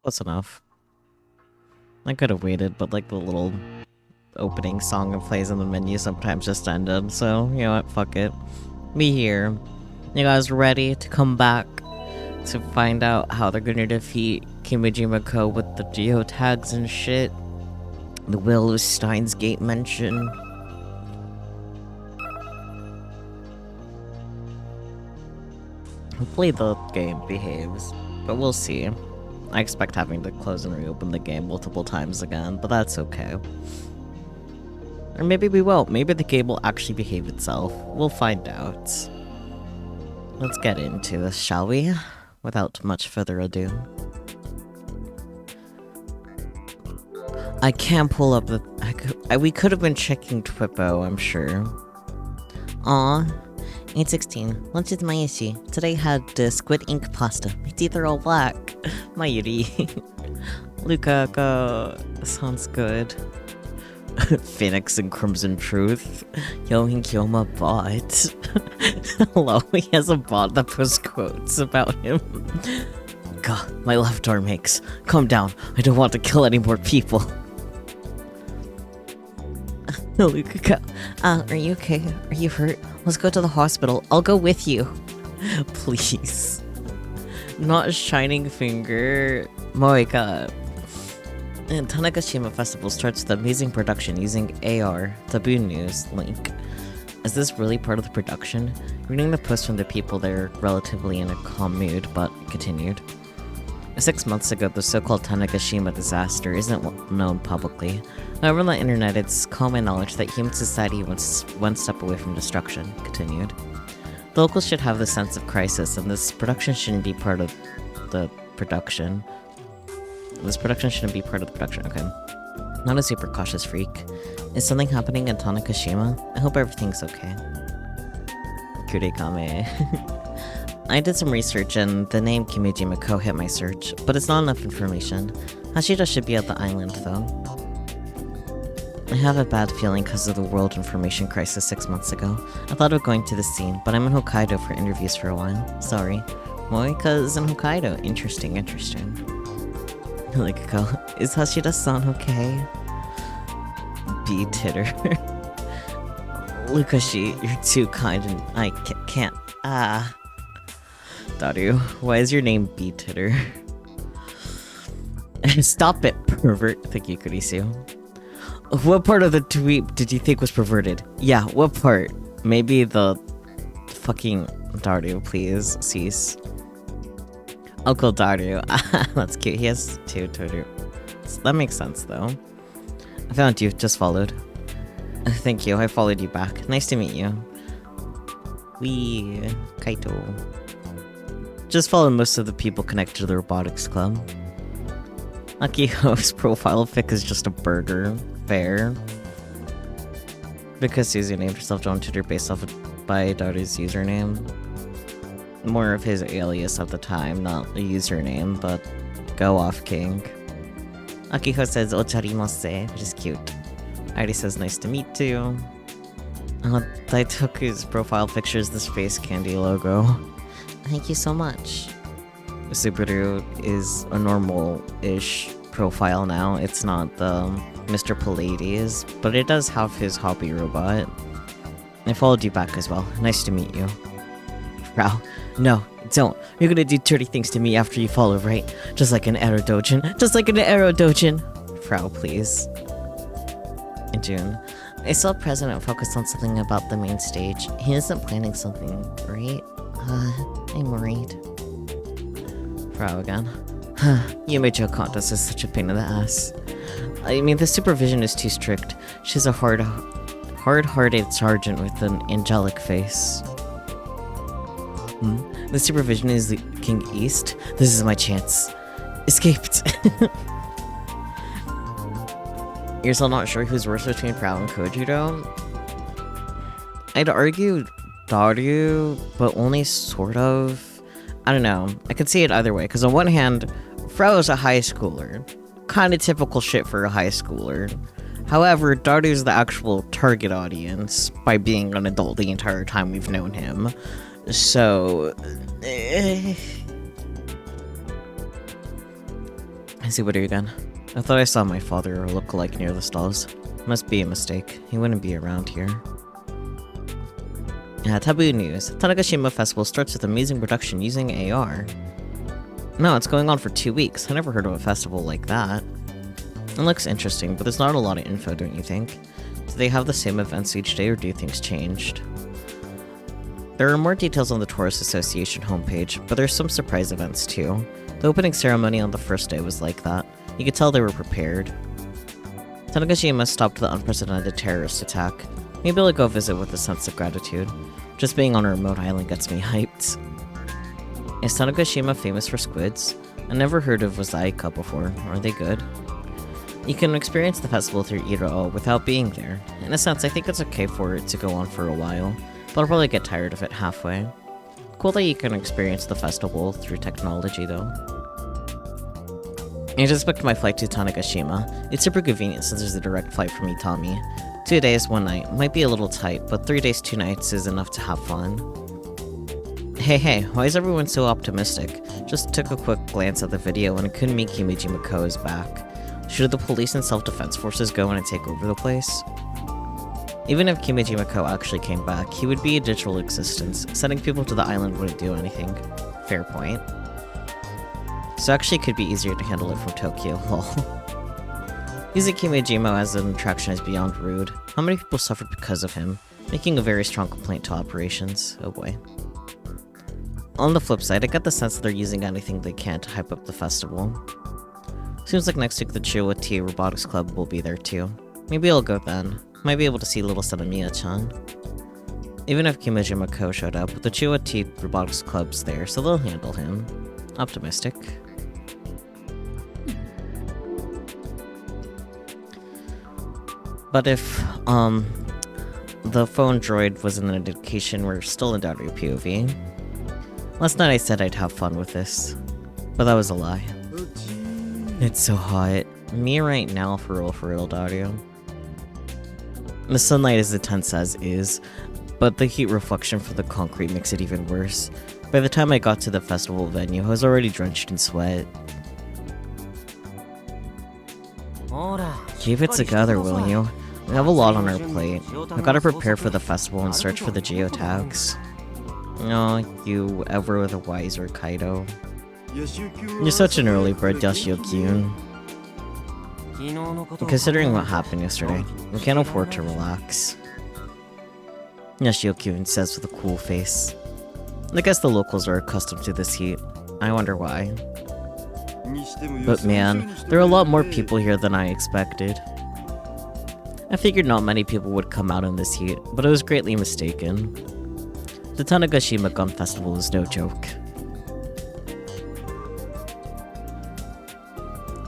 Close enough. I could have waited, but like the little opening song that plays in the menu sometimes just ended, so you know what, fuck it. Be here. You guys ready to come back to find out how they're gonna defeat Kimijima Ko with the geotags and shit? The Will of Steins Gate mention. Hopefully the game behaves, but we'll see. I expect having to close and reopen the game multiple times again, but that's okay. Or maybe we won't. Maybe the game will actually behave itself. We'll find out. Let's get into this, shall we? Without much further ado. I can't pull up the... we could have been checking Twippo, I'm sure. Aw. 8:16. Lunch is my issue. Today had squid ink pasta. My teeth are all black. Mayuri. Luka, go. Sounds good. Phoenix and Crimson Truth. Yohin Kyoma bot. Hello, he has a bot that posts quotes about him. God, my left arm aches. Calm down. I don't want to kill any more people. Luka, are you okay? Are you hurt? Let's go to the hospital. I'll go with you. Please. Not Shining Finger. Moika. And Tanegashima Festival starts with amazing production using AR, Taboo News link. Is this really part of the production? Reading the post from the people there relatively in a calm mood, but continued. 6 months ago, the so-called Tanegashima disaster isn't known publicly. However, on the internet, it's common knowledge that human society was one step away from destruction. Continued. The locals should have the sense of crisis, and this production shouldn't be part of the production. Okay. Not a super cautious freak. Is something happening in Tanegashima? I hope everything's okay. Kurekame. I did some research and the name Kimijima Ko hit my search, but it's not enough information. Hashida should be at the island though. I have a bad feeling because of the world information crisis 6 months ago. I thought of going to the scene, but I'm in Hokkaido for interviews for a while. Sorry. Moika's in Hokkaido. Interesting. Like, is Hashida-san okay? Be titter. Lukashi, you're too kind and I can't. Daru, why is your name B-Titter? Stop it, pervert. Thank you, Kurisu. What part of the tweet did you think was perverted? Yeah, what part? Maybe the... fucking... Daru, please, cease. Uncle Daru. That's cute. He has 2 Toru. That makes sense, though. I found you. Just followed. Thank you. I followed you back. Nice to meet you. Wee. Kaito. Just follow most of the people connected to the Robotics Club. Akiho's profile pic is just a burger. Fair. Because Susie named herself John Tudor based off by Daru's username. More of his alias at the time, not a username, but go off, King. Akiho says ocharimase, which is cute. Airi says nice to meet you. Daitoku's profile picture is this face candy logo. Thank you so much. Subaru is a normal-ish profile now. It's not the Mr. Pallades, but it does have his hobby robot. I followed you back as well. Nice to meet you. Wow. No, don't. You're gonna do dirty things to me after you follow, right? Just like an arrow dojin. Just like an arrow dojin. Frau, please. In June. I saw President focused on something about the main stage. He isn't planning something, right? I'm worried. Frau again. Yumejo contest is such a pain in the ass. I mean, the supervision is too strict. She's a hard-hearted sergeant with an angelic face. The supervision is the King East. This is my chance. Escaped. You're still not sure who's worse between Frau and Kojiro? I'd argue Daru, but only sort of. I don't know. I could see it either way, because on one hand, Frau is a high schooler. Kind of typical shit for a high schooler. However, Daru's the actual target audience by being an adult the entire time we've known him. So... Subaru again. I thought I saw my father or look-alike near the stalls. Must be a mistake. He wouldn't be around here. Taboo news. Tanegashima Festival starts with amazing production using AR. No, it's going on for 2 weeks. I never heard of a festival like that. It looks interesting, but there's not a lot of info, don't you think? Do they have the same events each day, or do things changed? There are more details on the Tourist Association homepage, but there's some surprise events too. The opening ceremony on the first day was like that. You could tell they were prepared. Tanegashima stopped the unprecedented terrorist attack. Maybe I'll go visit with a sense of gratitude. Just being on a remote island gets me hyped. Is Tanegashima famous for squids? I never heard of Wazaika before. Are they good? You can experience the festival through Irao without being there. In a sense, I think it's okay for it to go on for a while, but I'll probably get tired of it halfway. Cool that you can experience the festival through technology though. I just booked my flight to Tanegashima. It's super convenient since there's a direct flight from Itami. 2 days, 1 night. Might be a little tight, but 3 days, 2 nights is enough to have fun. Hey, why is everyone so optimistic? Just took a quick glance at the video and Kunmi Kimijimako is back. Should the police and self-defense forces go in and take over the place? Even if Kimijimako actually came back, he would be a digital existence. Sending people to the island wouldn't do anything. Fair point. So actually it could be easier to handle it from Tokyo, lol. Using Kimijima as an attraction is beyond rude. How many people suffered because of him? Making a very strong complaint to operations. Oh boy. On the flip side, I get the sense that they're using anything they can to hype up the festival. Seems like next week the Chihuahua T Robotics Club will be there too. Maybe I'll go then. Might be able to see little Sanamiya-chan. Even if Kimijima-ko showed up, the Chihuahua T Robotics Club's there, so they'll handle him. Optimistic. But if, the phone droid was an indication we're still in Dario POV. Last night I said I'd have fun with this, but that was a lie. It's so hot. Me right now, for real, Dario. The sunlight is intense as is, but the heat reflection from the concrete makes it even worse. By the time I got to the festival venue, I was already drenched in sweat. Keep it together, will you? We have a lot on our plate. I've gotta prepare for the festival and search for the geotags. Oh, you ever the wiser Kaido. You're such an early bird, Yoshio-kyun. Considering what happened yesterday, we can't afford to relax. Yoshio-kyun says with a cool face. I guess the locals are accustomed to this heat. I wonder why. But man, there are a lot more people here than I expected. I figured not many people would come out in this heat, but I was greatly mistaken. The Tanegashima Gun Festival is no joke.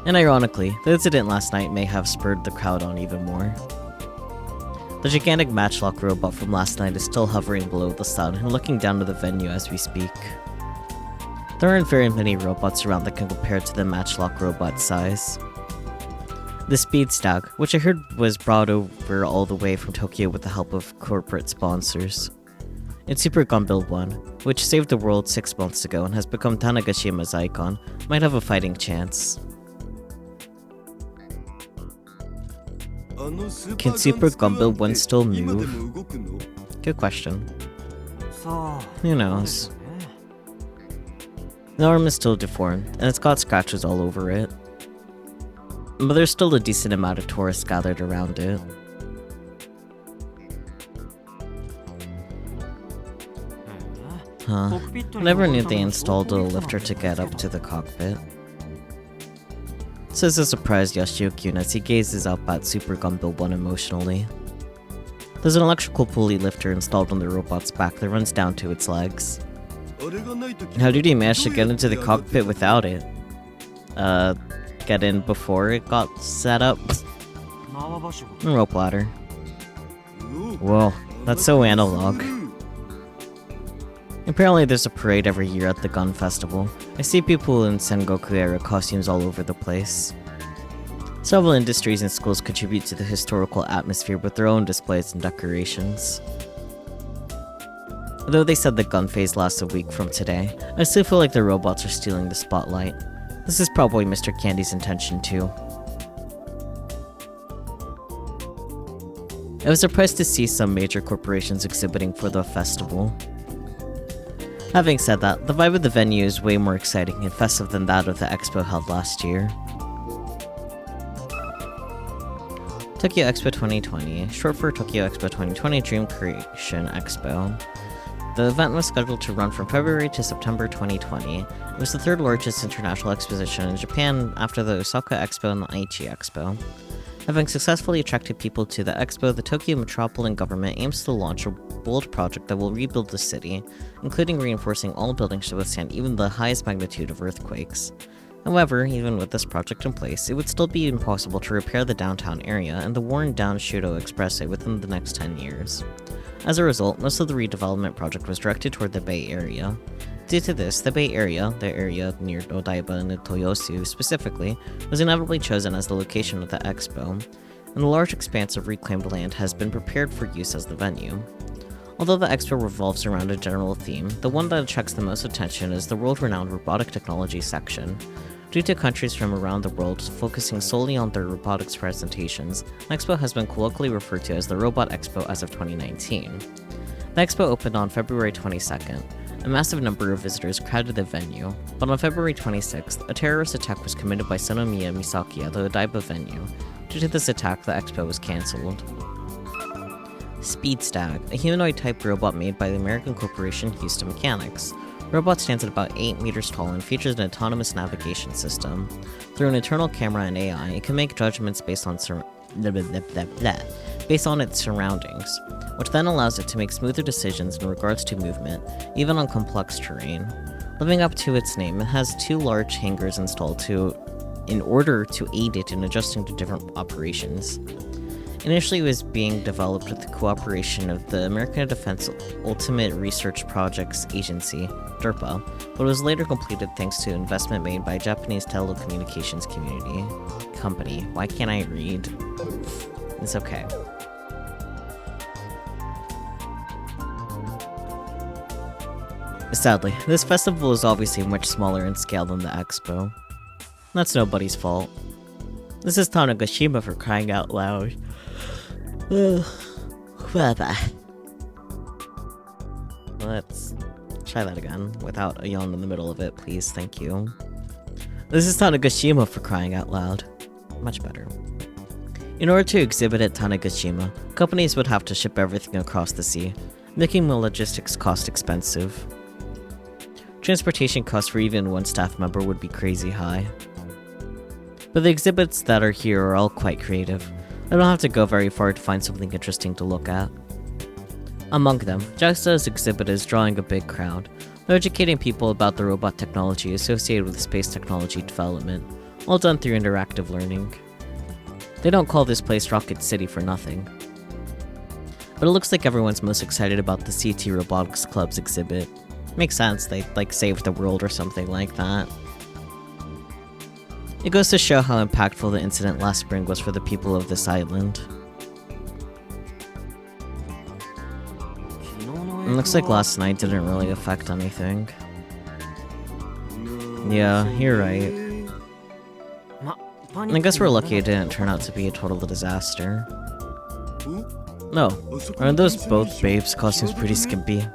And ironically, the incident last night may have spurred the crowd on even more. The gigantic matchlock robot from last night is still hovering below the sun and looking down to the venue as we speak. There aren't very many robots around that can compare to the matchlock robot's size. The Speed Stag, which I heard was brought over all the way from Tokyo with the help of corporate sponsors. It's Super Gun Build 1, which saved the world 6 months ago and has become Tanegashima's icon, might have a fighting chance. Can Super Gun Build 1 still move? Good question. Who knows? The arm is still deformed, and it's got scratches all over it. But there's still a decent amount of tourists gathered around it. Huh. I never knew they installed a lifter to get up to the cockpit. Says a surprised Yoshio-kyun as he gazes up at Super Gun Build 1 emotionally. There's an electrical pulley lifter installed on the robot's back that runs down to its legs. How did he manage to get into the cockpit without it? Get in before it got set up? Rope ladder. Whoa, that's so analog. Apparently there's a parade every year at the gun festival. I see people in Sengoku-era costumes all over the place. Several industries and schools contribute to the historical atmosphere with their own displays and decorations. Although they said the gun phase lasts a week from today, I still feel like the robots are stealing the spotlight. This is probably Mr. Candy's intention too. I was surprised to see some major corporations exhibiting for the festival. Having said that, the vibe of the venue is way more exciting and festive than that of the expo held last year. Tokyo Expo 2020, short for Tokyo Expo 2020 Dream Creation Expo. The event was scheduled to run from February to September 2020. It was the third largest international exposition in Japan after the Osaka Expo and the Aichi Expo. Having successfully attracted people to the expo, the Tokyo metropolitan government aims to launch a bold project that will rebuild the city, including reinforcing all buildings to withstand even the highest magnitude of earthquakes. However, even with this project in place, it would still be impossible to repair the downtown area and the worn-down Shudo Expressway within the next 10 years. As a result, most of the redevelopment project was directed toward the Bay Area. Due to this, the Bay Area, the area near Odaiba and Toyosu specifically, was inevitably chosen as the location of the expo, and a large expanse of reclaimed land has been prepared for use as the venue. Although the expo revolves around a general theme, the one that attracts the most attention is the world-renowned robotic technology section. Due to countries from around the world focusing solely on their robotics presentations, the expo has been colloquially referred to as the Robot Expo as of 2019. The expo opened on February 22nd. A massive number of visitors crowded the venue, but on February 26th, a terrorist attack was committed by Sonomiya Misaki at the Odaiba venue. Due to this attack, the expo was cancelled. Speedstag, a humanoid-type robot made by the American corporation Houston Mechanics. The robot stands at about 8 meters tall and features an autonomous navigation system. Through an internal camera and AI, it can make judgments based on its surroundings, which then allows it to make smoother decisions in regards to movement, even on complex terrain. Living up to its name, it has 2 large hangars installed in order to aid it in adjusting to different operations. Initially, it was being developed with the cooperation of the American Defense Ultimate Research Projects Agency, DERPA, but was later completed thanks to investment made by a Japanese telecommunications company. Why can't I read? It's okay. Sadly, this festival is obviously much smaller in scale than the expo. That's nobody's fault. This is Tanegashima for crying out loud. Let's try that again, without a yawn in the middle of it, please, thank you. This is Tanegashima for crying out loud. Much better. In order to exhibit at Tanegashima, companies would have to ship everything across the sea, making the logistics cost expensive. Transportation costs for even one staff member would be crazy high. But the exhibits that are here are all quite creative. I don't have to go very far to find something interesting to look at. Among them, JAXA's exhibit is drawing a big crowd. They're educating people about the robot technology associated with space technology development, all done through interactive learning. They don't call this place Rocket City for nothing. But it looks like everyone's most excited about the CT Robotics Club's exhibit. Makes sense, they saved the world or something like that. It goes to show how impactful the incident last spring was for the people of this island. It looks like last night didn't really affect anything. Yeah, you're right. I guess we're lucky it didn't turn out to be a total disaster. No, aren't those both babes' costumes pretty skimpy?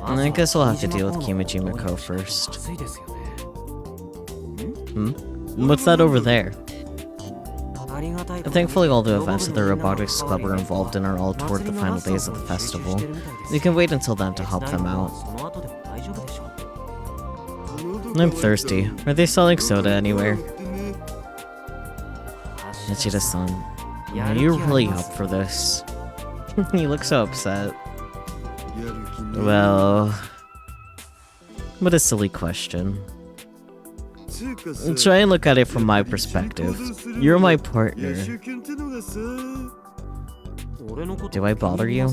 I guess we'll have to deal with Kimijima-ko first. What's that over there? Thankfully all the events that the Robotics Club are involved in are all toward the final days of the festival. We can wait until then to help them out. I'm thirsty. Are they selling soda anywhere? Yachida-san, are you really up for this? You look so upset. Well... what a silly question. Try and look at it from my perspective. You're my partner. Do I bother you?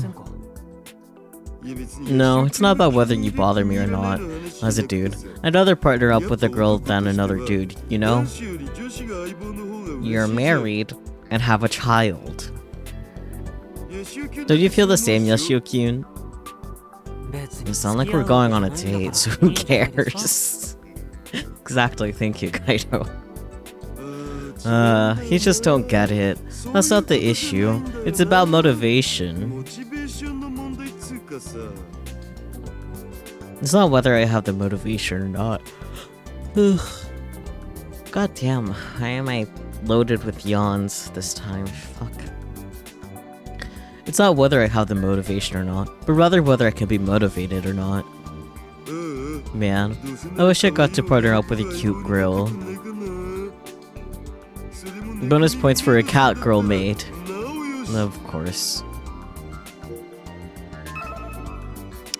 No, it's not about whether you bother me or not. As a dude, I'd rather partner up with a girl than another dude, you know? You're married and have a child. Don't you feel the same, Yashio-kyun? You sound like we're going on a date, so who cares? Exactly, thank you, Kaido. You just don't get it. That's not the issue. It's about motivation. It's not whether I have the motivation or not. God damn, why am I loaded with yawns this time? Fuck. It's not whether I have the motivation or not, but rather whether I can be motivated or not. Man, I wish I got to partner up with a cute girl. Bonus points for a cat girl maid. Of course.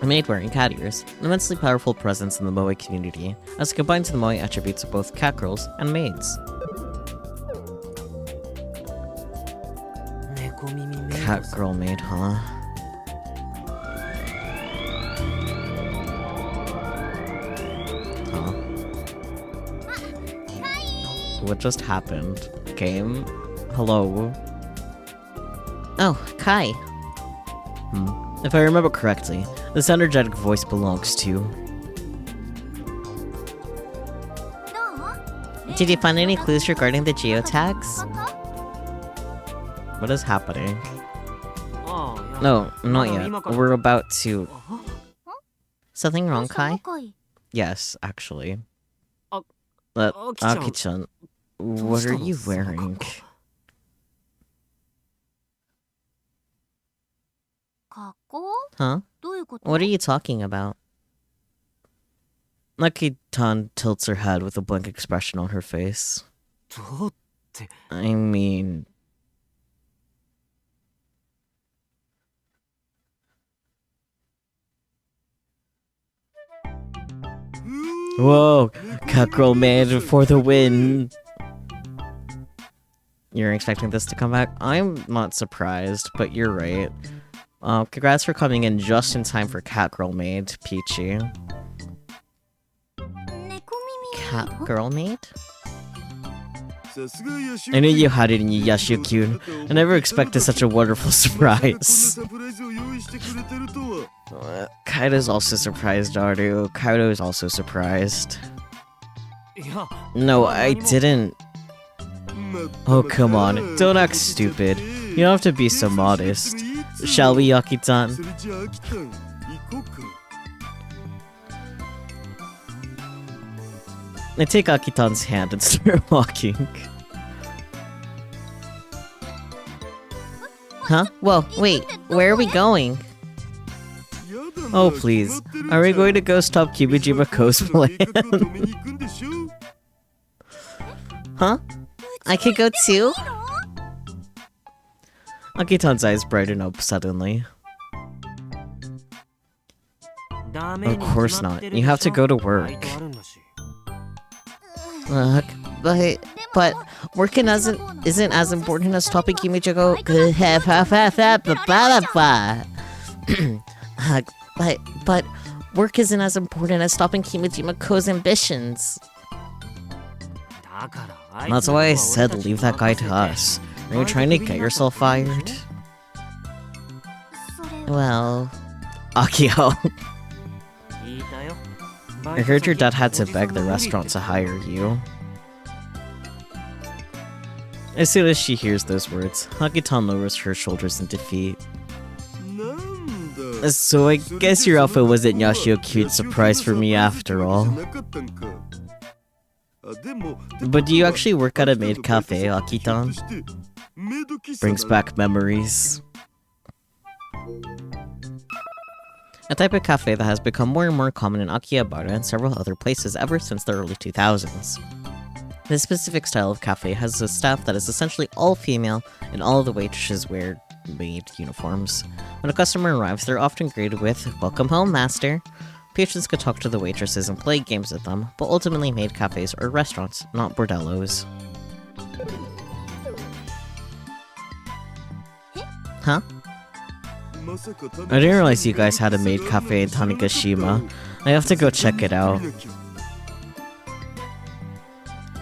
A maid wearing cat ears, an immensely powerful presence in the moe community, as combined to the moe attributes of both cat girls and maids. Cat girl maid, huh? Huh? What just happened? Game? Hello? Oh, Kai. If I remember correctly, this energetic voice belongs to... Did you find any clues regarding the geotags? What is happening? No, not yet. We're about to... Something wrong, Kai? Yes, actually. Aki-chan, what are you wearing? Huh? What are you talking about? Aki-tan tilts her head with a blank expression on her face. I mean... Whoa! Catgirl maid for the win! You're expecting this to come back? I'm not surprised, but you're right. Congrats for coming in just in time for Catgirl maid, Peachy. Catgirl maid? I knew you had it in you, Yashio-kyun. I never expected such a wonderful surprise. Kaido's also surprised, Naru. Kaido is also surprised. No, I didn't. Oh, come on. Don't act stupid. You don't have to be so modest. Shall we, Aki-tan? I take Aki-tan's hand and start walking. Huh? Whoa, wait, where are we going? Oh, please. Are we going to go stop Kimijima Ko's plan? Huh? I could go too? Aki-tan's eyes brighten up suddenly. Of course not. You have to go to work. But working isn't as important as stopping Kimijima but work isn't as important as stopping Kimijima Ko's ambitions. That's why I said leave that guy to us. Are you trying to get yourself fired? Well... Akio. I heard your dad had to beg the restaurant to hire you. As soon as she hears those words, Aki-tan lowers her shoulders in defeat. So I guess your outfit wasn't Yashio-kyun's surprise for me after all. But do you actually work at a maid cafe, Aki-tan? Brings back memories. A type of cafe that has become more and more common in Akihabara and several other places ever since the early 2000s. This specific style of cafe has a staff that is essentially all female, and all of the waitresses wear maid uniforms. When a customer arrives, they're often greeted with, "Welcome home, master." Patrons could talk to the waitresses and play games with them, but ultimately maid cafes are restaurants, not bordellos. Huh? I didn't realize you guys had a maid cafe in Tanegashima. I have to go check it out.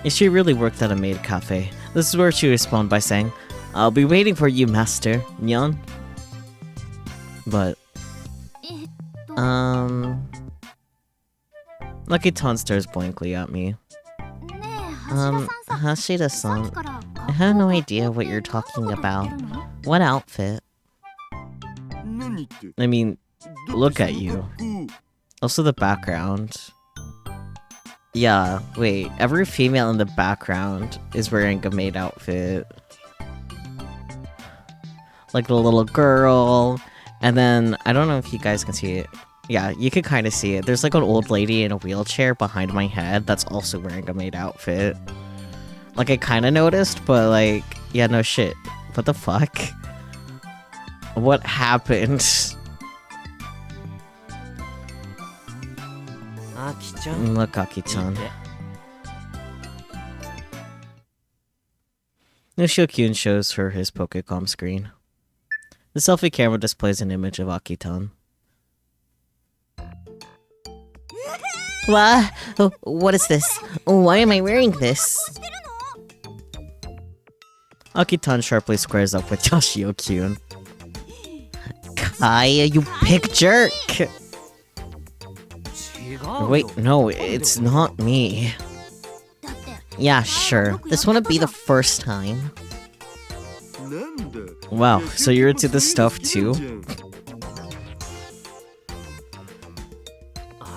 If she really worked at a maid cafe, this is where she would respond by saying, "I'll be waiting for you, master, nyan." But... Aki-tan stares blankly at me. Hashida-san, I have no idea what you're talking about. What outfit? I mean, look at you. Also the background. Yeah, wait, every female in the background is wearing a maid outfit. Like the little girl, and then, I don't know if you guys can see it. Yeah, you can kind of see it. There's like an old lady in a wheelchair behind my head that's also wearing a maid outfit. Like, I kind of noticed, but like, yeah, no shit. What the fuck? What happened? Look, Aki-chan. Nishio-kyun shows her his Pokécom screen. The selfie camera displays an image of Aki-tan. What is this? Why am I wearing this? Aki-tan sharply squares up with Yoshio-kyun. Kaya, you big jerk! Wait, no, it's not me. Yeah, sure. This wouldn't be the first time. Wow, so you're into this stuff too?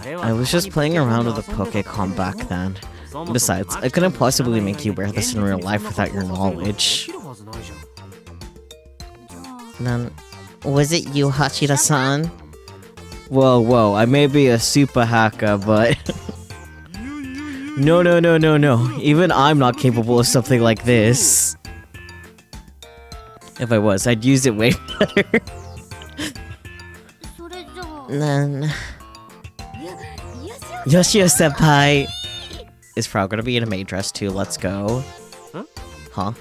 I was just playing around with a Pokécom back then. Besides, I couldn't possibly make you wear this in real life without your knowledge. Then, was it you, Hachida-san? Whoa, I may be a super hacker, but... No. Even I'm not capable of something like this. If I was, I'd use it way better. Then... Yoshio-senpai! Is Frau gonna be in a maid dress too? Let's go. Huh?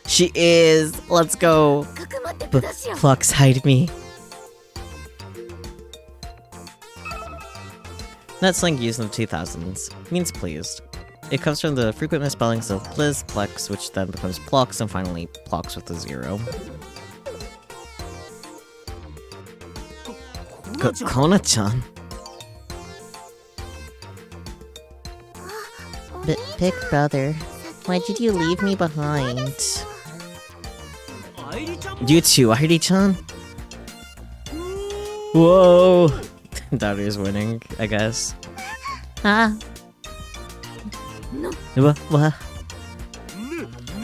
She is! Let's go! Flux, hide me. That slang used in the 2000s. Means pleased. It comes from the frequent misspellings of Pliz, Plex, which then becomes Plox, and finally Plox with a 0. Kona-chan? Big brother, why did you leave me behind? You too, Airi-chan? Whoa! Dario's winning, I guess. What?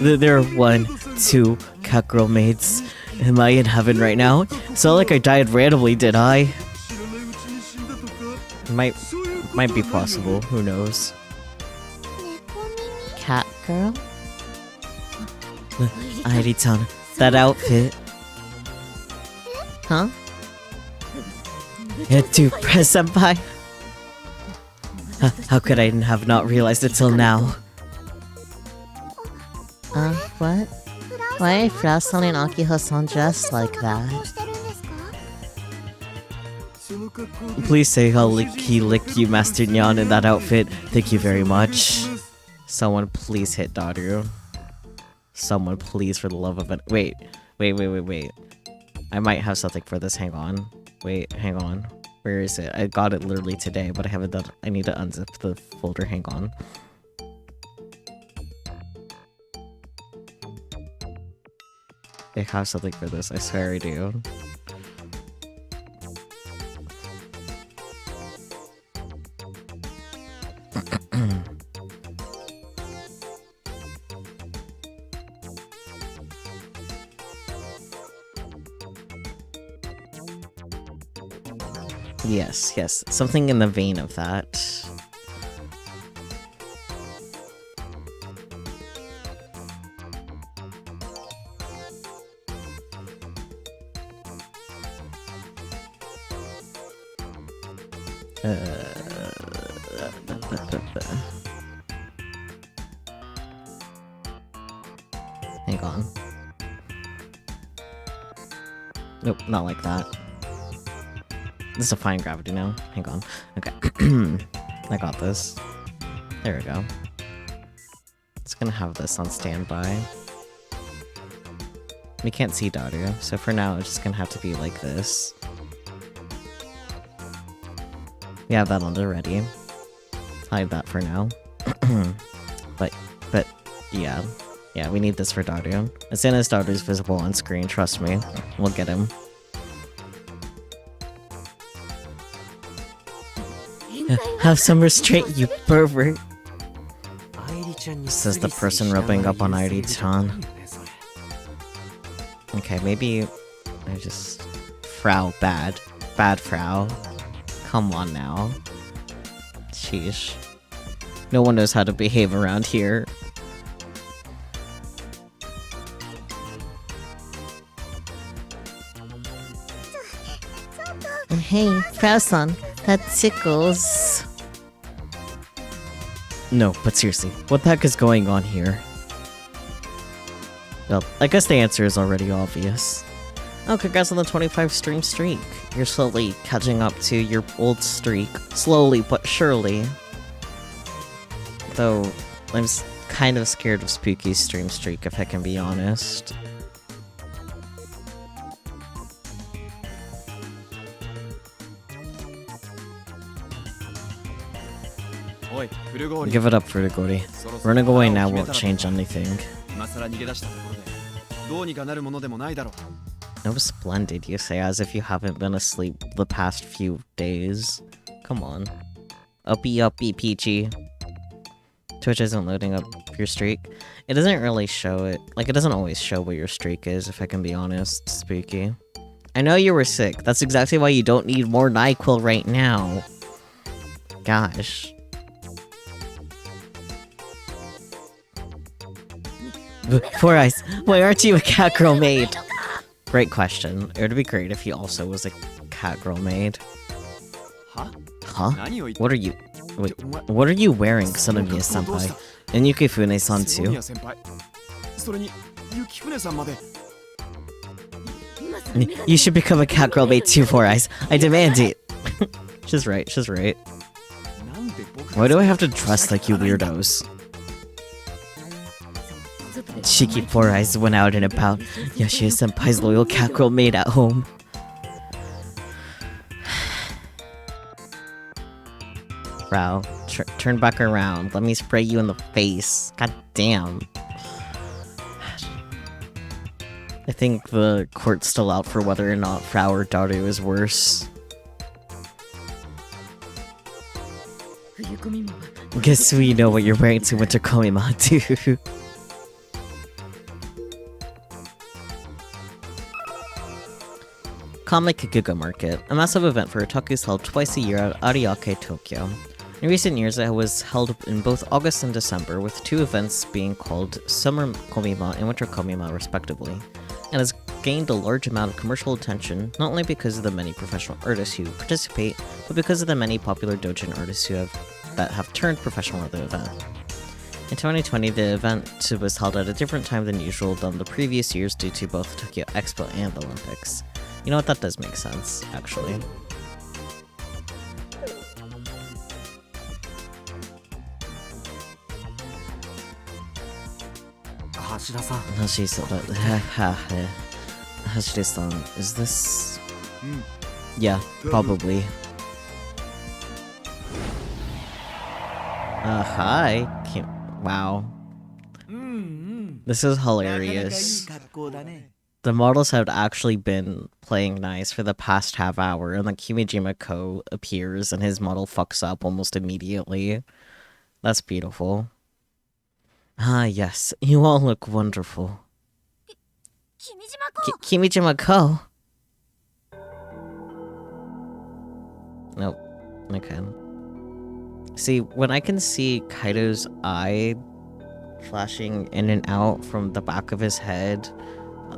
There are 1, 2 cat girl maids. Am I in heaven right now? It's not like I died randomly, did I? Might be possible, who knows? Cat girl? Airi-chan, that outfit. Huh? To press senpai? How could I have not realized it till now? What? Why are Frau-san and Akiho-san dressed like that? Please say how he licked you, Master Nyan, in that outfit. Thank you very much. Someone please hit Daru. Someone please, for the love of it. Wait. I might have something for this, hang on. Wait, hang on. Where is it? I got it literally today, but I haven't done- I need to unzip the folder, hang on. I have something for this, I swear I do. Yes, something in the vein of that. Hang on. Nope, not like that. This is a fine gravity now. Hang on. Okay. I got this. There we go. Just gonna have this on standby. We can't see Daru, so for now it's just gonna have to be like this. We have that on there ready. hide that for now. but yeah. Yeah, we need this for Dario. As soon as Dario's visible on screen, trust me, we'll get him. Have some restraint, you pervert! Says the person rubbing up on Airi-chan. Okay, maybe I just... Frau bad. Bad Frau. Come on now. Sheesh. No one knows how to behave around here. Hey, Frau-san, that tickles. No, but seriously, what the heck is going on here? Well, I guess the answer is already obvious. Oh, congrats on the 25 stream streak. You're slowly catching up to your old streak. Slowly but surely. Though, I'm kind of scared of Spooky's stream streak, if I can be honest. Give it up, Furugori. Running away now won't change anything. No, splendid, you say, as if you haven't been asleep the past few days. Come on. Uppy, Peachy. Twitch isn't loading up your streak. It doesn't really show it. Like, it doesn't always show what your streak is, if I can be honest, Spooky. I know you were sick. That's exactly why you don't need more NyQuil right now. Gosh. Four Eyes, why aren't you a cat girl maid? Great question. It would be great if he also was a cat girl maid. Huh? What are you... Wait, what are you wearing, Sonomiya-senpai? And Yukifune-san too? You should become a cat girl maid too, Four Eyes. I demand it. She's right, she's right. Why do I have to dress like you weirdos? Cheeky Four Eyes went out and about. Yoshie-senpai's loyal cat girl maid at home. Bro, turn back around. Let me spray you in the face. God damn. I think the court's still out for whether or not Frau or Dario is worse. Guess we know what you're wearing to Winter Komima too. Comic Giga Market, a massive event for otakus held twice a year at Ariake, Tokyo. In recent years, it was held in both August and December, with two events being called Summer Komima and Winter Komima respectively, and has gained a large amount of commercial attention, not only because of the many professional artists who participate, but because of the many popular doujin artists that have turned professional at the event. In 2020, the event was held at a different time than usual than the previous years due to both Tokyo Expo and the Olympics. You know what, that does make sense, actually. Hashira-san, is this... Yeah, probably. Hi. Wow. This is hilarious. The models have actually been playing nice for the past half hour, and then Kimijima Ko appears and his model fucks up almost immediately. That's beautiful. Ah, yes. You all look wonderful. Kimijima Ko! Nope. Okay. See, when I can see Kaido's eye flashing in and out from the back of his head,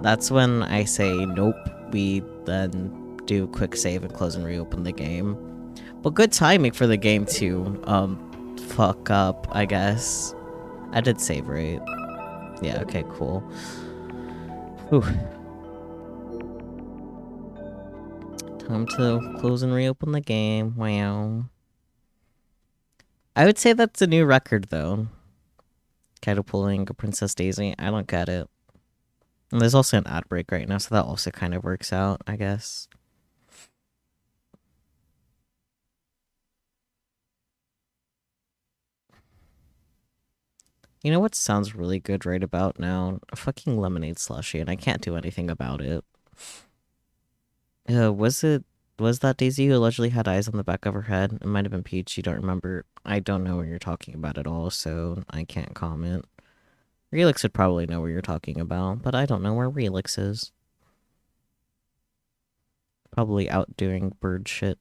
that's when I say nope. We then do a quick save and close and reopen the game. But good timing for the game to fuck up, I guess. I did save, right? Yeah, okay, cool. Whew. Time to close and reopen the game. Wow. I would say that's a new record, though. Kaido pulling a Princess Daisy. I don't get it. And there's also an ad break right now, so that also kind of works out, I guess. You know what sounds really good right about now? A fucking lemonade slushie, and I can't do anything about it. Was that Daisy who allegedly had eyes on the back of her head? It might have been Peach, you don't remember. I don't know what you're talking about at all, so I can't comment. Relix would probably know what you're talking about, but I don't know where Relix is. Probably out doing bird shit.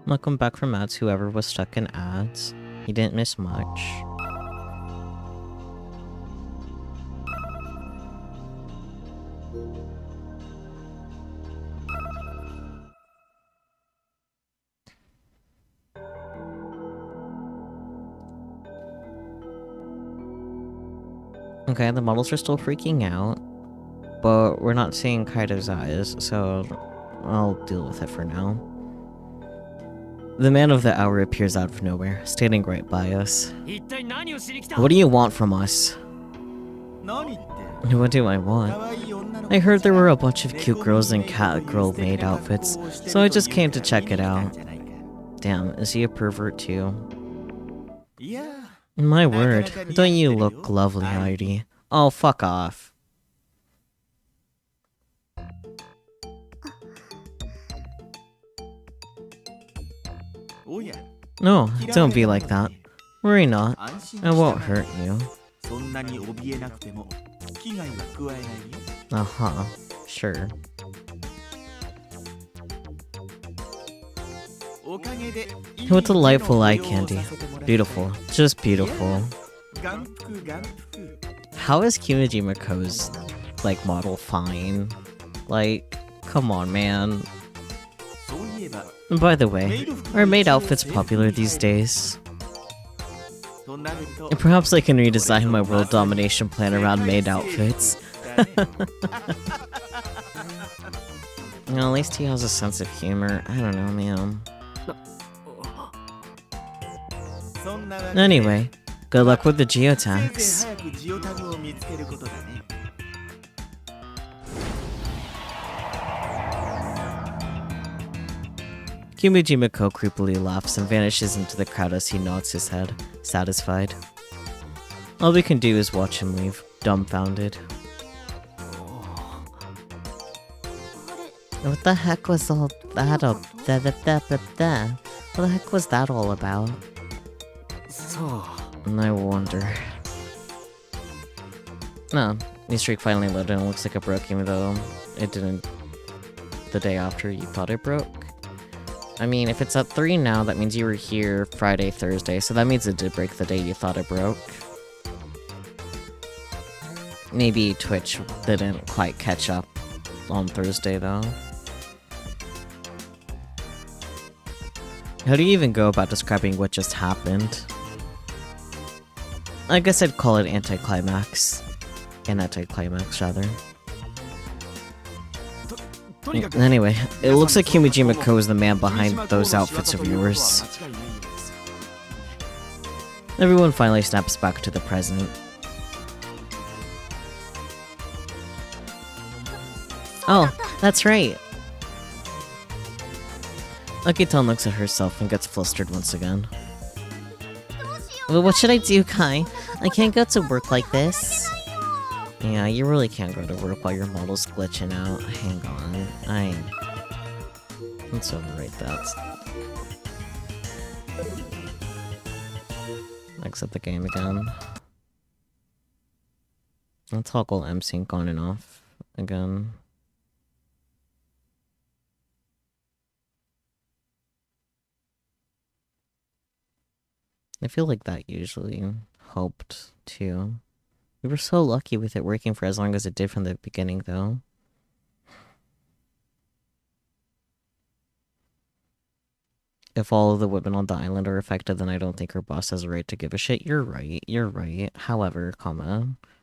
Welcome back from ads, whoever was stuck in ads. You didn't miss much. Okay, the models are still freaking out, but we're not seeing Kaido's eyes, so I'll deal with it for now. The man of the hour appears out of nowhere, standing right by us. What do you want from us? What do I want? I heard there were a bunch of cute girls in cat girl maid outfits, so I just came to check it out. Damn, is he a pervert too? My word, don't you look lovely, Heidi? Oh, fuck off. No, don't be like that. Worry not. I won't hurt you. Uh-huh. Sure. What delightful eye candy. Beautiful. Just beautiful. How is Kimijima Ko's, like, model fine? Like, come on, man. By the way, are maid outfits popular these days? Perhaps I can redesign my world domination plan around maid outfits. Well, at least he has a sense of humor. I don't know, man. Anyway, good luck with the geotags. Kimijima Ko creepily laughs and vanishes into the crowd as he nods his head, satisfied. All we can do is watch him leave, dumbfounded. What the heck was all that? What the heck was that all about? I wonder. No, new streak finally loaded and it looks like it broke, even though it didn't the day after you thought it broke. I mean, if it's at 3 now, that means you were here Friday, Thursday, so that means it did break the day you thought it broke. Maybe Twitch didn't quite catch up on Thursday, though. How do you even go about describing what just happened? I guess I'd call it anticlimax. An anticlimax, rather. Anyway, it looks like Kimijima Ko is the man behind those outfits of yours. Everyone finally snaps back to the present. Oh, that's right. Akiton looks at herself and gets flustered once again. Well, what should I do, Kai? I can't go to work like this. Yeah, you really can't go to work while your model's glitching out. Hang on, let's overwrite that. Exit the game again. I'll toggle M-Sync on and off again. I feel like that usually helped, too. We were so lucky with it working for as long as it did from the beginning, though. If all of the women on the island are affected, then I don't think her boss has a right to give a shit. You're right. However,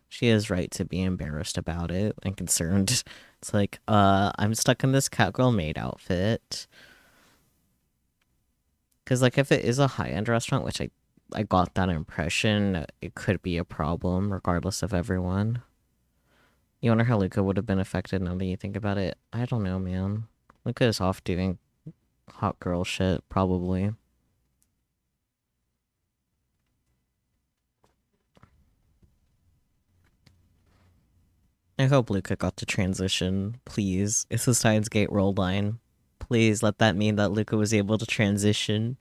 she is right to be embarrassed about it and concerned. It's like, I'm stuck in this catgirl maid outfit. Because, like, if it is a high-end restaurant, which I I got that impression, it could be a problem regardless of everyone. You wonder how Luca would have been affected now that you think about it? I don't know, man. Luca is off doing hot girl shit, probably. I hope Luca got to transition, please. It's the Steins Gate roll line. Please let that mean that Luca was able to transition.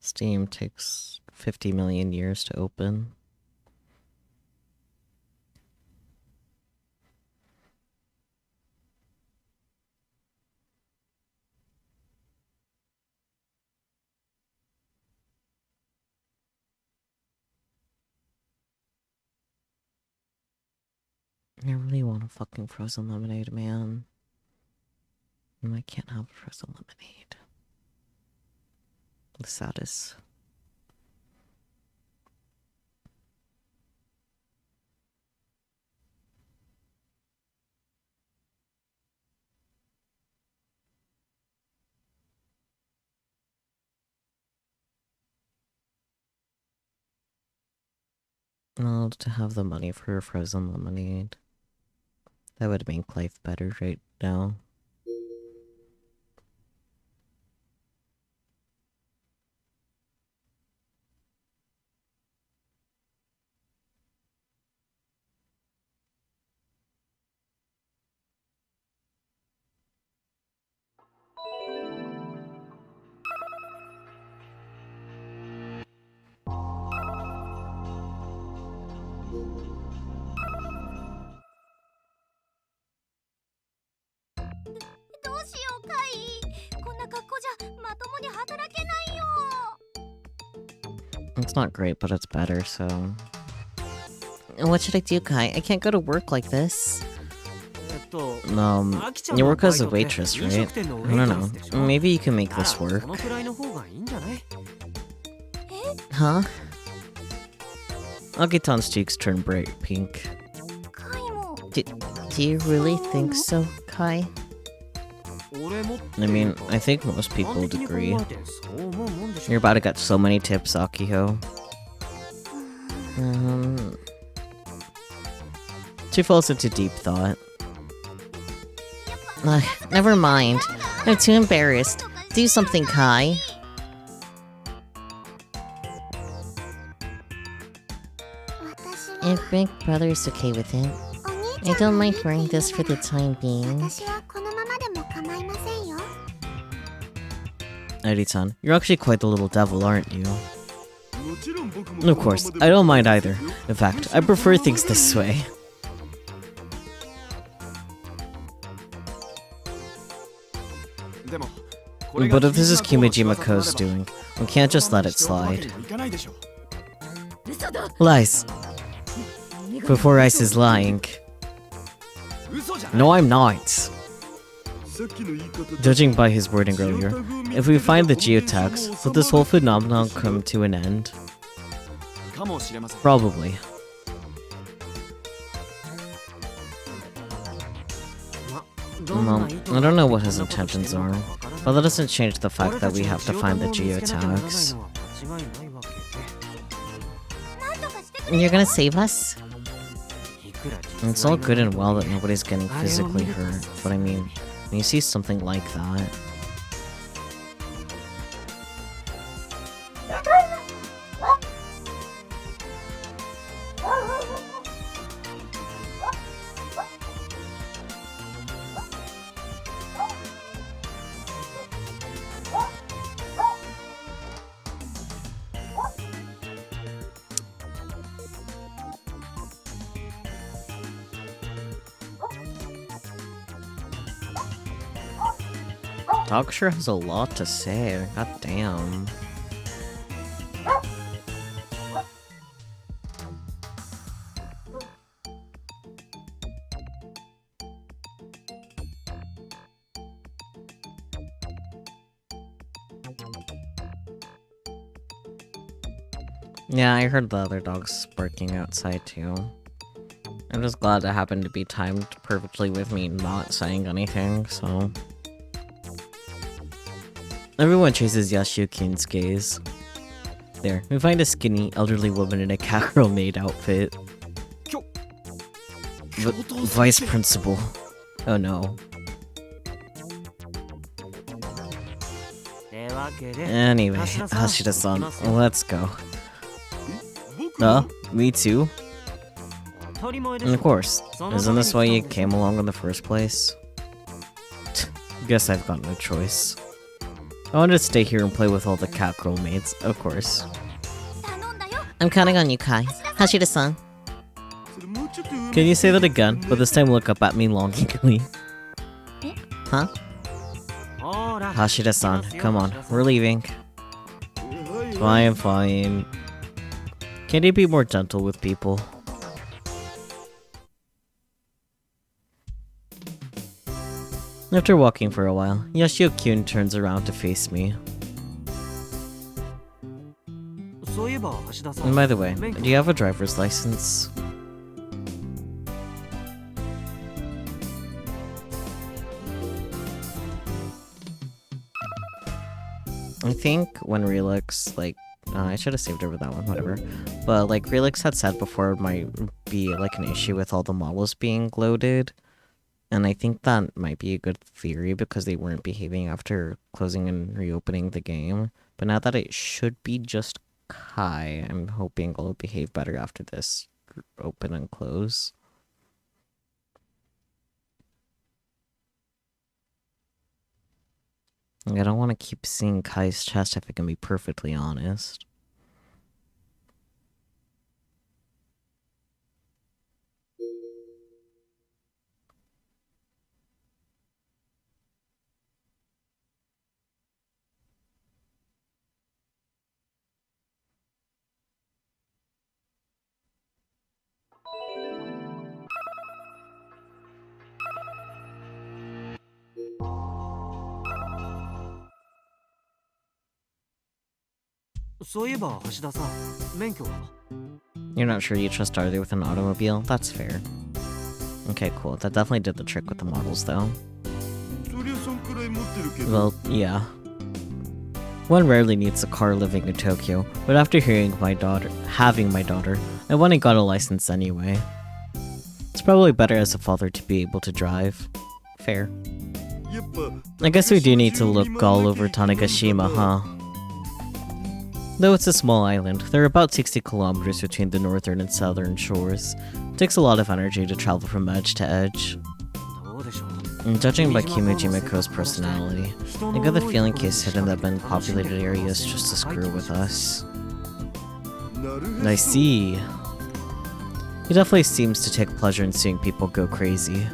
Steam takes 50 million years to open. I really want a fucking frozen lemonade, man. And I can't have frozen lemonade. The saddest. No, to have the money for frozen lemonade. That would make life better right now. It's not great, but it's better, so... What should I do, Kai? I can't go to work like this. You work as a waitress, right? I don't know. Maybe you can make this work. Huh? Agiton's cheeks turn bright pink. Do you really think so, Kai? I mean, I think most people would agree. You're about to get so many tips, Akiho. She falls into deep thought. Never mind. I'm too embarrassed. Do something, Kai. If Big Brother's okay with it, I don't mind wearing this for the time being. Eri-san, you're actually quite the little devil, aren't you? Of course, I don't mind either. In fact, I prefer things this way. But if this is Kimiji Mako's doing, we can't just let it slide. Lies. Before Ice is lying. No, I'm not. Judging by his wording earlier, if we find the geotags, will this whole phenomenon come to an end? Probably. I don't know what his intentions are, but that doesn't change the fact that we have to find the geotags. You're gonna save us? It's all good and well that nobody's getting physically hurt, but I mean, when you see something like that... Dog sure has a lot to say, god damn. Yeah, I heard the other dogs barking outside too. I'm just glad it happened to be timed perfectly with me not saying anything, so... Everyone chases Yashukin's gaze. There, we find a skinny, elderly woman in a Kakuro maid outfit. Vice Principal. Oh no. Anyway, Hashida-san, let's go. Me too? And of course, isn't this why you came along in the first place? Guess I've got no choice. I wanted to stay here and play with all the cat girl mates, of course. I'm counting on you, Kai. Hashida-san. Can you say that again, but this time look up at me longingly? Huh? Hashida-san, come on, we're leaving. Fine. Can you be more gentle with people? After walking for a while, Yashio-kyun turns around to face me. And by the way, do you have a driver's license? I think when Relix, like, I should have saved over that one, whatever. But, like, Relix had said before it might be, like, an issue with all the models being loaded. And I think that might be a good theory because they weren't behaving after closing and reopening the game. But now that it should be just Kai, I'm hoping it'll behave better after this open and close. I don't want to keep seeing Kai's chest if I can be perfectly honest. You're not sure you trust Arthur with an automobile? That's fair. Okay, cool. That definitely did the trick with the models, though. Well, yeah. One rarely needs a car living in Tokyo, but after having my daughter, I went and got a license anyway. It's probably better as a father to be able to drive. Fair. I guess we do need to look all over Tanegashima, huh? Though it's a small island, there are about 60 kilometers between the northern and southern shores. It takes a lot of energy to travel from edge to edge. And judging by Kimijimiko's personality, I got the feeling he's hidden the Ben populated areas just to screw with us. I see. He definitely seems to take pleasure in seeing people go crazy.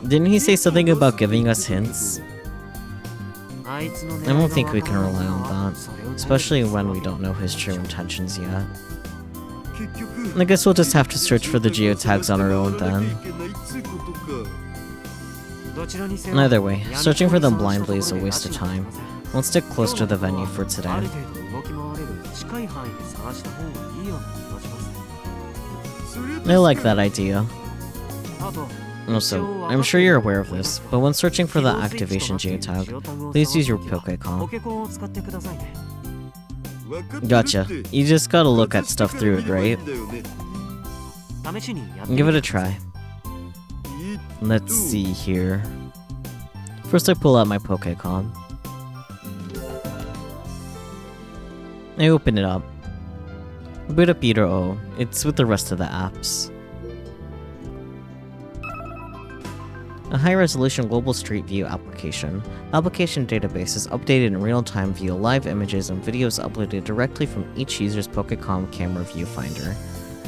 Didn't he say something about giving us hints? I don't think we can rely on that, especially when we don't know his true intentions yet. I guess we'll just have to search for the geotags on our own then. Either way, searching for them blindly is a waste of time. Let's stick close to the venue for today. I like that idea. Also, I'm sure you're aware of this, but when searching for the activation geotag, please use your Pokécom. Gotcha. You just gotta look at stuff through it, right? Give it a try. Let's see here. First I pull out my Pokécom. I open it up. Boot up Eater O. It's with the rest of the apps. A high-resolution global street view application. Application database is updated in real-time via live images and videos uploaded directly from each user's Pokécom camera viewfinder.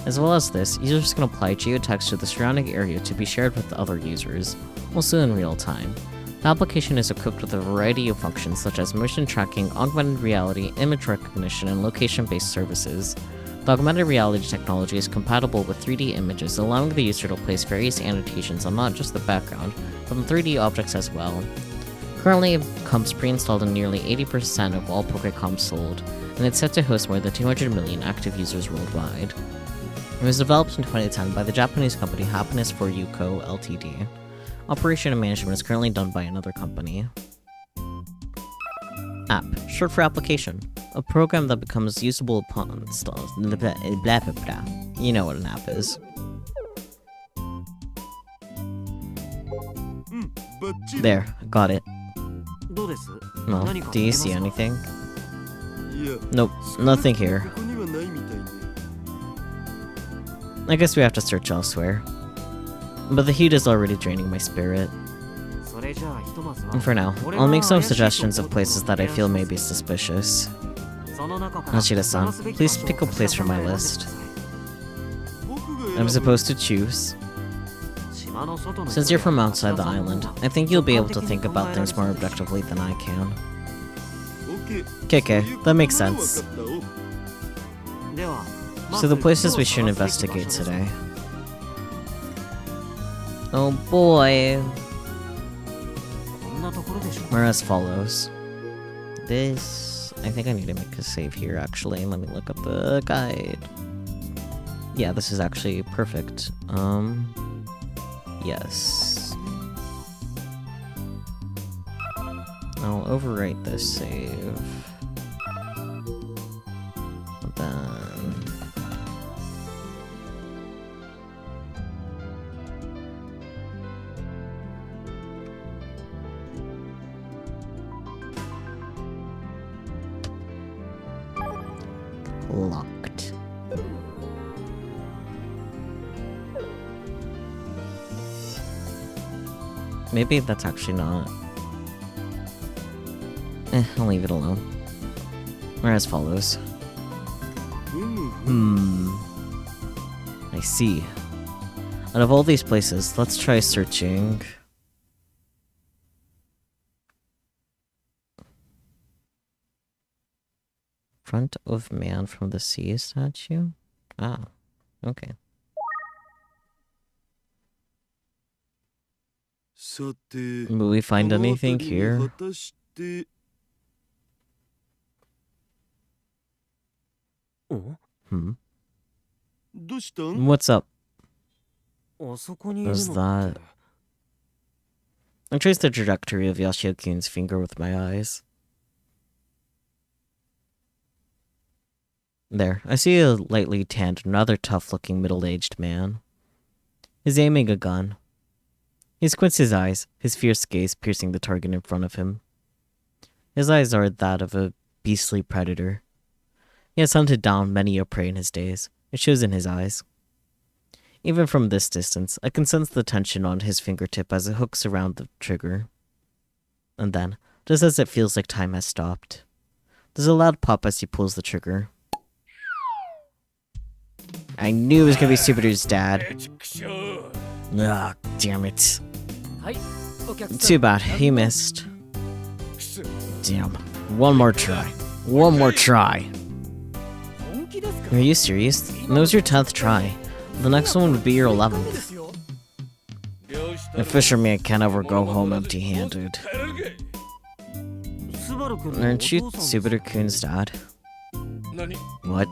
As well as this, users can apply geotags to the surrounding area to be shared with other users, also in real time. The application is equipped with a variety of functions such as motion tracking, augmented reality, image recognition, and location-based services. The augmented reality technology is compatible with 3D images, allowing the user to place various annotations on not just the background, but on 3D objects as well. Currently, it comes pre-installed in nearly 80% of all Pokécoms sold, and it's set to host more than 200 million active users worldwide. It was developed in 2010 by the Japanese company Happiness for Yuko Ltd. Operation and management is currently done by another company. App, short for application. A program that becomes usable upon install. Blah, blah, blah, blah. You know what an app is. There, got it. Well, do you see anything? Nope, nothing here. I guess we have to search elsewhere. But the heat is already draining my spirit. And for now, I'll make some suggestions of places that I feel may be suspicious. Nashida-san, please pick a place from my list. I'm supposed to choose. Since you're from outside the island, I think you'll be able to think about things more objectively than I can. Okay, that makes sense. So the places we should investigate today. Oh boy. We're as follows. This... I think I need to make a save here, actually. Let me look up the guide. Yeah, this is actually perfect. Yes. I'll overwrite this save. Then... locked. Maybe that's actually not. I'll leave it alone. Or as follows. I see. Out of all these places, let's try searching. Front of man from the sea statue? Ah, okay. Will we find anything here? What's up? Was that... I traced the trajectory of Yashio-kun's finger with my eyes. There, I see a lightly tanned, rather tough-looking middle-aged man. He's aiming a gun. He squints his eyes, his fierce gaze piercing the target in front of him. His eyes are that of a beastly predator. He has hunted down many a prey in his days. It shows in his eyes. Even from this distance, I can sense the tension on his fingertip as it hooks around the trigger. And then, just as it feels like time has stopped, there's a loud pop as he pulls the trigger. I knew it was gonna be Subaru's dad. Ah, damn it. Too bad, he missed. Damn. One more try. One more try. Are you serious? That was your 10th try. The next one would be your 11th. A fisherman can't ever go home empty-handed. Aren't you Subaru-kun's dad? What?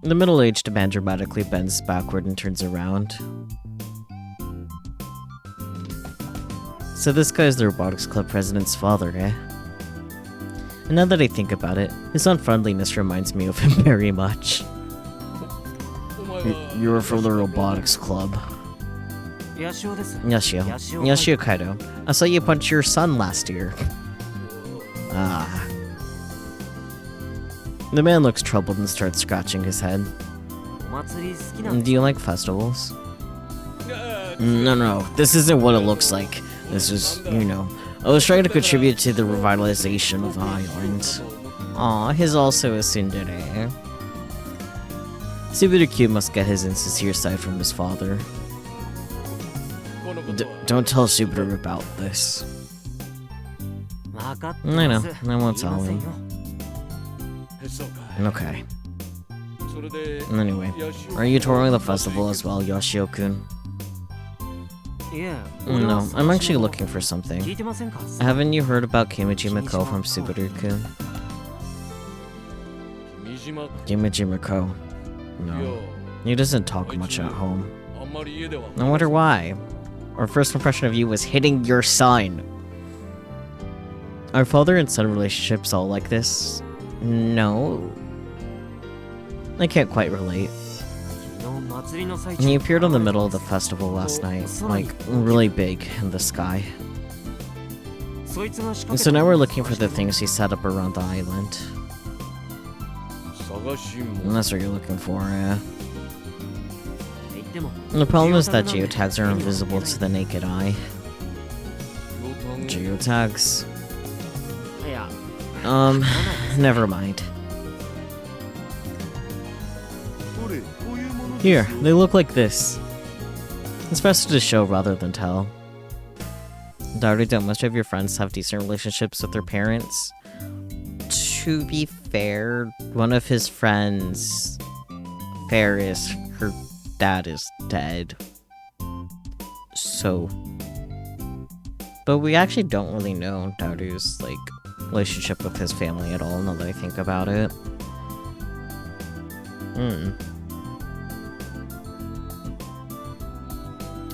The middle-aged man dramatically bends backward and turns around. So this guy is the Robotics Club president's father, eh? And now that I think about it, his unfriendliness reminds me of him very much. You were from the Robotics Club. Yashio Kaido. I saw you punch your son last year. Ah. The man looks troubled and starts scratching his head. Do you like festivals? No, this isn't what it looks like. This is, you know, I was trying to contribute to the revitalization of the island. Aw, he's also a tsundere. Subaru-kun must get his insincere side from his father. Don't tell Subaru about this. I know, I won't tell him. Okay. Anyway, are you touring the festival as well, Yashio-kun? No, I'm actually looking for something. Haven't you heard about Kimiji Miko from Subaru-kun? Jimiko. No. He doesn't talk much at home. I wonder why. Our first impression of you was hitting your son. Are father and son relationships all like this? No. I can't quite relate. He appeared in the middle of the festival last night, like, really big in the sky. And so now we're looking for the things he set up around the island. And that's what you're looking for, yeah. The problem is that geotags are invisible to the naked eye. Geotags. Never mind. Here, they look like this. It's best to show rather than tell. Daru, don't most of your friends have decent relationships with their parents? To be fair, one of his friends, Ferris, her dad is dead. So... But we actually don't really know Daru's, like, relationship with his family at all, now that I think about it.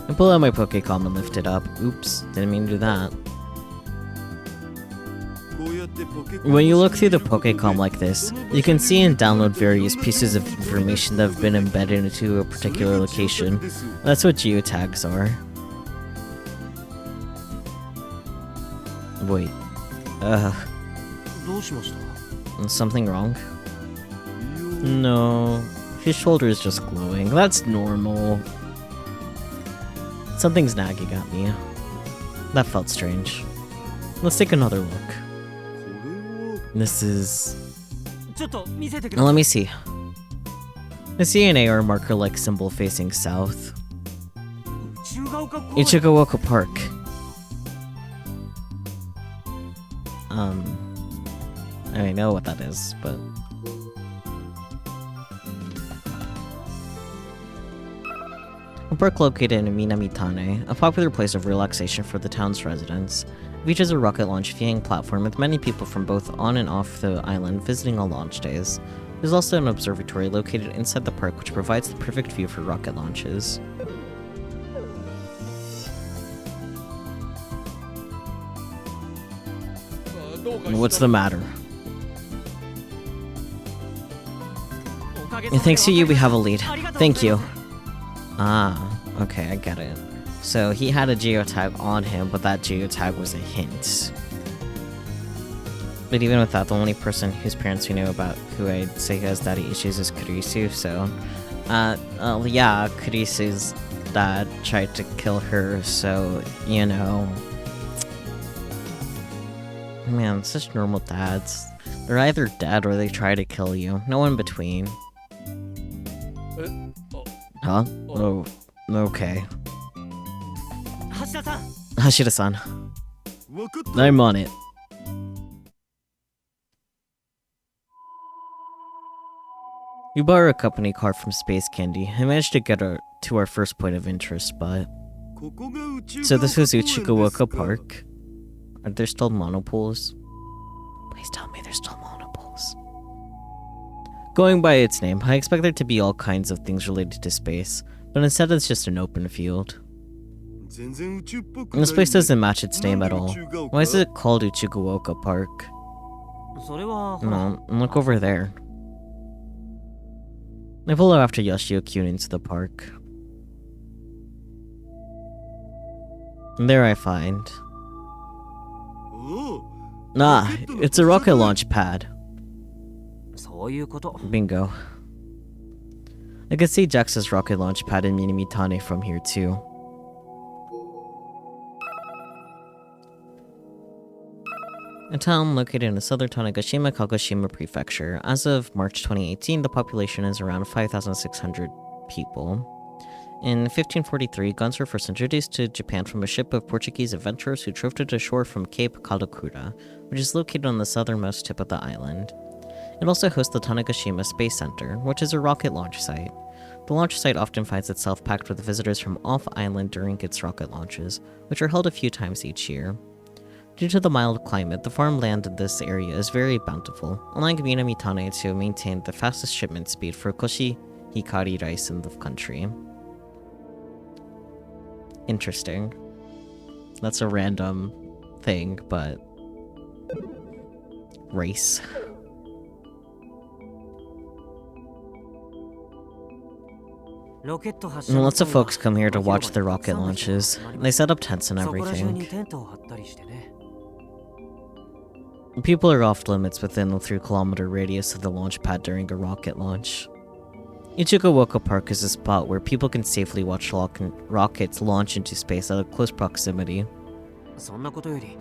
I pull out my Pokécom and lift it up. Oops, didn't mean to do that. When you look through the Pokécom like this, you can see and download various pieces of information that have been embedded into a particular location. That's what geotags are. Wait. Something wrong? No. His shoulder is just glowing. That's normal. Something's nagging at me. That felt strange. Let's take another look. This is... Now let me see. I see an AR marker-like symbol facing south. Ichigaoka Park. I know what that is, but... A park located in Minamitane, a popular place of relaxation for the town's residents. It features a rocket launch viewing platform with many people from both on and off the island visiting on launch days. There's also an observatory located inside the park which provides the perfect view for rocket launches. What's the matter? Thanks to you, we have a lead. Thank you. Ah, okay, I get it. So he had a geotag on him, but that geotag was a hint. But even with that, the only person whose parents we know about who I'd say has daddy issues is Kurisu, so... yeah, Kurisu's dad tried to kill her, so, you know... Man, such normal dads. They're either dead or they try to kill you. No in between. Huh? Oh, okay. Hashida-san. I'm on it. We borrowed a company car from Space Candy. I managed to get her to our first point of interest, but... So this was Ichigaoka Park? Are there still monopoles? Please tell me there's still monopoles. Going by its name, I expect there to be all kinds of things related to space, but instead it's just an open field. This place doesn't match its name at all. Why is it called Ichigaoka Park? No, look over there. I follow after Yoshio Kyun into the park. And there I find... Ah, it's a rocket launch pad. Bingo. I can see Jax's rocket launch pad in Minamitane from here too. A town located in the southern Tanegashima, Kagoshima Prefecture. As of March 2018, the population is around 5,600 people. In 1543, guns were first introduced to Japan from a ship of Portuguese adventurers who drifted ashore from Cape Kadokura, which is located on the southernmost tip of the island. It also hosts the Tanegashima Space Center, which is a rocket launch site. The launch site often finds itself packed with visitors from off-island during its rocket launches, which are held a few times each year. Due to the mild climate, the farmland in this area is very bountiful, allowing Minamitane to maintain the fastest shipment speed for Koshi Hikari rice in the country. Interesting. That's a random thing, but... Race. Lots of folks come here to watch the rocket launches. They set up tents and everything. People are off limits within the 3-kilometer radius of the launch pad during a rocket launch. Ichikawoka Park is a spot where people can safely watch rockets launch into space at a close proximity.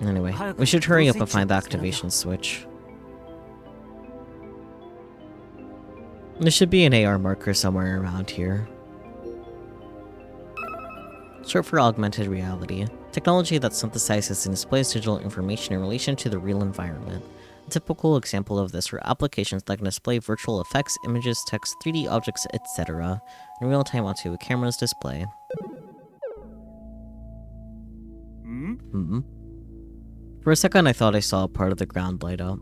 Anyway, we should hurry up and find the activation switch. There should be an AR marker somewhere around here. Short for augmented reality, technology that synthesizes and displays digital information in relation to the real environment. A typical example of this are applications that can display virtual effects, images, text, 3D objects, etc. in real time onto a camera's display. For a second I thought I saw a part of the ground light up.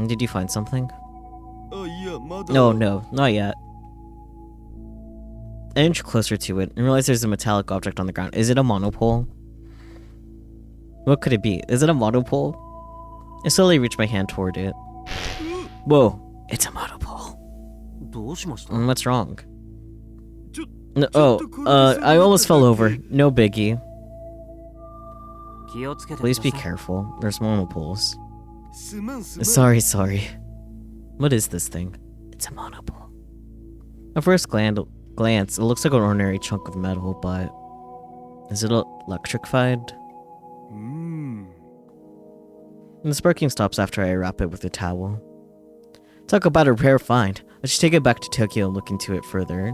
Did you find something? No, not yet. I inch closer to it and realize there's a metallic object on the ground. Is it a monopole? What could it be? Is it a monopole? I slowly reach my hand toward it. Whoa, it's a monopole. What's wrong? No, I almost fell over. No biggie. Please be careful. There's monopoles. Sorry. What is this thing? It's a monopole. At first glance, it looks like an ordinary chunk of metal, but... is it electrified? And the sparking stops after I wrap it with a towel. Talk about a rare find. I should take it back to Tokyo and look into it further.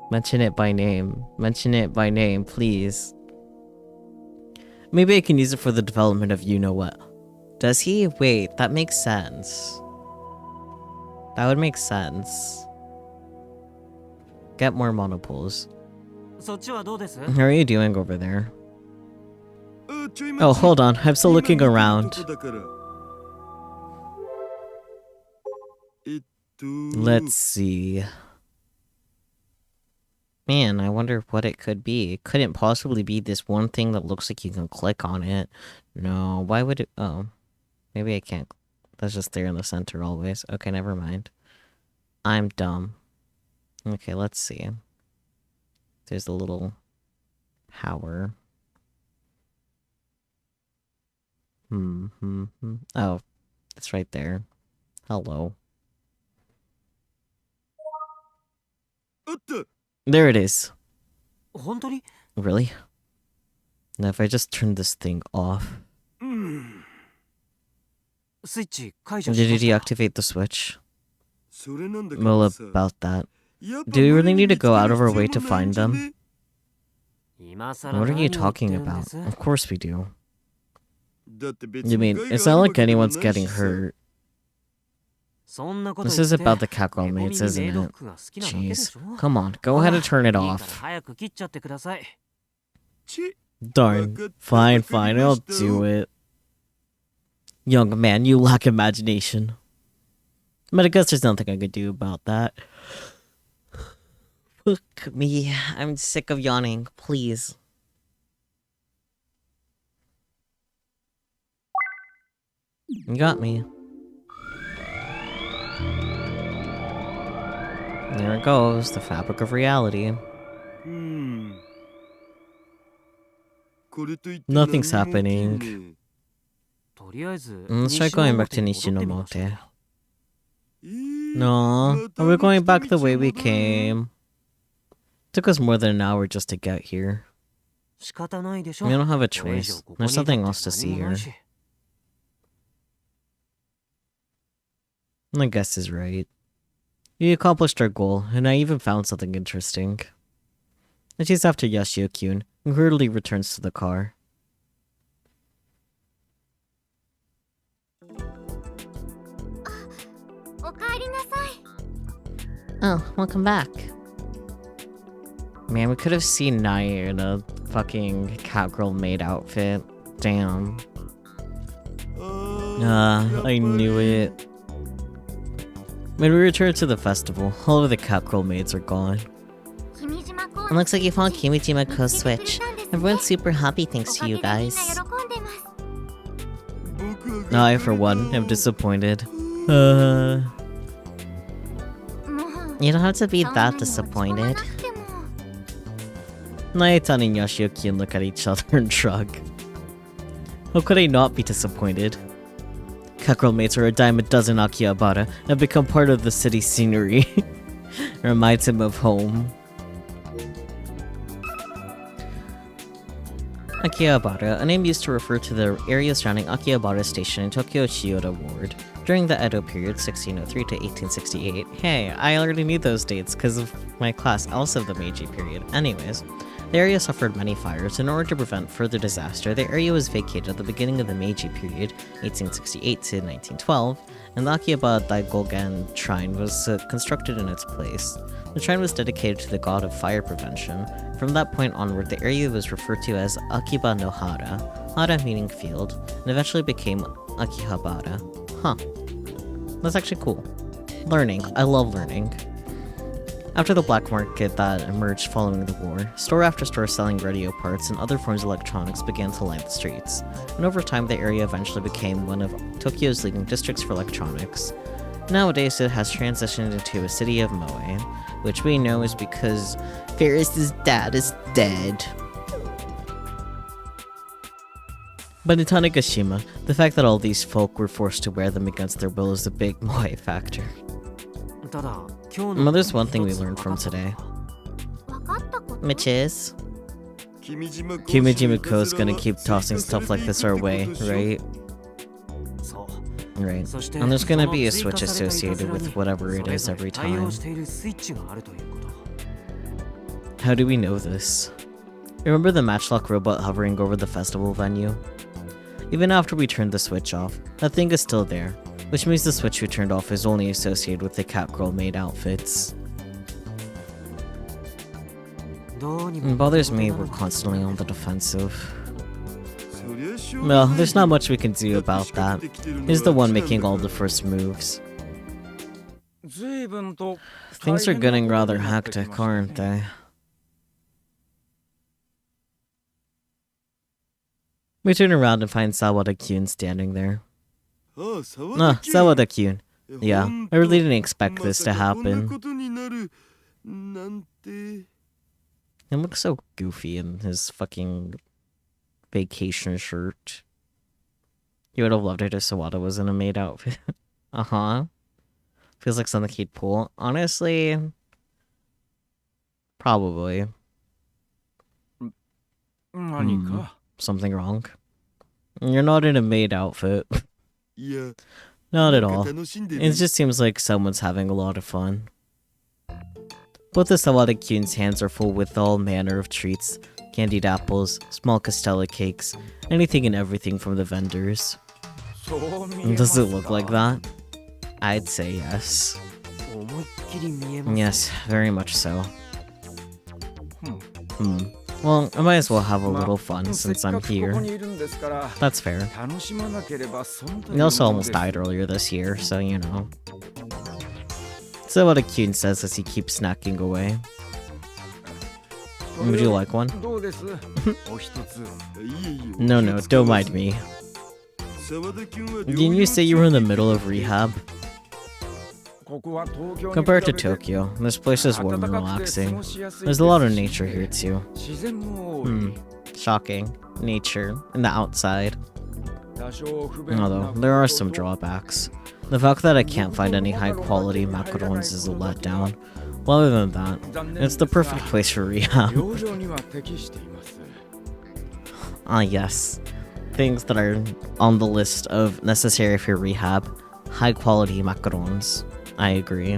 Mention it by name. Mention it by name, please. Maybe I can use it for the development of you-know-what. Does he? Wait, that makes sense. That would make sense. Get more monopoles. How are you doing over there? Oh, hold on. I'm still looking around. Let's see. Man, I wonder what it could be. It couldn't possibly be this one thing that looks like you can click on it. No, why would it... oh. Maybe I can't. That's just there in the center always. Okay, never mind. I'm dumb. Okay, let's see. There's a little power. Oh, it's right there. Hello. There it is. Really? Now if I just turn this thing off... Did you deactivate the switch? Well, about that. Do we really need to go out of our way to find them? What are you talking about? Of course we do. You mean, it's not like anyone's getting hurt. This is about the Kakao mates, isn't it? Jeez. Come on, go ahead and turn it off. Darn. Fine, I'll do it. Young man, you lack imagination. But I guess there's nothing I could do about that. Fuck me. I'm sick of yawning. Please. You got me. There it goes, the fabric of reality. Nothing's happening. Let's try going back to Nishinomote. No, we're going back the way we came. Took us more than an hour just to get here. We don't have a choice. There's nothing else to see here. My guess is right. We accomplished our goal, and I even found something interesting. I chase after Yashio-kyun, who hurriedly returns to the car. Oh, welcome back. Man, we could have seen Nai in a fucking Catgirl maid outfit. Damn. I knew it. When we return to the festival, all of the Catgirl maids are gone. It looks like you found Kimijima Co's switch. Everyone's super happy thanks to you guys. I, for one, am disappointed. You don't have to be that disappointed. Naetan and Yoshiyuki look at each other and shrug. How could I not be disappointed? Catgirl mates are a dime a dozen Akihabara and have become part of the city scenery. Reminds him of home. Akihabara, a name used to refer to the area surrounding Akihabara Station in Tokyo Chiyoda Ward during the Edo period 1603 to 1868. Hey, I already knew those dates because of my class, also the Meiji period. Anyways, the area suffered many fires. In order to prevent further disaster, the area was vacated at the beginning of the Meiji period, 1868 to 1912, and the Akihabara Daigogan Shrine was constructed in its place. The shrine was dedicated to the god of fire prevention. From that point onward, the area was referred to as Akiba no Hara, Hara meaning field, and eventually became Akihabara. Huh. That's actually cool. Learning. I love learning. After the black market that emerged following the war, store after store selling radio parts and other forms of electronics began to line the streets, and over time the area eventually became one of Tokyo's leading districts for electronics. Nowadays it has transitioned into a city of Moe, which we know is because Ferris's dad is dead. But in Tanegashima, the fact that all these folk were forced to wear them against their will is a big Moe factor. Well, there's one thing we learned from today. Which is? Kimijima Ko's gonna keep tossing stuff like this our way, right? Right. And there's gonna be a switch associated with whatever it is every time. How do we know this? Remember the matchlock robot hovering over the festival venue? Even after we turned the switch off, that thing is still there, which means the switch we turned off is only associated with the Catgirl maid outfits. It bothers me we're constantly on the defensive. Well, there's not much we can do about that. He's the one making all the first moves. Things are getting rather hectic, aren't they? We turn around and find Sawada-kyun standing there. Sawada-kyun. Yeah, I really didn't expect this to happen. He looks so goofy in his fucking vacation shirt. You would have loved it if Sawada was in a maid outfit. Feels like something he'd pull. Honestly, probably. Something wrong? You're not in a maid outfit. Not at all. It just seems like someone's having a lot of fun. Both the Sawada-kyun's hands are full with all manner of treats. Candied apples, small Castella cakes, anything and everything from the vendors. Does it look like that? I'd say yes. Yes, very much so. Well, I might as well have a little fun since I'm here. That's fair. We also almost died earlier this year, so you know. So what Kyun says as he keeps snacking away. Would you like one? No, don't mind me. Didn't you say you were in the middle of rehab? Compared to Tokyo, this place is warm and relaxing. There's a lot of nature here too. Shocking. Nature. And the outside. Although, there are some drawbacks. The fact that I can't find any high quality macarons is a letdown. Well, other than that, it's the perfect place for rehab. Yes. Things that are on the list of necessary for rehab. High quality macarons. I agree.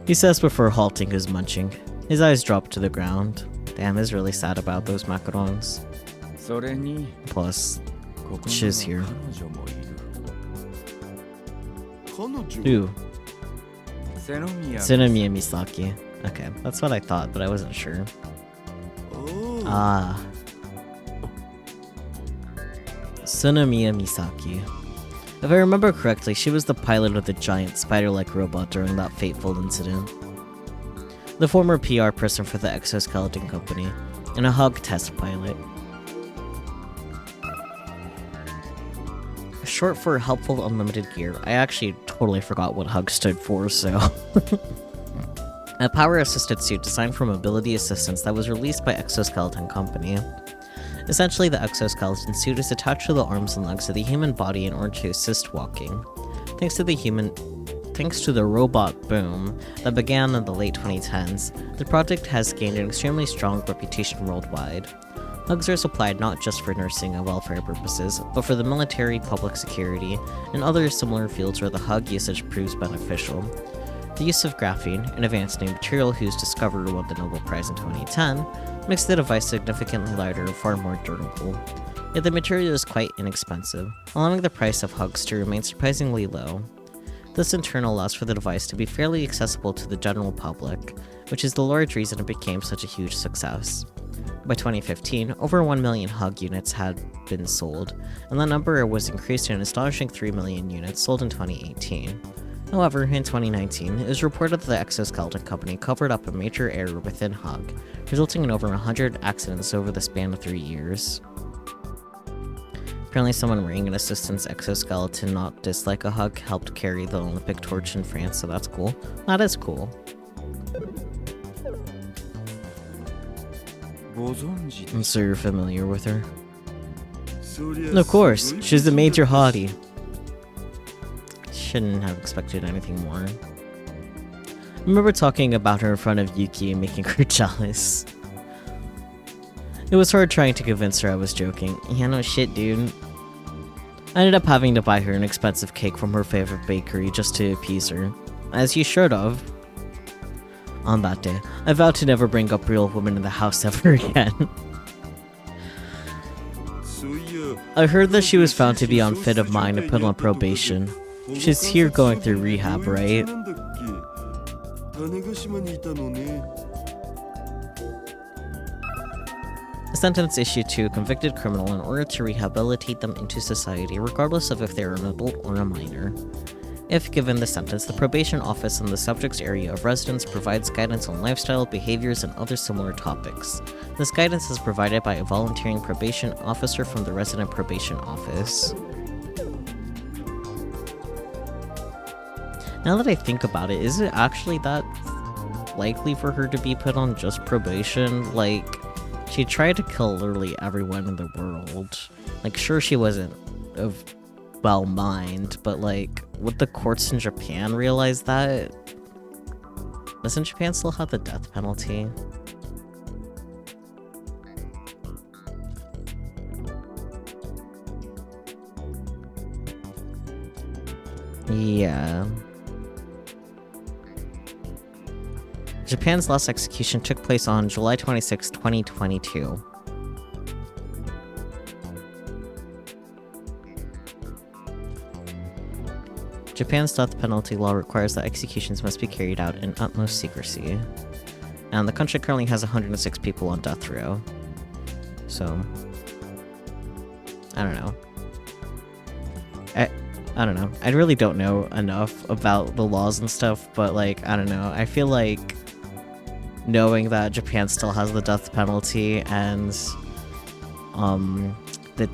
He says before halting his munching. His eyes drop to the ground. Damn, he's really sad about those macarons. Plus, she's here. Who? Senomiya Misaki. Okay, that's what I thought, but I wasn't sure. Ah. Tsunomiya Misaki. If I remember correctly, she was the pilot of the giant spider-like robot during that fateful incident. The former PR person for the exoskeleton company, and a hug test pilot. Short for helpful unlimited gear. I actually totally forgot what hug stood for, so... A power-assisted suit designed for mobility assistance that was released by Exoskeleton Company. Essentially, the exoskeleton suit is attached to the arms and legs of the human body in order to assist walking. Thanks to the robot boom that began in the late 2010s, the project has gained an extremely strong reputation worldwide. Hugs are supplied not just for nursing and welfare purposes, but for the military, public security, and other similar fields where the hug usage proves beneficial. The use of graphene, an advanced new material whose discoverer won the Nobel Prize in 2010, makes the device significantly lighter and far more durable. Yet the material is quite inexpensive, allowing the price of hugs to remain surprisingly low. This in turn allows for the device to be fairly accessible to the general public, which is the large reason it became such a huge success. By 2015, over 1 million hug units had been sold, and that number was increased to an astonishing 3 million units sold in 2018. However, in 2019, it was reported that the Exoskeleton Company covered up a major error within Hug, resulting in over 100 accidents over the span of 3 years. Apparently someone wearing an assistance exoskeleton not dislike a Hug helped carry the Olympic torch in France, so that's cool. That is cool. I'm sure you're familiar with her. Of course, she's the major hottie. Shouldn't have expected anything more. I remember talking about her in front of Yuki and making her jealous. It was hard trying to convince her I was joking. Yeah, no shit, dude. I ended up having to buy her an expensive cake from her favorite bakery just to appease her. As you should have. On that day, I vowed to never bring up real women in the house ever again. I heard that she was found to be unfit of mind and put on probation. She's here going through rehab, right? A sentence issued to a convicted criminal in order to rehabilitate them into society, regardless of if they're an adult or a minor. If given the sentence, the probation office in the subject's area of residence provides guidance on lifestyle, behaviors, and other similar topics. This guidance is provided by a volunteering probation officer from the resident probation office. Now that I think about it, is it actually that likely for her to be put on just probation? Like, she tried to kill literally everyone in the world. Like, sure, she wasn't of well mind, but like, would the courts in Japan realize that? Doesn't Japan still have the death penalty? Yeah. Japan's last execution took place on July 26, 2022. Japan's death penalty law requires that executions must be carried out in utmost secrecy. And the country currently has 106 people on death row. So, I don't know. I don't know. I really don't know enough about the laws and stuff, but like, I don't know. I feel like knowing that Japan still has the death penalty and the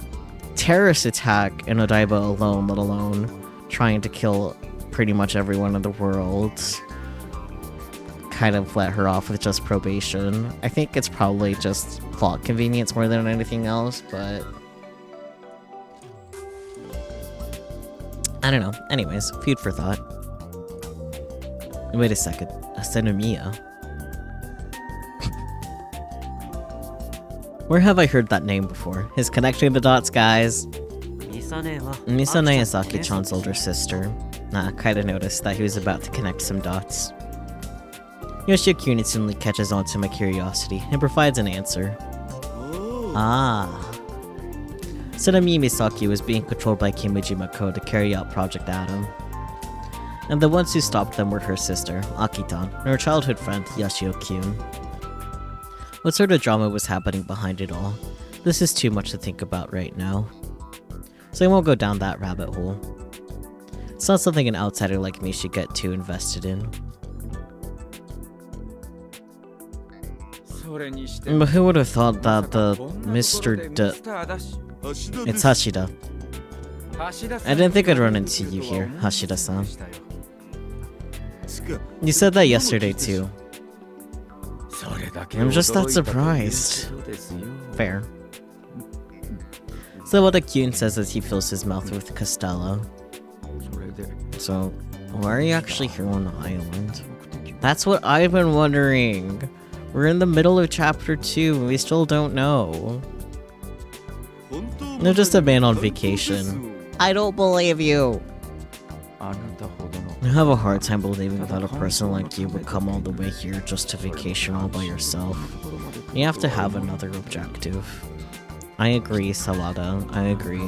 terrorist attack in Odaiba alone, let alone trying to kill pretty much everyone in the world, kind of let her off with just probation. I think it's probably just plot convenience more than anything else, but I don't know. Anyways, food for thought. Wait a second. Asenomiya. Where have I heard that name before? His connecting the dots, guys. Misane is Aki-chan's older sister. Nah, kinda noticed that he was about to connect some dots. Yoshiyuki instantly catches on to my curiosity and provides an answer. Ah. Tsunami Misaki was being controlled by Kimijima Ko to carry out Project Adam. And the ones who stopped them were her sister, Akitan, and her childhood friend, Yashio-kyun. What sort of drama was happening behind it all? This is too much to think about right now. So I won't go down that rabbit hole. It's not something an outsider like me should get too invested in. But who would have thought that the Mr. It's Hashida. I didn't think I'd run into you here, Hashida-san. You said that yesterday too. I'm just that surprised. Fair. So what Kyun says as he fills his mouth with Castella. So, why are you actually here on the island? That's what I've been wondering. We're in the middle of chapter 2 and we still don't know. They're just a man on vacation. I don't believe you! I have a hard time believing that a person like you would come all the way here just to vacation all by yourself. You have to have another objective. I agree, Sawada. I agree.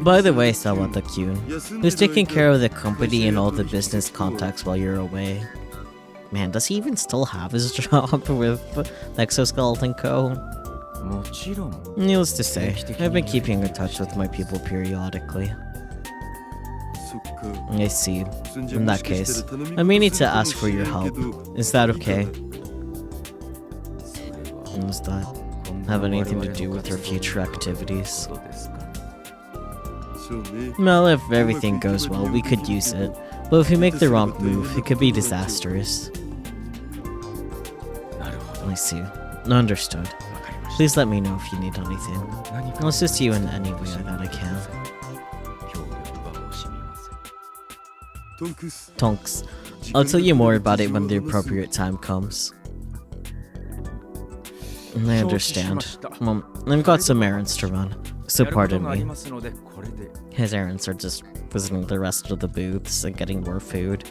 By the way, Sawada-kyun, who's taking care of the company and all the business contacts while you're away? Man, does he even still have his job with Exoskeleton Co.? Needless to say, I've been keeping in touch with my people periodically. I see. In that case, I may need to ask for your help. Is that okay? Does that have anything to do with your future activities? Well, if everything goes well, we could use it. But if we make the wrong move, it could be disastrous. I see. Understood. Please let me know if you need anything. I'll assist you in any way that I can. Tonks. I'll tell you more about it when the appropriate time comes. I understand. Well, I've got some errands to run, so pardon me. His errands are just visiting the rest of the booths and getting more food.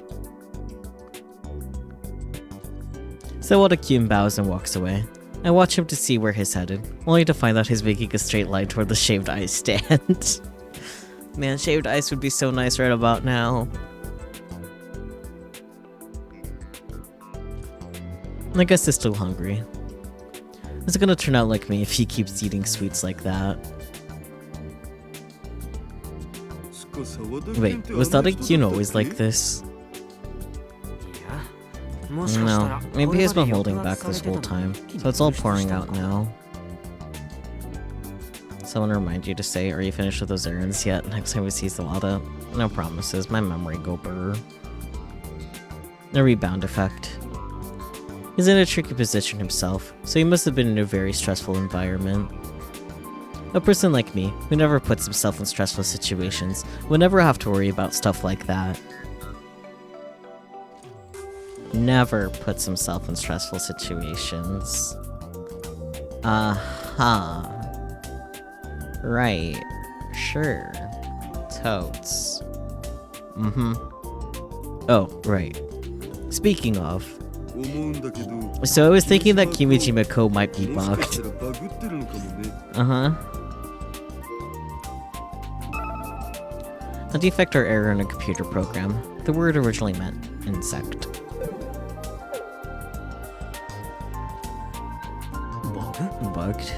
So Kyun bows and walks away. I watch him to see where he's headed, only to find that he's making a straight line toward the shaved ice stand. Man, shaved ice would be so nice right about now. I guess he's still hungry. It's gonna turn out like me if he keeps eating sweets like that. Wait, was Kyun always like this? No, maybe he's been holding back this whole time, so it's all pouring out now. Someone remind you to say, are you finished with those errands yet? Next time we see Sawada. No promises, my memory go brr. A rebound effect. He's in a tricky position himself, so he must have been in a very stressful environment. A person like me, who never puts himself in stressful situations, would never have to worry about stuff like that. Never puts himself in stressful situations. Right. Sure. Totes. Oh, right. Speaking of. So I was thinking that Kimijima-ko might be bugged. A defect or error in a computer program. The word originally meant insect. Bugged?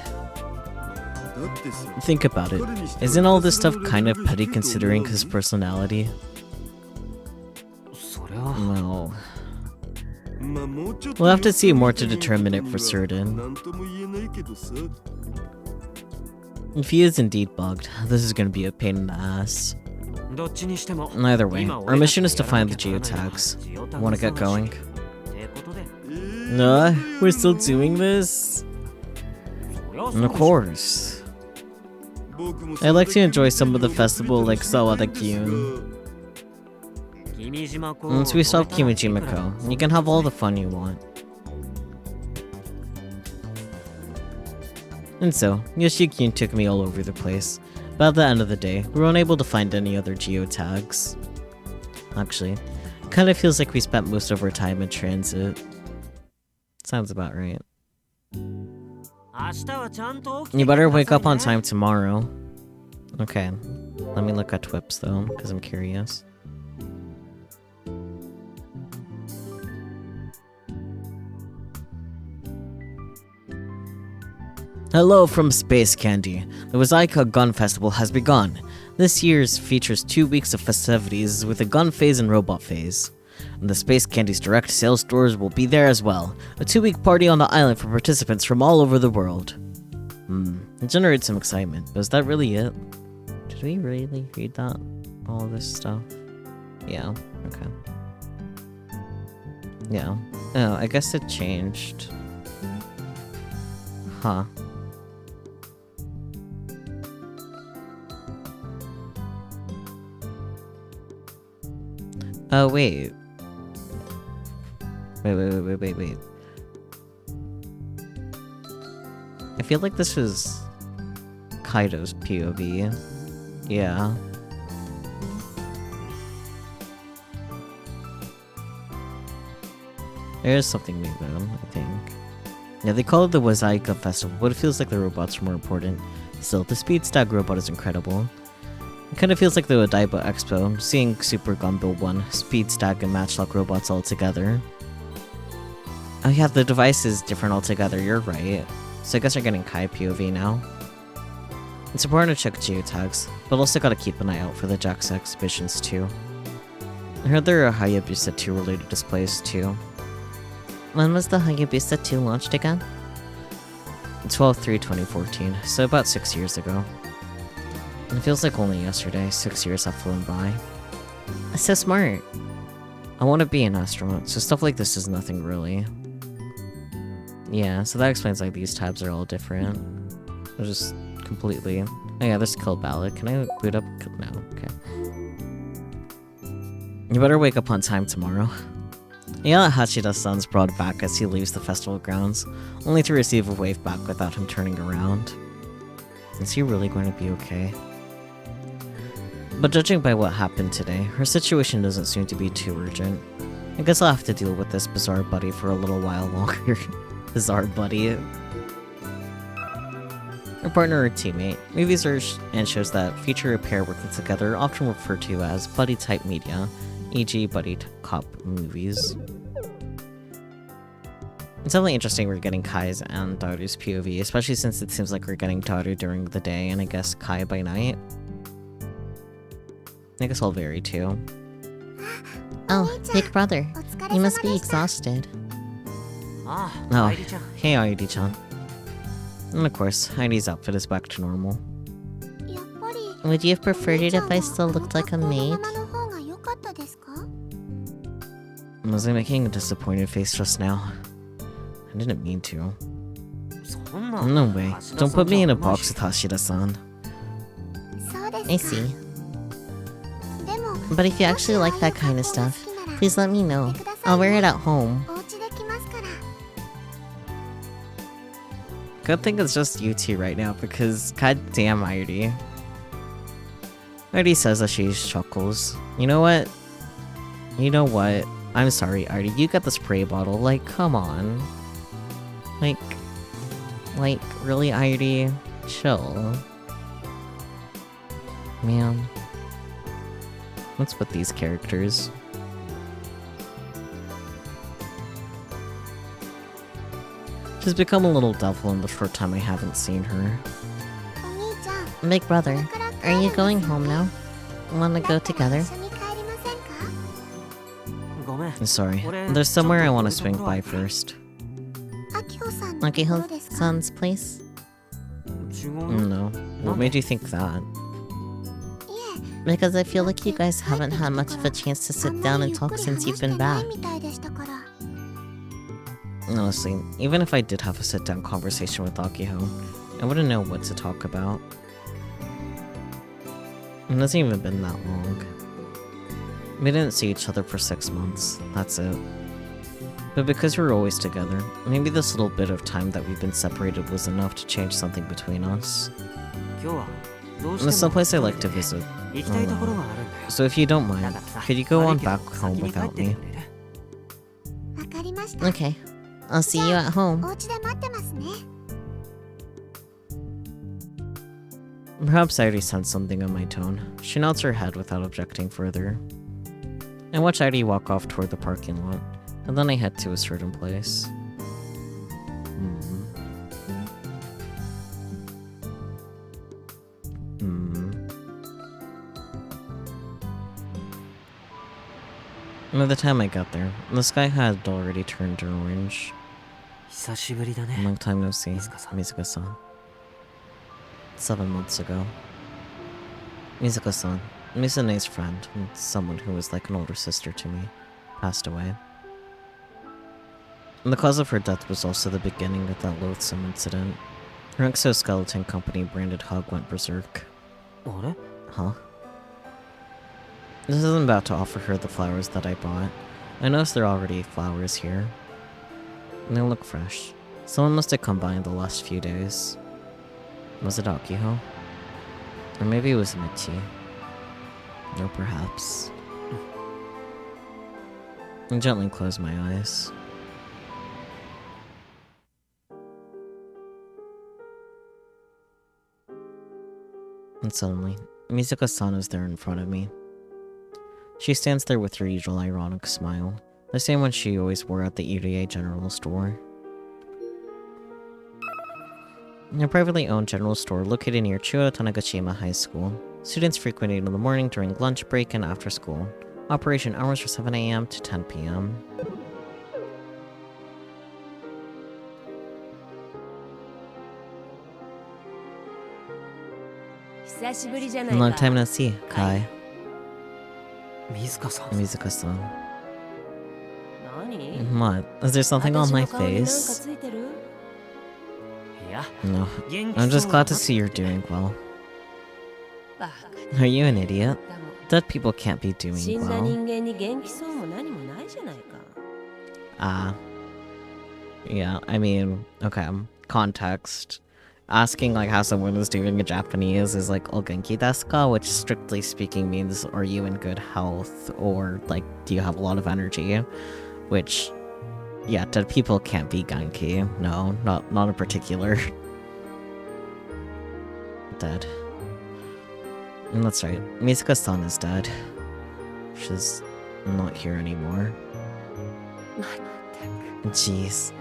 Think about it. Isn't all this stuff kind of petty considering his personality? Well... we'll have to see more to determine it for certain. If he is indeed bugged, this is gonna be a pain in the ass. Either way, our mission is to find the geotags. Wanna get going? We're still doing this? Of course. I'd like to enjoy some of the festival like Sawada-kyun. Once we stop Kimijima-ko, you can have all the fun you want. And so, Yoshiki took me all over the place, but at the end of the day, we were unable to find any other geotags. Actually, kinda feels like we spent most of our time in transit. Sounds about right. You better wake up on time tomorrow. Okay. Let me look at Twips though, because I'm curious. Hello from Space Candy. The Wazaika Gun Festival has begun. This year's features 2 weeks of festivities with a gun phase and robot phase. And the Space Candy's direct sales stores will be there as well. A 2-week party on the island for participants from all over the world. It generated some excitement, but is that really it? Did we really read that? All this stuff? Yeah, okay. Yeah. Oh, I guess it changed. Huh. Oh, wait. Wait. I feel like this was Kaido's POV. Yeah. There's something new though, I think. Yeah, they call it the Wazaika Festival, but it feels like the robots are more important. Still, the Speed Stag robot is incredible. It kind of feels like the Odaiba Expo, seeing Super Gunbill 1, Speed Stag, and Matchlock robots all together. Oh yeah, the device is different altogether, you're right. So I guess we're getting Kai POV now. It's important to check geotags, but also gotta keep an eye out for the Jax exhibitions too. I heard there are Hayabusa 2 related displays too. When was the Hayabusa 2 launched again? 12/3/2014, so about 6 years ago. It feels like only yesterday, 6 years have flown by. That's so smart. I want to be an astronaut, so stuff like this is nothing really. Yeah, so that explains like these tabs are all different. They're just completely... Oh yeah, there's kill ballot. Can I boot up? No, okay. You better wake up on time tomorrow. Yeah, Hachida-san's brought back as he leaves the festival grounds, only to receive a wave back without him turning around. Is he really going to be okay? But judging by what happened today, her situation doesn't seem to be too urgent. I guess I'll have to deal with this bizarre buddy for a little while longer. Bizarre buddy. Her partner or teammate. Movies and shows that feature a pair working together are often referred to as buddy-type media, e.g. buddy cop movies. It's definitely interesting we're getting Kai's and Daru's POV, especially since it seems like we're getting Daru during the day and I guess Kai by night. I guess I'll vary too. Oh, big brother. You must be exhausted. Oh, hey Airi-chan. And of course, Heidi's outfit is back to normal. Would you have preferred it if I still looked like a maid? Was I making a disappointed face just now? I didn't mean to. No way. Don't put me in a box with Hashida-san. I see. But if you actually like that kind of stuff, please let me know. I'll wear it at home. Good thing it's just you two right now, because goddamn Airi. Airi says that she chuckles. You know what? I'm sorry, Airi, you got the spray bottle, like, come on. Like, really, Airi? Chill. Man. What's with these characters? She's become a little devil in the short time I haven't seen her. Big brother, are you going home now? Wanna go together? I'm sorry. There's somewhere I want to swing by first. Akiho-san's place? No. What made you think that? Because I feel like you guys haven't had much of a chance to sit down and talk since you've been back. Honestly, even if I did have a sit-down conversation with Akiho, I wouldn't know what to talk about. It hasn't even been that long. We didn't see each other for 6 months, that's it. But because we were always together, maybe this little bit of time that we've been separated was enough to change something between us. There's someplace I like to visit. So if you don't mind, could you go on back home without me? Okay. I'll see you at home. Perhaps I already sensed something in my tone. She nods her head without objecting further. I watch Heidi walk off toward the parking lot, and then I head to a certain place. By the time I got there, the sky had already turned orange. Long time no see, Mizuka-san. 7 months ago. Mizuka-san, Mizune's friend, someone who was like an older sister to me, passed away. And the cause of her death was also the beginning of that loathsome incident. Her exoskeleton company branded hug went berserk. Huh? This isn't about to offer her the flowers that I bought. I noticed there are already flowers here. And they look fresh. Someone must have come by in the last few days. Was it Akiho? Or maybe it was Michi. Or perhaps. I gently close my eyes. And suddenly, Mizuka-san is there in front of me. She stands there with her usual ironic smile, the same one she always wore at the Irie General Store. A privately owned general store located near Chuo Tanegashima High School. Students frequent it in the morning during lunch break and after school. Operation hours are 7 AM to 10 PM. Long time no see, Kai. Mizuka-san. What? Is there something on my face? No. I'm just glad to see you're doing well. Are you an idiot? Dead people can't be doing well. Yeah, I mean, okay, context. Asking like how someone is doing in Japanese is like "Ogenki desu ka?" which strictly speaking means "Are you in good health?" or like "Do you have a lot of energy?" Which, yeah, dead people can't be genki. No, not in particular. Dead. And that's right. Mizuka-san is dead. She's not here anymore. Jeez.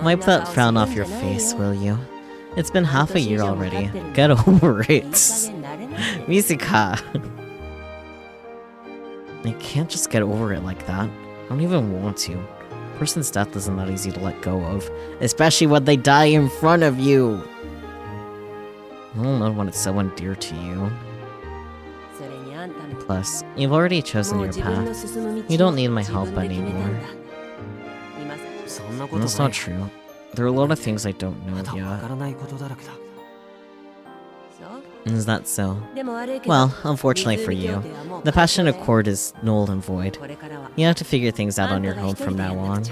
Wipe that frown off your face, will you? It's been half a year already. Get over it. Mizuka. I can't just get over it like that. I don't even want to. A person's death isn't that easy to let go of. Especially when they die in front of you. I don't know when it's someone dear to you. Plus, you've already chosen your path. You don't need my help anymore. And that's not true. There are a lot of things I don't know yet. Is that so? Well, unfortunately for you, the passion accord is null and void. You have to figure things out on your own from now on.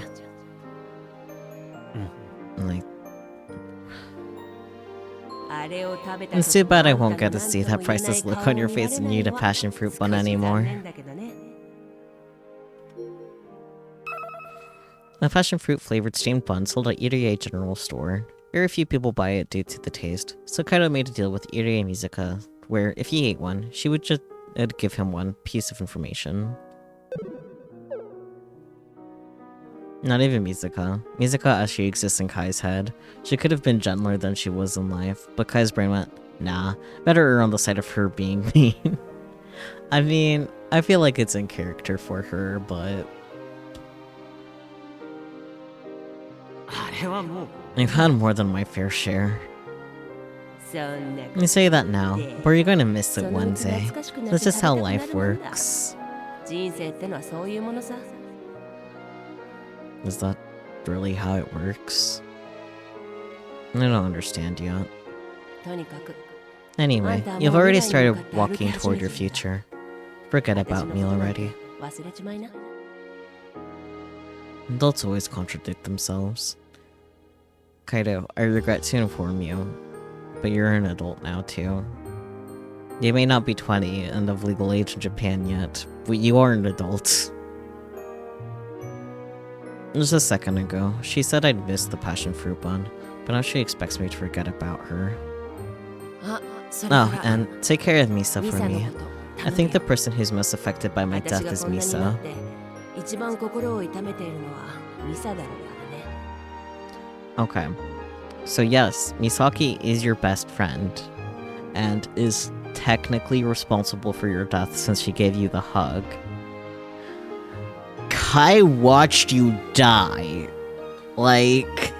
Like... It's too bad I won't get to see that priceless look on your face when you eat a passion fruit bun anymore. A passion fruit flavored steamed bun sold at Irie General Store. Very few people buy it due to the taste, so Kaido made a deal with Irie Mizuka, where if he ate one, she would just give him one piece of information. Not even Mizuka. Mizuka as she exists in Kai's head. She could have been gentler than she was in life, but Kai's brain went, nah, better err on the side of her being mean. I mean, I feel like it's in character for her, but... I've had more than my fair share. You say that now, but you're going to miss it one day. That's just how life works. Is that really how it works? I don't understand yet. Anyway, you've already started walking toward your future. Forget about me already. Adults always contradict themselves. Kaido, I regret to inform you, but you're an adult now too. You may not be 20 and of legal age in Japan yet, but you are an adult. Just a second ago, she said I'd missed the passion fruit bun, but now she expects me to forget about her. Oh, and take care of Misa for me. I think the person who's most affected by my death is Misa. Okay. So yes, Misaki is your best friend, and is technically responsible for your death since she gave you the hug. Kai watched you die. Like...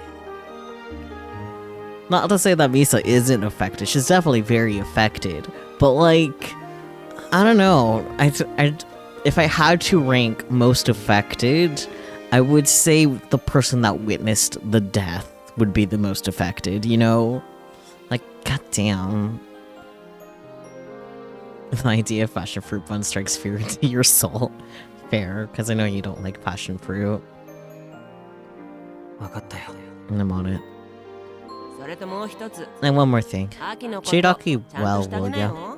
Not to say that Misa isn't affected, she's definitely very affected, but like... I don't know, if I had to rank most affected, I would say the person that witnessed the death would be the most affected, you know? Like, goddamn. The idea of passion fruit bun strikes fear into your soul. Fair, because I know you don't like passion fruit. And I'm on it. And one more thing. Shiraki well, will ya?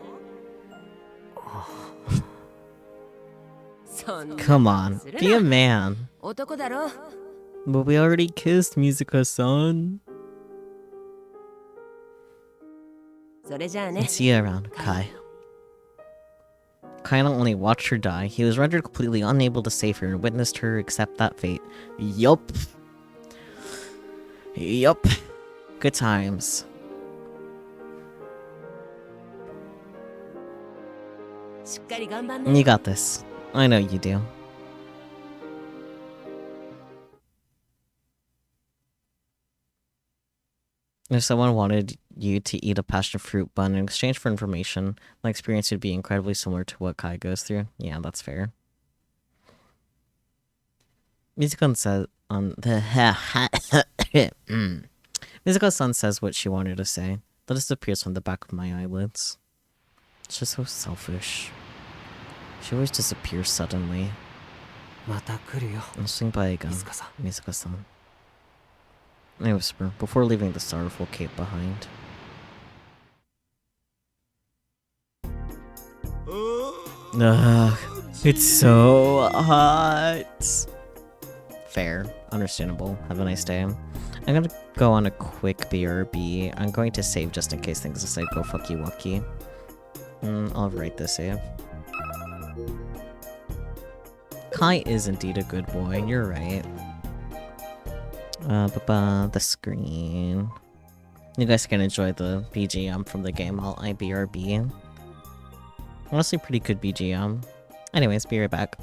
Come on, be a man. But we already kissed, Mizuka-san. See you around, Kai. Kai not only watched her die, he was rendered completely unable to save her and witnessed her accept that fate. Yup. Yup. Good times. You got this. I know you do. If someone wanted you to eat a passion fruit bun in exchange for information, my experience would be incredibly similar to what Kai goes through. Yeah, that's fair. Mizuka says on the Mizuka-san says what she wanted to say. That disappears from the back of my eyelids. It's just so selfish. She always disappears suddenly. I'll swing by again, Mizuka-san. I whisper, before leaving the sorrowful cape behind. Ugh, it's so hot. Fair, understandable. Have a nice day. I'm gonna go on a quick BRB. I'm going to save just in case things decide go fucky wucky. I'll write this save. Kai is indeed a good boy, you're right. The screen. You guys can enjoy the BGM from the game while I BRB. Honestly, pretty good BGM. Anyways, be right back.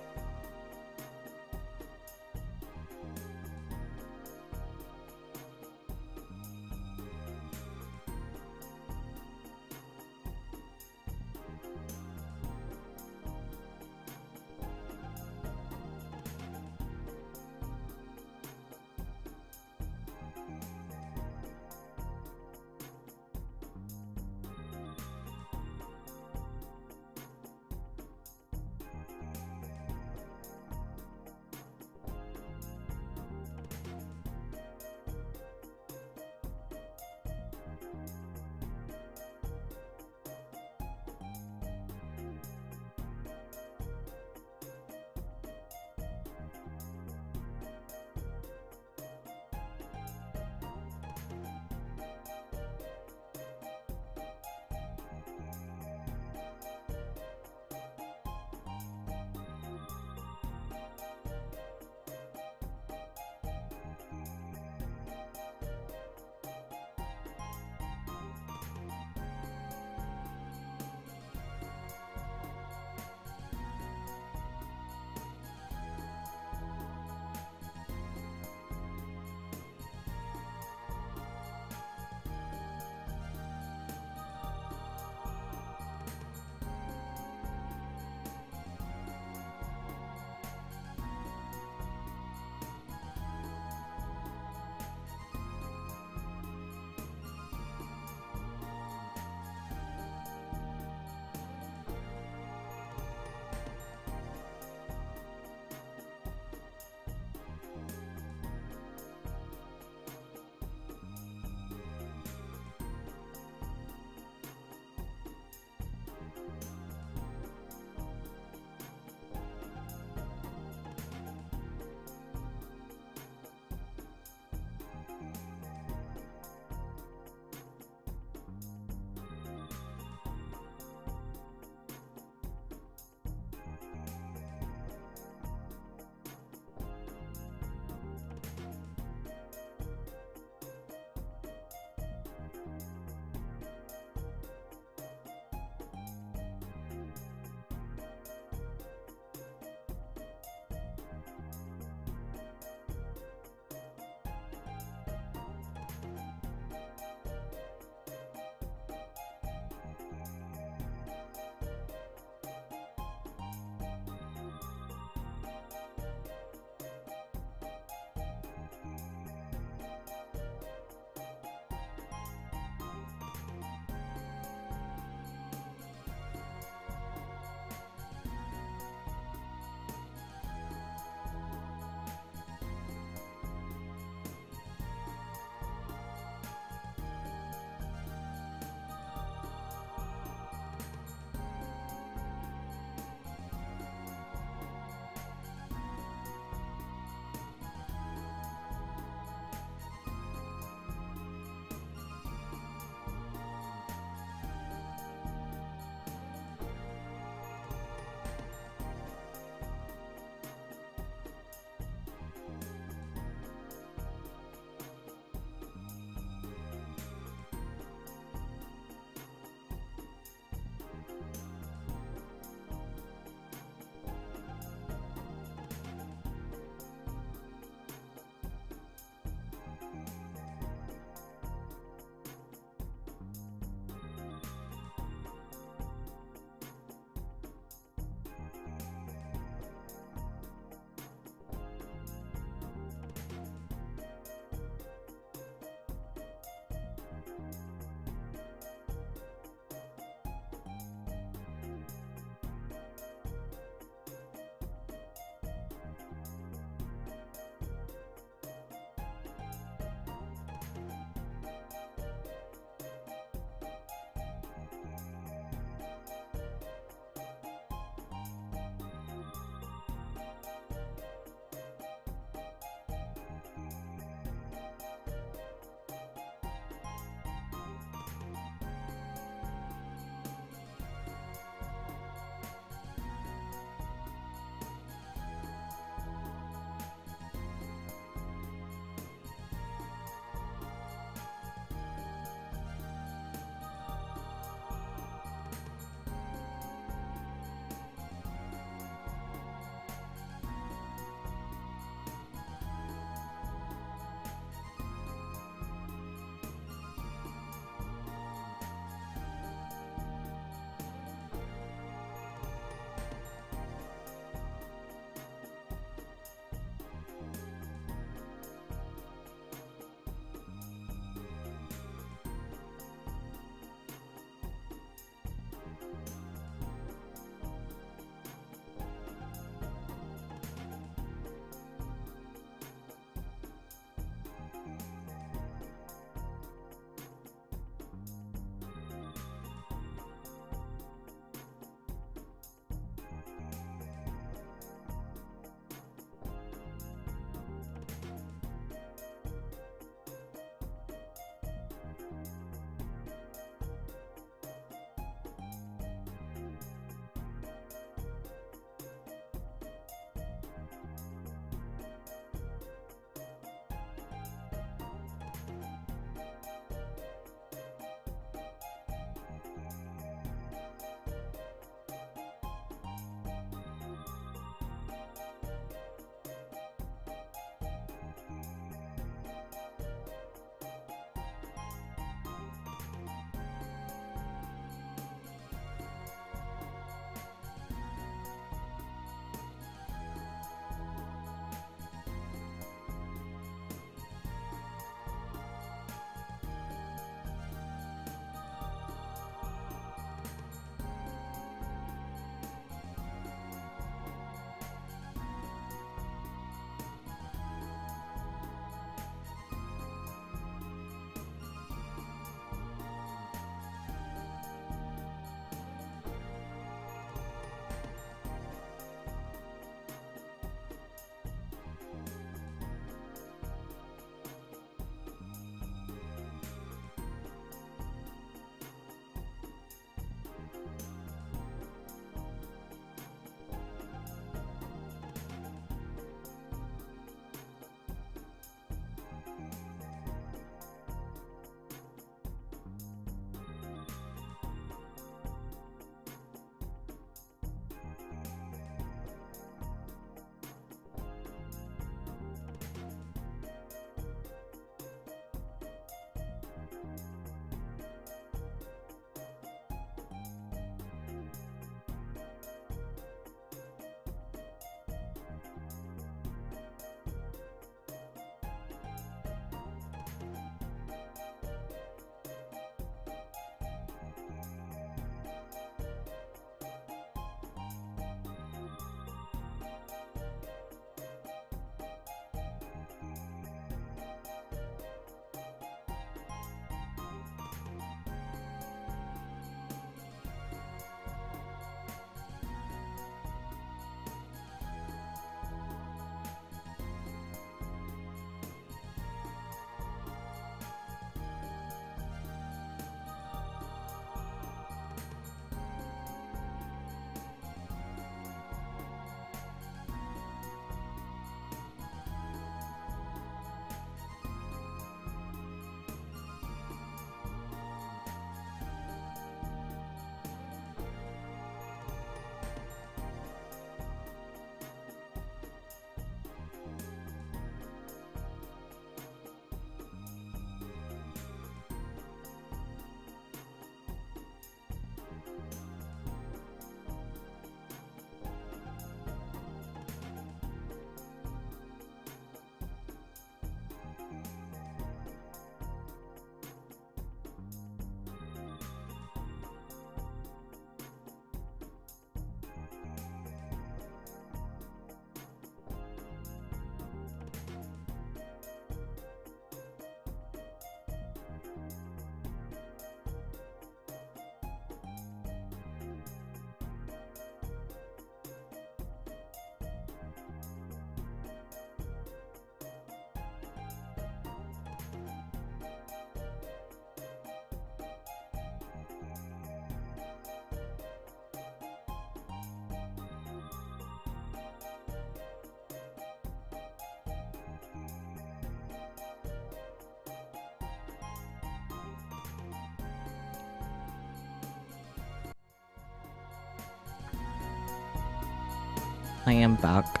I am back.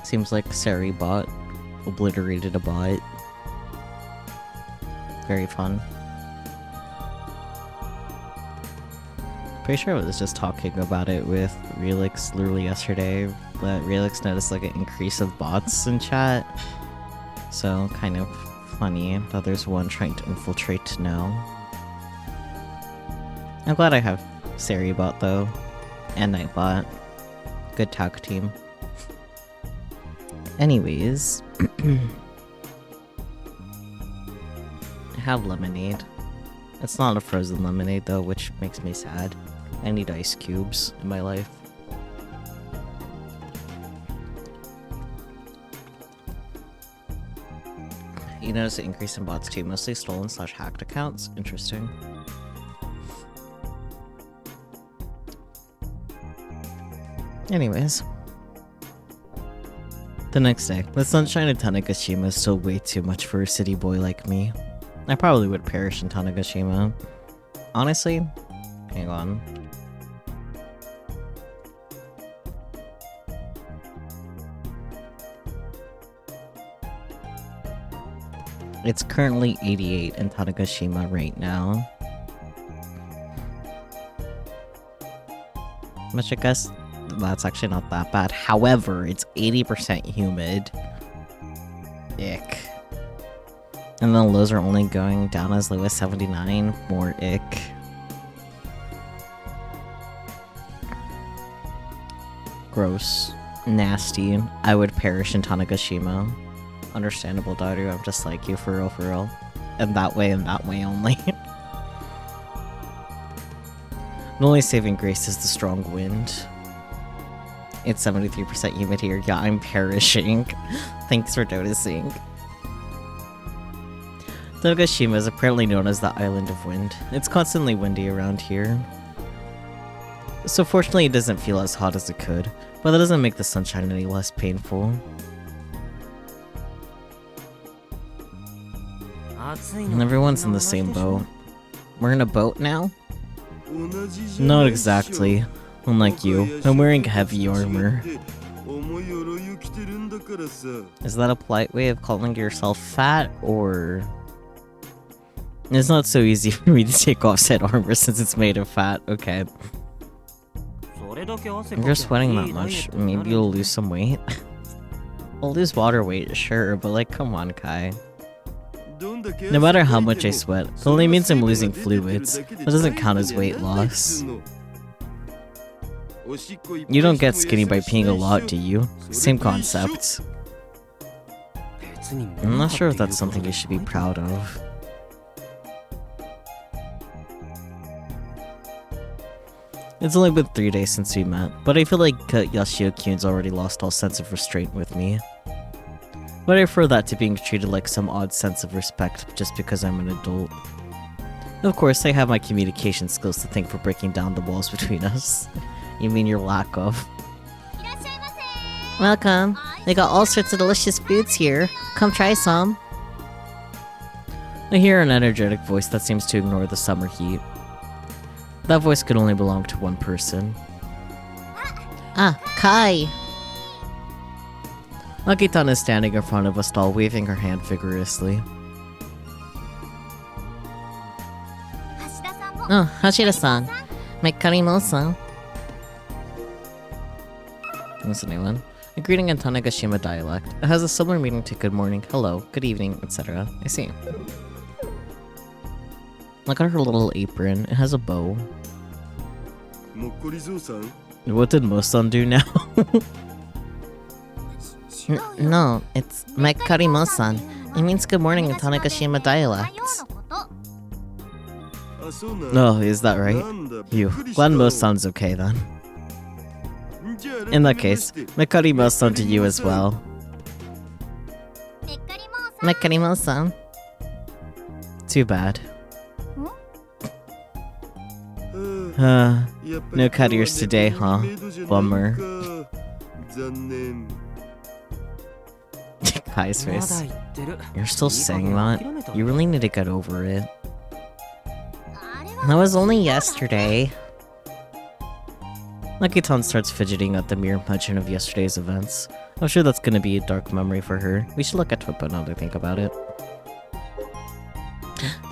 Seems like Sari bot obliterated a bot. Very fun. Pretty sure I was just talking about it with Relix literally yesterday, but Relix noticed like an increase of bots in chat. So kind of funny that there's one trying to infiltrate now. I'm glad I have Sari bot though, and Nightbot. Good tag team. Anyways, I have lemonade. It's not a frozen lemonade though, which makes me sad. I need ice cubes in my life. You notice an increase in bots too, mostly stolen/hacked accounts. Interesting. Anyways. The next day, the sunshine of Tanegashima is still way too much for a city boy like me. I probably would perish in Tanegashima. Honestly, hang on. It's currently 88 in Tanegashima right now. Which I guess that's actually not that bad. However, it's 80% humid. Ick. And then lows are only going down as low as 79. More ick. Gross. Nasty. I would perish in Tanegashima. Understandable, Daru. I'm just like you, for real, for real. And that way only. The only saving grace is the strong wind. It's 73% humid here. Yeah, I'm perishing. Thanks for noticing. Tanegashima is apparently known as the Island of Wind. It's constantly windy around here. So fortunately it doesn't feel as hot as it could, but that doesn't make the sunshine any less painful. And everyone's in the same boat. We're in a boat now? Not exactly. Unlike you, I'm wearing heavy armor. Is that a polite way of calling yourself fat, or... It's not so easy for me to take off said armor since it's made of fat, okay. If you're sweating that much, maybe you'll lose some weight? I'll lose water weight, sure, but like, come on, Kai. No matter how much I sweat, it only means I'm losing fluids. That doesn't count as weight loss. You don't get skinny by peeing a lot, do you? Same concept. I'm not sure if that's something you should be proud of. It's only been 3 days since we met, but I feel like Yashio-kyun's already lost all sense of restraint with me. But I refer that to being treated like some odd sense of respect just because I'm an adult. Of course, I have my communication skills to thank for breaking down the walls between us. You mean your lack of? Welcome. They got all sorts of delicious foods here. Come try some. I hear an energetic voice that seems to ignore the summer heat. That voice could only belong to one person. Ah, Kai. Akitan is standing in front of us all, waving her hand vigorously. Oh, Hashira-san. My karimo-san. That's a new one. A greeting in Tanegashima dialect. It has a similar meaning to good morning, hello, good evening, etc. I see. Look at her little apron. It has a bow. What did Mo-san do now? No, it's my karimo-san. It means good morning in Tanegashima dialect. Oh, is that right? Phew. Glad Mo-san's okay then. In that case, my karimo-san to you as well. My karimo-san. Too bad. No carriers today, huh? Bummer. Kai's face. You're still saying that? You really need to get over it. That was only yesterday. Lucky-tan starts fidgeting at the mere mention of yesterday's events. I'm sure that's gonna be a dark memory for her. We should look at Twippa now that I think about it.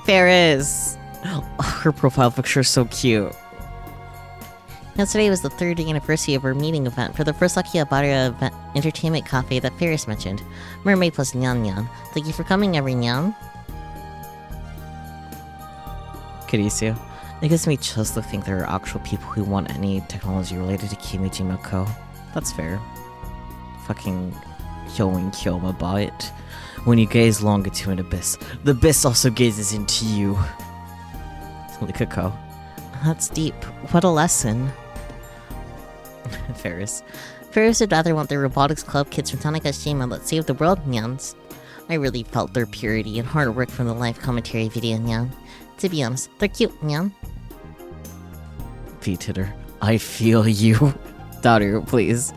Ferris! Oh, her profile picture is so cute. Yesterday was the 3rd anniversary of our meeting event for the first Akihabara event entertainment cafe that Ferris mentioned. Mermaid plus Nyan Nyan. Thank you for coming, every Nyan. Kirisu. It gives me chills to think there are actual people who want any technology related to Kimijima Co. That's fair. Fucking Hyo and Kyoma bot. When you gaze long into an abyss, the abyss also gazes into you. Likako. That's deep. What a lesson. Ferris. Ferris would rather want the Robotics Club kids from Tanegashima that saved the world, Nyans. I really felt their purity and hard work from the live commentary video, Nyan. To be honest, they're cute, Nyan. P-titter. I feel you. Daru, please.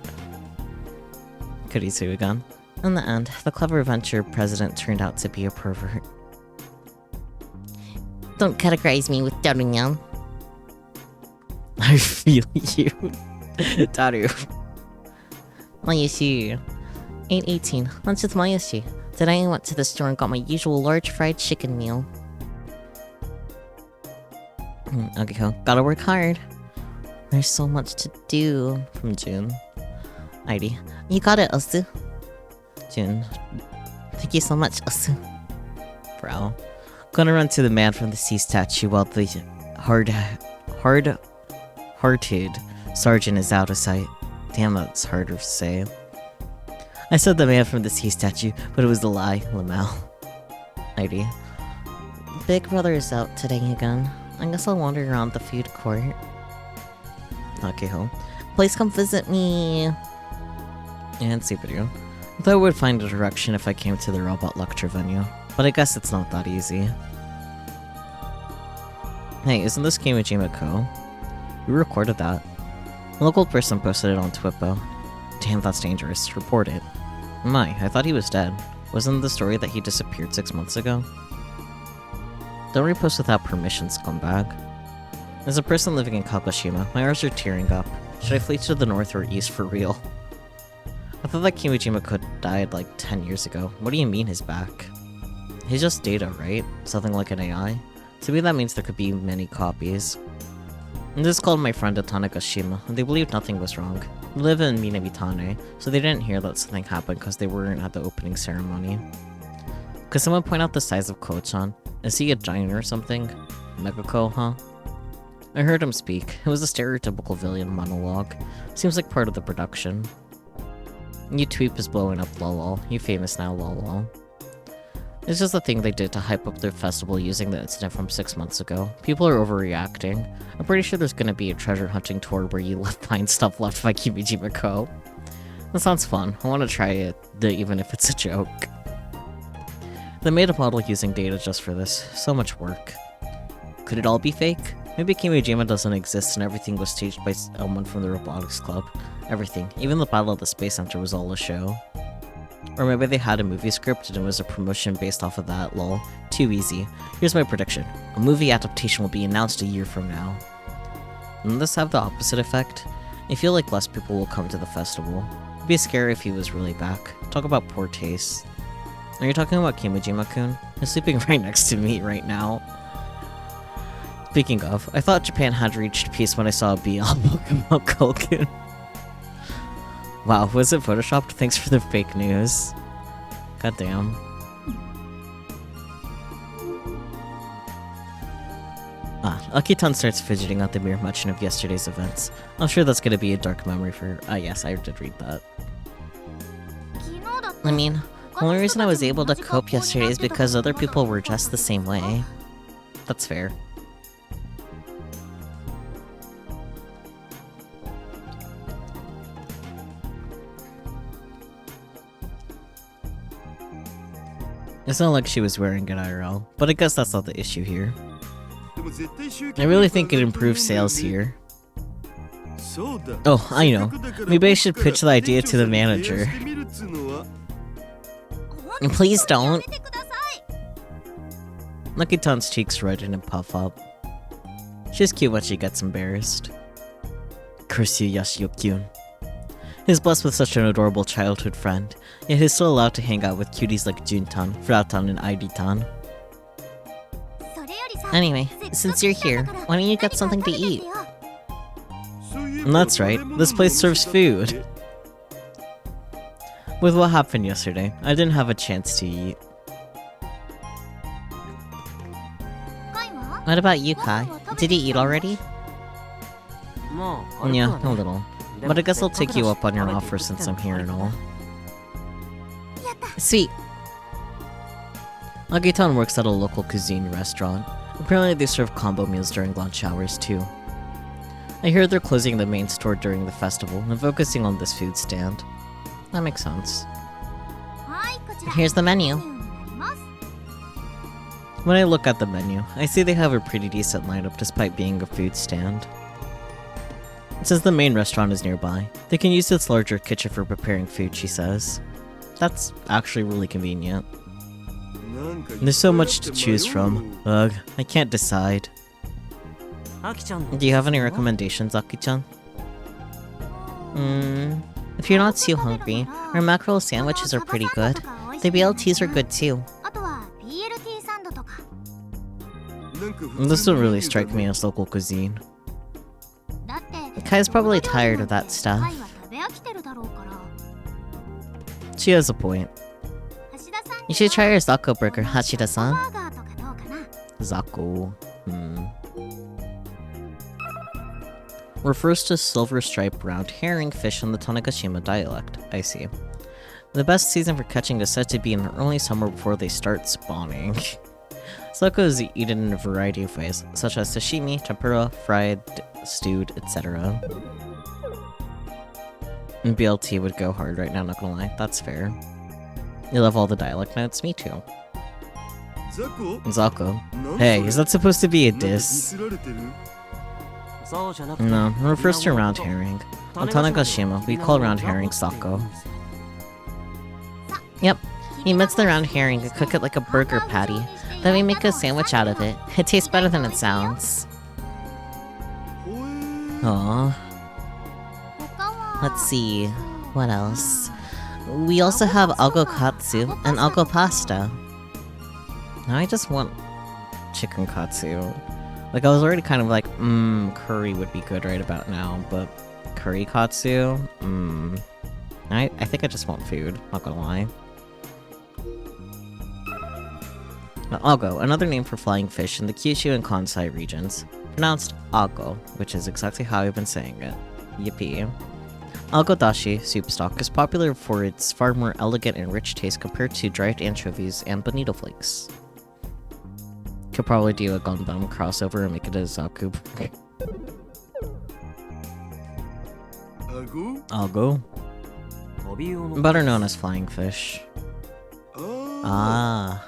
Kurisu again. In the end, the clever venture president turned out to be a pervert. Don't categorize me with Daru, Nyan. I feel you. Daru. Mayoshi. 8:18. Lunch with Mayoshi. Today I went to the store and got my usual large fried chicken meal. Okay, gotta work hard. There's so much to do. From June. Heidi. You got it, Osu. June. Thank you so much, Osu. Bro. Gonna run to the man from the sea statue while the hard-hearted sergeant is out of sight. Damn, that's harder to say. I said the man from the sea statue, but it was the lie, Lamau. Heidi. Big brother is out today again. I guess I'll wander around the food court. Okay, home. Please come visit me. And Superhero. I thought I would find a direction if I came to the robot lecture venue, but I guess it's not that easy. Hey, isn't this Kimijima Co? We recorded that. A local person posted it on Twippo. Damn, that's dangerous. Report it. My, I thought he was dead. Wasn't the story that he disappeared 6 months ago? Don't repost without permission, scumbag. As a person living in Kagoshima, my eyes are tearing up. Should I flee to the north or east for real? I thought that Kimijima died like 10 years ago. What do you mean he's back? He's just data, right? Something like an AI? To me that means there could be many copies. I just called my friend at Tanegashima, and they believed nothing was wrong. They live in Minamitane, so they didn't hear that something happened because they weren't at the opening ceremony. Could someone point out the size of Ko-chan? Is he a giant or something? Megako, huh? I heard him speak. It was a stereotypical villain monologue. Seems like part of the production. You tweep is blowing up lol. You famous now lol. It's just a thing they did to hype up their festival using the incident from 6 months ago. People are overreacting. I'm pretty sure there's gonna be a treasure hunting tour where you find stuff left by Kimijima Co. That sounds fun. I wanna try it, even if it's a joke. They made a model using data just for this. So much work. Could it all be fake? Maybe Kimijima doesn't exist and everything was staged by someone from the Robotics Club. Everything. Even the Battle of the Space Center was all a show. Or maybe they had a movie script and it was a promotion based off of that, lol. Too easy. Here's my prediction. A movie adaptation will be announced a year from now. Wouldn't this have the opposite effect? I feel like less people will come to the festival. It'd be scary if he was really back. Talk about poor taste. Are you talking about Kimijima-kun? He's sleeping right next to me right now. Speaking of, I thought Japan had reached peace when I saw a bee on Pokemon Kokun. Wow, was it photoshopped? Thanks for the fake news. Goddamn. Akitan starts fidgeting at the mere mention of yesterday's events. I'm sure that's gonna be a dark memory for- yes, I did read that. I mean, the only reason I was able to cope yesterday is because other people were dressed the same way. That's fair. It's not like she was wearing it IRL, but I guess that's not the issue here. I really think it improves sales here. Oh, I know. Maybe I should pitch the idea to the manager. Please don't. Lucky-tan's cheeks redden and puff up. She's cute when she gets embarrassed. Curse you, Yashio-kyun. He's blessed with such an adorable childhood friend, yet he's still allowed to hang out with cuties like Juntan, Fratan, and Aiditan. Anyway, since you're here, why don't you get something to eat? That's right, this place serves food. With what happened yesterday, I didn't have a chance to eat. What about you, Kai? Did you eat already? Yeah, a little. But I guess I'll take you up on your offer since I'm here and all. Sweet. Agitan works at a local cuisine restaurant. Apparently they serve combo meals during lunch hours too. I hear they're closing the main store during the festival and focusing on this food stand. That makes sense. Here's the menu. When I look at the menu, I see they have a pretty decent lineup despite being a food stand. Since the main restaurant is nearby, they can use its larger kitchen for preparing food, she says. That's actually really convenient. There's so much to choose from. Ugh, I can't decide. Do you have any recommendations, Aki-chan? If you're not too hungry, our mackerel sandwiches are pretty good. The BLTs are good too. This doesn't really strike me as local cuisine. Kai's probably tired of that stuff. She has a point. You should try our Zako burger, Hashida-san. Zako. Refers to silver-striped round herring fish in the Tanegashima dialect. I see. The best season for catching is said to be in early summer before they start spawning. Zako is eaten in a variety of ways, such as sashimi, tempura, fried, stewed, etc. And BLT would go hard right now, not gonna lie. That's fair. You love all the dialect notes? Me too. Zako? Hey, is that supposed to be a diss? No, it refers to round herring. On Tanegashima, we call round herring Zako. Yep, he mince the round herring and cook it like a burger patty. Then we make a sandwich out of it. It tastes better than it sounds. Aww. Let's see, what else? We also have algo katsu and algo pasta. Now I just want chicken katsu. Like, I was already kind of like, curry would be good right about now, but curry katsu? I think I just want food, not gonna lie. Ago, another name for flying fish in the Kyushu and Kansai regions. Pronounced ago, which is exactly how I've been saying it. Yippee. Algo dashi soup stock is popular for its far more elegant and rich taste compared to dried anchovies and bonito flakes. Could probably do a Gundam crossover and make it a Zaku. Algo? Better known as flying fish. Ah.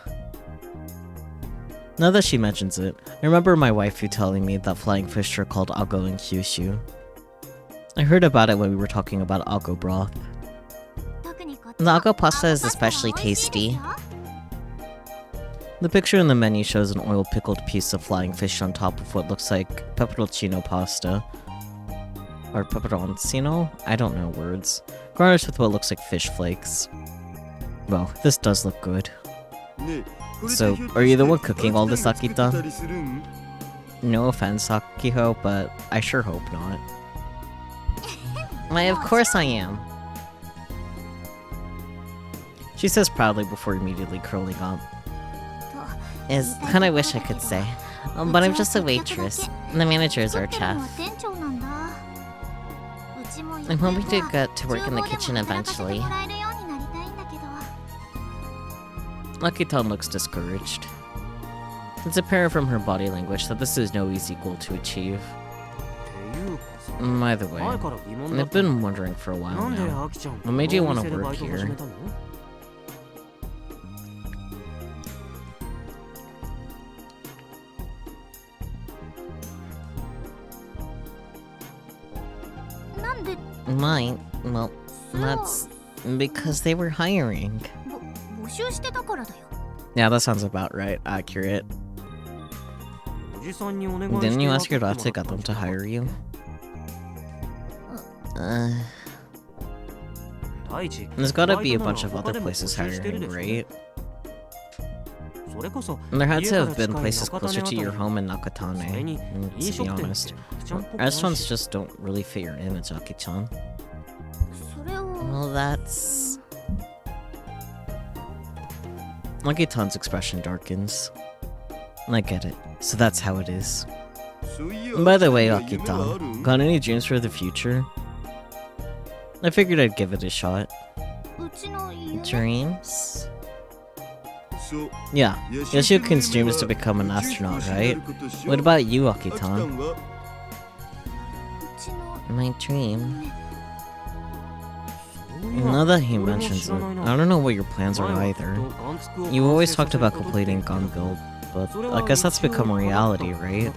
Now that she mentions it, I remember my waifu telling me that flying fish are called ago in Kyushu. I heard about it when we were talking about ago broth. The algo pasta is especially tasty. The picture in the menu shows an oil-pickled piece of flying fish on top of what looks like peperoncino pasta. Or peperoncino? I don't know words. Garnished with what looks like fish flakes. Well, this does look good. So, are you the one cooking all this, Akita? No offense, Akiho, but I sure hope not. Why, of course I am. She says proudly before immediately curling up. Is what I wish I could say. But I'm just a waitress, and the manager is our chef. I'm hoping to get to work in the kitchen eventually. Akitan looks discouraged. It's apparent from her body language that this is no easy goal to achieve. By the way, I've been wondering for a while now, what made you want to work here? Mine? Well, that's because they were hiring. Yeah, that sounds about right. Accurate. Didn't you ask your dad to get them to hire you? There's gotta be a bunch of other places hiring, right? And there had to have been places closer to your home in Nakatane, to be honest. Restaurants just don't really fit your image, Aki-chan. Well, that's... Aki-chan's expression darkens. I get it. So that's how it is. By the way, Aki-chan, got any dreams for the future? I figured I'd give it a shot. Dreams? Yeah, Yoshio-kun's dream is to become an astronaut, right? What about you, Aki-chan? My dream? Now that he mentions it, I don't know what your plans are either. You always talked about completing gun build, but I guess that's become a reality, right?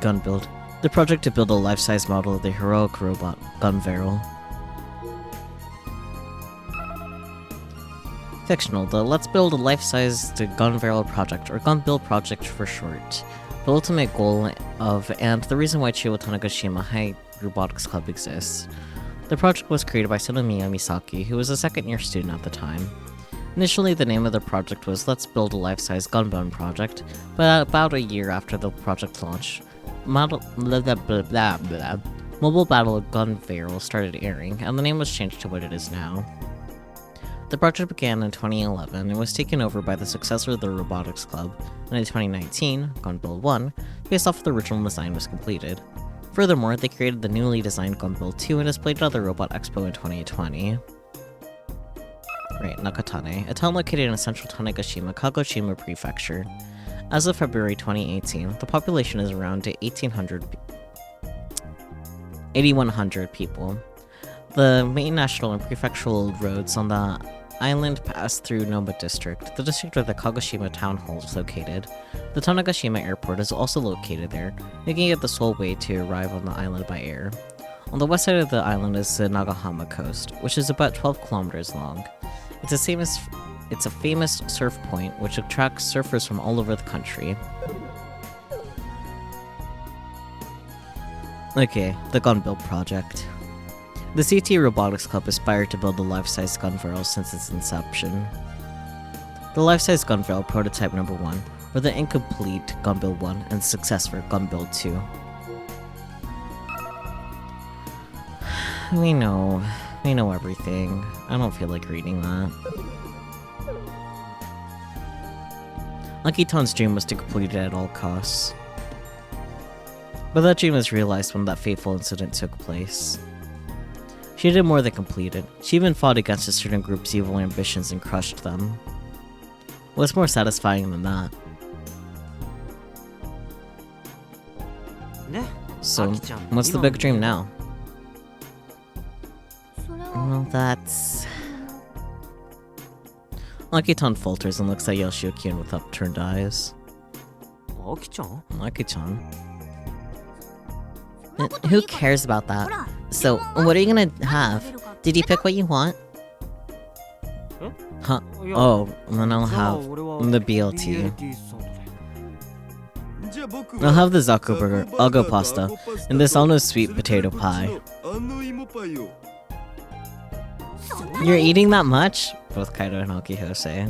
Gun build. The project to build a life-size model of the heroic robot, Gun Barrel. Fictional, the Let's Build a Life-Sized Gun Barrel project, or Gun Build project for short. The ultimate goal of, and the reason why Chiba Tanegashima High Robotics Club exists. The project was created by Sonomiya Misaki, who was a second-year student at the time. Initially, the name of the project was Let's Build a Life-Size Gunbone Project, but about a year after the project launch, Mobile Battle Gun Barrel started airing, and the name was changed to what it is now. The project began in 2011 and was taken over by the successor of the Robotics Club, and in 2019, Gun Build 1, based off of the original design, was completed. Furthermore, they created the newly designed Gun Build 2 and displayed at the Robot Expo in 2020. Right, Nakatane, a town located in central Tanegashima, Kagoshima Prefecture. As of February 2018, the population is around 8,100 people. The main national and prefectural roads on the island pass through Noma District, the district where the Kagoshima Town Hall is located. The Tanegashima Airport is also located there, making it the sole way to arrive on the island by air. On the west side of the island is the Nagahama coast, which is about 12 kilometers long. It's a famous surf point which attracts surfers from all over the country. Okay, the Gun Build project. The CT Robotics Club aspired to build a life-size gun barrel since its inception. The life-size gun barrel prototype number 1 were the incomplete Gun Build 1 and successor Gun Build 2. We know everything. I don't feel like reading that. Aki-chan's dream was to complete it at all costs. But that dream was realized when that fateful incident took place. She did more than complete it. She even fought against a certain group's evil ambitions and crushed them. What's more satisfying than that? So, what's the big dream now? Well, that's... Aki-chan falters and looks at Yoshio-kun with upturned eyes. Aki-chan? Aki-chan? Who cares about that? So, what are you gonna have? Did you pick what you want? Huh? Oh, then I'll have the BLT. I'll have the Zako burger, Algo pasta, and this all-no sweet potato pie. You're eating that much? Both Kaido and Akiho say.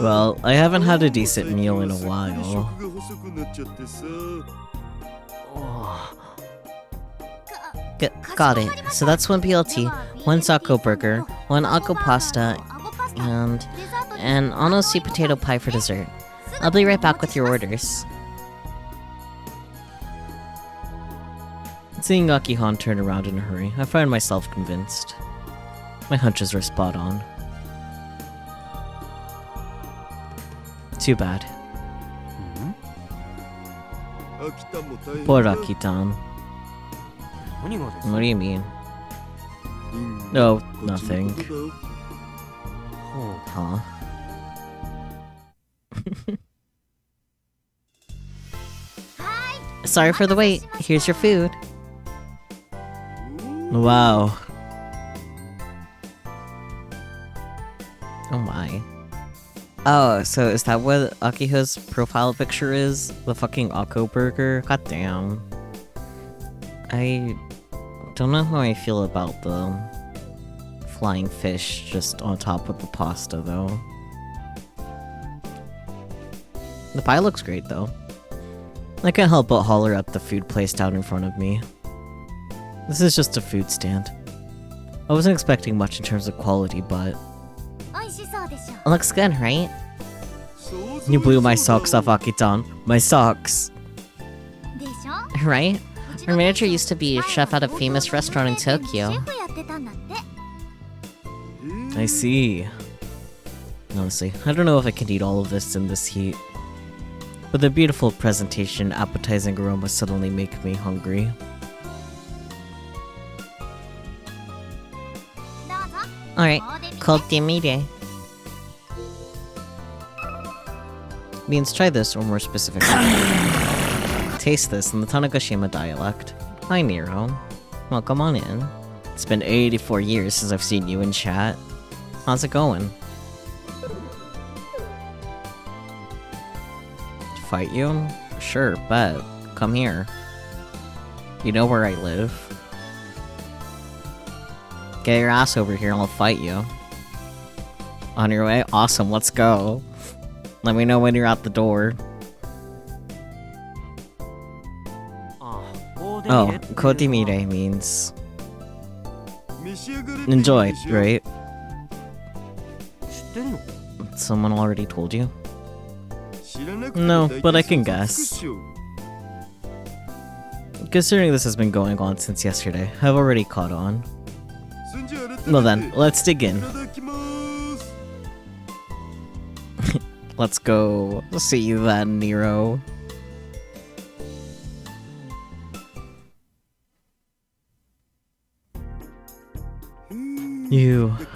Well, I haven't had a decent meal in a while. Got it. So that's one BLT, one Zako burger, one Algo pasta, and an all-no sweet potato pie for dessert. I'll be right back with your orders. Seeing Akihan turn around in a hurry, I find myself convinced. My hunches were spot on. Too bad. Poor Akitan. What do you mean? No, nothing. Huh? Sorry for the wait. Here's your food. Wow. Oh my. Oh, so is that what Akiha's profile picture is? The fucking Akko burger? God damn. I don't know how I feel about the flying fish just on top of the pasta, though. The pie looks great, though. I can't help but holler at the food placed out in front of me. This is just a food stand. I wasn't expecting much in terms of quality, but... It looks good, right? You blew my socks off, Aki-tan. My socks! Right? Our manager used to be a chef at a famous restaurant in Tokyo. I see. Honestly, I don't know if I can eat all of this in this heat. But the beautiful presentation, appetizing aroma suddenly make me hungry. Alright, Kotemire. Means try this, or more specifically, taste this in the Tanegashima dialect. Hi, Nero. Welcome on in. It's been 84 years since I've seen you in chat. How's it going? Fight you? Sure, bet. Come here. You know where I live. Get your ass over here and I'll fight you. On your way? Awesome, let's go. Let me know when you're at the door. Oh, Kotemire means... enjoy, right? Someone already told you? No, but I can guess. Considering this has been going on since yesterday, I've already caught on. Well then, let's dig in. Let's go see you then, Nero.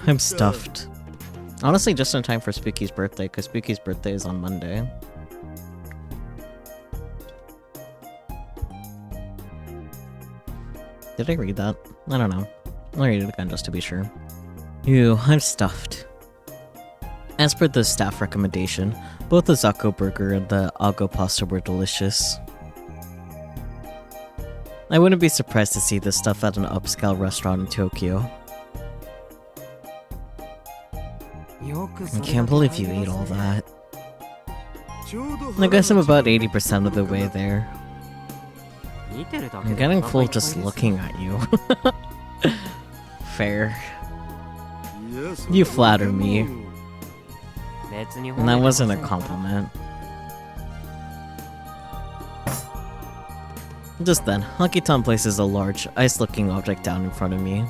I'm stuffed. Honestly, just in time for Spooky's birthday, because Spooky's birthday is on Monday. Did I read that? I don't know. I'll read it again just to be sure. I'm stuffed. As per the staff recommendation, both the Zako burger and the Ago pasta were delicious. I wouldn't be surprised to see this stuff at an upscale restaurant in Tokyo. I can't believe you ate all that. I guess I'm about 80% of the way there. I'm getting full just looking at you. Fair. You flatter me. And that wasn't a compliment. Just then, Aki-tan places a large, ice-looking object down in front of me.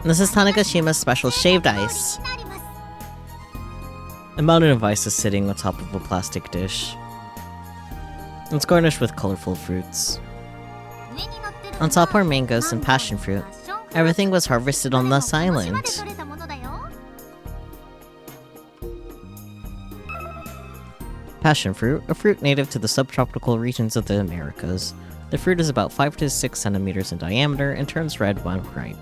This is Tanegashima's special shaved ice. A mountain of ice is sitting on top of a plastic dish. It's garnished with colorful fruits. On top are mangoes and passion fruit. Everything was harvested on this island. Passion fruit, a fruit native to the subtropical regions of the Americas. The fruit is about 5 to 6 centimeters in diameter and turns red when ripe.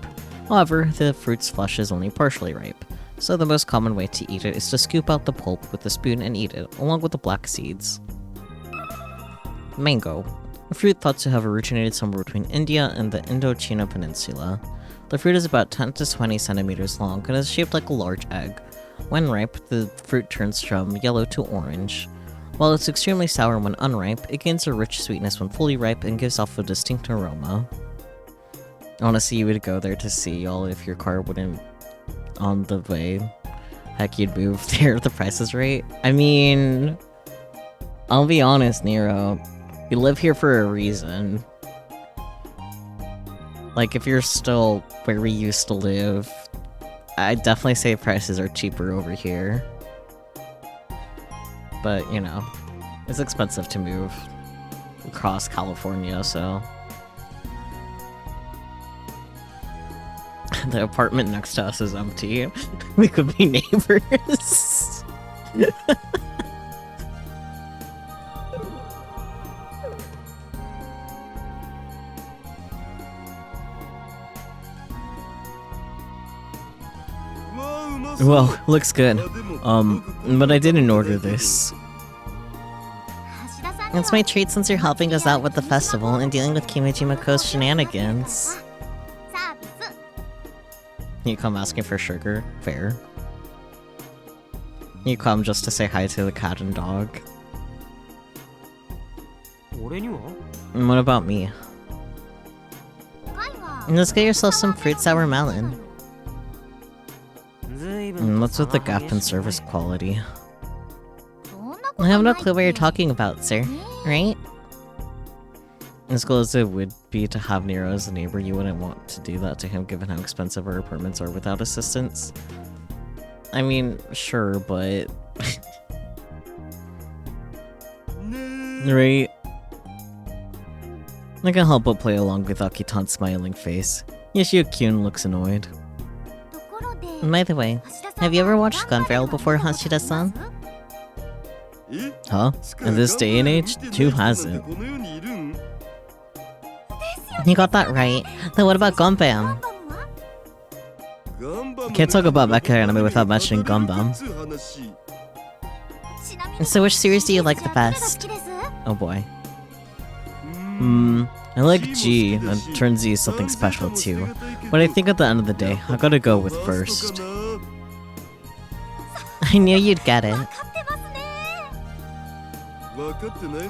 However, the fruit's flesh is only partially ripe, so the most common way to eat it is to scoop out the pulp with a spoon and eat it, along with the black seeds. Mango, a fruit thought to have originated somewhere between India and the Indochina Peninsula. The fruit is about 10 to 20 centimeters long and is shaped like a large egg. When ripe, the fruit turns from yellow to orange. While it's extremely sour when unripe, it gains a rich sweetness when fully ripe and gives off a distinct aroma. Honestly, you would go there to see y'all if your car wouldn't on the way. Heck, you'd move there if the price is right. I mean, I'll be honest, Nero. You live here for a reason. Like, if you're still where we used to live, I'd definitely say prices are cheaper over here. But, you know, it's expensive to move across California, so... The apartment next to us is empty. We could be neighbors. Well, looks good. But I didn't order this. It's my treat since you're helping us out with the festival and dealing with Kimijima-ko's shenanigans. You come asking for sugar? Fair. You come just to say hi to the cat and dog. 俺には And what about me? And let's get yourself some fruit sour melon. 随分 And what's with the gap in service quality? I have no clue what you're talking about, sir. Right? As cool as it would be to have Nero as a neighbor, you wouldn't want to do that to him given how expensive our apartments are without assistance. I mean, sure, but... right? I can't help but play along with Akitan's smiling face. Yoshio-kyun looks annoyed. By the way, have you ever watched Gun Barrel before, Hashida-san? Huh? In this day and age, who hasn't? You got that right. Then what about Gunbam? Can't talk about mecha anime without mentioning Gunbam. So which series do you like the best? Oh boy. I like G, and Turn Z is something special too. But I think at the end of the day, I gotta go with first. I knew you'd get it.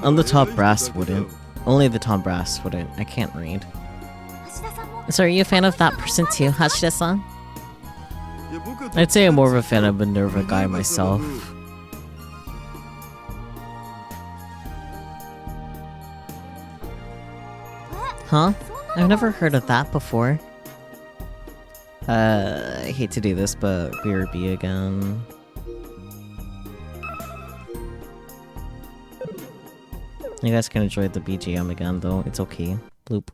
On the top brass wouldn't. Only the top brass wouldn't. I can't read. So are you a fan of that person too, Hashida-san? I'd say I'm more of a fan of Minerva guy myself. Huh? I've never heard of that before. I hate to do this, but BRB again. You guys can enjoy the BGM again though, it's okay. Bloop.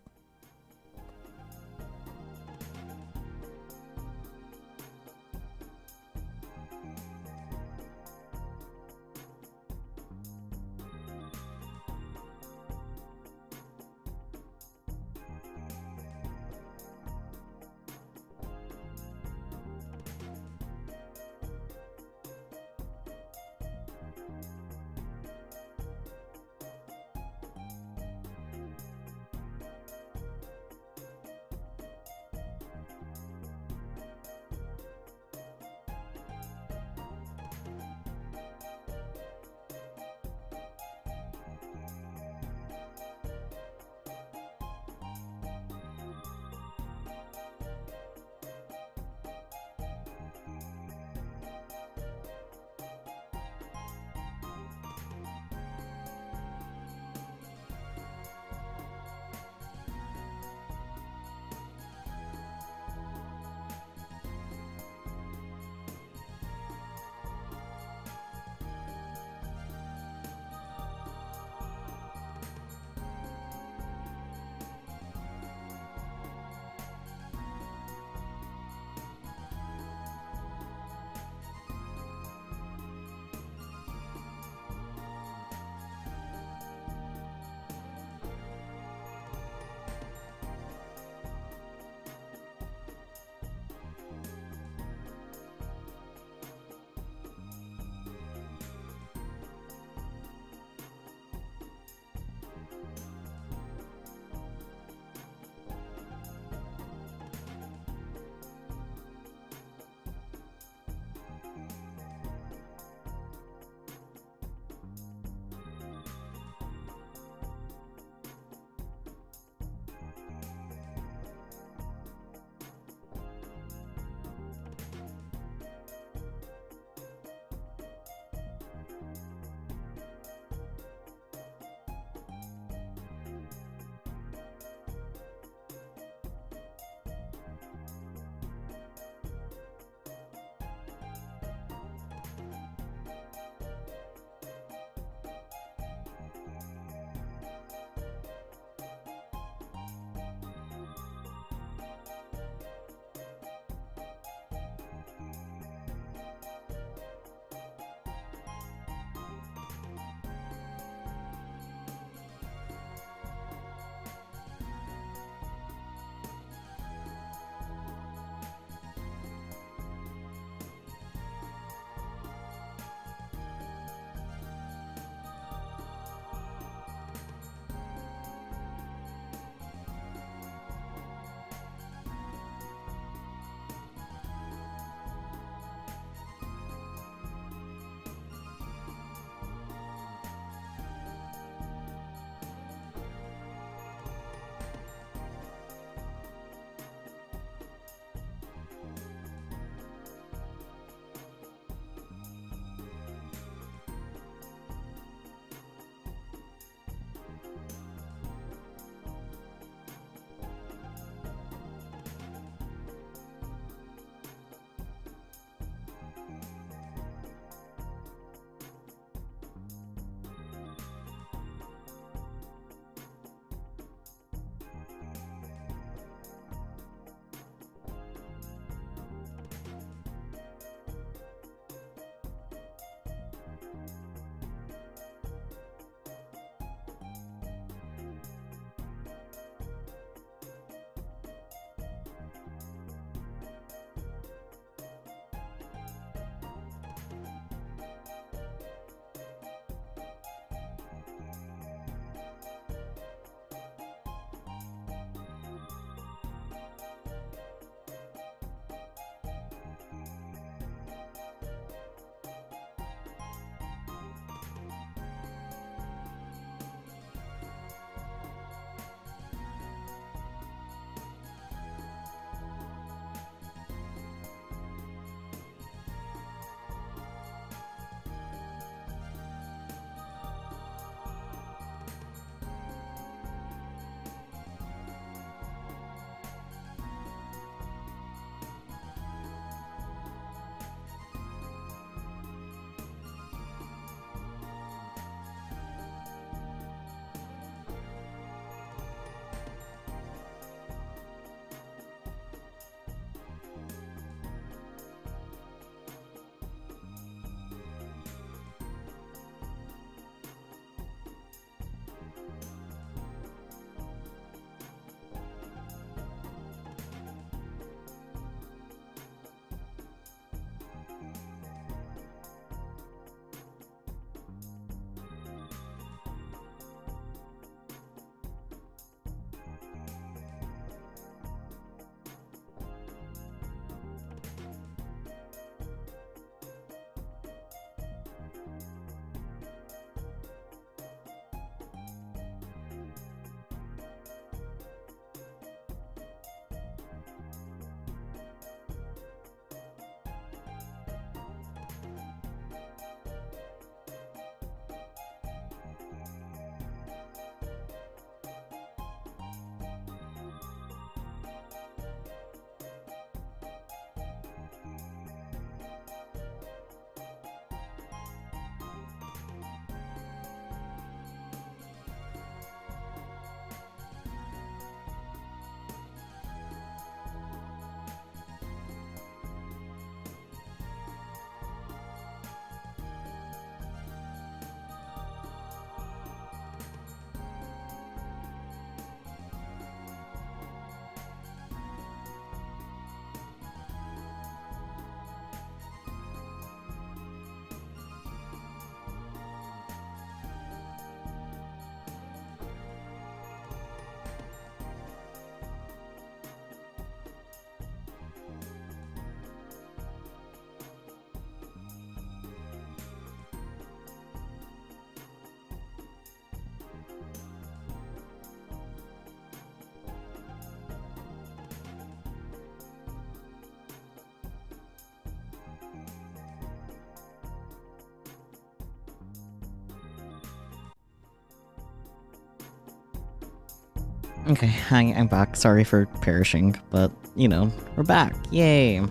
Okay, I'm back. Sorry for perishing, but, you know, we're back. Yay.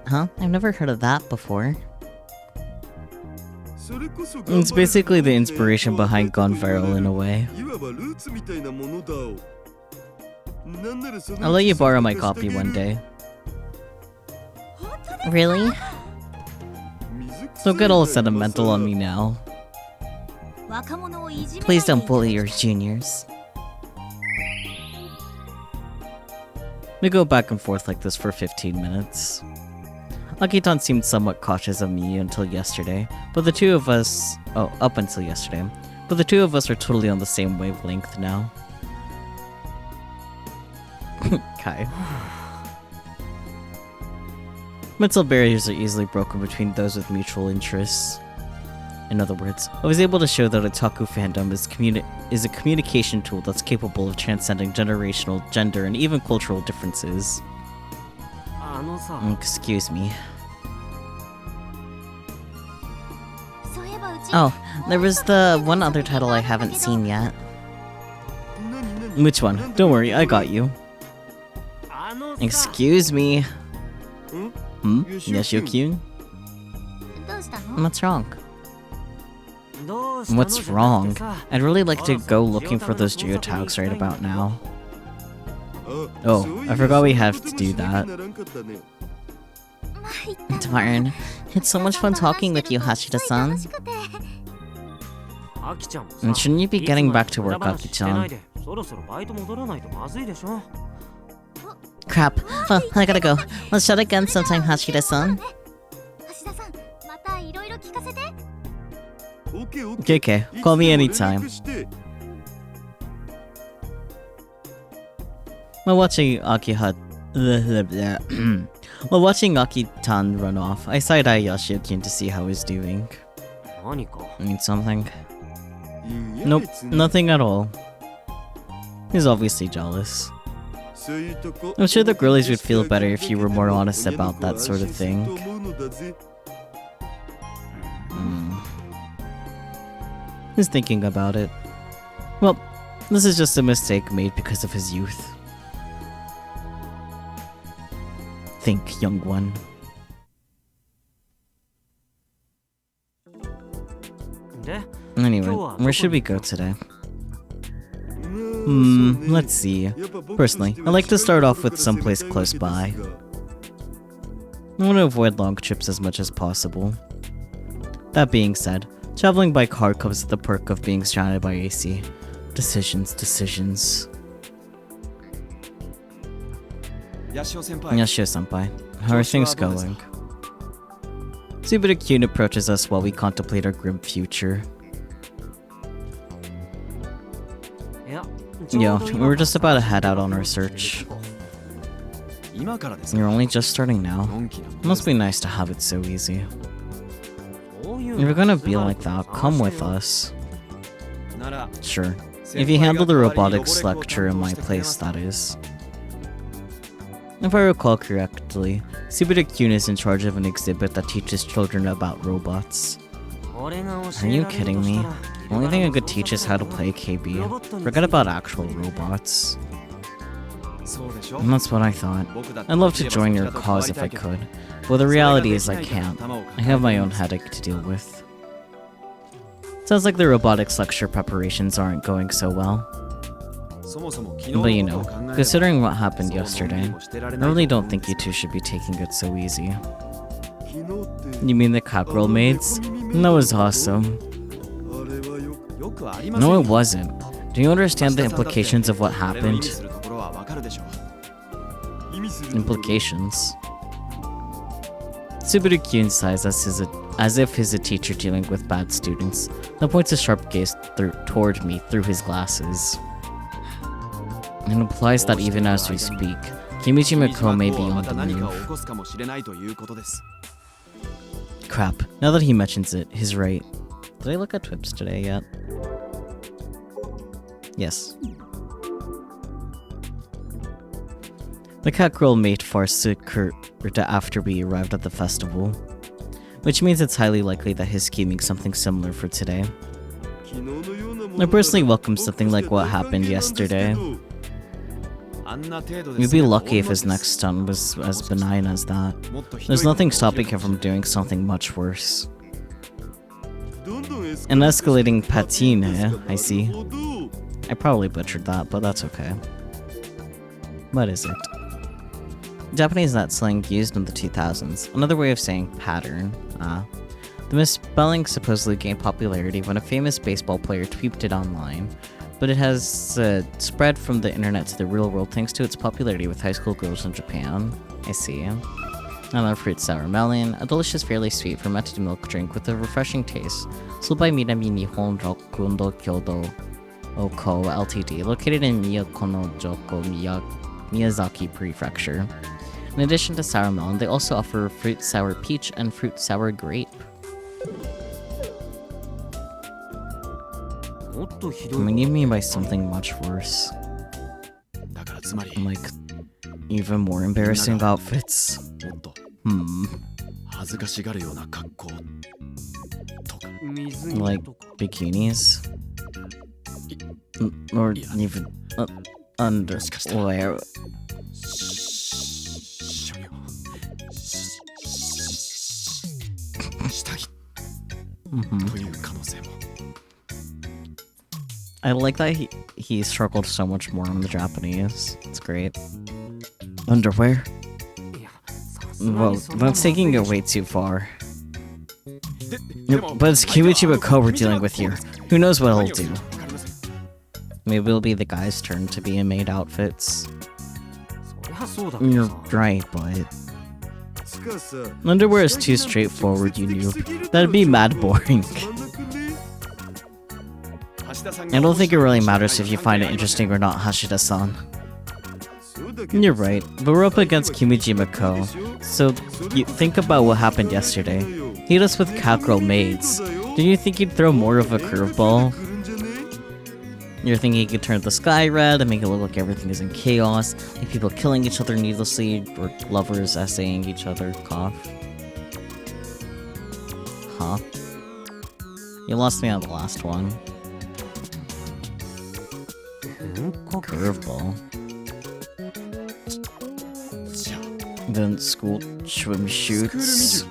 Huh? I've never heard of that before. It's basically the inspiration behind Gone Viral in a way. I'll let you borrow my copy one day. Really? Don't get all sentimental on me now. Please don't bully your juniors. We go back and forth like this for 15 minutes. Akitan seemed somewhat cautious of me until yesterday, but the two of us... Oh, up until yesterday. But the two of us are totally on the same wavelength now. Kai. Mental barriers are easily broken between those with mutual interests. In other words, I was able to show that otaku fandom is a communication tool that's capable of transcending generational, gender, and even cultural differences. Excuse me. Oh, there was the one other title I haven't seen yet. Which one? Don't worry, I got you. Excuse me. Yashio-kyun? What's wrong? What's wrong? I'd really like to go looking for those geotags right about now. Oh, I forgot we have to do that. Darn. It's so much fun talking with you, Hashida-san. And shouldn't you be getting back to work, Aki-chan? Crap. Oh, I gotta go. Let's chat again sometime, Hashida-san. Okay, call me anytime. While watching While watching Aki-tan run off, I side-eye Yashio-kyun to see how he's doing. Need something? Nope, nothing at all. He's obviously jealous. I'm sure the girlies would feel better if you were more honest about that sort of thing. He's thinking about it. Well, this is just a mistake made because of his youth. Think, young one. Anyway, where should we go today? Let's see. Personally, I like to start off with someplace close by. I want to avoid long trips as much as possible. That being said, traveling by car comes with the perk of being surrounded by AC. Decisions. Yashio-senpai, how are things going? Subaru-kyun approaches us while we contemplate our grim future. Yo, we were just about to head out on our search. You're only just starting now? It must be nice to have it so easy. If you're gonna be like that, come with us. Sure. If you handle the robotics lecture in my place, that is. If I recall correctly, Subaru-kyun is in charge of an exhibit that teaches children about robots. Are you kidding me? The only thing I could teach is how to play KB. Forget about actual robots. And that's what I thought. I'd love to join your cause if I could, but the reality is I can't. I have my own headache to deal with. Sounds like the robotics lecture preparations aren't going so well. But you know, considering what happened yesterday, I really don't think you two should be taking it so easy. You mean the cockerel maids? That was awesome. No, it wasn't. Do you understand the implications of what happened? Implications? Subaru-kyun sighs as if he's a teacher dealing with bad students, then points a sharp gaze toward me through his glasses. It implies that even as we speak, Kimichi Miko may be on the move. Crap, now that he mentions it, he's right. Did I look at Twips today yet? Yes. The catgirl mate forsook after we arrived at the festival, which means it's highly likely that he's scheming something similar for today. I personally welcome something like what happened yesterday. You'd be lucky if his next stunt was as benign as that. There's nothing stopping him from doing something much worse. An escalating patine, I see. I probably butchered that, but that's okay. What is it? Japanese net slang used in the 2000s. Another way of saying pattern. The misspelling supposedly gained popularity when a famous baseball player tweeted it online, but it has spread from the internet to the real world thanks to its popularity with high school girls in Japan. I see. Another fruit sour melon, a delicious, fairly sweet fermented milk drink with a refreshing taste, sold by Minami Nihon Rokundo Kyodo Oko Ltd, located in Miyakono-joko, Miyazaki Prefecture. In addition to sour melon, they also offer fruit sour peach and fruit sour grape. What do you mean by something much worse? Like, even more embarrassing outfits? Like, bikinis? Or even, underwear? I like that he struggled so much more on the Japanese. It's great. Underwear? Well, that's taking it way too far. But it's Kimichiba Ko we're dealing with here. Who knows what he'll do? Maybe it'll be the guy's turn to be in maid outfits. You're right, but... Underwear is too straightforward, you noob. That'd be mad boring. I don't think it really matters if you find it interesting or not, Hashida-san. You're right, but we're up against Kimijima Ko, so you think about what happened yesterday. He hit us with cowgirl maids. Do you think he'd throw more of a curveball? You're thinking he could turn the sky red and make it look like everything is in chaos, like people killing each other needlessly, or lovers essaying each other, cough. Huh? You lost me on the last one. Curveball. Then school swimsuits.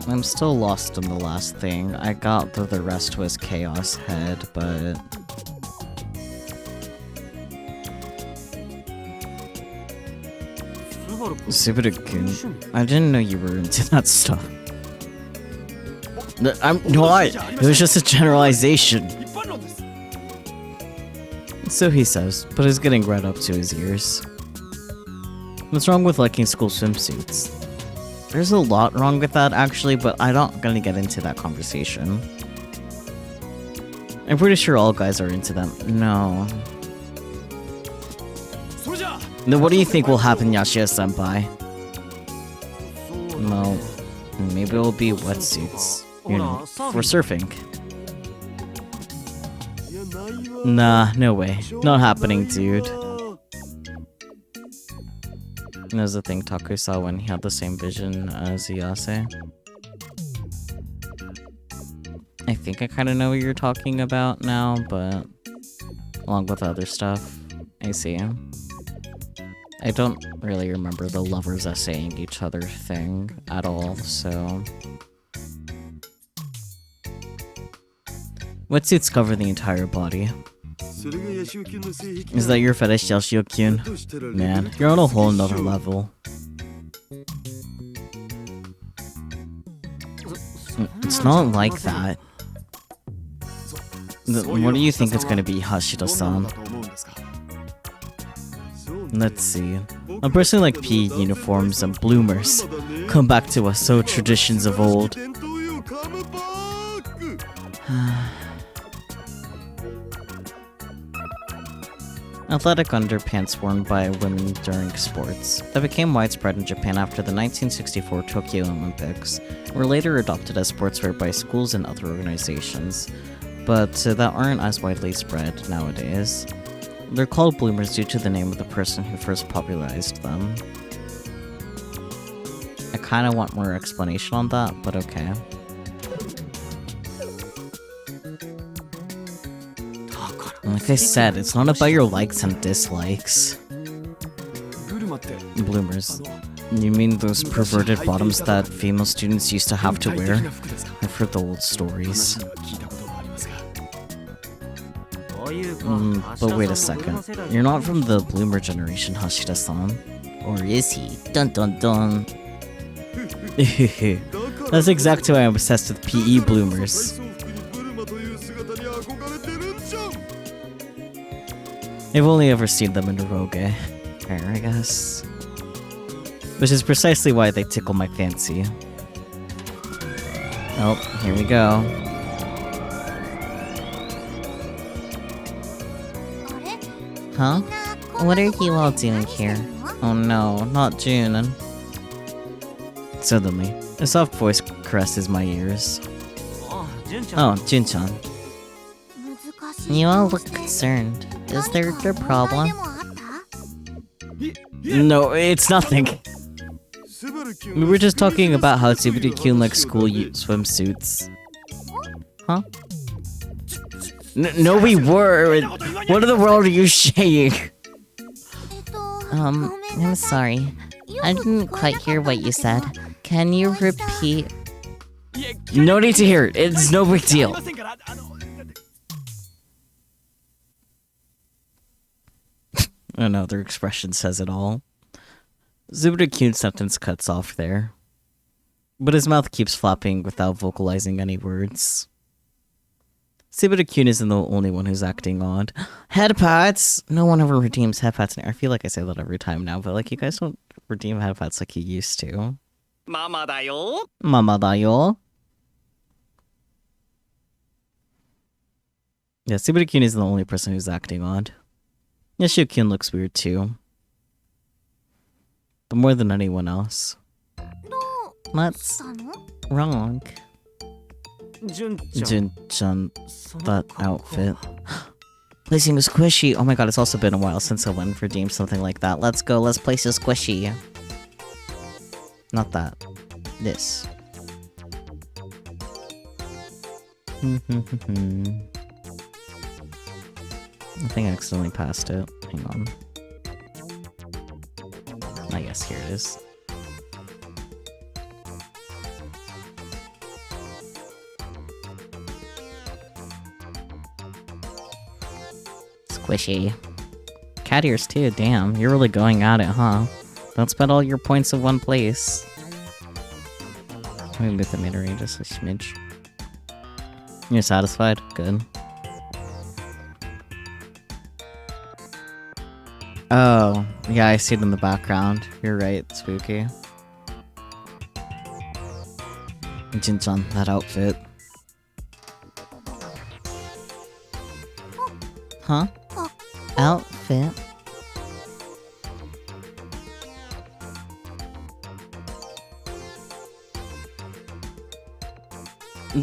I'm still lost in the last thing. I got that the rest was Chaos Head, but... Subaru-kun, I didn't know you were into that stuff. Why? It was just a generalization. So he says, but is getting right up to his ears. What's wrong with liking school swimsuits? There's a lot wrong with that, actually, but I'm not gonna get into that conversation. I'm pretty sure all guys are into them. No. Then what do you think will happen, Yashia-senpai? Well, maybe it'll be wetsuits. You know, for surfing. Nah, no way. Not happening, dude. That was the thing Taku saw when he had the same vision as Iyase. I think I kind of know what you're talking about now, but along with other stuff, I see. I don't really remember the lovers essaying each other thing at all, so... Wetsuits cover the entire body. Is that your fetish, Yashio-kyun? Man, you're on a whole nother level. It's not like that. What do you think it's gonna be, Hashida-san? Let's see. I personally like PE uniforms and bloomers. Come back to us, so traditions of old. Athletic underpants worn by women during sports that became widespread in Japan after the 1964 Tokyo Olympics were later adopted as sportswear by schools and other organizations, but that aren't as widely spread nowadays. They're called bloomers due to the name of the person who first popularized them. I kind of want more explanation on that, but okay. Like I said, it's not about your likes and dislikes. Bloomers. You mean those perverted bottoms that female students used to have to wear? I've heard the old stories. But wait a second. You're not from the bloomer generation, Hashida-san. Or is he? Dun dun dun. That's exactly why I'm obsessed with PE bloomers. I've only ever seen them in eroge. Fair, I guess. Which is precisely why they tickle my fancy. Oh, here we go. Huh? What are you all doing here? Oh no, not June. Suddenly, a soft voice caresses my ears. Oh, Jun-chan. You all look concerned. Is there a problem? No, it's nothing. We were just talking about how Tsubiri-kyun likes school swimsuits. Huh? No, we were. What in the world are you saying? I'm sorry. I didn't quite hear what you said. Can you repeat? No need to hear it. It's no big deal. Another expression says it all. Tsubiri-kyun's sentence cuts off there. But his mouth keeps flapping without vocalizing any words. Tsubiri-kyun isn't the only one who's acting odd. Head pats! No one ever redeems head pats. I feel like I say that every time now, but like you guys don't redeem head pats like you used to. Mama da yo. Mama da yo. Yeah, Tsubiri-kyun isn't the only person who's acting odd. Yashio-kyun looks weird too. But more than anyone else. What's wrong? Jun-chan, that outfit. Placing a squishy. Oh my god, it's also been a while since I went for redeemed something like that. Let's go, let's place a squishy. Not that. This. I think I accidentally passed it. Hang on. I guess here it is. Squishy. Cat ears too, damn. You're really going at it, huh? Don't spend all your points in one place. Maybe with the mid range just a smidge. You're satisfied? Good. Oh, yeah, I see it in the background. You're right, spooky. Jin-chan, that outfit. Huh? Outfit?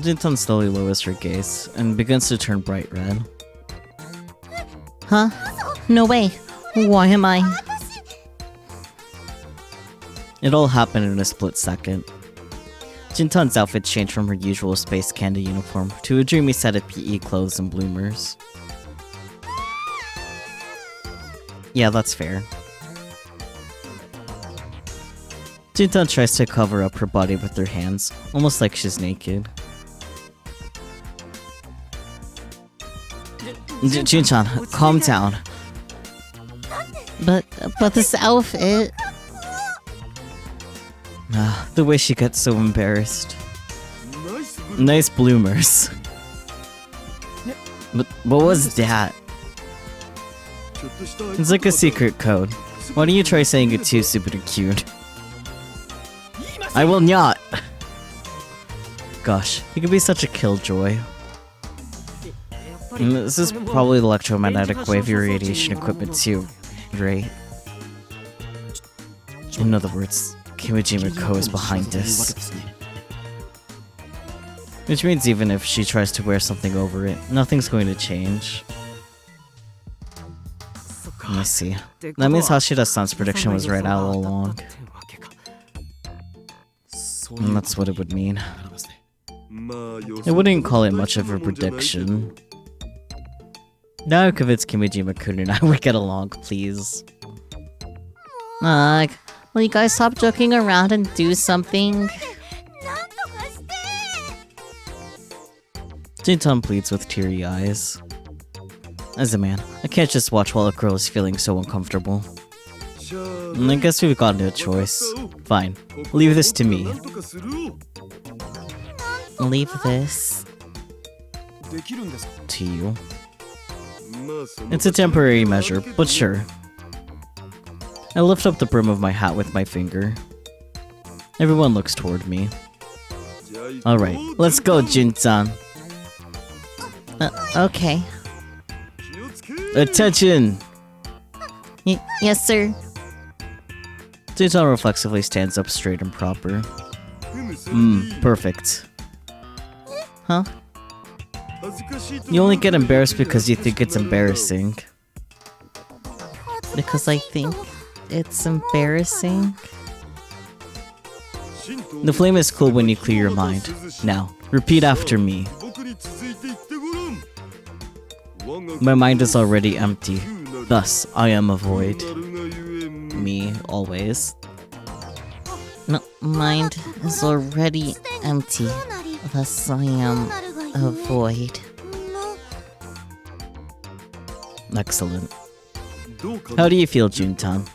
Jin-chan slowly lowers her gaze and begins to turn bright red. Huh? No way. Why am I? It all happened in a split second. Jin-chan's outfit changed from her usual Space Candy uniform to a dreamy set of PE clothes and bloomers. Yeah, that's fair. Jin-chan tries to cover up her body with her hands, almost like she's naked. Jin-chan, calm down. But this outfit... The way she gets so embarrassed. Nice bloomers. But what was that? It's like a secret code. Why don't you try saying it too, Tsubiri-kyun? I will not! Gosh, he can be such a killjoy. This is probably the electromagnetic wave irradiation equipment too, right? In other words, Kimijima Ko is behind this. Which means even if she tries to wear something over it, nothing's going to change. Let me see. That means Hashida-san's prediction was right all along. And that's what it would mean. I wouldn't call it much of a prediction. Now I'm convinced Kimijima-kun and I would get along, please. Ugh, will you guys stop joking around and do something? Jintan pleads with teary eyes. As a man, I can't just watch while a girl is feeling so uncomfortable. I guess we've got no choice. Fine, leave this to me. Leave this To you. It's a temporary measure, but sure. I lift up the brim of my hat with my finger. Everyone looks toward me. Alright, let's go, Jin-san. Okay. Attention! Yes, sir. Jin-san reflexively stands up straight and proper. Perfect. Huh? You only get embarrassed because you think it's embarrassing. Because I think it's embarrassing. The flame is cool when you clear your mind. Now, repeat after me. My mind is already empty. Thus, I am a void. Me, always. No, mind is already empty. Thus I am a void. Excellent. How do you feel, Juntan?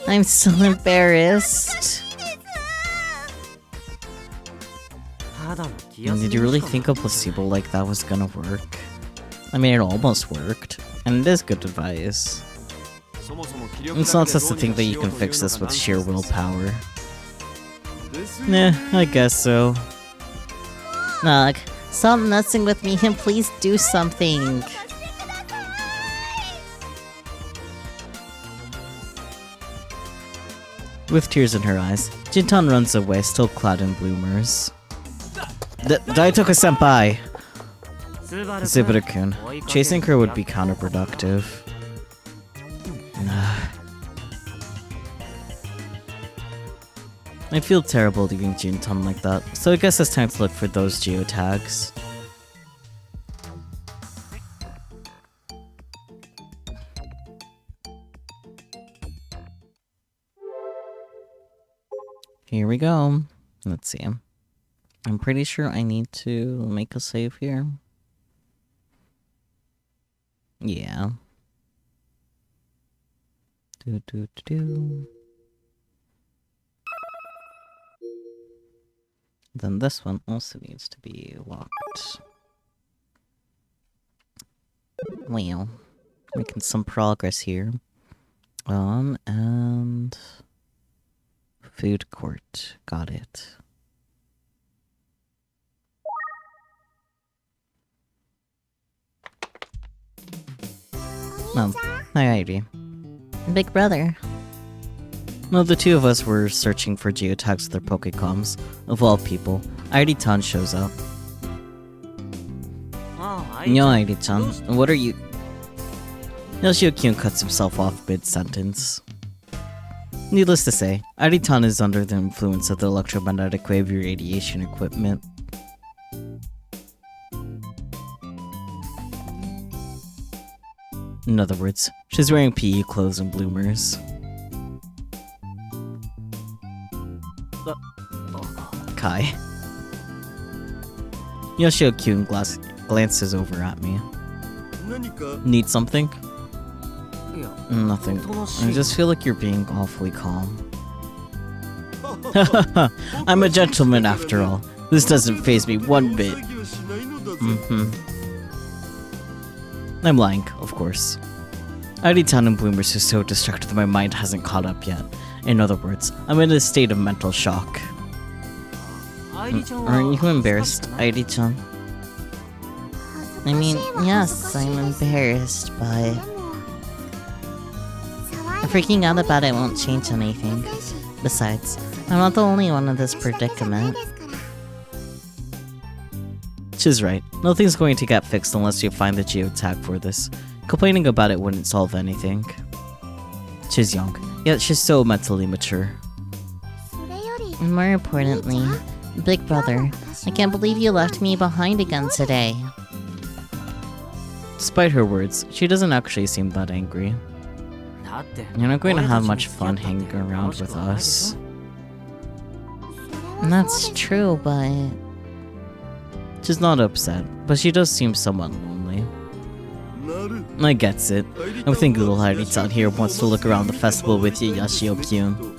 I'm so embarrassed. Did you really think a placebo like that was gonna work? I mean, it almost worked, and it is good advice. It's nonsense to think that you can fix this with sheer willpower. Nah, I guess so. Ugh, stop messing with me and please do something. With tears in her eyes, Jintan runs away, still clad in bloomers. Daitoku-senpai! Subaru-kun, chasing her would be counterproductive. I'd feel terrible leaving Jintan like that, so I guess it's time to look for those geotags. Here we go. Let's see. I'm pretty sure I need to make a save here. Yeah. Then this one also needs to be locked. Well, making some progress here. And food court. Got it. Hi, Ivy. Big brother. No, the two of us were searching for geotags with their Pokecoms. Of all people, Airi-chan shows up. Yo, Airi-chan, what are you... Yoshio-kyun cuts himself off mid-sentence. Needless to say, Airi-chan is under the influence of the electromagnetic wave radiation equipment. In other words, she's wearing PE clothes and bloomers. Kai. Yoshio-kyun glances over at me. Need something? Nothing. I just feel like you're being awfully calm. I'm a gentleman after all. This doesn't faze me one bit. I'm lying, of course. Airi-chan and bloomers are so distracted that my mind hasn't caught up yet. In other words, I'm in a state of mental shock. Aren't you embarrassed, Airi-chan? I mean, yes, I'm embarrassed, but freaking out about it won't change anything. Besides, I'm not the only one in this predicament. She's right. Nothing's going to get fixed unless you find the geotag for this. Complaining about it wouldn't solve anything. She's young, yet she's so mentally mature. And more importantly, Big Brother, I can't believe you left me behind again today. Despite her words, she doesn't actually seem that angry. You're not going to have much fun hanging around with us. And that's true, but... She's not upset, but she does seem somewhat lonely. I gets it. I think little Hairi-chan here wants to look around the festival with you, Yashio-kyun.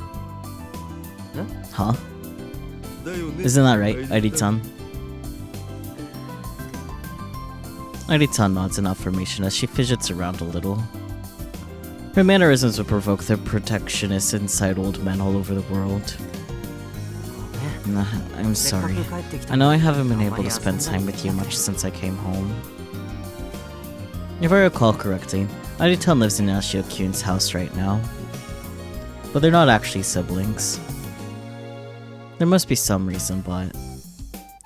Huh? Isn't that right, Hairi-chan? Hairi-chan nods in affirmation as she fidgets around a little. Her mannerisms would provoke the protectionist inside old men all over the world. Nah, I'm sorry. I know I haven't been able to spend time with you much since I came home. If I recall correctly, Hairi-chan lives in Yashio-kyun's house right now. But they're not actually siblings. There must be some reason, but...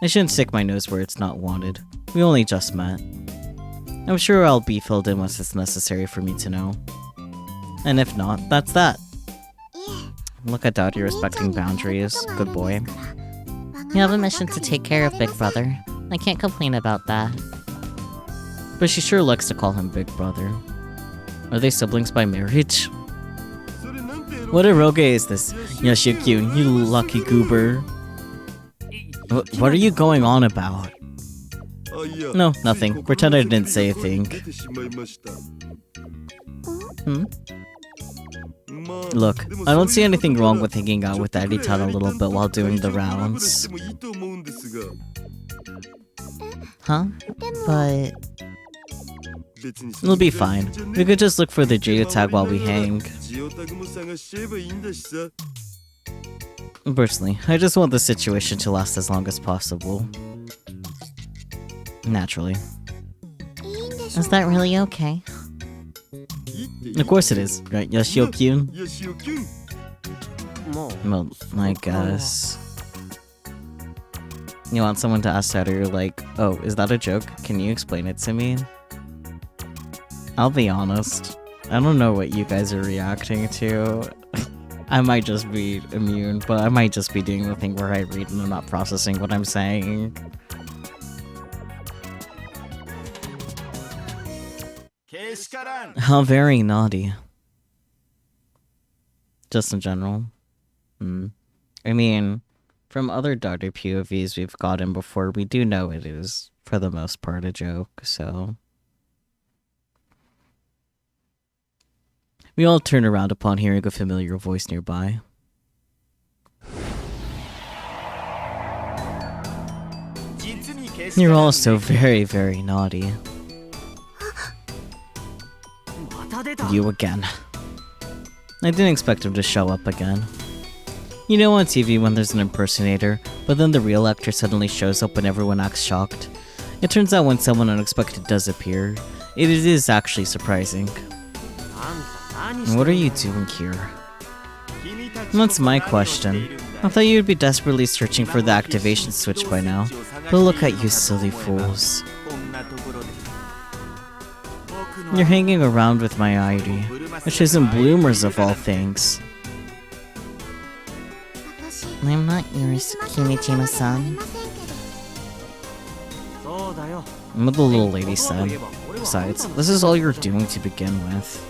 I shouldn't stick my nose where it's not wanted. We only just met. I'm sure I'll be filled in once it's necessary for me to know. And if not, that's that. Look at Dad, you're respecting boundaries. Good boy. You have a mission to take care of, Big Brother. I can't complain about that. But she sure likes to call him Big Brother. Are they siblings by marriage? What eroge is this? Yashio-kyun, you lucky goober. What are you going on about? No, nothing. Pretend I didn't say a thing. Look, I don't see anything wrong with hanging out with Hairi-chan a little bit while doing the rounds. Huh? But... It'll be fine. We could just look for the geotag while we hang. Personally, I just want the situation to last as long as possible. Naturally. Is that really okay? Of course it is, right, Yashio-kyun? Well, I guess... You want someone to ask that, or you're like, oh, is that a joke? Can you explain it to me? I'll be honest. I don't know what you guys are reacting to. I might just be immune, but I might just be doing the thing where I read and I'm not processing what I'm saying. How very naughty. Just in general. I mean, from other daughter POVs we've gotten before, we do know it is, for the most part, a joke, so... We all turn around upon hearing a familiar voice nearby. You're all so very, very naughty. You again. I didn't expect him to show up again. You know on TV when there's an impersonator, but then the real actor suddenly shows up when everyone acts shocked? It turns out when someone unexpected does appear, it is actually surprising. What are you doing here? That's my question. I thought you'd be desperately searching for the activation switch by now, but look at you silly fools. You're hanging around with my ID, which is in bloomers of all things. I'm not yours, Kimijima-san. I'm what the little lady said. Besides, this is all you're doing to begin with.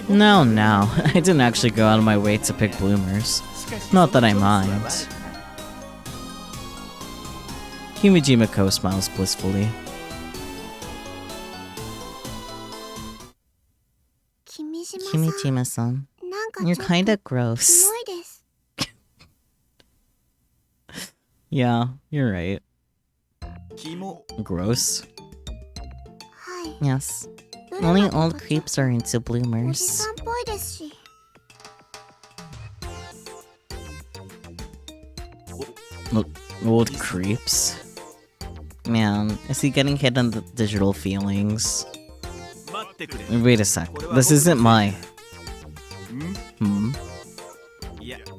No, I didn't actually go out of my way to pick bloomers. Not that I mind. Kimijima-ko smiles blissfully. Kimijima-san, you're kinda gross. Yeah, you're right. Gross? Yes. Only old creeps are into bloomers. Old creeps? Man, is he getting hit on the digital feelings? Wait a sec. This isn't my...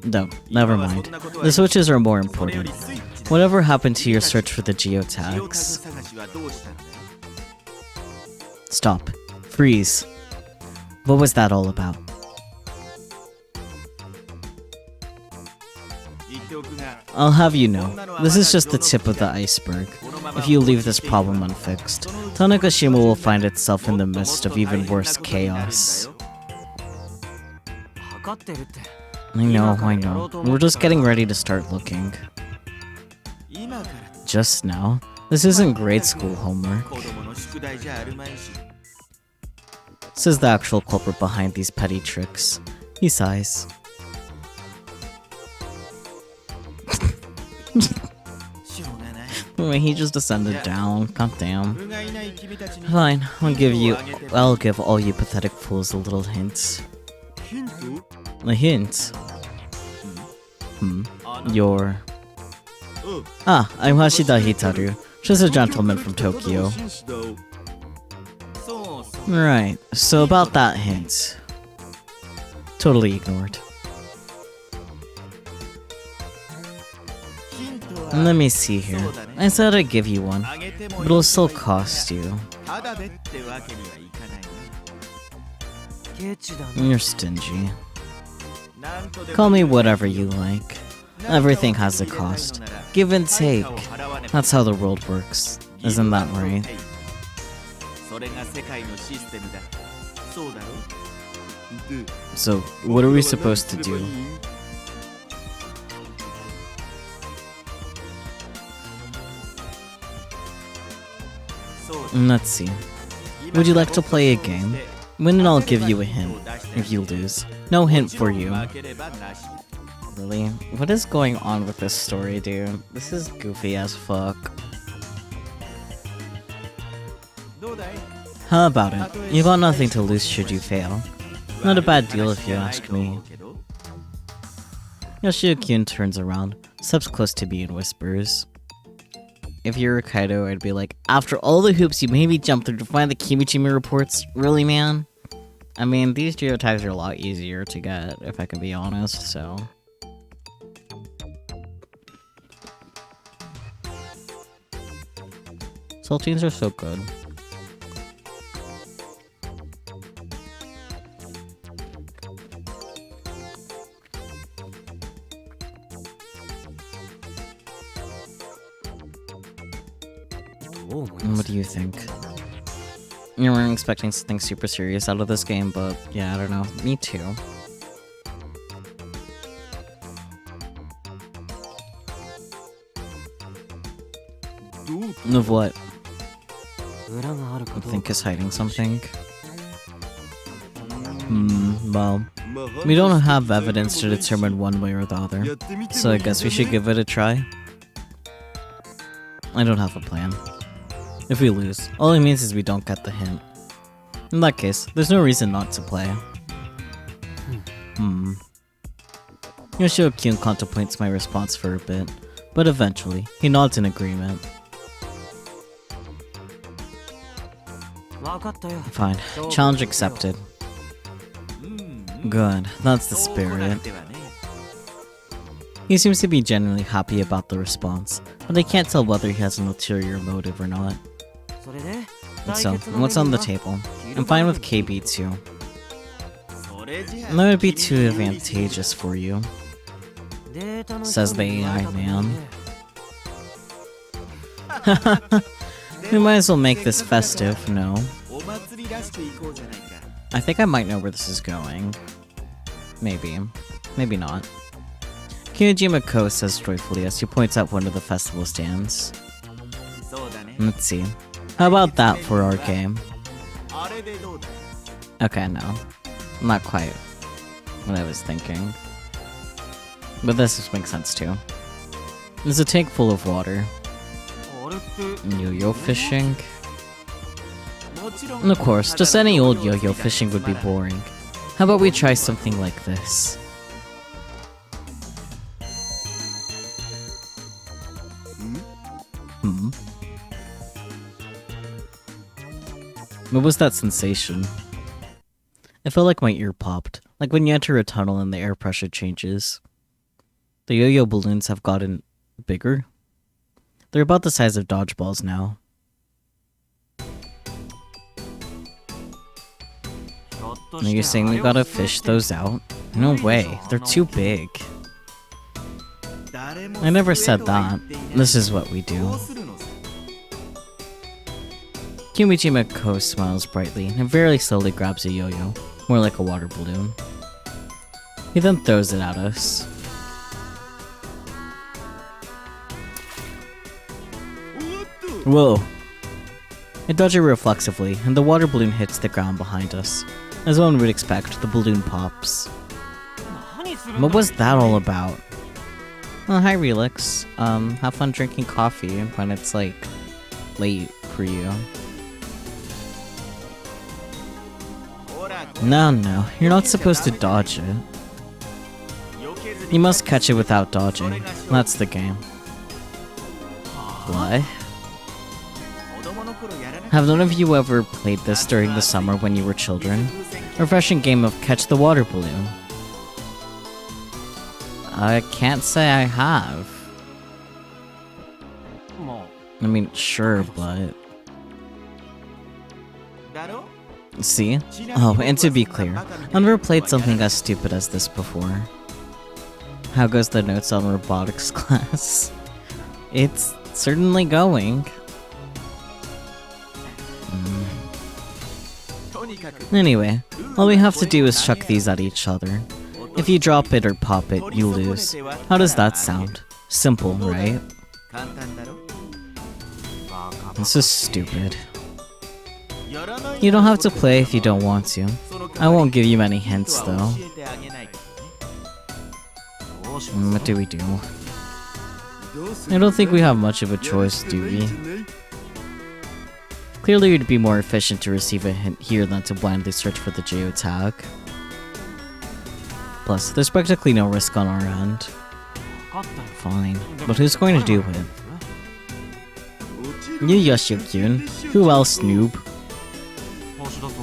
No, never mind. The switches are more important. Whatever happened to your search for the geotags? Stop. Freeze. What was that all about? I'll have you know, this is just the tip of the iceberg. If you leave this problem unfixed, Tanegashima will find itself in the midst of even worse chaos. I know. We're just getting ready to start looking. Just now? This isn't grade school homework. Says the actual culprit behind these petty tricks. He sighs. Wait, he just descended down. God damn. Fine, I'll give all you pathetic fools a little hint. A hint? You're... I'm Hashida Hitaru, just a gentleman from Tokyo. Right, so about that hint. Totally ignored. Let me see here. I said I'd give you one, but it'll still cost you. You're stingy. Call me whatever you like. Everything has a cost. Give and take. That's how the world works. Isn't that right? So, what are we supposed to do? Let's see. Would you like to play a game? Win and I'll give you a hint. If you lose, no hint for you. Really? What is going on with this story, dude? This is goofy as fuck. How about it? You got nothing to lose should you fail. Not a bad deal if you ask me. Yoshio-kyun turns around, steps close to me and whispers. If you were Kaido, I'd be like, after all the hoops you made me jump through to find the Kimijimi reports, really, man? I mean, these geotags are a lot easier to get, if I can be honest, so... Saltines are so good. What do you think? You weren't expecting something super serious out of this game, but yeah, I don't know. Me too. Of what? I think is hiding something. Well, we don't have evidence to determine one way or the other, so I guess we should give it a try. I don't have a plan. If we lose, all it means is we don't get the hint. In that case, there's no reason not to play. Yoshio-kyun contemplates my response for a bit, but eventually, he nods in agreement. Fine, challenge accepted. Good, that's the spirit. He seems to be genuinely happy about the response, but I can't tell whether he has an ulterior motive or not. So, what's on the table? I'm fine with KB too. That would be too advantageous for you, says the AI man. We might as well make this festive, no? I think I might know where this is going. Maybe. Maybe not. Kyojima-ko says joyfully as he points out one of the festival stands. Let's see. How about that for our game? Okay, no. Not quite what I was thinking. But this just makes sense too. There's a tank full of water. Yo-yo fishing? And of course, just any old yo-yo fishing would be boring. How about we try something like this? What was that sensation? I felt like my ear popped, like when you enter a tunnel and the air pressure changes. The yo-yo balloons have gotten bigger. They're about the size of dodgeballs now. Are you saying we gotta fish those out? No way, they're too big. I never said that. This is what we do. Kimijima-ko smiles brightly and very slowly grabs a yo-yo, more like a water balloon. He then throws it at us. Whoa! I dodge it reflexively, and the water balloon hits the ground behind us. As one would expect, the balloon pops. What was that all about? Oh, hi Relix. Have fun drinking coffee when it's like late for you. No, you're not supposed to dodge it. You must catch it without dodging. That's the game. What? Have none of you ever played this during the summer when you were children? A refreshing game of catch the water balloon. I can't say I have. I mean, sure, but... See? Oh, and to be clear, I've never played something as stupid as this before. How goes the notes on robotics class? It's certainly going. Anyway, all we have to do is chuck these at each other. If you drop it or pop it, you lose. How does that sound? Simple, right? This is stupid. You don't have to play if you don't want to. I won't give you many hints though. What do we do? I don't think we have much of a choice, do we? Clearly it would be more efficient to receive a hint here than to blindly search for the geotag. Plus, there's practically no risk on our end. Fine, but who's going to do it? You, Yoshio-kyun. Who else, noob?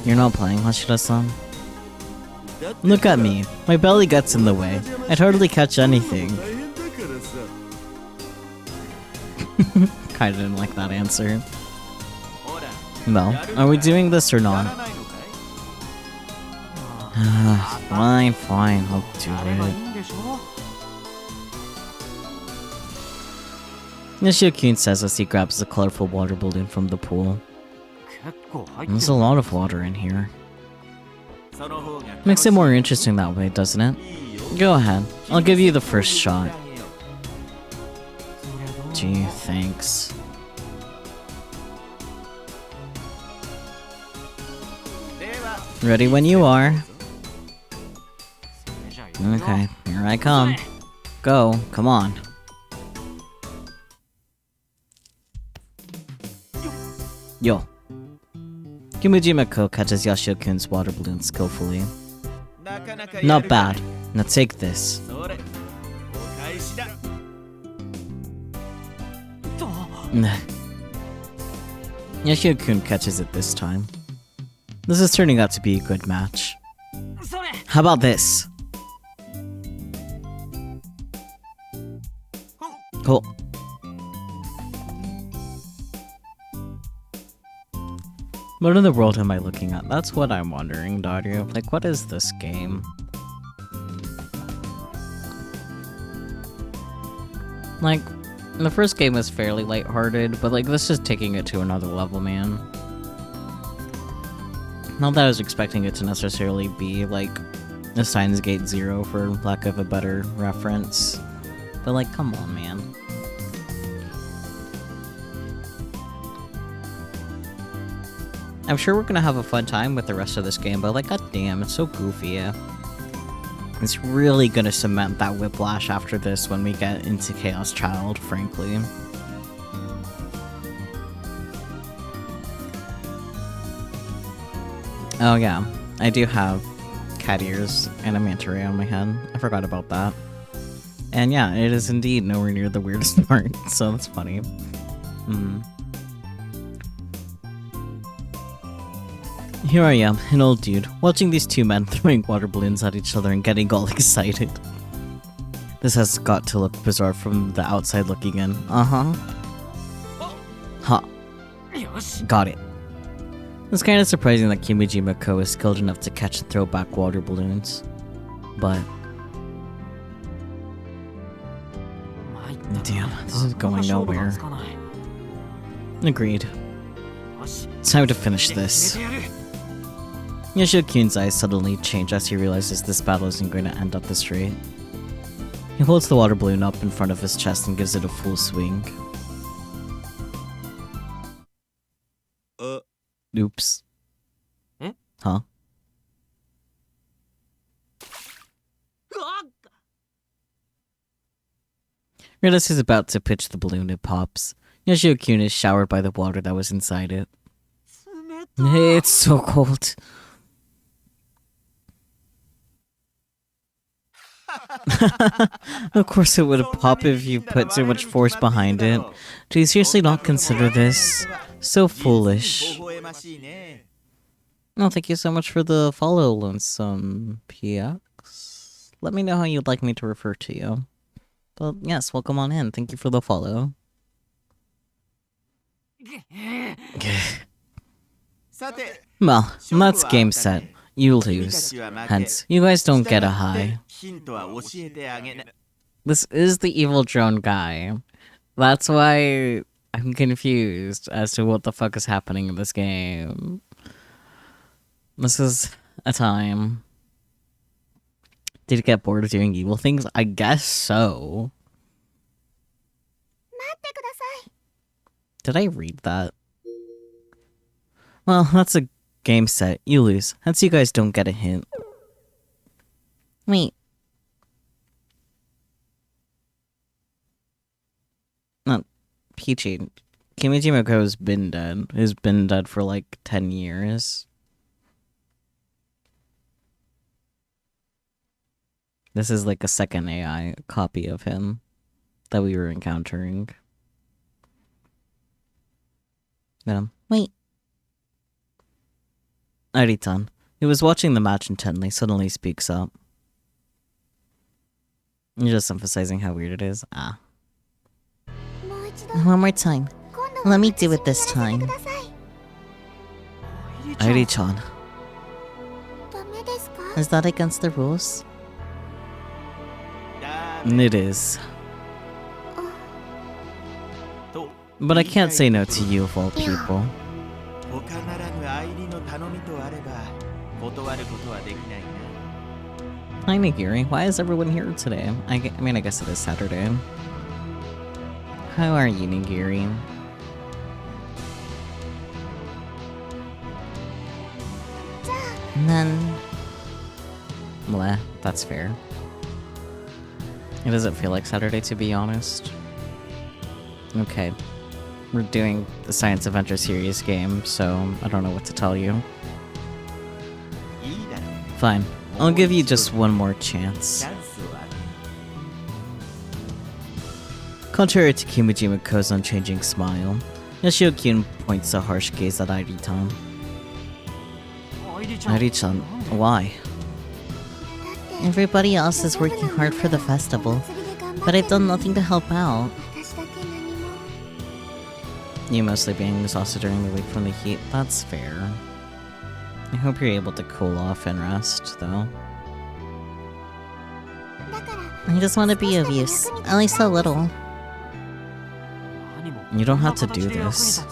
You're not playing, Hashira-san? Look at me. My belly gets in the way. I'd hardly catch anything. Kinda didn't like that answer. Well, are we doing this or not? Fine, I'll do it. Yoshio-kyun says as he grabs a colorful water balloon from the pool. There's a lot of water in here. Makes it more interesting that way, doesn't it? Go ahead, I'll give you the first shot. Gee, thanks. Ready when you are. Okay, here I come. Go, come on. Yo. Kimijima-ko catches Yoshio-kun's water balloon skillfully. Not bad. Now take this. Yoshio-kun catches it this time. This is turning out to be a good match. How about this? Cool. What in the world am I looking at? That's what I'm wondering, Dario. Like, what is this game? Like, the first game was fairly lighthearted, but like, this is taking it to another level, man. Not that I was expecting it to necessarily be, like, a Steins Gate 0 for lack of a better reference. But like, come on, man. I'm sure we're gonna have a fun time with the rest of this game, but like, goddamn, it's so goofy, yeah. It's really gonna cement that whiplash after this when we get into Chaos Child, frankly. Oh yeah, I do have cat ears and a manta ray on my head. I forgot about that. And yeah, it is indeed nowhere near the weirdest part, so that's funny. Here I am, an old dude, watching these two men throwing water balloons at each other and getting all excited. This has got to look bizarre from the outside looking in. Huh. Got it. It's kind of surprising that Kimijima-ko is skilled enough to catch and throw back water balloons. But... damn, this is going nowhere. Agreed. It's time to finish this. Yoshio-kun's eyes suddenly change as he realizes this battle isn't going to end up this rate. He holds the water balloon up in front of his chest and gives it a full swing. Oops. Huh? Right as he's about to pitch the balloon, it pops. Yoshio-kun is showered by the water that was inside it. It's so cold. Of course it would pop if you put too much force behind it. Do you seriously not consider this? So foolish. Oh, thank you so much for the follow, Lonesome PX. Let me know how you'd like me to refer to you. But yes, welcome on in. Thank you for the follow. Well, that's game set. You lose. Hence, you guys don't get a high. This is the evil drone guy. That's why I'm confused as to what the fuck is happening in this game. This is a time. Did it get bored of doing evil things? I guess so. Did I read that? Well, that's a game set. You lose. Hence you guys don't get a hint. Wait. Not Peachy. Kimijima-ko's been dead. He's been dead for like 10 years. This is like a second AI copy of him that we were encountering. Wait. Aritan, who was watching the match intently, suddenly speaks up. You're just emphasizing how weird it is. Ah. One more time. Let me do it this time. Ari-chan. Is that against the rules? It is. But I can't say no to you of all people. Hi Nigiri, why is everyone here today? I mean, I guess it is Saturday. How are you, Nigiri? And then... Bleh, that's fair. It doesn't feel like Saturday, to be honest. Okay. We're doing the Science Adventure series game, so I don't know what to tell you. Fine. I'll give you just one more chance. Contrary to Kimijima-ko's unchanging smile, Yoshio-kun points a harsh gaze at Ari-tan. Ari-chan, why? Everybody else is working hard for the festival, but I've done nothing to help out. You mostly being exhausted during the week from the heat, that's fair. I hope you're able to cool off and rest, though. I just want to be of use, at least a little. You don't have to do this.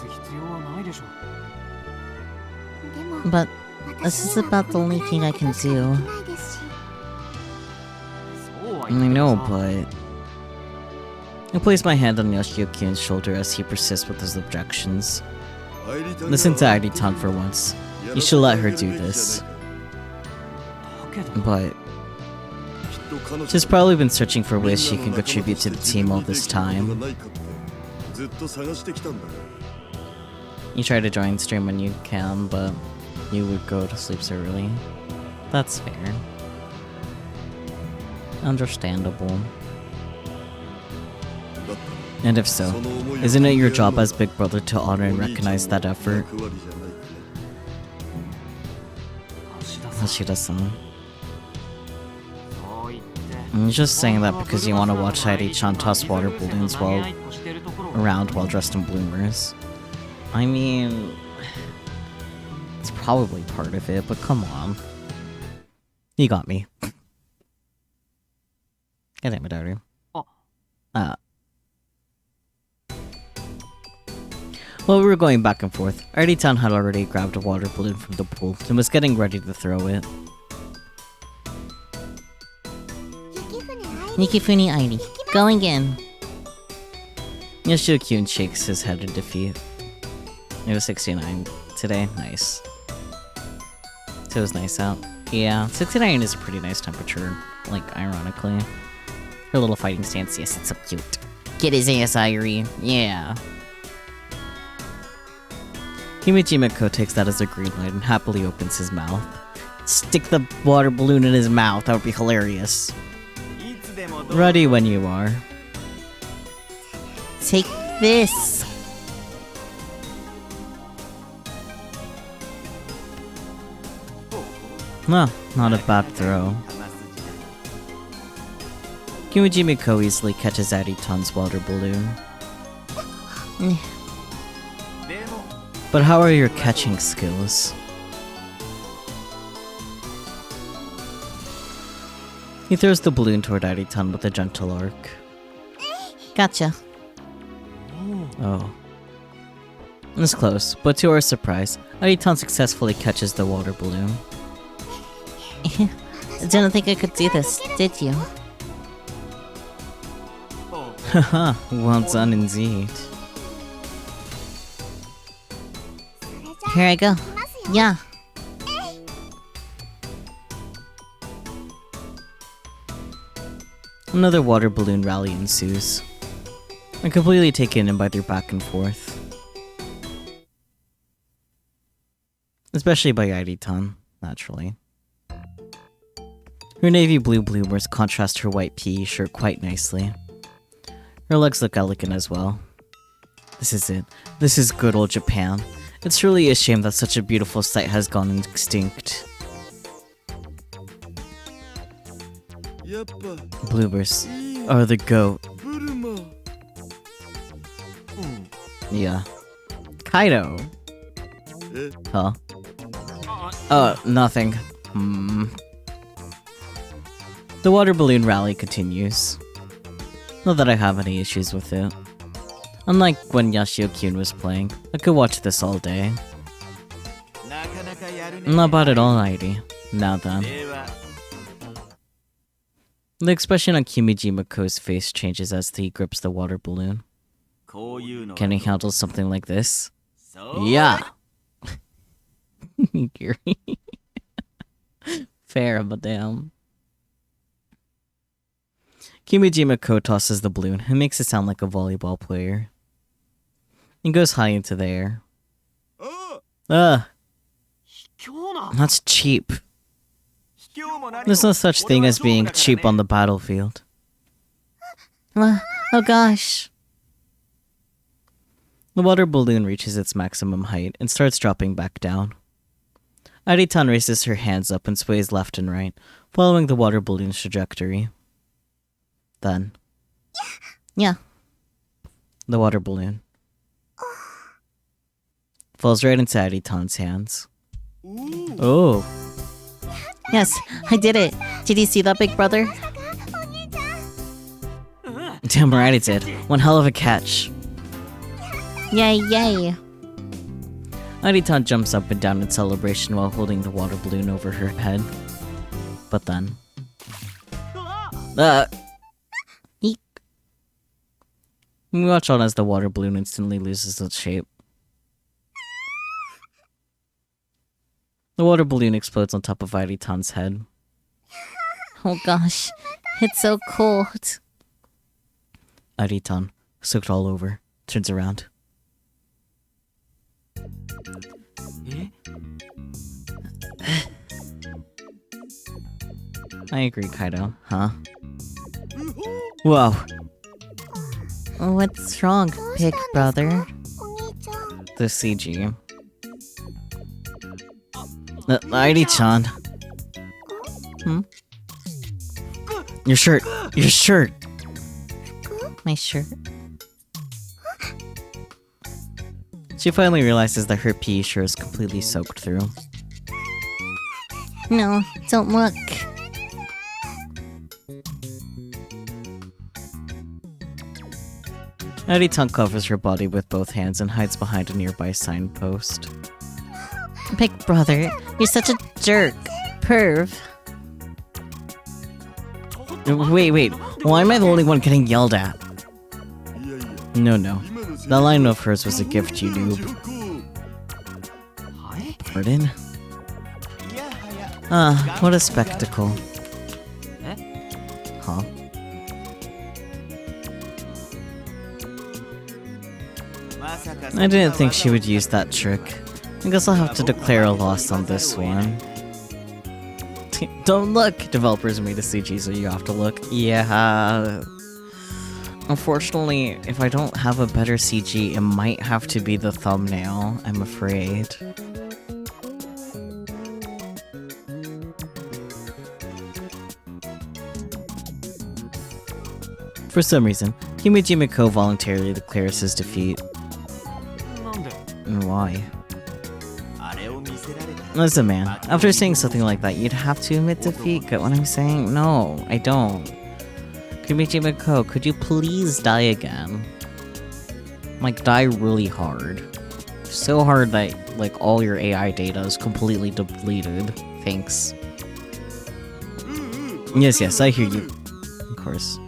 But this is about the only thing I can do. I know, but... I place my hand on Yoshio-kun's shoulder as he persists with his objections. Listen to Ari-tan for once. You should let her do this. But... she's probably been searching for ways she can contribute to the team all this time. You try to join stream when you can, but you would go to sleep so early. That's fair. Understandable. And if so, isn't it your job as Big Brother to honor and recognize that effort? Hashida-san. I'm just saying that because you want to watch Heidi-chan toss water balloons around while dressed in bloomers. I mean... probably part of it, but come on. You got me. God damn it, Daru. While we were going back and forth, Artie-chan had already grabbed a water balloon from the pool and was getting ready to throw it. Nikifuni Airi. Going in. Yoshio-kyun shakes his head in defeat. It was 69 today. Nice. So it was nice out. Yeah, 69 is a pretty nice temperature, like, ironically. Her little fighting stance, yes, it's so cute. Get his ass, Airi. Yeah. Himejimako takes that as a green light and happily opens his mouth. Stick the water balloon in his mouth, that would be hilarious. Ready when you are. Take this. No, not a bad throw. Himejimako easily catches Artie-chan's water balloon. But how are your catching skills? He throws the balloon toward Artie-chan with a gentle arc. Gotcha. Oh. It's close, but to our surprise, Artie-chan successfully catches the water balloon. Didn't think I could do this, did you? Haha, well done indeed. Here I go. Yeah. Another water balloon rally ensues. I'm completely taken in by their back and forth. Especially by Artie-chan, naturally. Her navy blue bloomers contrast her white PE shirt quite nicely. Her legs look elegant as well. This is it. This is good old Japan. It's truly a shame that such a beautiful sight has gone extinct. Bloomers are the goat. Yeah. Kaido. Huh? Oh, nothing. The water balloon rally continues. Not that I have any issues with it. Unlike when Yoshio-kyun was playing, I could watch this all day. Not bad at all, Airi. Now then. The expression on Himijimako's face changes as he grips the water balloon. Can he handle something like this? Yeah! Gary. Fair, but damn. Himejimako tosses the balloon and makes it sound like a volleyball player. It goes high into the air. That's cheap. There's no such thing as being cheap on the battlefield. Oh gosh. The water balloon reaches its maximum height and starts dropping back down. Artie-chan raises her hands up and sways left and right, following the water balloon's trajectory. Then. Yeah. The water balloon falls right into Artie-chan's hands. Oh. Yes, I did it. Did you see that, big brother? Damn right it did. One hell of a catch. Yay, yay. Artie-chan jumps up and down in celebration while holding the water balloon over her head. But then. Eek. We watch on as the water balloon instantly loses its shape. The water balloon explodes on top of Artie-chan's head. Oh gosh, it's so cold. Artie-chan, soaked all over, turns around. I agree, Kaido. Huh? Whoa. What's wrong, big brother? The CG. Artie-chan. Your shirt! Your shirt! My shirt? She finally realizes that her PE shirt is completely soaked through. No, don't look. Editan covers her body with both hands and hides behind a nearby signpost. Big brother, you're such a jerk. Perv. Wait, why am I the only one getting yelled at? No. That line of hers was a gift, you noob. Pardon? Ah, what a spectacle. Huh? I didn't think she would use that trick. I guess I'll have to declare a loss on this one. Don't look! Developers made a CG, so you have to look. Yeah. Unfortunately, if I don't have a better CG, it might have to be the thumbnail, I'm afraid. For some reason, Kimiji Miko voluntarily declares his defeat. And why? Listen, man, after saying something like that, you'd have to admit defeat. Get what I'm saying? No, I don't. Kimiji Miko, could you please die again? Like, die really hard. So hard that, like, all your AI data is completely depleted. Thanks. Yes, I hear you. Of course.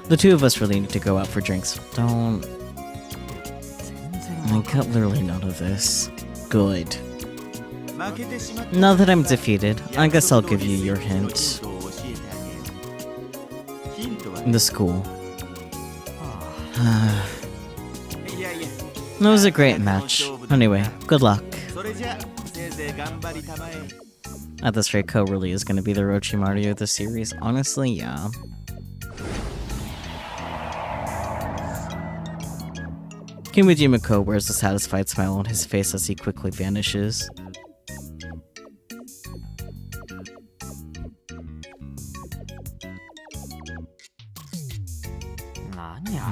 The two of us really need to go out for drinks. Don't... I got literally none of this. Good. Now that I'm defeated, I guess I'll give you your hint. The school. That was a great match. Anyway, good luck. At this rate, Ko really is gonna be the Orochimaru of the series. Honestly, yeah. Kimiji Miko wears a satisfied smile on his face as he quickly vanishes.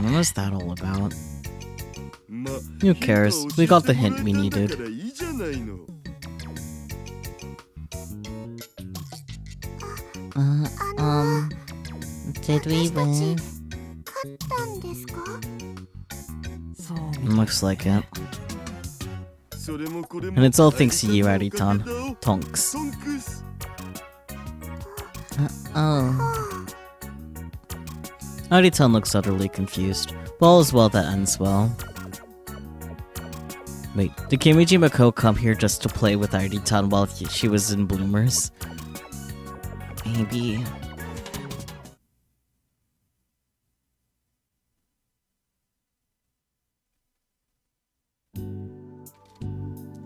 What was that all about? Who cares? We got the hint we needed. Did we win? Looks like it. And it's all thanks to you, Aritan. Tonks. Oh. Aritan looks utterly confused. But all is well that ends well. Wait, did Kimiji Miko come here just to play with Aritan while she was in Bloomers? Maybe...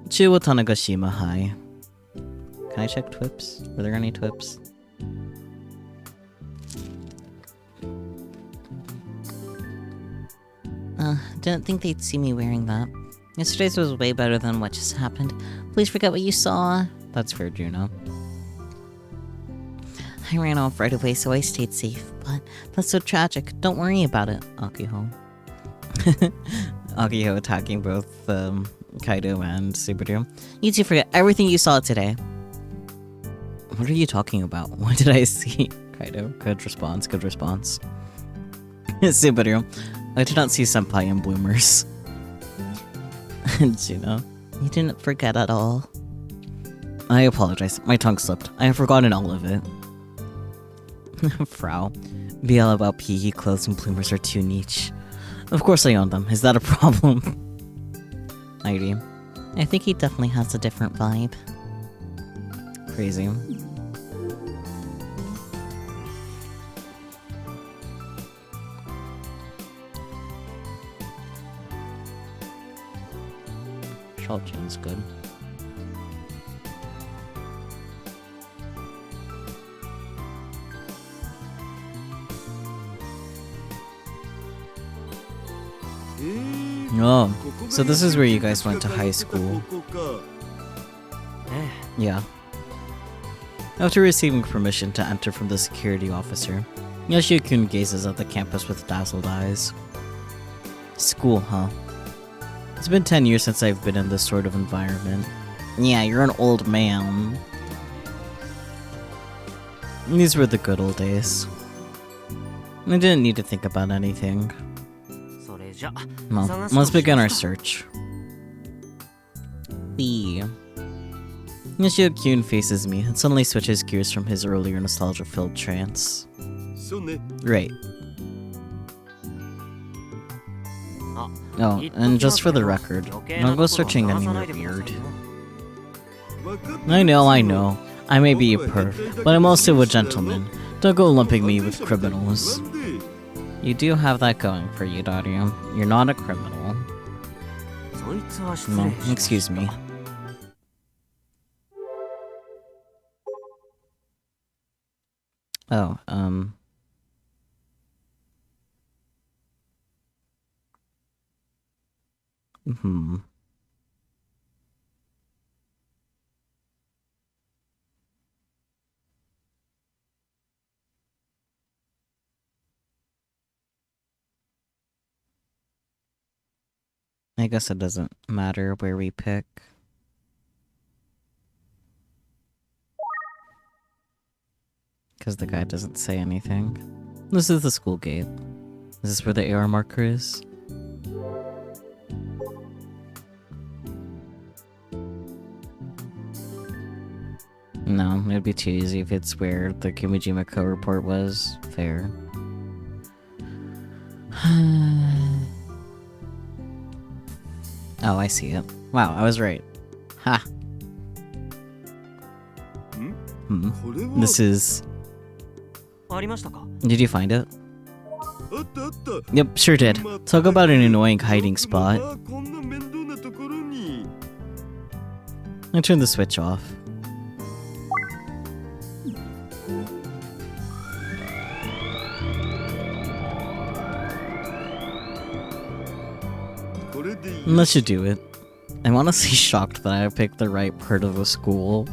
Chiwa Tanagashima, hi. Can I check twips? Were there any twips? Didn't think they'd see me wearing that. Yesterday's was way better than what just happened. Please forget what you saw. That's fair, Juno. I ran off right away, so I stayed safe, but that's so tragic. Don't worry about it, Akiho. Akiho attacking both, Kaido and Subaru. You two forget everything you saw today. What are you talking about? What did I see? Kaido, good response. Subaru, I did not see Senpai in Bloomers. Juno, you didn't forget at all. I apologize, my tongue slipped. I have forgotten all of it. Frau, BL about PE clothes and Bloomers are too niche. Of course I own them, is that a problem? Heidi, I think he definitely has a different vibe. Crazy. Shulchin's good. Oh, so this is where you guys went to high school. Yeah. After receiving permission to enter from the security officer, Yoshio-kun gazes at the campus with dazzled eyes. School, huh? It's been 10 years since I've been in this sort of environment. Yeah, you're an old man. These were the good old days. I didn't need to think about anything. それじゃ Well, 探す let's とし begin ま our すか search. B. Nishio Kyun faces me and suddenly switches gears from his earlier nostalgia-filled trance. そうね。 Right. あ Oh, 言っとき and ます just for け the ど record, 余計な don't go ところを searching 探さな anywhere いでください weird. よ I know. I may be a perv, but I'm also a gentleman. Don't go lumping me with criminals. なんで You do have that going for you, Dario. You're not a criminal. そいつは失 No, 礼しま excuse した me. Oh, Hmm. I guess it doesn't matter where we pick. Because the guy doesn't say anything. This is the school gate. Is this where the AR marker is? No, it'd be too easy if it's where the Kimijima report was. Fair. Oh, I see it. Wow, I was right. Ha! ん Hmm. これは This is... ありましたか Did you find it? あったあった Yep, sure did. Talk about an annoying hiding spot. こんな面倒なところに I turned the switch off. That should do it. I'm honestly shocked that I picked the right part of the school.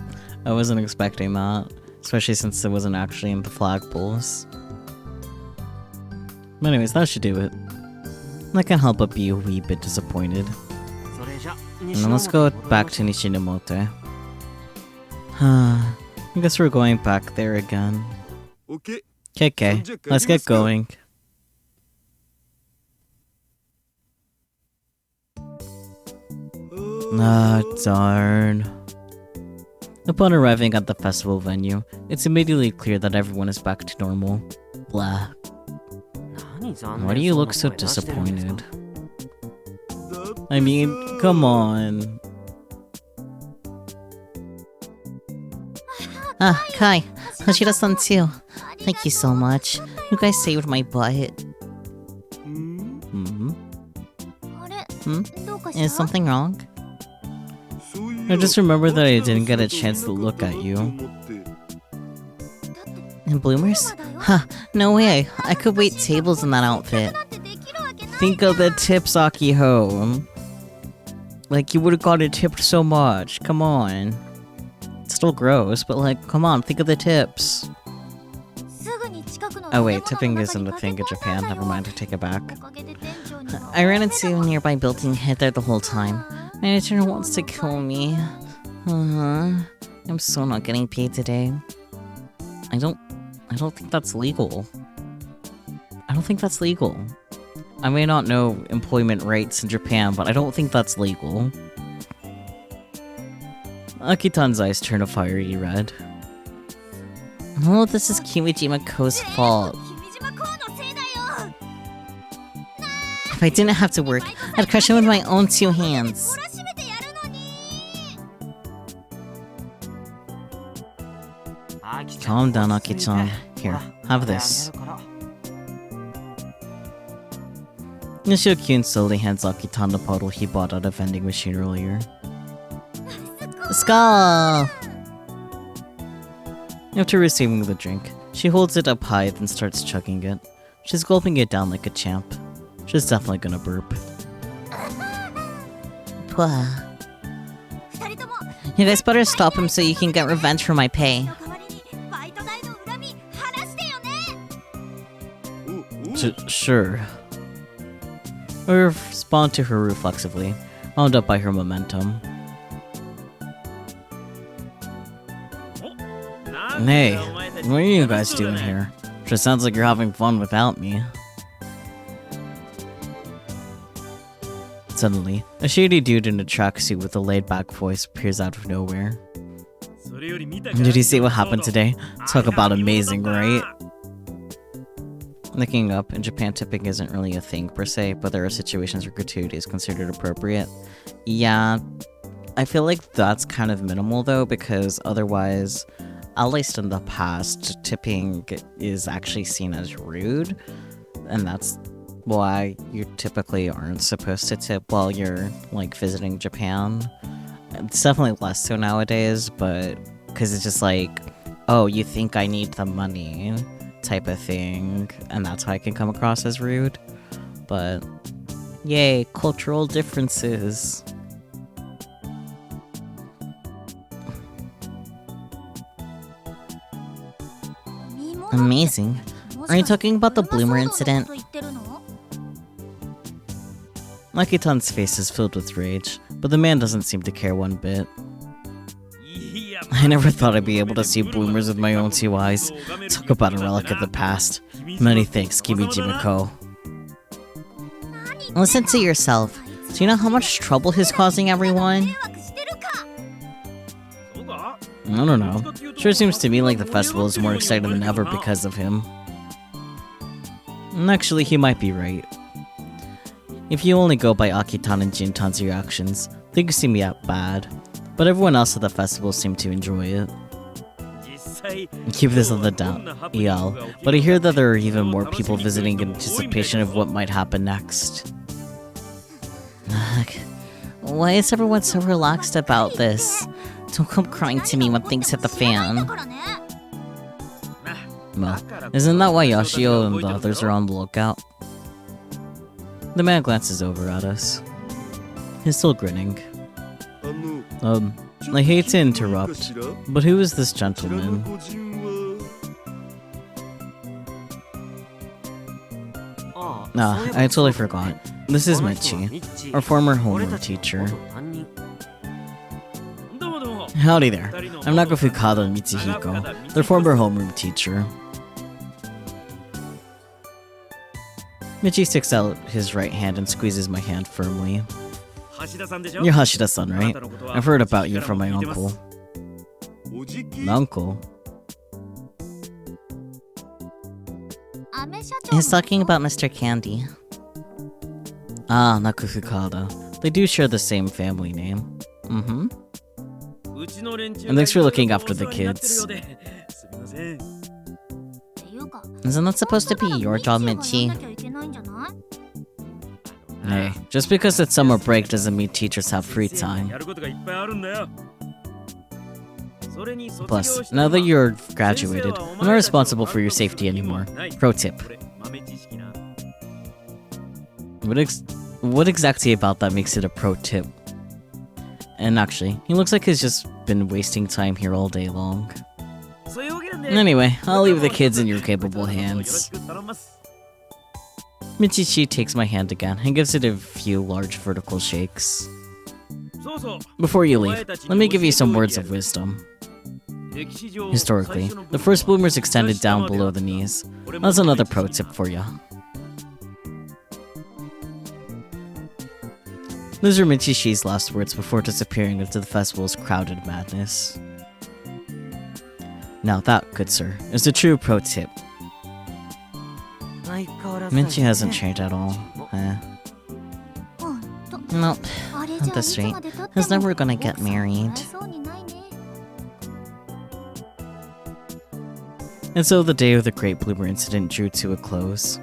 I wasn't expecting that, especially since it wasn't actually in the flagpoles. But anyways, that should do it. I can't help but be a wee bit disappointed. それじゃ And then let's go back to Nishinomote. I guess we're going back there again. OK Okay, let's get going. Ah, darn. Upon arriving at the festival venue, it's immediately clear that everyone is back to normal. Blah. 何残念 Why do you そうな look so 声出してるんですか disappointed? I mean, come on. Ah, Kai. Hashira-san too. Thank you so much. You guys saved my butt. うん Hmm? あれ Hmm? どうかした Is something wrong? そうい I や just remembered that I didn't get a chance to look at you. だって In bloomers? Huh, no way. I could wait tables in that outfit. だってできるわけない Think of the tips, Akiho. Like, you would've gotten tipped so much. Come on. It's still gross, but like, come on, think of the tips. すぐに近くの Oh wait, 建物 tipping の isn't 中 a thing に in 駆け込んだ Japan. んだ Never よ mind, I take it back. おかげで店長には I ran into a nearby building hid there the whole time. Manager wants to kill me. I'm so not getting paid today. I don't think that's legal. I don't think that's legal. I may not know employment rights in Japan, but I don't think that's legal. Akitan's eyes turn a fiery red. Oh, this is Kimijima Ko's fault. 君島コウのせいだよ If I didn't have to work, I'd crush him with my own two hands. 懲らしめてやるのに Calm down, Aki-chan. Here, have this. Nishio Kyun slowly hands Akitan the bottle he bought at a vending machine earlier. Skull! After receiving the drink, she holds it up high then starts chugging it. She's gulping it down like a champ. She's definitely gonna burp. Pwah. 二人とも You guys better stop him so you can get revenge for my pay. の代わりにバイト代の恨み晴らしてよねおお Sure. I respond to her reflexively, wound up by her momentum. Hey, What are you guys doing here? Sure sounds like you're having fun without me. Suddenly, a shady dude in a tracksuit with a laid-back voice appears out of nowhere. Did you see what happened today? Talk about amazing, right? Looking up, in Japan tipping isn't really a thing per se, but there are situations where gratuity is considered appropriate. Yeah, I feel like that's kind of minimal though, because otherwise, at least in the past, tipping is actually seen as rude, and that's why you typically aren't supposed to tip while you're, like, visiting Japan. It's definitely less so nowadays, but because it's just like, oh, you think I need the money type of thing, and that's how I can come across as rude. But, yay, cultural differences. Amazing. Are you talking about the bloomer incident? Akitan's face is filled with rage, but the man doesn't seem to care one bit. I never thought I'd be able to see bloomers with my own two eyes. Talk about a relic of the past. Many thanks, Kimiji Miko. Listen to yourself. Do you know how much trouble he's causing everyone? I don't know. Sure seems to me like the festival is more excited than ever because of him. And actually, he might be right. If you only go by Akitan and Jintan's reactions, things seem bad. But everyone else at the festival seemed to enjoy it. Keep this on the down, EL, but I hear that there are even more people visiting in anticipation of what might happen next. Why is everyone so relaxed about this? Don't come crying to me when things hit the fan. Well, isn't that why Yoshio and the others are on the lookout? The man glances over at us. He's still grinning. I hate to interrupt, but who is this gentleman? I totally forgot. This is Michi, our former homeroom teacher. Howdy there. I'm Nago Fukada Mitsuhiko, their former homeroom teacher. Michi sticks out his right hand and squeezes my hand firmly. You're Hashida-san, right? I've heard about you from my uncle. Uncle? He's talking about Mr. Candy. Ah, Naku Fukada. They do share the same family name. Mm-hmm. And thanks for looking after the kids. Isn't that supposed to be your job, Michi? Hey, just because it's summer break doesn't mean teachers have free time. Plus, now that you're graduated, I'm not responsible for your safety anymore. Pro tip. What exactly about that makes it a pro tip? And actually, he looks like he's just been wasting time here all day long. Anyway, I'll leave the kids in your capable hands. Michichi takes my hand again and gives it a few large vertical shakes. Before you leave, let me give you some words of wisdom. Historically, the first bloomers extended down below the knees. That's another pro tip for ya. Those are Michishi's last words before disappearing into the festival's crowded madness. Now that, good sir, is a true pro tip. Michi hasn't changed at all. Nope, at this rate, he's never gonna get married. And so the day of the Great Bloomer incident drew to a close.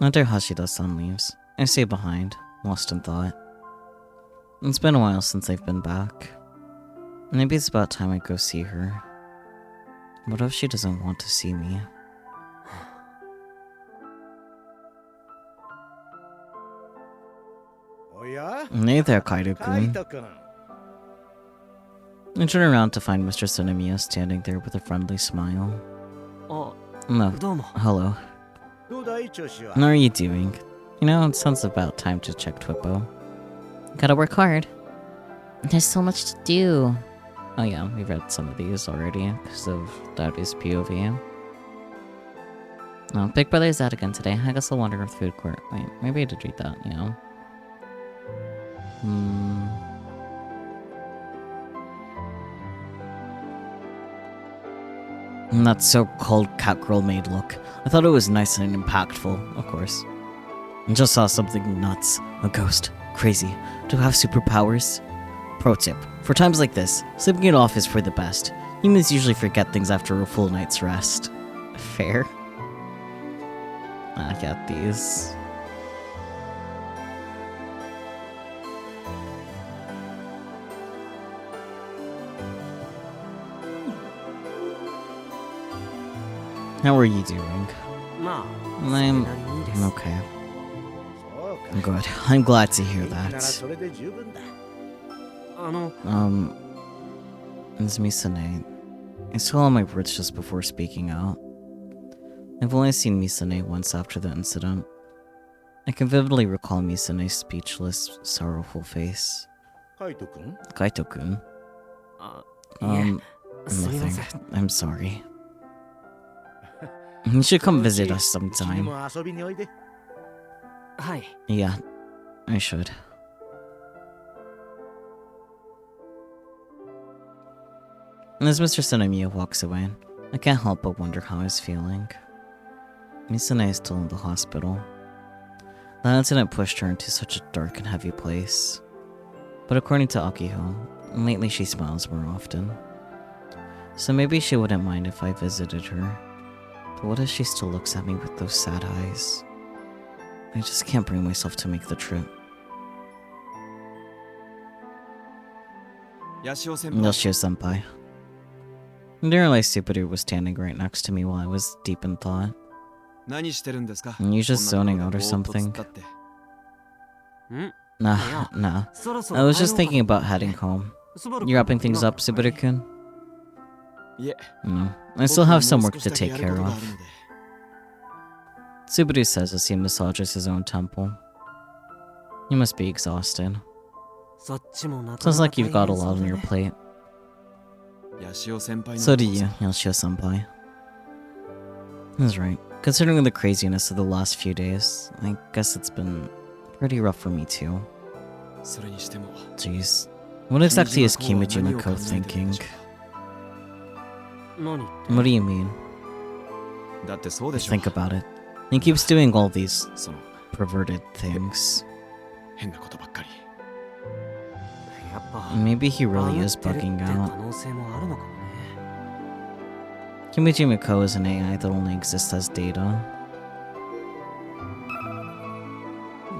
After Hashida-san leaves, I stay behind, lost in thought. It's been a while since I've been back. Maybe it's about time I go see her. What if she doesn't want to see me? Hey there, Kaido-kun. I turn around to find Mr. Sonomiya standing there with a friendly smile. No, hello. How are you doing? You know, it sounds about time to check Twippo. Gotta work hard. There's so much to do. Oh yeah, we've read some of these already because of Dowdy's POV. Oh, Big Brother's out again today. I guess I'll wander with food court. Wait, maybe I did read that, you know? And that so-called Catgirl maid look. I thought it was nice and impactful, of course. I just saw something nuts. A ghost. Crazy. To have superpowers? Pro tip. For times like this, sleeping it off is for the best. Humans usually forget things after a full night's rest. Fair. I got these. How are you doing? まあ I'm それなりにです okay. そうか Good. I'm glad to hear なら that. それで十分だ。It's Misane. I swallowed my words just before speaking out. I've only seen Misane once after the incident. I can vividly recall Misane's speechless, sorrowful face. カイト君 Kaito-kun? あいえすみま Nothing. せん I'm sorry. You should come visit us 君 sometime. も遊びにおいで。はい Yeah, I should. And as Mr. Sanemiya walks away, I can't help but wonder how he's feeling. Misane is still in the hospital. That incident pushed her into such a dark and heavy place. But according to Akiho, lately she smiles more often. So maybe she wouldn't mind if I visited her. But what if she still looks at me with those sad eyes? I just can't bring myself to make the trip. Yoshio-senpai. I didn't realize Subaru was standing right next to me while I was deep in thought. 何してるんですか You just zoning out or something? ん Nah, Yeah. nah. そろそろ I was just 帰ろうか thinking about heading home. スバル You wrapping things up, Subaru-kun? いえ No. I still have some work to take care of. Subaru says as he massages his own temple. You must be exhausted. そっちもなかなか Sounds like you've got a 大変そう lot だ on ね your plate. ヤシオ先輩の So do you, Yoshio-senpai. That's right. Considering the craziness of the last few days, I guess it's been pretty rough for me too. それにしても Jeez. What exactly is Kimijima-ko thinking? 何って What do you mean? だってそうでしょ Think about it. He keeps doing all these その perverted things. 変なことばっかりやっぱ Maybe he really is バグってる bugging って out. 可能性もあるのかもね Kimijima-ko is an AI that only exists as data.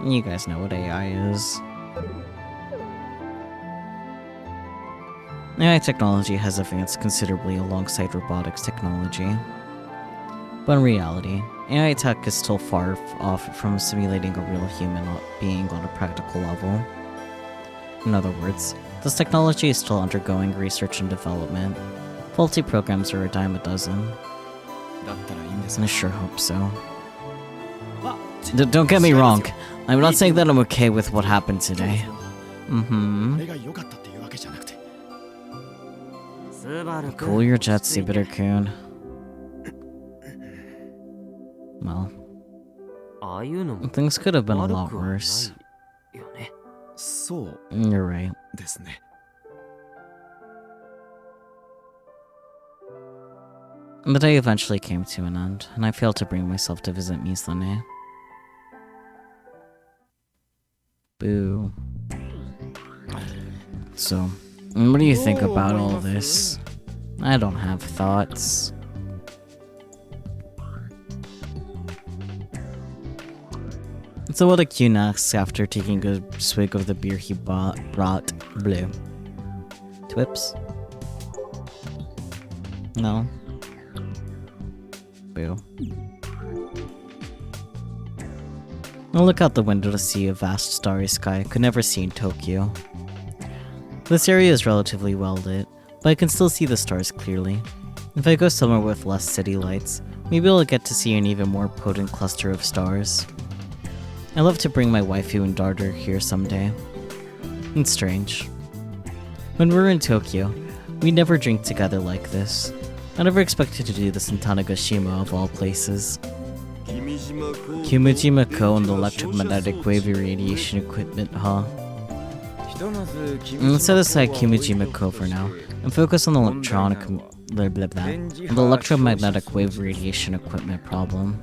You guys know what AI is. AI technology has advanced considerably alongside robotics technology. But in reality, AI tech is still far off from simulating a real human being on a practical level. In other words, this technology is still undergoing research and development. Faulty programs are a dime a dozen. だったらいいんです I sure hope so. あ Don't get me wrong. I'm not saying that I'm okay with what happened today. あ Mm-hmm. れが良かったっていうわけじゃなくて。スバル君 Cool your jets, 落ち着いて Subaru-kun. Well, ああいうのも things could have been a 悪 lot くはない worse. よねそう You're right. ですね The day eventually came to an end, and I failed to bring myself to visit Misane. Boo. So, what do you think about all this? I don't have thoughts. So what a Q asks after taking a swig of the beer he brought. Blue. Twips? No. Boo. I look out the window to see a vast starry sky I could never see in Tokyo. This area is relatively well lit, but I can still see the stars clearly. If I go somewhere with less city lights, maybe I'll get to see an even more potent cluster of stars. I'd love to bring my waifu and daughter here someday. It's strange. When we were in Tokyo, we never drink together like this. I never expected to do this in Tanegashima of all places. Kimijima-ko and the electromagnetic wave irradiation equipment, huh? Let's set aside Kimijima-ko for now, and focus on the electromagnetic wave radiation equipment problem.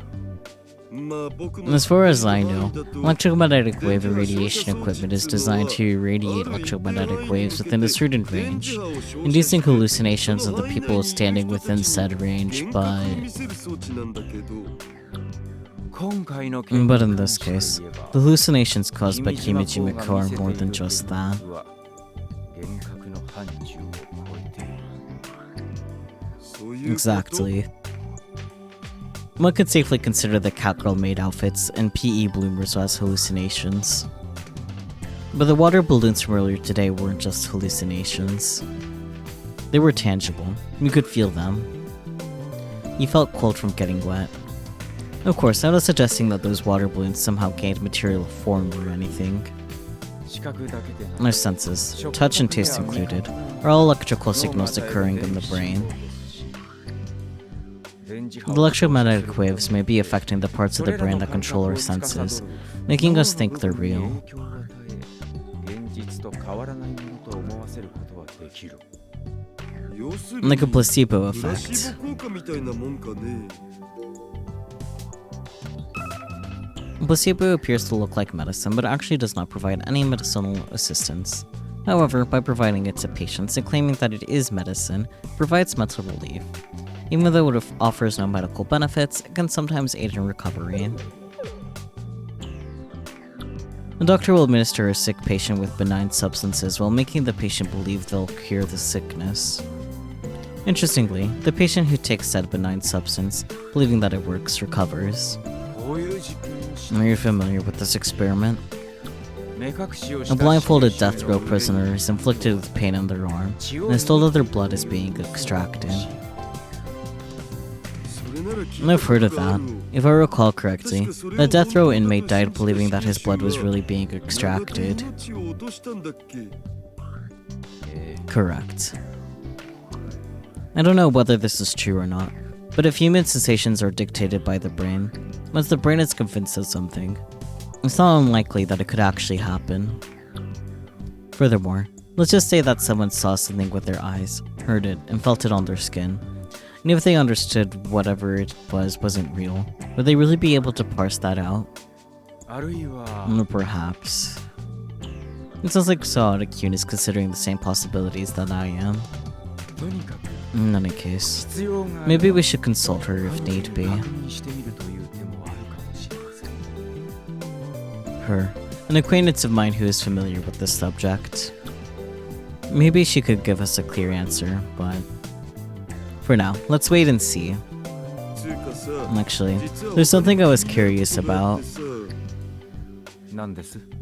As far as I know, electromagnetic wave irradiation equipment is designed to irradiate electromagnetic waves within a certain range, inducing hallucinations of the people standing within said range, but in this case, the hallucinations caused by Kimijima-ko are more than just that. Exactly. One could safely consider the Catgirl-made outfits and PE bloomers as hallucinations. But the water balloons from earlier today weren't just hallucinations. They were tangible. You could feel them. You felt cold from getting wet. Of course, I'm not suggesting that those water balloons somehow gained material form or anything. Our senses, touch and taste included, are all electrical signals occurring in the brain. The electromagnetic waves may be affecting the parts of the brain that control our senses, making us think they're real. Like a placebo effect. Placebo appears to look like medicine, but actually does not provide any medicinal assistance. However, by providing it to patients and claiming that it is medicine, it provides mental relief. Even though it offers no medical benefits, it can sometimes aid in recovery. The doctor will administer a sick patient with benign substances while making the patient believe they'll cure the sickness. Interestingly, the patient who takes said benign substance, believing that it works, recovers. Are you familiar with this experiment? A blindfolded death row prisoner is inflicted with pain in their arm, and is told that their blood is being extracted. I've heard of that. If I recall correctly, the death row inmate died believing that his blood was really being extracted. Correct. I don't know whether this is true or not, but if human sensations are dictated by the brain, once the brain is convinced of something, it's not unlikely that it could actually happen. Furthermore, let's just say that someone saw something with their eyes, heard it, and felt it on their skin. And if they understood whatever it wasn't real, would they really be able to parse that out? Perhaps. It sounds like Sawadakun is considering the same possibilities that I am. In any case, maybe we should consult her if need be. Her, an acquaintance of mine who is familiar with this subject. Maybe she could give us a clear answer, but for now, let's wait and see. Actually, there's something I was curious about.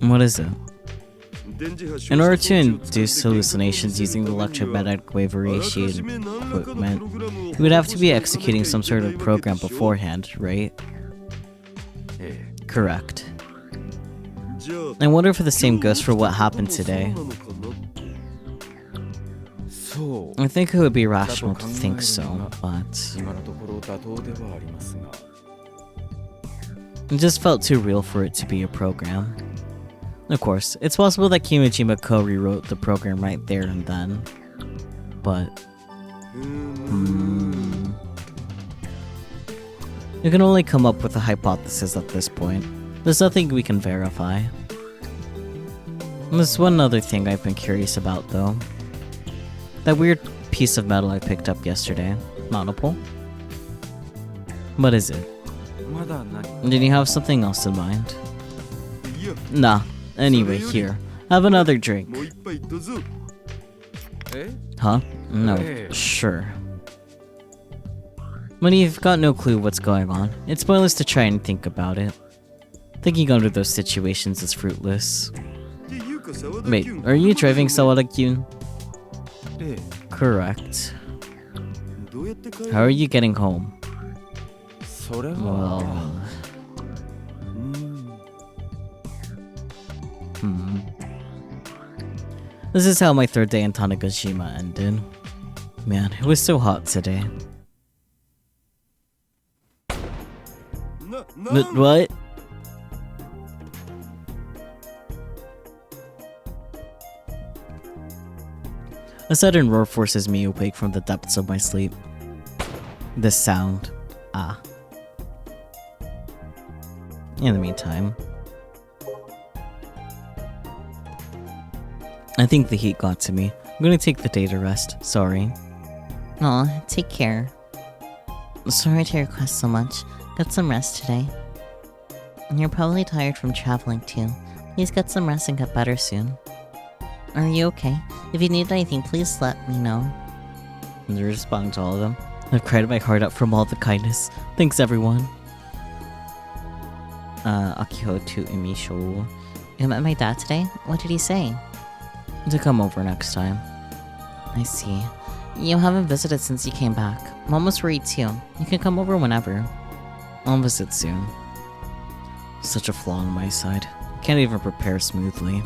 What is it? In order to induce hallucinations using the electromagnetic wave radiation equipment, you would have to be executing some sort of program beforehand, right? Correct. I wonder if the same goes for what happened today. I think it would be rational to think so, but it just felt too real for it to be a program. Of course, it's possible that Kimijima-ko rewrote the program right there and then, but you can only come up with a hypothesis at this point. There's nothing we can verify. And there's one other thing I've been curious about though. That weird piece of metal I picked up yesterday. Nautical? What is it? Did you have something else in mind? Nah. Anyway, here. Have another drink. Huh? No. Sure. When you've got no clue what's going on, it's pointless to try and think about it. Thinking under those situations is fruitless. Wait, are you driving Sawada-kyun? Correct. How are you getting home? Well... This is how my third day in Tanegashima ended. Man, it was so hot today. What? A sudden roar forces me awake from the depths of my sleep. The sound. Ah. In the meantime, I think the heat got to me. I'm gonna take the day to rest. Sorry. Aw, take care. Sorry to request so much. Get some rest today. You're probably tired from traveling too. Please get some rest and get better soon. Are you okay? If you need anything, please let me know. And they're responding to all of them. I've cried my heart out from all the kindness. Thanks, everyone. Akiho to Imisho. You met my dad today? What did he say? To come over next time. I see. You haven't visited since you came back. Mom was worried too. You can come over whenever. I'll visit soon. Such a flaw on my side. Can't even prepare smoothly.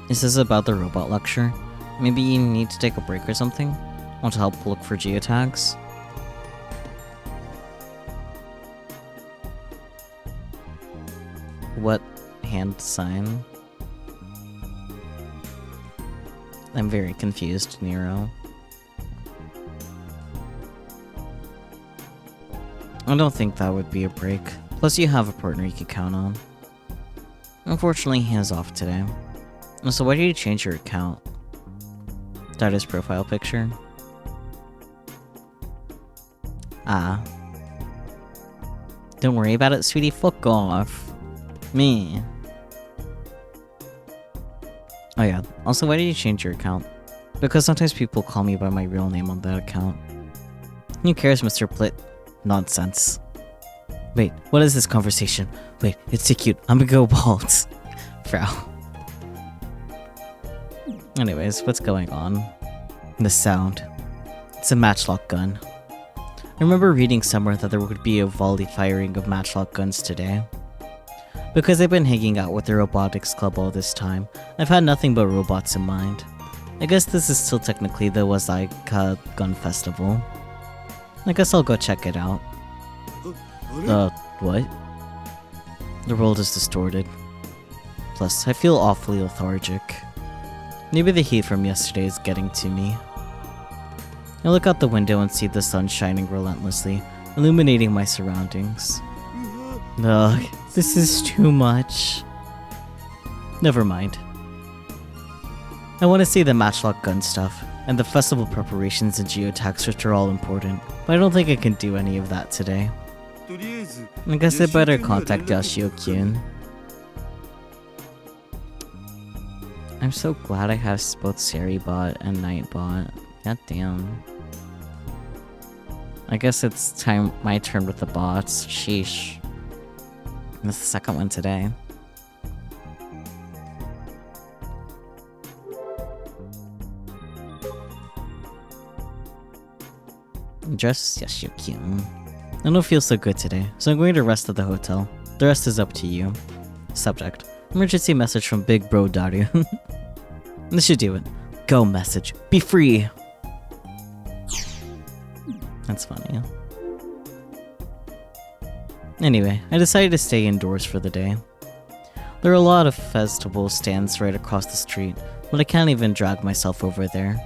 Is this about the robot lecture? Maybe you need to take a break or something? Want to help look for geotags? What hand sign? I'm very confused, Nero. I don't think that would be a break. Plus you have a partner you can count on. Unfortunately, he is off today. So why did you change your account? That his profile picture? Ah. Don't worry about it, sweetie. Fuck off. Me. Oh yeah. Also, why did you change your account? Because sometimes people call me by my real name on that account. Who cares, Mr. Plit? Nonsense. Wait, what is this conversation? Wait, it's too cute. I'm gonna go bald. Frau. Anyways, what's going on? The sound. It's a matchlock gun. I remember reading somewhere that there would be a volley firing of matchlock guns today. Because I've been hanging out with the Robotics Club all this time, I've had nothing but robots in mind. I guess this is still technically the Wazaika Gun Festival. I guess I'll go check it out. What? The world is distorted. Plus, I feel awfully lethargic. Maybe the heat from yesterday is getting to me. I look out the window and see the sun shining relentlessly, illuminating my surroundings. Ugh, this is too much. Never mind. I want to see the matchlock gun stuff, and the festival preparations and geotags, which are all important, but I don't think I can do any of that today. I guess I better contact Yoshio-kyun. I'm so glad I have both Seribot and Nightbot. God damn. I guess it's my turn with the bots. Sheesh. That's the second one today. Just Yoshio-kyun. I don't feel so good today, so I'm going to rest at the hotel. The rest is up to you. Subject. Emergency message from Big Bro Daru. This should do it. Go message. Be free! That's funny. Anyway, I decided to stay indoors for the day. There are a lot of festival stands right across the street, but I can't even drag myself over there.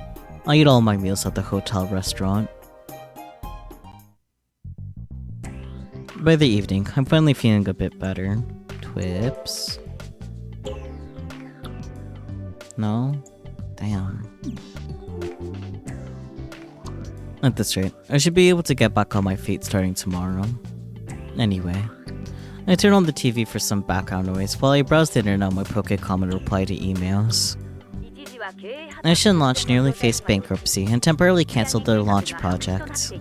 I eat all my meals at the hotel restaurant. By the evening, I'm finally feeling a bit better. Twips? No? Damn. At this rate, I should be able to get back on my feet starting tomorrow. Anyway, I turn on the TV for some background noise while I browse the internet on my Pokécom and reply to emails. Ocean Launch nearly faced bankruptcy and temporarily cancelled their launch project.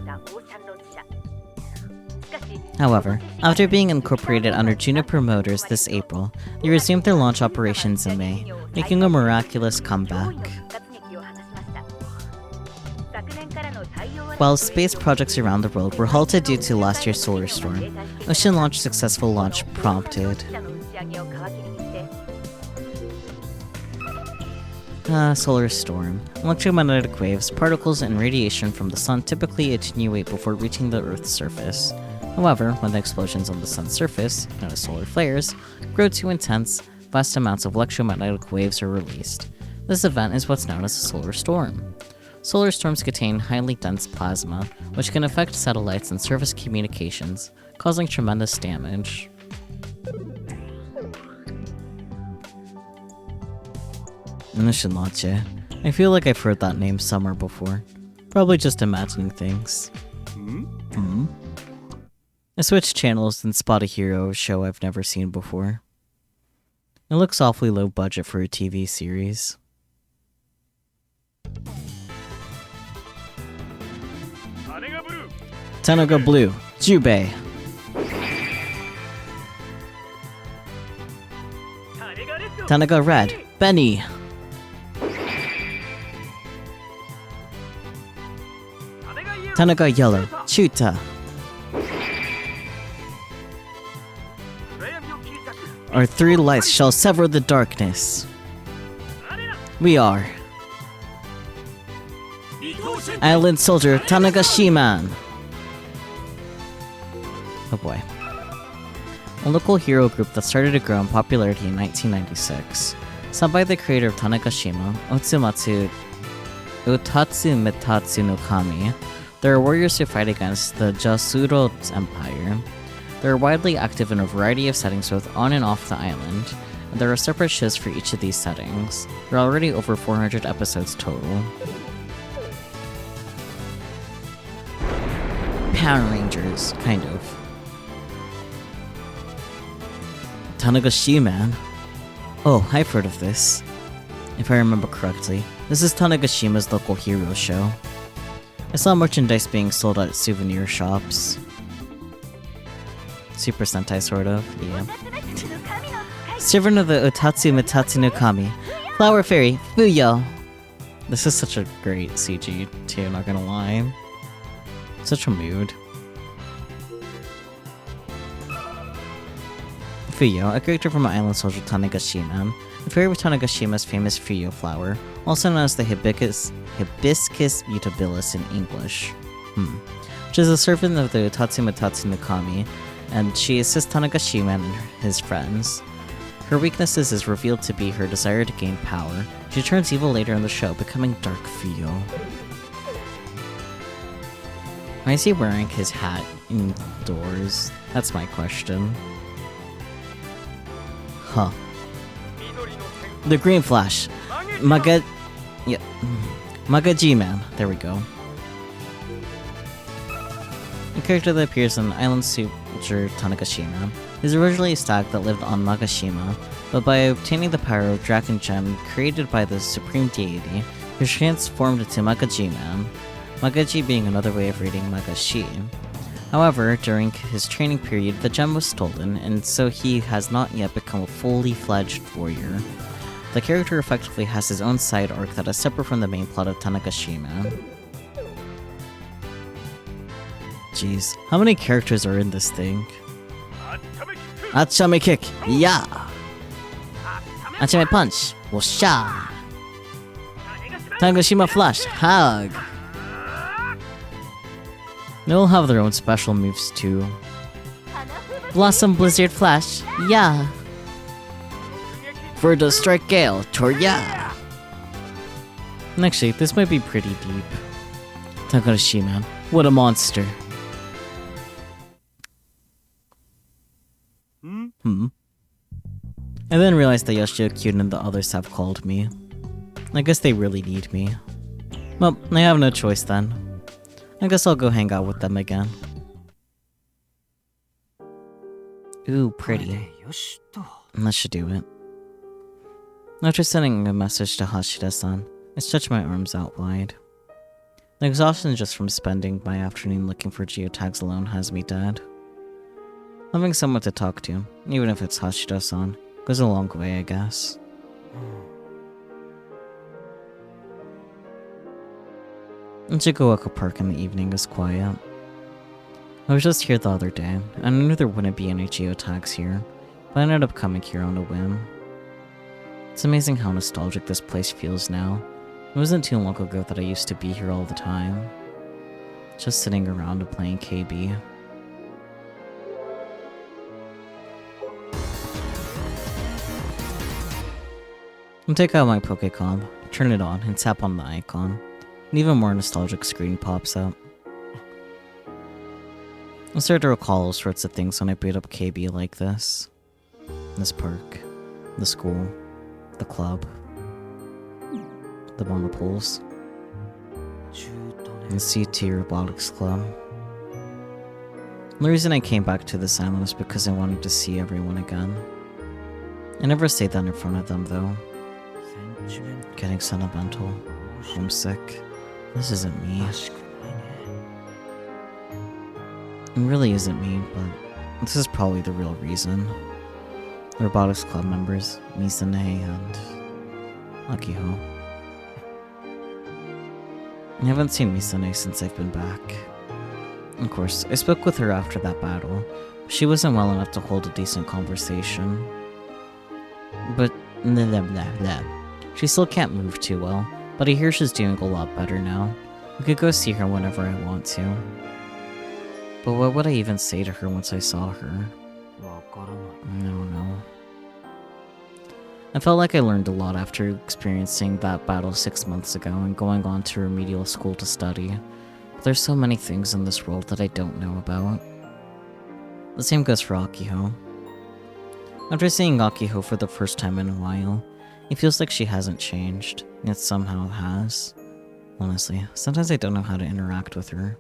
However, after being incorporated under Juniper Motors this April, they resumed their launch operations in May, making a miraculous comeback. While space projects around the world were halted due to last year's solar storm, Ocean Launch's successful launch prompted Solar storm. Electromagnetic waves, particles, and radiation from the sun typically attenuate before reaching the Earth's surface. However, when the explosions on the sun's surface, known as solar flares, grow too intense, vast amounts of electromagnetic waves are released. This event is what's known as a solar storm. Solar storms contain highly dense plasma, which can affect satellites and surface communications, causing tremendous damage. Nishinache. I feel like I've heard that name somewhere before. Probably just imagining things. I switch channels and spot a hero show I've never seen before. It looks awfully low budget for a TV series. Tanaga Blue, Jubei. Tanaga Red, Benny. Tanaga Yellow, Chuta. Our three lights shall sever the darkness. We are Island Soldier Tanagashima. Oh boy. A local hero group that started to grow in popularity in 1996. Sung by the creator of Tanagashima, Utatsu Metatsu no Kami, there are warriors who fight against the Jasuro Empire. They are widely active in a variety of settings both on and off the island, and there are separate shows for each of these settings. There are already over 400 episodes total. Power Rangers, kind of. Tanagashima? Oh, I've heard of this. If I remember correctly, this is Tanagashima's local hero show. I saw merchandise being sold at souvenir shops. Super Sentai, sort of, yeah. Servant of the Utatsu Metatsu no Kami, Flower Fairy, Fuyo! This is such a great CG, too, not gonna lie. Such a mood. Fuyo, a character from Island Soldier Tanagashima, the fairy with Tanagashima's famous Fuyo flower, also known as the Hibiscus mutabilis in English. Which is a servant of the Utatsu Metatsu no Kami, and she assists Tanagashima and his friends. Her weaknesses is revealed to be her desire to gain power. She turns evil later in the show, becoming Dark Fuyo. Why is he wearing his hat indoors? That's my question. Huh. The Green Flash. Magaji-man. There we go. A character that appears in Island Soldier Tanagashima is originally a stag that lived on Magashima, but by obtaining the power of Dragon Gem created by the supreme deity, he was transformed into Magaji-man, Magaji being another way of reading Magashi. However, during his training period, the gem was stolen, and so he has not yet become a fully fledged warrior. The character effectively has his own side arc that is separate from the main plot of Tanagashima. Jeez, how many characters are in this thing? Achame kick, yeah! Achame punch, wosha! Tanagashima flash, hug! They'll have their own special moves too. Blossom Blizzard Flash, yeah! For the Strike Gale, Torya! Actually, this might be pretty deep. Tanagashima, what a monster. I then realized that Yoshio Kyuden and the others have called me. I guess they really need me. Well, I have no choice then. I guess I'll go hang out with them again. Ooh, pretty. That should do it. After sending a message to Hashida-san, I stretched my arms out wide. The exhaustion just from spending my afternoon looking for geotags alone has me dead. Having someone to talk to, even if it's Hashida-san, goes a long way, I guess. In Shigaoka Park in the evening is quiet. I was just here the other day, and I knew there wouldn't be any geotags here, but I ended up coming here on a whim. It's amazing how nostalgic this place feels now. It wasn't too long ago that I used to be here all the time. Just sitting around and playing KB. I'll take out my Pokécom, turn it on, and tap on the icon. An even more nostalgic screen pops up. I start to recall all sorts of things when I boot up KB like this. This park, the school, the club, the monopools, and CT Robotics Club. The reason I came back to this island is because I wanted to see everyone again. I never say that in front of them though. Getting sentimental, homesick. This isn't me. It really isn't me, but this is probably the real reason. The Robotics Club members, Misane and Akiho. I haven't seen Misane since I've been back. Of course, I spoke with her after that battle. She wasn't well enough to hold a decent conversation. But blah blah blah blah. She still can't move too well, but I hear she's doing a lot better now. I could go see her whenever I want to. But what would I even say to her once I saw her? I don't know. I felt like I learned a lot after experiencing that battle 6 months ago and going on to remedial school to study. But there's so many things in this world that I don't know about. The same goes for Akiho. After seeing Akiho for the first time in a while, it feels like she hasn't changed, yet somehow has. Honestly, sometimes I don't know how to interact with her.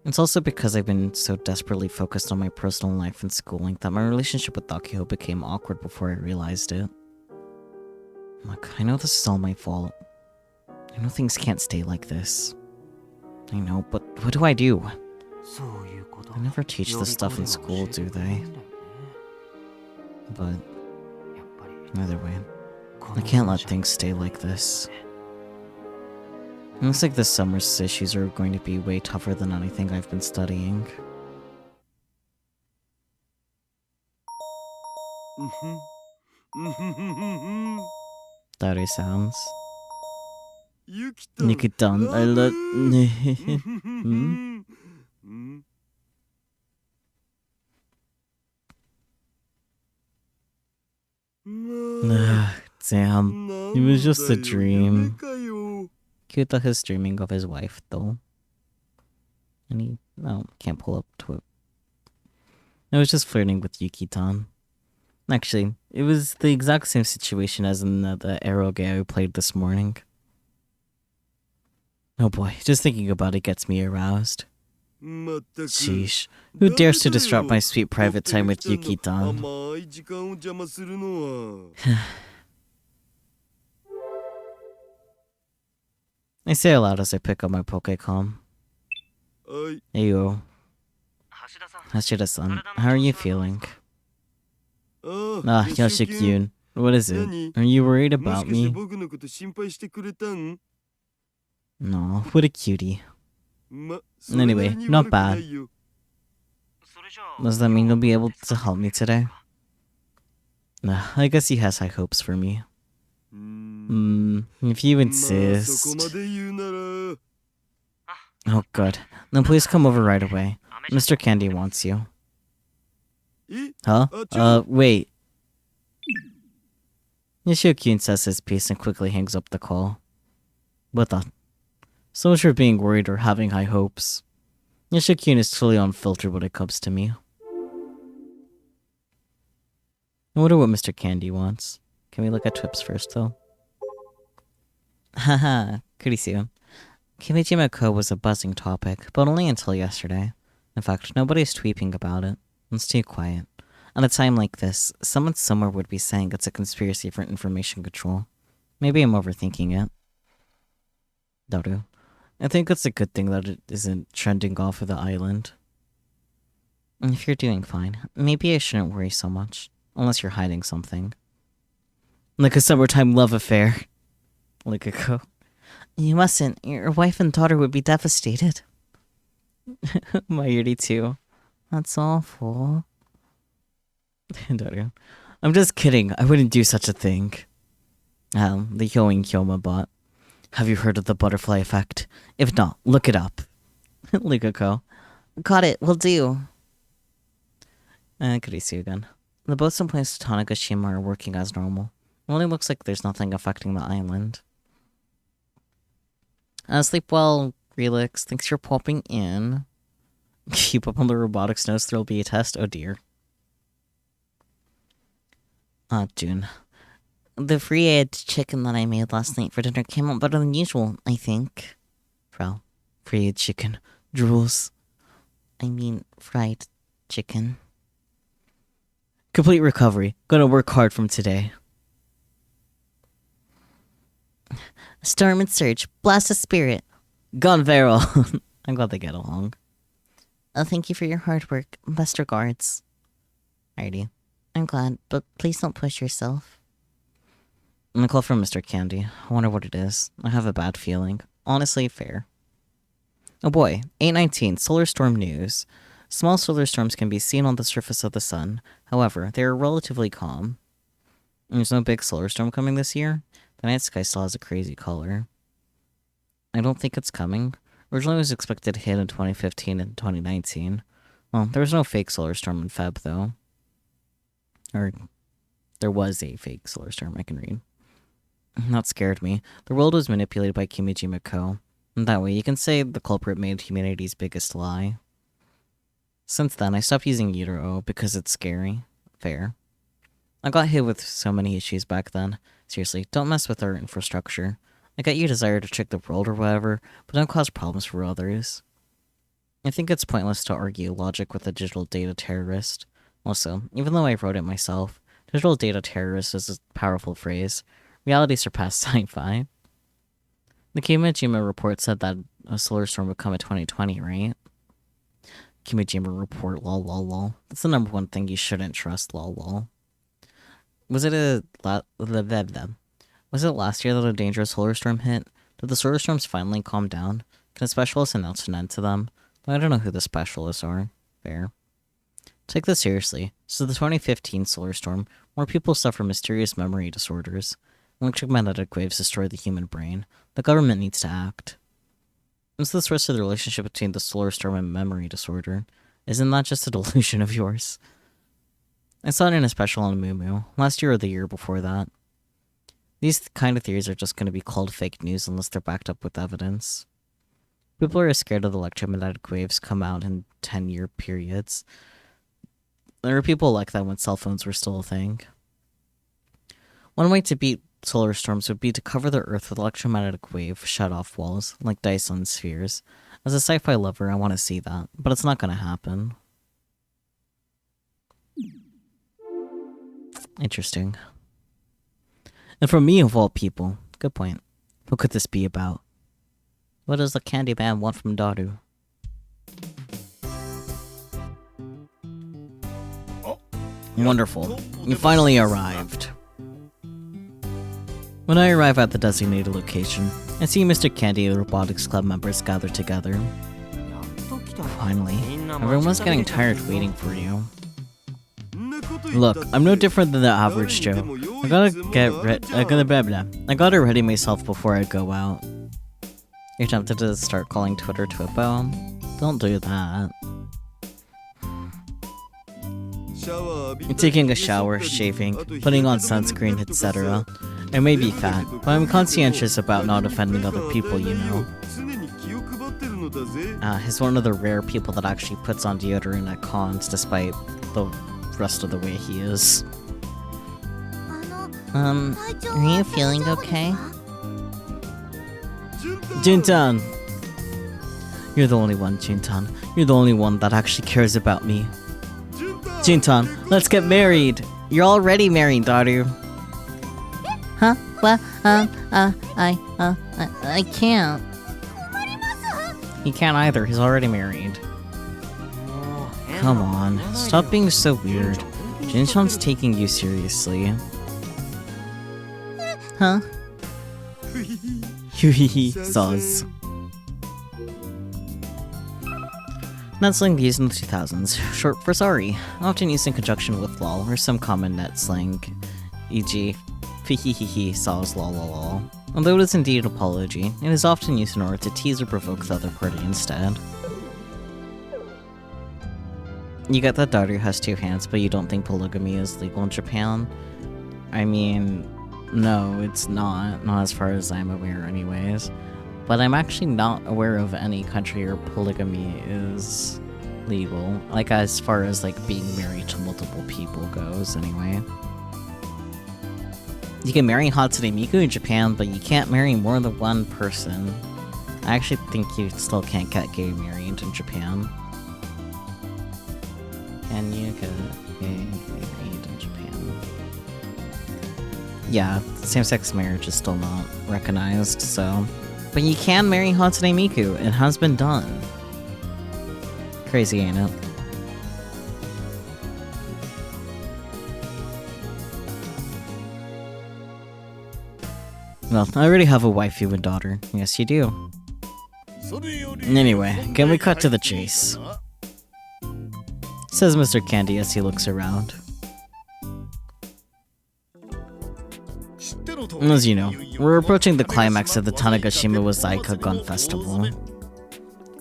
It's also because I've been so desperately focused on my personal life and schooling that my relationship with Akiho became awkward before I realized it. Look, I know this is all my fault. I know things can't stay like this. I know, but what do I do? They never teach this stuff in school, do they? But either way, I can't let things stay like this. It looks like this summer's issues are going to be way tougher than anything I've been studying. That sounds. Yuki-tan, I love. Damn, it was just a dream. Cute that he's dreaming of his wife, though. And he, can't pull up to it. I was just flirting with Yuki-tan. Actually, it was the exact same situation as in the arrow game I played this morning. Oh boy, just thinking about it gets me aroused. Sheesh, who dares to disrupt my sweet private time with Yuki-tan? I say aloud as I pick up my Pokécom. Ayo. Hashira-san, how are you feeling? Yoshi-kyun, what is it? Are you worried about me? No, what a cutie. Anyway, not bad. Does that mean you'll be able to help me today? I guess he has high hopes for me. If you insist. Oh, good. Then please come over right away. Mr. Candy wants you. Huh? Wait. Yoshio-kyun says his piece and quickly hangs up the call. What the? So much for being worried or having high hopes. Yoshio-kyun is truly unfiltered when it comes to me. I wonder what Mr. Candy wants. Can we look at Twips first, though? Haha, Kurisu. Kimijima-ko was a buzzing topic, but only until yesterday. In fact, nobody's tweeping about it. It's too quiet. At a time like this, someone somewhere would be saying it's a conspiracy for information control. Maybe I'm overthinking it. Daru. I think it's a good thing that it isn't trending off of the island. If you're doing fine, maybe I shouldn't worry so much. Unless you're hiding something. Like a summertime love affair. Like a co. You mustn't. Your wife and daughter would be devastated. Mayuri too. That's awful. I'm just kidding. I wouldn't do such a thing. The Hyoing Hyoma bot. Have you heard of the butterfly effect? If not, look it up. Lukako. Got it, will do. Could he see you again? The boats in place to Tanegashima are working as normal. It only looks like there's nothing affecting the island. Sleep well, Relix. Thanks for popping in. Keep up on the robotics notes. There'll be a test. Oh dear. June. The free-aged chicken that I made last night for dinner came out better than usual, I think. Frau. Free chicken. Drools. I mean, fried chicken. Complete recovery. Gonna work hard from today. Storm and Surge. Blast of Spirit. Gone viral. I'm glad they get along. Thank you for your hard work. Best regards. Alrighty. I'm glad, but please don't push yourself. I'm gonna call from Mr. Candy. I wonder what it is. I have a bad feeling. Honestly, fair. Oh boy. 819. Solar storm news. Small solar storms can be seen on the surface of the sun. However, they are relatively calm. There's no big solar storm coming this year. The night sky still has a crazy color. I don't think it's coming. Originally it was expected to hit in 2015 and 2019. Well, there was no fake solar storm in Feb, though. Or, there was a fake solar storm, I can read. That scared me. The world was manipulated by Kimijima Co. And that way, you can say the culprit made humanity's biggest lie. Since then, I stopped using Utero because it's scary. Fair. I got hit with so many issues back then. Seriously, don't mess with our infrastructure. I get your desire to trick the world or whatever, but don't cause problems for others. I think it's pointless to argue logic with a digital data terrorist. Also, even though I wrote it myself, digital data terrorist is a powerful phrase. Reality surpassed sci-fi. The Kimijima report said that a solar storm would come in 2020, right? Kimijima report, lol lol lol. That's the number one thing you shouldn't trust, lol lol. Was it last year that a dangerous solar storm hit? Did the solar storms finally calm down? Can a specialist announce an end to them? I don't know who the specialists are. Fair. Take this seriously. So the 2015 solar storm, more people suffer mysterious memory disorders. Electromagnetic waves destroy the human brain. The government needs to act. What's the source of the relationship between the solar storm and memory disorder? Isn't that just a delusion of yours? I saw it in a special on Moo last year or the year before that. These kind of theories are just going to be called fake news unless they're backed up with evidence. People are scared of the electromagnetic waves come out in 10-year periods. There were people like that when cell phones were still a thing. One way to beat solar storms would be to cover the Earth with electromagnetic wave shut-off walls, like Dyson spheres. As a sci-fi lover, I want to see that, but it's not going to happen. Interesting. And for me, of all people, good point. What could this be about? What does the Candyman want from Daru? Wonderful. You finally arrived. When I arrive at the designated location, I see Mr. Candy and the Robotics Club members gathered together. Finally, everyone's getting tired waiting for you. Look, I'm no different than the average Joe. I gotta ready myself before I go out. You're tempted to start calling Twitter Twippo? Don't do that. I'm taking a shower, shaving, putting on sunscreen, etc. I may be fat, but I'm conscientious about not offending other people, you know. He's one of the rare people that actually puts on deodorant at cons despite the rest of the way he is. Are you feeling okay? Juntan! You're the only one, Juntan. You're the only one that actually cares about me. Juntan, let's get married! You're already married, Daru. Huh? Well, I can't. He can't either, he's already married. Come on, stop being so weird. Jinchan's taking you seriously. Huh? Hehehe, Soz. Net slang used in the 2000s, short for sorry, often used in conjunction with lol or some common net slang, e.g., fihihihi, saws lol lol lol. Although it is indeed an apology, it is often used in order to tease or provoke the other party instead. You get that daughter has 2 hands, but you don't think polygamy is legal in Japan? I mean, no, it's not as far as I'm aware anyways. But I'm actually not aware of any country where polygamy is legal, like as far as like being married to multiple people goes anyway. You can marry Hatsune Miku in Japan, but you can't marry more than one person. I actually think you still can't get gay married in Japan. Can you get gay married in Japan? Yeah, same-sex marriage is still not recognized, so... But you can marry Hatsune Miku, it has been done. Crazy, ain't it? Well, I already have a waifu and daughter. Yes, you do. Anyway, can we cut to the chase? Says Mr. Candy as he looks around. As you know, we're approaching the climax of the Tanegashima Wazaika Gun Festival.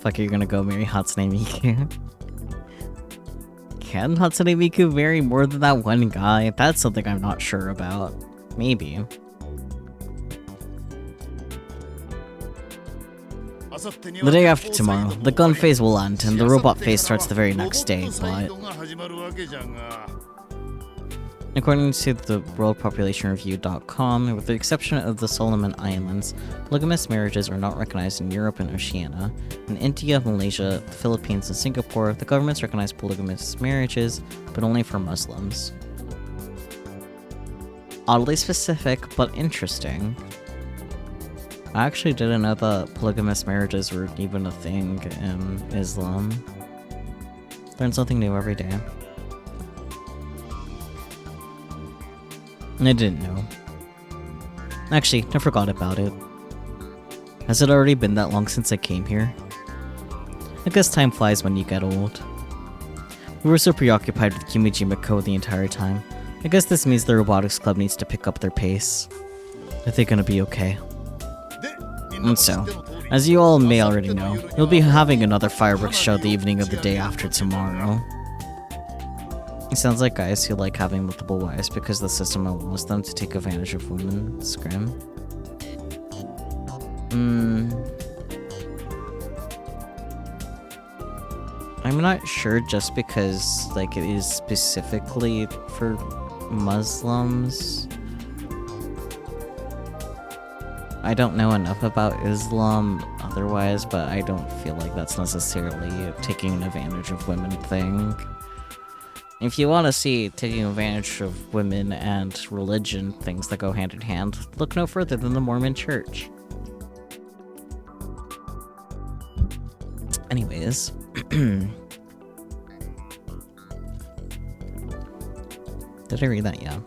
Fuck, you're gonna go marry Hatsune Miku? Can Hatsune Miku marry more than that one guy? That's something I'm not sure about. Maybe. The day after tomorrow, the gun phase will end, and the robot phase starts the very next day, but... According to the WorldPopulationReview.com, with the exception of the Solomon Islands, polygamous marriages are not recognized in Europe and Oceania. In India, Malaysia, the Philippines, and Singapore, the governments recognize polygamous marriages, but only for Muslims. Oddly specific, but interesting. I actually didn't know that polygamous marriages were even a thing in Islam. Learn something new every day. I didn't know. Actually, I forgot about it. Has it already been that long since I came here? I guess time flies when you get old. We were so preoccupied with Kimijima Code the entire time. I guess this means the Robotics Club needs to pick up their pace. Are they gonna be okay? And so, as you all may already know, you'll be having another fireworks show the evening of the day after tomorrow. It sounds like guys who like having multiple wives because the system allows them to take advantage of women. Scrim. I'm not sure just because, like, it is specifically for Muslims. I don't know enough about Islam otherwise, but I don't feel like that's necessarily a taking advantage of women thing. If you want to see taking advantage of women and religion, things that go hand in hand, look no further than the Mormon Church. Anyways. Did I read that? Yeah.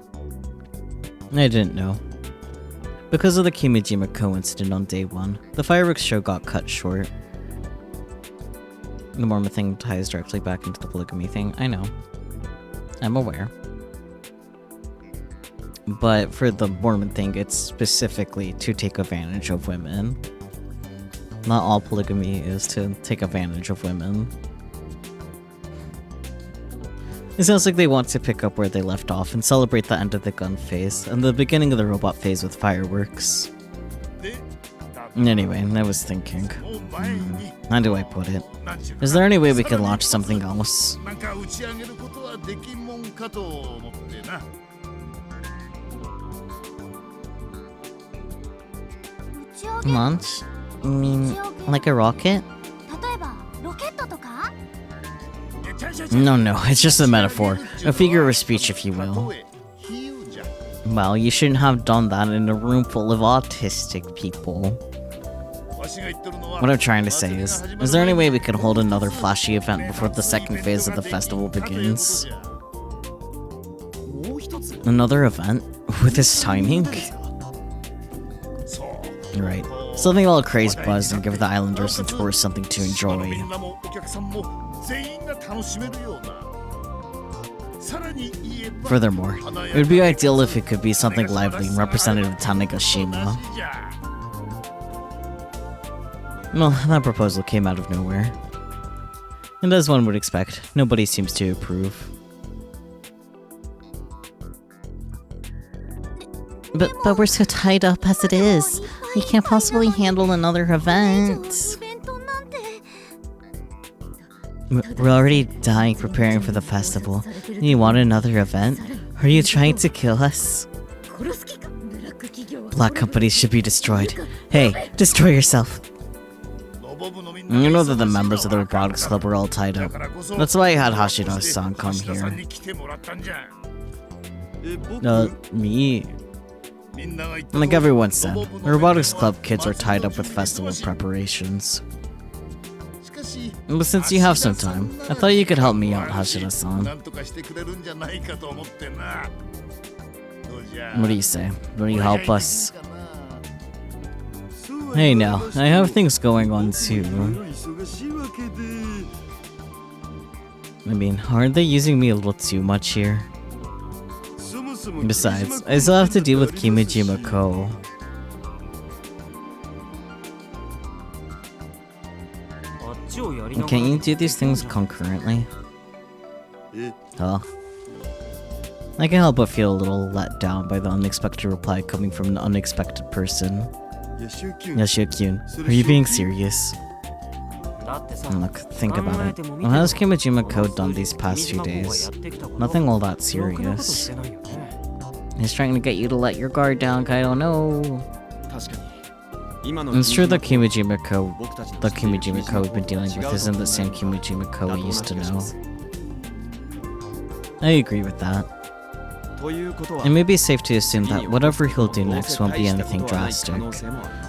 I didn't know. Because of the Kimijima coincident on day 1, the fireworks show got cut short. The Mormon thing ties directly back into the polygamy thing, I know. I'm aware. But for the Mormon thing, it's specifically to take advantage of women. Not all polygamy is to take advantage of women. It sounds like they want to pick up where they left off and celebrate the end of the gun phase and the beginning of the robot phase with fireworks. Anyway, I was thinking, how do I put it? Is there any way we could launch something else? Launch? You mean like a rocket? No, it's just a metaphor. A figure of speech, if you will. Well, you shouldn't have done that in a room full of autistic people. What I'm trying to say is there any way we could hold another flashy event before the second phase of the festival begins? Another event? With this timing? Right. Something that'll craze Buzz and give the islanders and tourists something to 島の enjoy. みんなもお客さんも全員が楽しめるような。さらに言えば Furthermore, it would be ideal if it could be something lively and representative of Tanegashima. Well, that proposal came out of nowhere. And as one would expect, nobody seems to approve. But we're so tied up as it is. We can't possibly handle another event. We're already dying preparing for the festival. You want another event? Are you trying to kill us? Black companies should be destroyed. Hey, destroy yourself. You know that the members of the Robotics Club were all tied up. That's why I had Hashida-san come here. Me? Like everyone said, the Robotics Club kids are tied up with festival preparations. But since you have some time, I thought you could help me out, Hashida-san. What do you say? Will you help us? Hey now, I have things going on too. I mean, aren't they using me a little too much here? Besides, I still have to deal with Kimijima-ko. Can't you do these things concurrently? Huh? I can't help but feel a little let down by the unexpected reply coming from an unexpected person. Yashio-kyun, are you being serious? Look, think about it. What has Kimijima-ko done these past few days? Nothing all that serious. He's trying to get you to let your guard down, Kaido, no. It's true that the Kimijima-ko we've been dealing with isn't the same Kimijima-ko we used to know. I agree with that. It may be safe to assume that whatever he'll do next won't be anything drastic.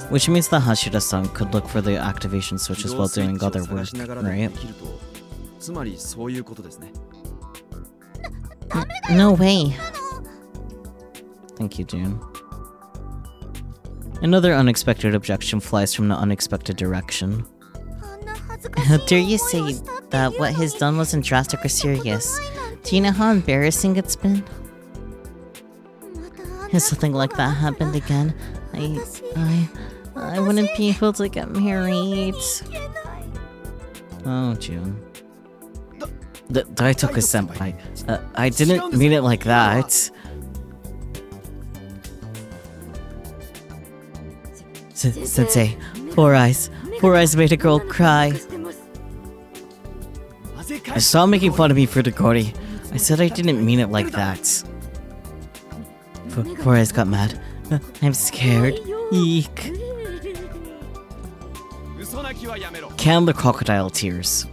Which means that Hashida-san could look for the activation switches while doing other work, right? No way. Thank you, June. Another unexpected objection flies from the unexpected direction. How dare you say that what he's done wasn't drastic or serious? Do you know how embarrassing it's been? If something like that happened again, I wouldn't be able to get married. Oh, June. Daitoku-senpai, I didn't mean it like that. Sensei, Four Eyes made a girl cry. Stop making fun of me, Furikori. I said I didn't mean it like that. Four Eyes got mad. I'm scared. Eek. Can the crocodile tears.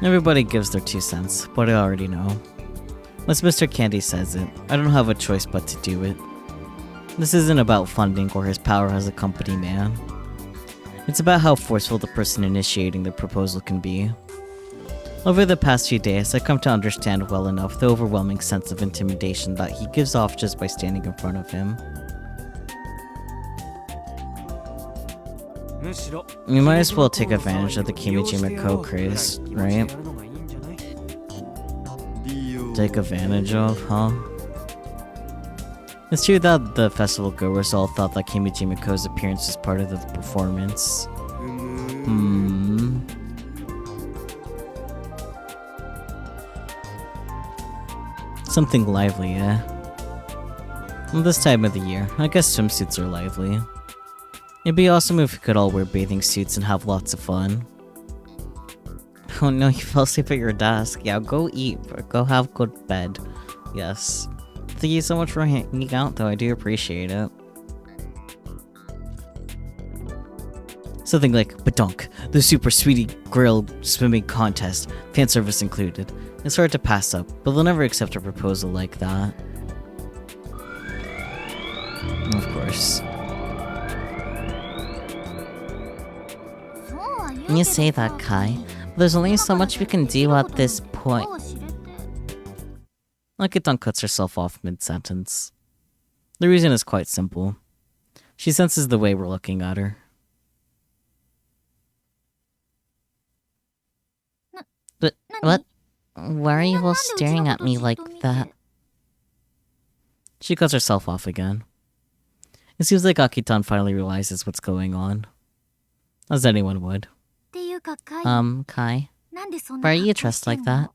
Everybody gives their 2 cents, but I already know. Once Mr. Candy says it, I don't have a choice but to do it. This isn't about funding or his power as a company man. It's about how forceful the person initiating the proposal can be. Over the past few days, I've come to understand well enough the overwhelming sense of intimidation that he gives off just by standing in front of him. We might as well take advantage of the Kimijima-ko craze, right? Take advantage of, huh? It's true that the festival goers all thought that Kimijima-ko's appearance was part of the performance. Something lively, eh? Well, this time of the year, I guess swimsuits are lively. It'd be awesome if we could all wear bathing suits and have lots of fun. Oh no, you fell asleep at your desk. Yeah, go eat, go have good bed. Yes. Thank you so much for hanging out, though. I do appreciate it. Something like Badonk, the Super Sweetie Grilled Swimming Contest, fan service included. It's hard to pass up, but they'll never accept a proposal like that. Of course. You say that, Kai, but there's only so much we can do at this point. Like It cuts herself off mid-sentence. The reason is quite simple. She senses the way we're looking at her. But what? Why are you all staring at me like that? She cuts herself off again. It seems like Akitan finally realizes what's going on. As anyone would. Kai, why are you dressed like that?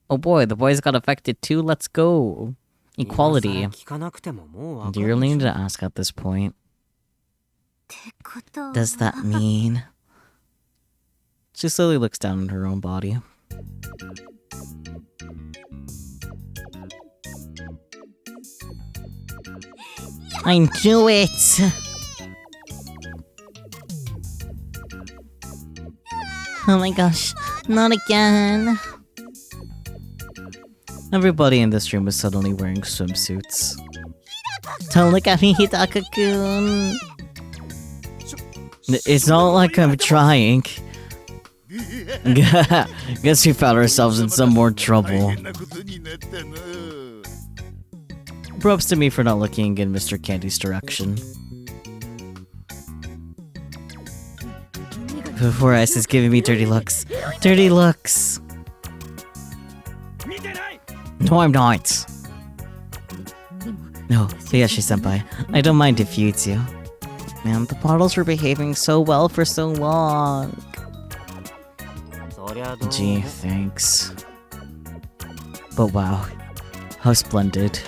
Oh boy, the boys got affected too, let's go! Equality. Do you really need to ask at this point? Does that mean... She slowly looks down at her own body. I knew it! Oh my gosh, not again. Everybody in this room is suddenly wearing swimsuits. Don't look at me, Hidaka-kun. It's not like I'm trying. Guess we found ourselves in some more trouble. Props to me for not looking in Mr. Candy's direction. Before Ice is giving me dirty looks. Dirty looks! No, I'm not! No, Hayashi-senpai, I don't mind if you do. Man, the models were behaving so well for so long. Gee, thanks. But wow, how splendid.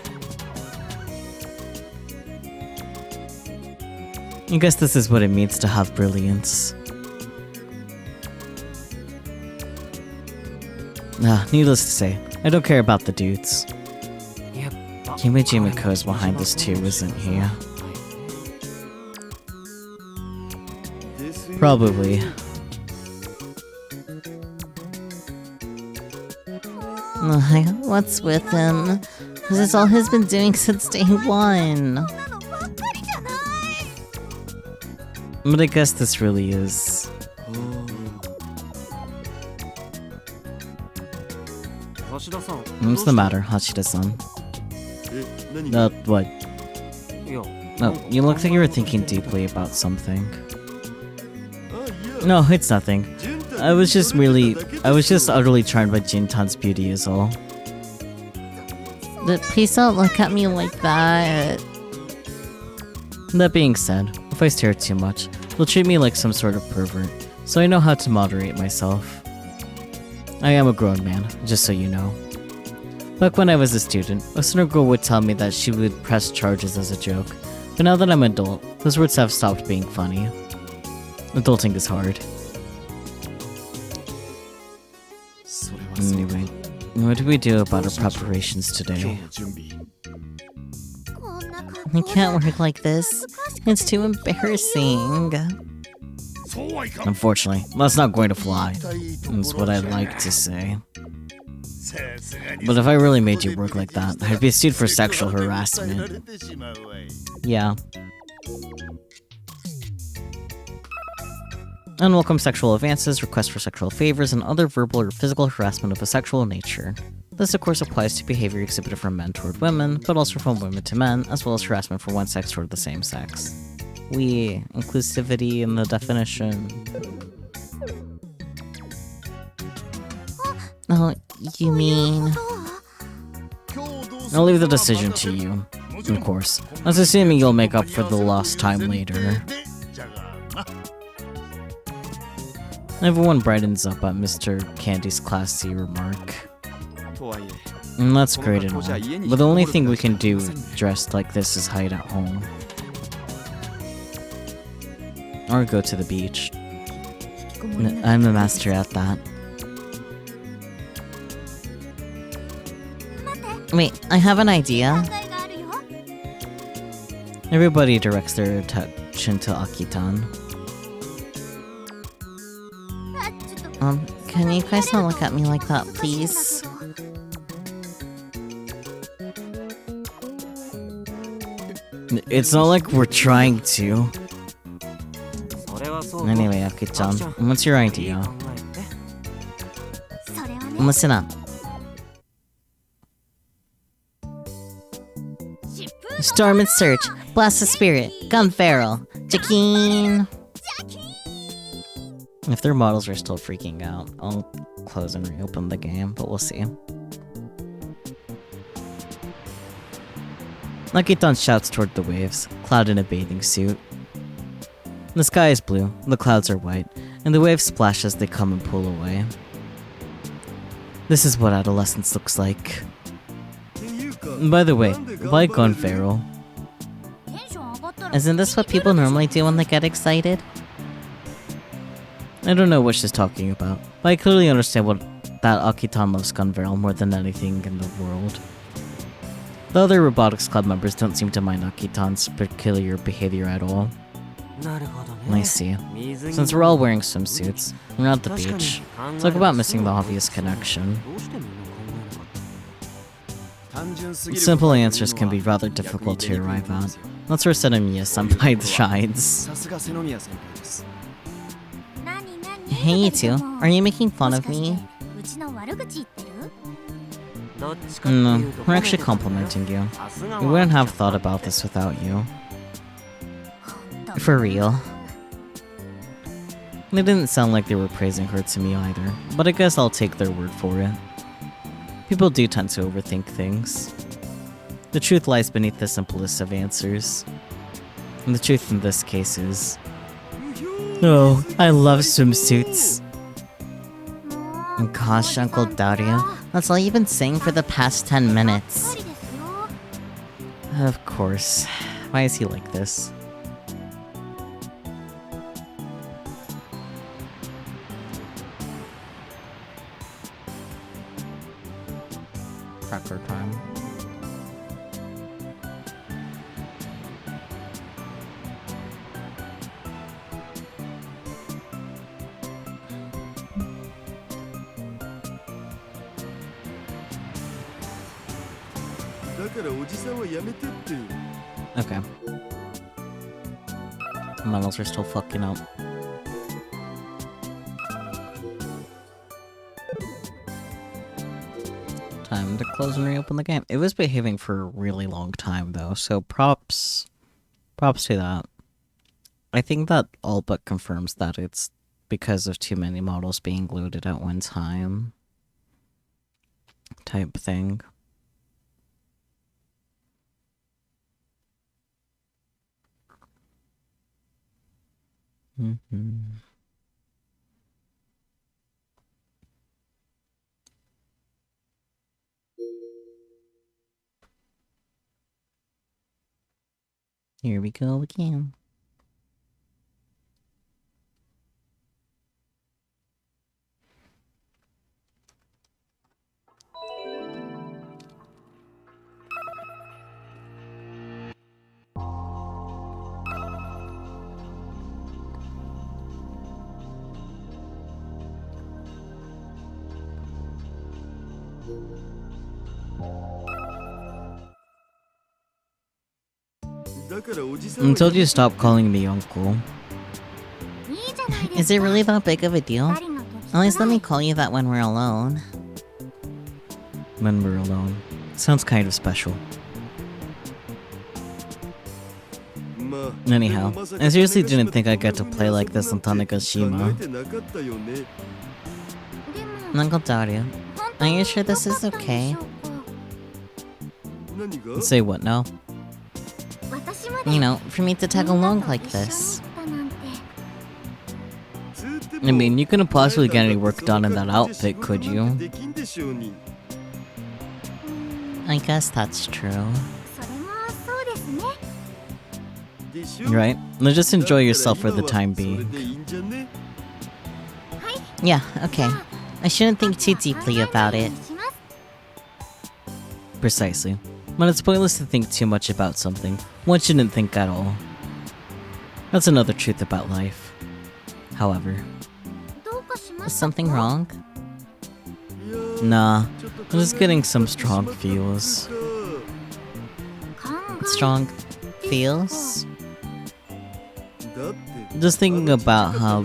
I guess this is what it means to have brilliance. Needless to say, I don't care about the dudes. Kimeji Miko's behind this too, isn't he? Probably. What's with him? This is all he's been doing since day one. But I guess this really is. What's the matter, Hashida-san? What? No, you look like you were thinking deeply about something. No, it's nothing. I was just utterly charmed by Jintan's beauty is all. But please don't look at me like that. That being said, if I stare too much, they'll treat me like some sort of pervert, so I know how to moderate myself. I am a grown man, just so you know. Back when I was a student, a senior girl would tell me that she would press charges as a joke, but now that I'm an adult, those words have stopped being funny. Adulting is hard. Anyway, what do we do about our preparations today? I can't work like this. It's too embarrassing. Unfortunately, that's not going to fly. That's what I'd like to say. But if I really made you work like that, I'd be sued for sexual harassment. Yeah. Unwelcome sexual advances, requests for sexual favors, and other verbal or physical harassment of a sexual nature. This of course applies to behavior exhibited from men toward women, but also from women to men, as well as harassment from one sex toward the same sex. Inclusivity in the definition. Oh, you mean... I'll leave the decision to you, of course. That's assuming you'll make up for the lost time later. Everyone brightens up at Mr. Candy's Class C remark. And that's great and all, but the only thing we can do dressed like this is hide at home. Or go to the beach. I'm a master at that. Wait, I have an idea. Everybody directs their attention to Akitan. Can you guys not look at me like that, please? It's not like we're trying to. Anyway, Aki-chan, what's your idea? Listen up. Storm and search. Blast the spirit. Gun Feral. Jakeen. If their models are still freaking out, I'll close and reopen the game, but we'll see. Nakitan shouts toward the waves, Cloud in a bathing suit. The sky is blue, the clouds are white, and the waves splash as they come and pull away. This is what adolescence looks like. By the way, why Gun Feral? Isn't this what people normally do when they get excited? I don't know what she's talking about, but I clearly understand what that Akitan loves Gun Feral more than anything in the world. The other Robotics Club members don't seem to mind Akitan's peculiar behavior at all. I see. Since we're all wearing swimsuits, we're at the beach. Talk about missing the obvious connection. Simple answers can be rather difficult to arrive at. That's where Senomiya-senpai shines. さすが瀬宮先輩です Hey you two, are you making fun of me? No, we're actually complimenting you. We wouldn't have thought about this without you. For real. It didn't sound like they were praising her to me either, but I guess I'll take their word for it. People do tend to overthink things. The truth lies beneath the simplest of answers. And the truth in this case is... Oh, I love swimsuits. Gosh, Uncle Dario, that's all you've been saying for the past 10 minutes. Of course. Why is he like this? Cracker time. Okay. Models are still fucking up. Time to close and reopen the game. It was behaving for a really long time though, so props to that. I think that all but confirms that it's because of too many models being loaded at one time. Type thing. Here we go again. I told you to stop calling me uncle. Is it really that big of a deal? At least let me call you that when we're alone. When we're alone. Sounds kind of special. Anyhow, I seriously didn't think I'd get to play like this on Tanegashima. Uncle Dario, are you sure this is okay? Say what now? You know, for me to tag along like this. I mean, you couldn't possibly get any work done in that outfit, could you? I guess that's true. Right? Now just enjoy yourself for the time being. Yeah, okay. I shouldn't think too deeply about it. Precisely. When it's pointless to think too much about something, one shouldn't think at all. That's another truth about life. However. Is something wrong? Nah, I'm just getting some strong feels. Strong feels? Just thinking about how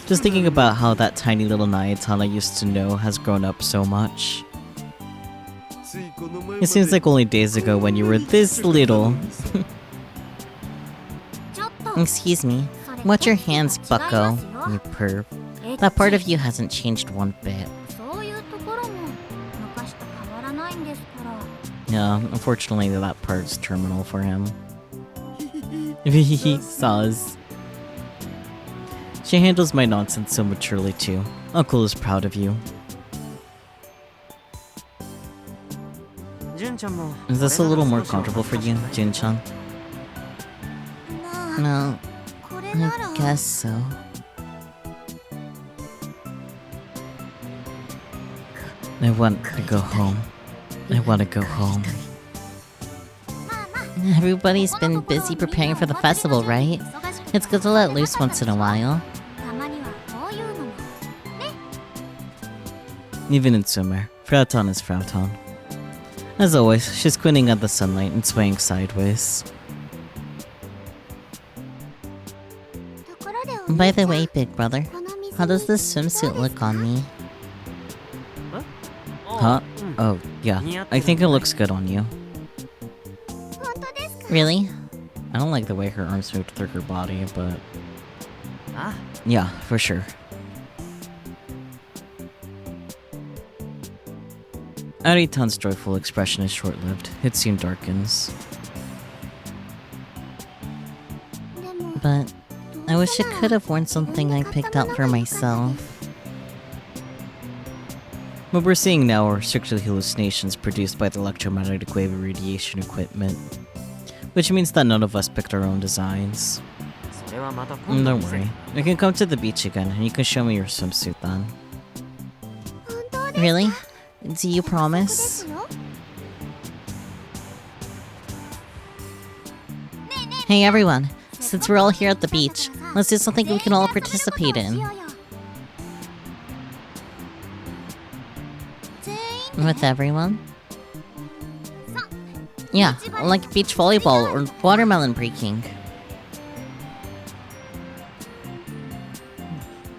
Just thinking about how that tiny little Nayatana I used to know has grown up so much. It seems like only days ago when you were this little. Excuse me. Watch your hands, bucko. You perv. That part of you hasn't changed one bit. Yeah, unfortunately that part's terminal for him. Saws. She handles my nonsense so maturely too. Uncle is proud of you. Is this a little more comfortable for you, Jin-chan? No, I guess so. I want to go home. I want to go home. Everybody's been busy preparing for the festival, right? It's good to let loose once in a while. Even in summer, Frauton is Frauton. As always, she's squinting at the sunlight and swaying sideways. By the way, big brother, how does this swimsuit look on me? Huh? Oh, yeah. I think it looks good on you. Really? I don't like the way her arms move through her body, but... yeah, for sure. Aritan's joyful expression is short-lived. It soon darkens. But I wish I could have worn something I picked out for myself. What we're seeing now are strictly hallucinations produced by the electromagnetic wave radiation equipment. Which means that none of us picked our own designs. Don't worry. We can come to the beach again, and you can show me your swimsuit then. Really? Do you promise? Hey everyone, since we're all here at the beach, let's do something we can all participate in. With everyone? Yeah, like beach volleyball or watermelon breaking.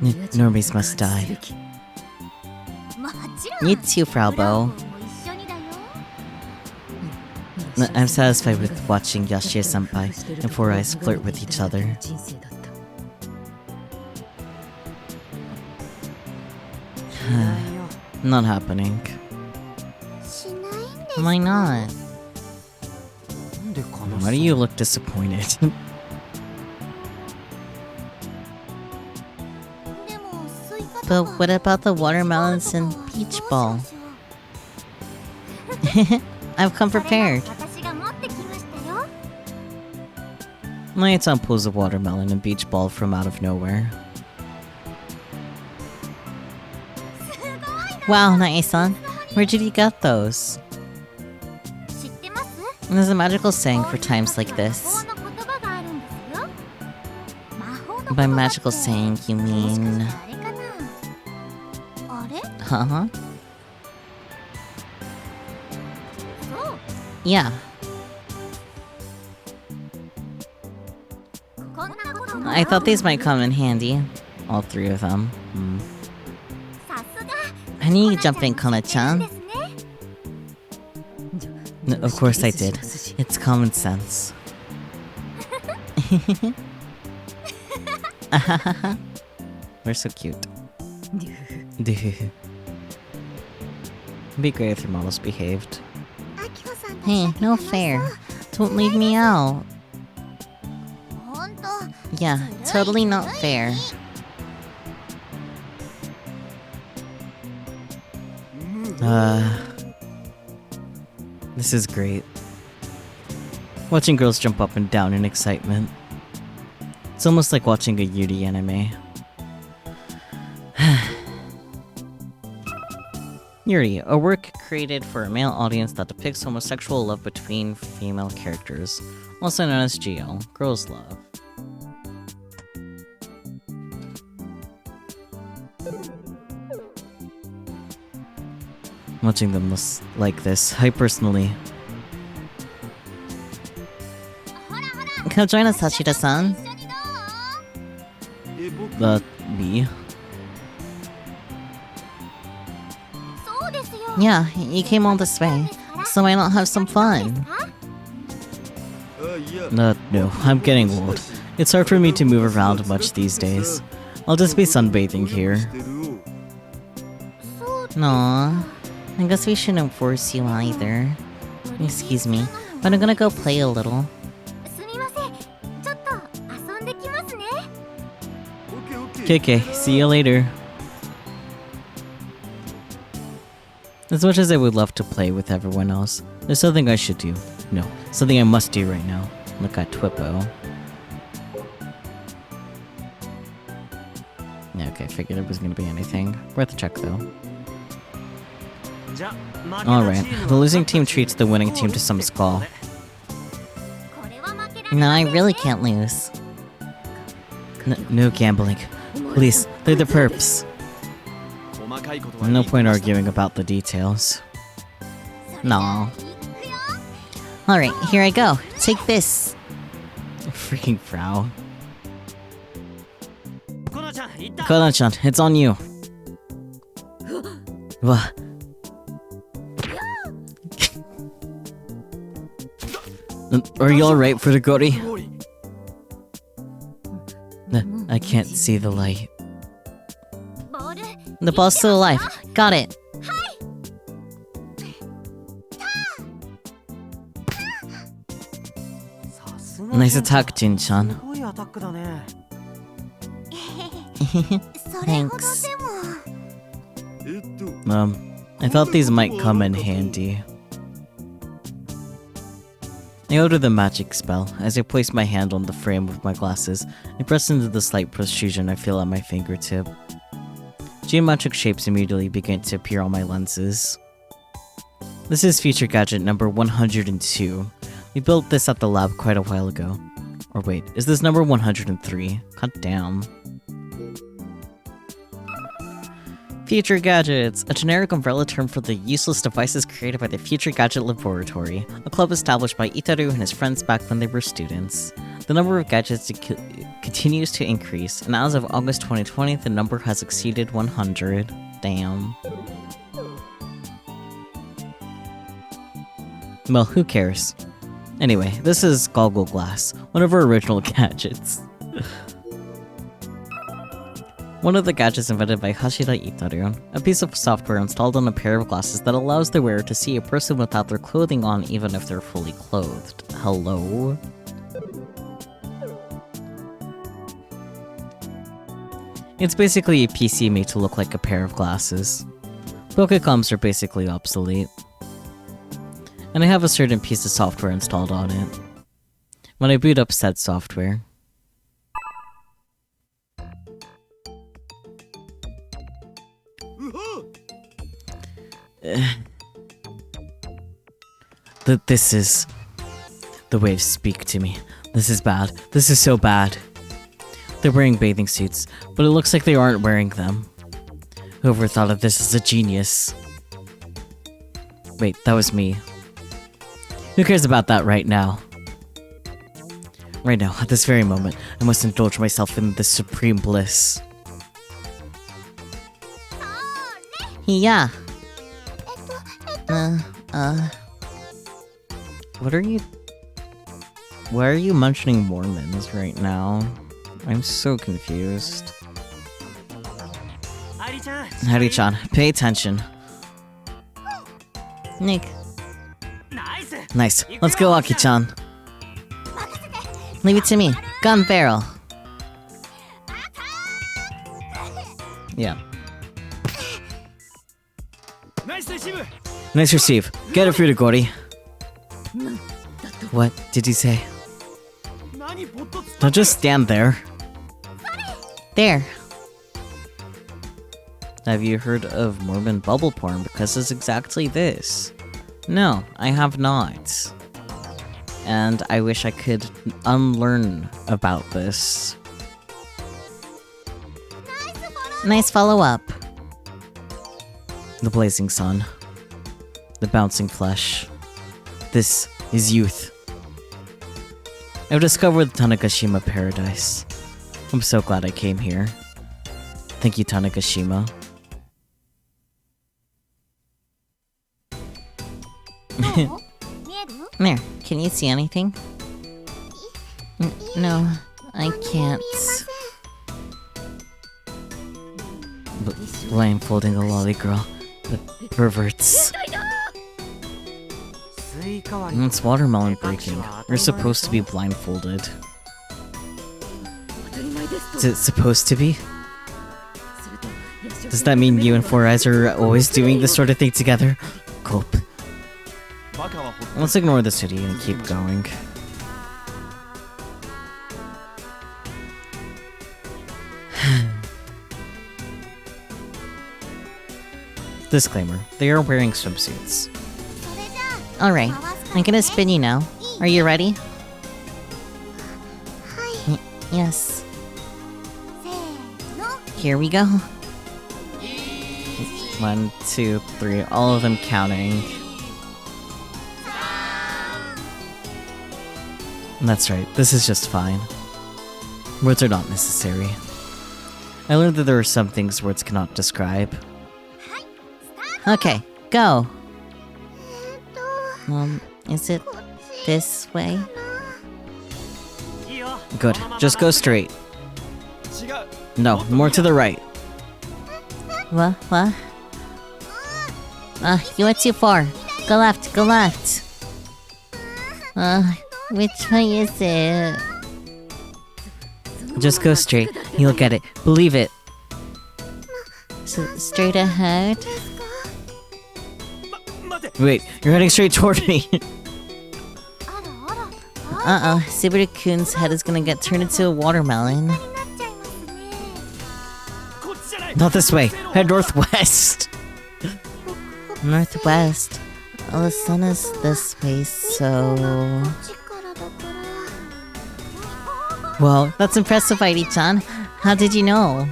Normies must die. You too, Frau Bo. I'm satisfied with watching Yashie-senpai and Four Eyes flirt with each other. Not happening. Why not? Why do you look disappointed? But what about the watermelons and beach ball? I've come prepared. Naya-san pulls a watermelon and beach ball from out of nowhere. Wow, Naya-san, where did you get those? There's a magical saying for times like this. By magical saying, you mean... Huh? Yeah. I thought these might come in handy. All three of them. I knew you jump in, Kona-chan. Of course I did. It's common sense. We're so cute. It'd be great if your models behaved. Hey, no fair. Don't leave me out. Yeah, totally not fair. This is great. Watching girls jump up and down in excitement. It's almost like watching a Yuri anime. Yuri, a work created for a male audience that depicts homosexual love between female characters, also known as GL, girls' love. Watching them like this, I personally... Come join us, Hachida-san. Me? Yeah, you came all this way. so why not have some fun? No, I'm getting old. It's hard for me to move around much these days. I'll just be sunbathing here. Aw, I guess we shouldn't force you either. Excuse me, but I'm gonna go play a little. すみません。ちょっと遊んできますね。Okay, see you later. As much as I would love to play with everyone else, there's something I should do. No, something I must do right now. Look at Twippo. Yeah, okay, figured it was gonna be anything. Worth a check though. Alright, the losing team treats the winning team to some skull. これは負けられ No, I really can't lose. No gambling. Please, they're the perps. 細かいことは No point arguing about the details. No. Alright, here I go. Take this. Freaking Frau. Kono-chan, it's on you. What? Are you alright for the Gori? I can't see the light. ボール The ball's still alive. Got it. Nice attack, Jin-chan. すごいアタックだね。それほど Thanks. でも I thought these might come in handy. I utter the magic spell. As I place my hand on the frame of my glasses, I press into the slight protrusion I feel at my fingertip. Geometric shapes immediately begin to appear on my lenses. This is feature gadget number 102. We built this at the lab quite a while ago. Or wait, is this number 103? God damn. Future Gadgets, a generic umbrella term for the useless devices created by the Future Gadget Laboratory, a club established by Itaru and his friends back when they were students. The number of gadgets continues to increase, and as of August 2020, the number has exceeded 100. Damn. Well, who cares? Anyway, this is Goggle Glass, one of our original gadgets. One of the gadgets invented by Hashira Itaru, a piece of software installed on a pair of glasses that allows the wearer to see a person without their clothing on even if they're fully clothed. Hello? It's basically a PC made to look like a pair of glasses. Pokecoms are basically obsolete. And I have a certain piece of software installed on it. When I boot up said software, this is... The waves speak to me. This is bad. This is so bad. They're wearing bathing suits, but it looks like they aren't wearing them. Whoever thought of this is a genius. Wait, that was me. Who cares about that right now? Right now, at this very moment, I must indulge myself in this supreme bliss. Yeah. What are you... Why are you mentioning Mormons right now? I'm so confused. Hari-chan, pay attention. Nick. Nice. Let's go, Aki-chan. Leave it to me. Gun barrel. Yeah. Nice receive. Get it, Furigori. What did he say? Don't just stand there. There. Have you heard of Mormon bubble porn? Because it's exactly this. No, I have not. And I wish I could unlearn about this. Nice follow-up. The blazing sun. The bouncing flesh. This is youth. I've discovered the Tanegashima paradise. I'm so glad I came here. Thank you, Tanegashima. There, can you see anything? No, I can't. Blindfolding a lolly girl. The perverts. It's watermelon breaking. You're supposed to be blindfolded. Is it supposed to be? Does that mean you and Four Eyes are always doing this sort of thing together? Cope. Let's ignore the city and keep going. Disclaimer, they are wearing swimsuits. Alright, I'm gonna spin you now. Are you ready? Yes. Here we go. 1, 2, 3, all of them counting. That's right, this is just fine. Words are not necessary. I learned that there are some things words cannot describe. Okay, go! Is it this way? Good, just go straight. No, more to the right. What? You went too far. Go left, go left. Which way is it? Just go straight. You'll get it. Believe it. So, straight ahead? Wait, you're heading straight toward me. Uh-oh, Subaru-kun's head is gonna get turned into a watermelon. Not this way. Head northwest. Northwest. Oh, the sun is this way, so... Well, that's impressive, Heidi-chan. How did you know?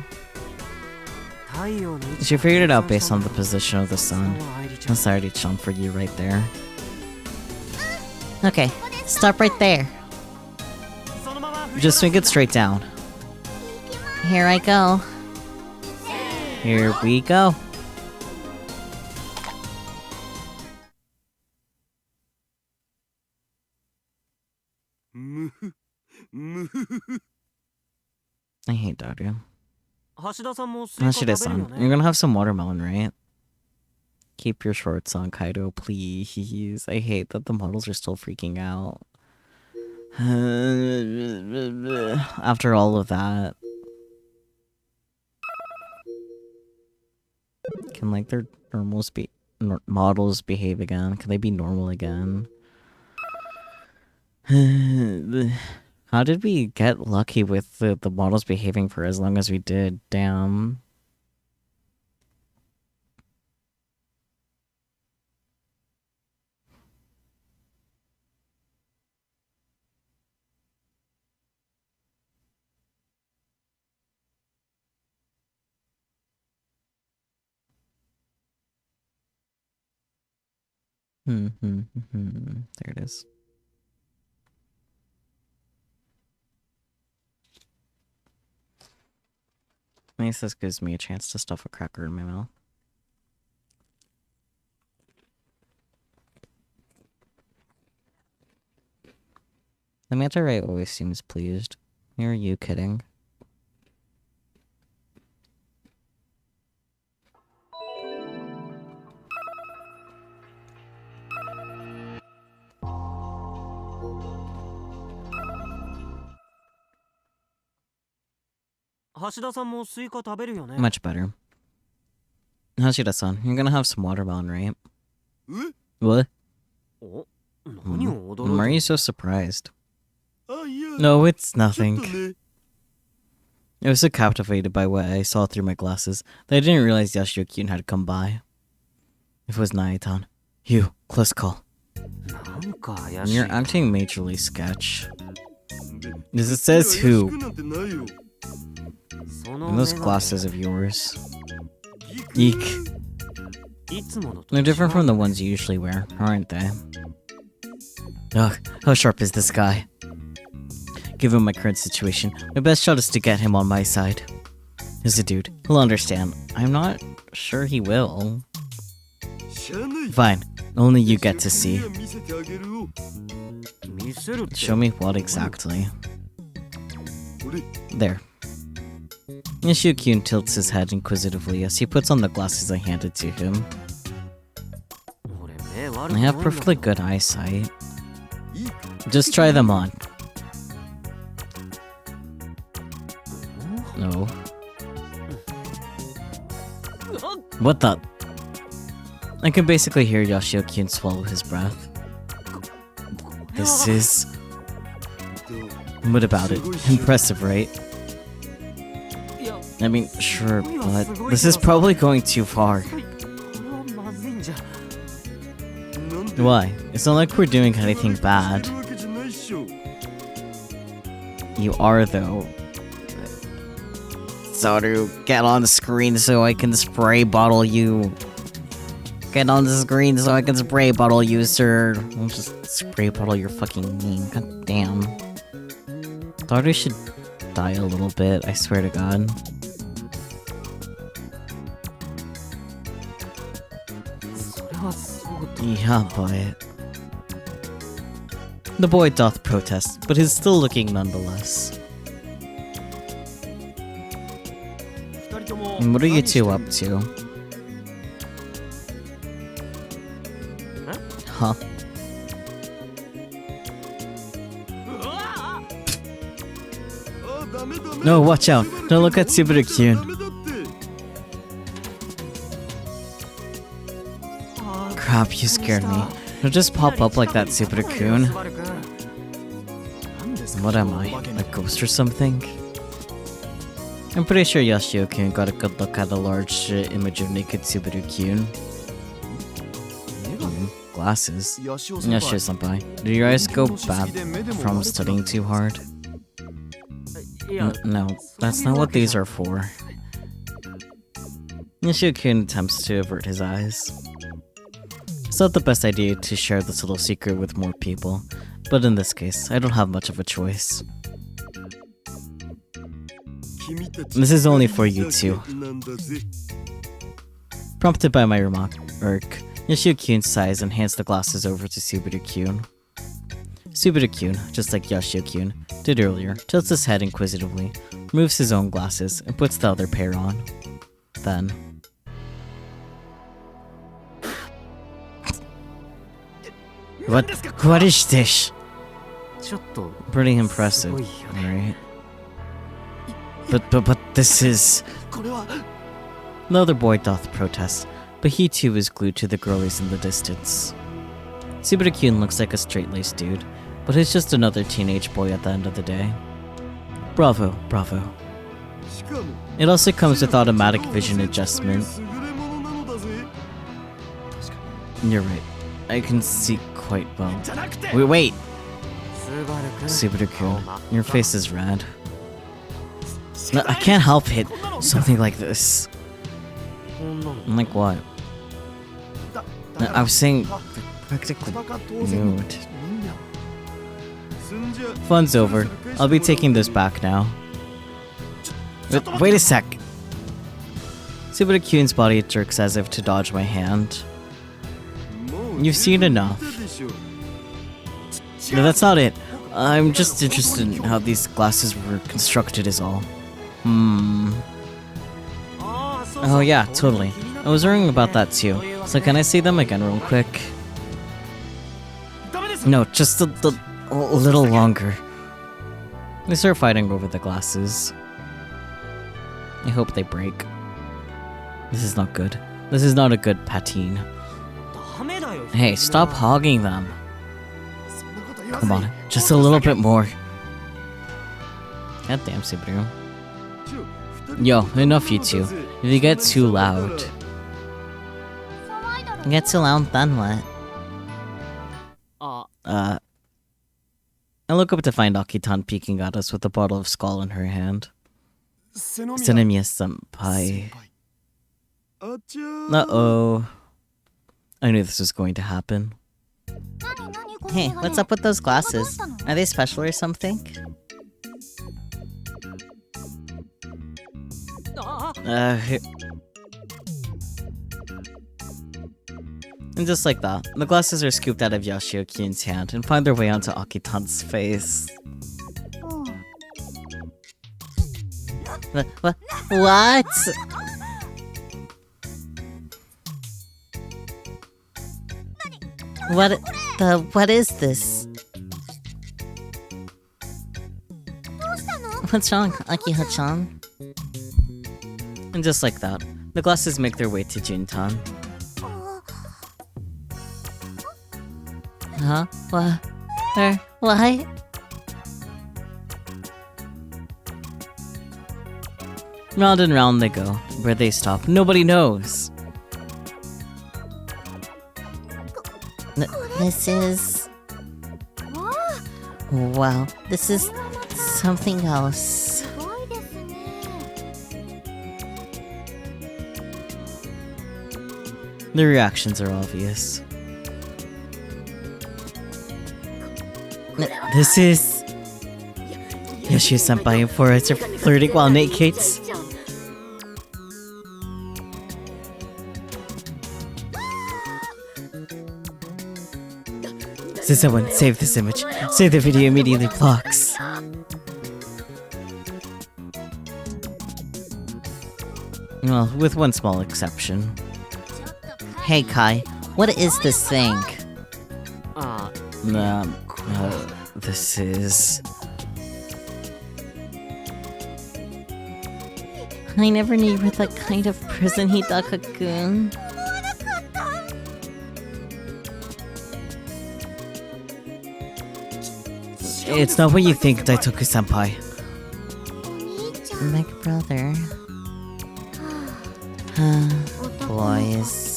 She figured it out based on the position of the sun. That's Heidi-chan for you right there. Okay, stop right there. Just swing it straight down. Here I go. Here we go. I hate Dario. Hashida-san, you're gonna have some watermelon, right? Keep your shorts on, Kaido, please. I hate that the models are still freaking out. After all of that. Can, like, their models behave again? Can they be normal again? How did we get lucky with the models behaving for as long as we did? Damn. There it is. At least this gives me a chance to stuff a cracker in my mouth. The manta ray always seems pleased. Are you kidding? Much better. Hashida-san, you're gonna have some watermelon, right? What? Why are you so surprised? No, it's nothing. I was so captivated by what I saw through my glasses that I didn't realize Yashio-kyun had come by. If it was Naitan. You, close call. You're acting majorly sketch. Because it says who. And those glasses of yours. Eek. They're different from the ones you usually wear, aren't they? Ugh, how sharp is this guy? Given my current situation, my best shot is to get him on my side. He's a dude. He'll understand. I'm not sure he will. Fine. Only you get to see. 見せてあげるよ。見せるって Show me what exactly. これ There. Yoshikyun tilts his head inquisitively as he puts on the glasses I handed to him. 俺目悪く I ない have んだ perfectly けど good eyesight. いいか。 Just try them on. No. What the? I can basically hear Yoshikyun swallow his breath. This is... What about it? Impressive, right? いや I mean, sure, but this is probably going too far. これはまずいんじゃ なんで Why? It's not like we're doing anything bad. するわけじゃないっしょ。 You are, though. Saru, get on the screen so I can spray bottle you. Get on the screen so I can spray bottle you, sir. I'll just spray bottle your fucking name. God damn. Saru should die a little bit, I swear to God. それはそうと Yeah, but... The boy doth protest, but is still looking nonetheless. 二人とも And what are you 何して two る up to? Huh? あ、ダメダメ。 No, watch out. Don't look at Subaru-kyun. ダメだって Crap, you scared me. Don't just pop up like that, Subaru-kyun. What am I? A ghost or something? I'm pretty sure Yoshio-kun got a good look at a large image of naked Subaru-kyun. Glasses. Yoshio-senpai, did your eyes go bad from studying too hard? いや No, that's not what these are for. Yoshio-kun attempts to avert his eyes. It's not the best idea to share this little secret with more people, but in this case, I don't have much of a choice. This is only for you two. Prompted by my remark, Yoshio-kyun sighs and hands the glasses over to Subaru-kyun. Subaru-kyun, just like Yoshio-kyun did earlier, tilts his head inquisitively, removes his own glasses, and puts the other pair on. Then... What is this? ちょっと Pretty impressive, すごいよね right? But this is... これは The other boy doth protest, but he too is glued to the girlies in the distance. Subaru-kyun looks like a straight-laced dude, but he's just another teenage boy at the end of the day. Bravo, bravo. しかも It also comes with automatic vision adjustment. 優れものなのだぜ。 You're right. I can see quite well. じゃなくて Wait! スバル君 Subaru-kun, your face is red. No, I can't help it. Something like this. こんなの Like what? だ No, I was saying practically 裸当然 nude. みんなすんじゃ Fun's over. I'll be taking this back now. Wait a sec. Subaru-kyun's body jerks as if to dodge my hand. もう You've seen 十分 enough. 言ったでしょ No, that's not it. I'm just interested in how these glasses were constructed is all. Hmm. ああそうそう Oh yeah, totally. I was worrying about that too. So can I see them again real quick? ダメです No, just a little longer. They start fighting over the glasses. I hope they break. This is not good. This is not a good patine. ダメだよ Hey, stop hogging them. そんなこと言わず Come に on, just a little bit more. God damn, Subaru. ちょ二人 Yo, enough you two. If you get too loud. 騒いだら Get too loud, then what? あ I look up to find Akitan peeking at us with a bottle of Skull in her hand. 背の宮 Senomiya-senpai. あちゃー Uh-oh. I knew this was going to happen. 何何この Hey, メガネ what's up with those どう glasses? したの Are they special or something? あ Uh, And just like that, the glasses are scooped out of Yashio-kyun's hand and find their way onto Akitan's face. What? What is this? What's wrong, Akiha-chan? And just like that, the glasses make their way to Juntan. Huh? What? Why? Round and round they go. Where they stop, nobody knows. This is... Wow, this is something else. The reactions are obvious. This is... Yashio-senpai and 4-eyes are flirting while nakeds. So someone save this image. Save the video immediately, blocks. Well, with one small exception. Hey Kai, what is this thing? This is... I never knew you were that kind of person, Hidaka-kun. It's not what you think, Daitoku-senpai. My brother. Boys.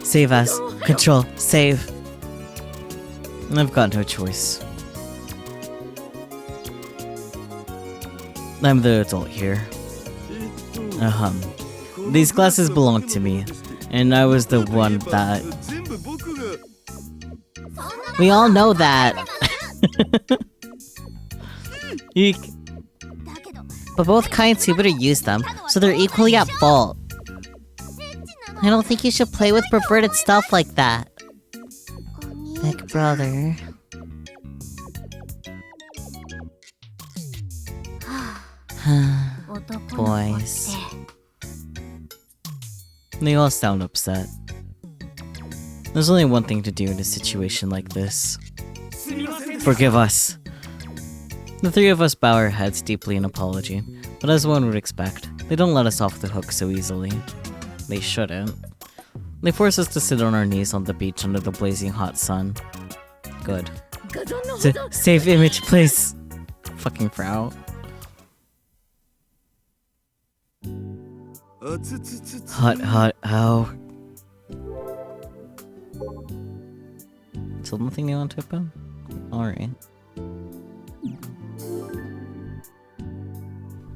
Save us. Control. Save. I've got no choice. I'm the adult here. These glasses belong to me, and I was the one that... We all know that. Eek. But both Kai and Subaru use them, so they're equally at fault. I don't think you should play with perverted stuff like that. Big brother. Boys. They all sound upset. There's only one thing to do in a situation like this. Forgive us. The three of us bow our heads deeply in apology, but as one would expect, they don't let us off the hook so easily. They shouldn't. They force us to sit on our knees on the beach under the blazing hot sun. Good. Save image, please. Fucking Frau. Hot, ow. Still nothing new on Tippo? Alright.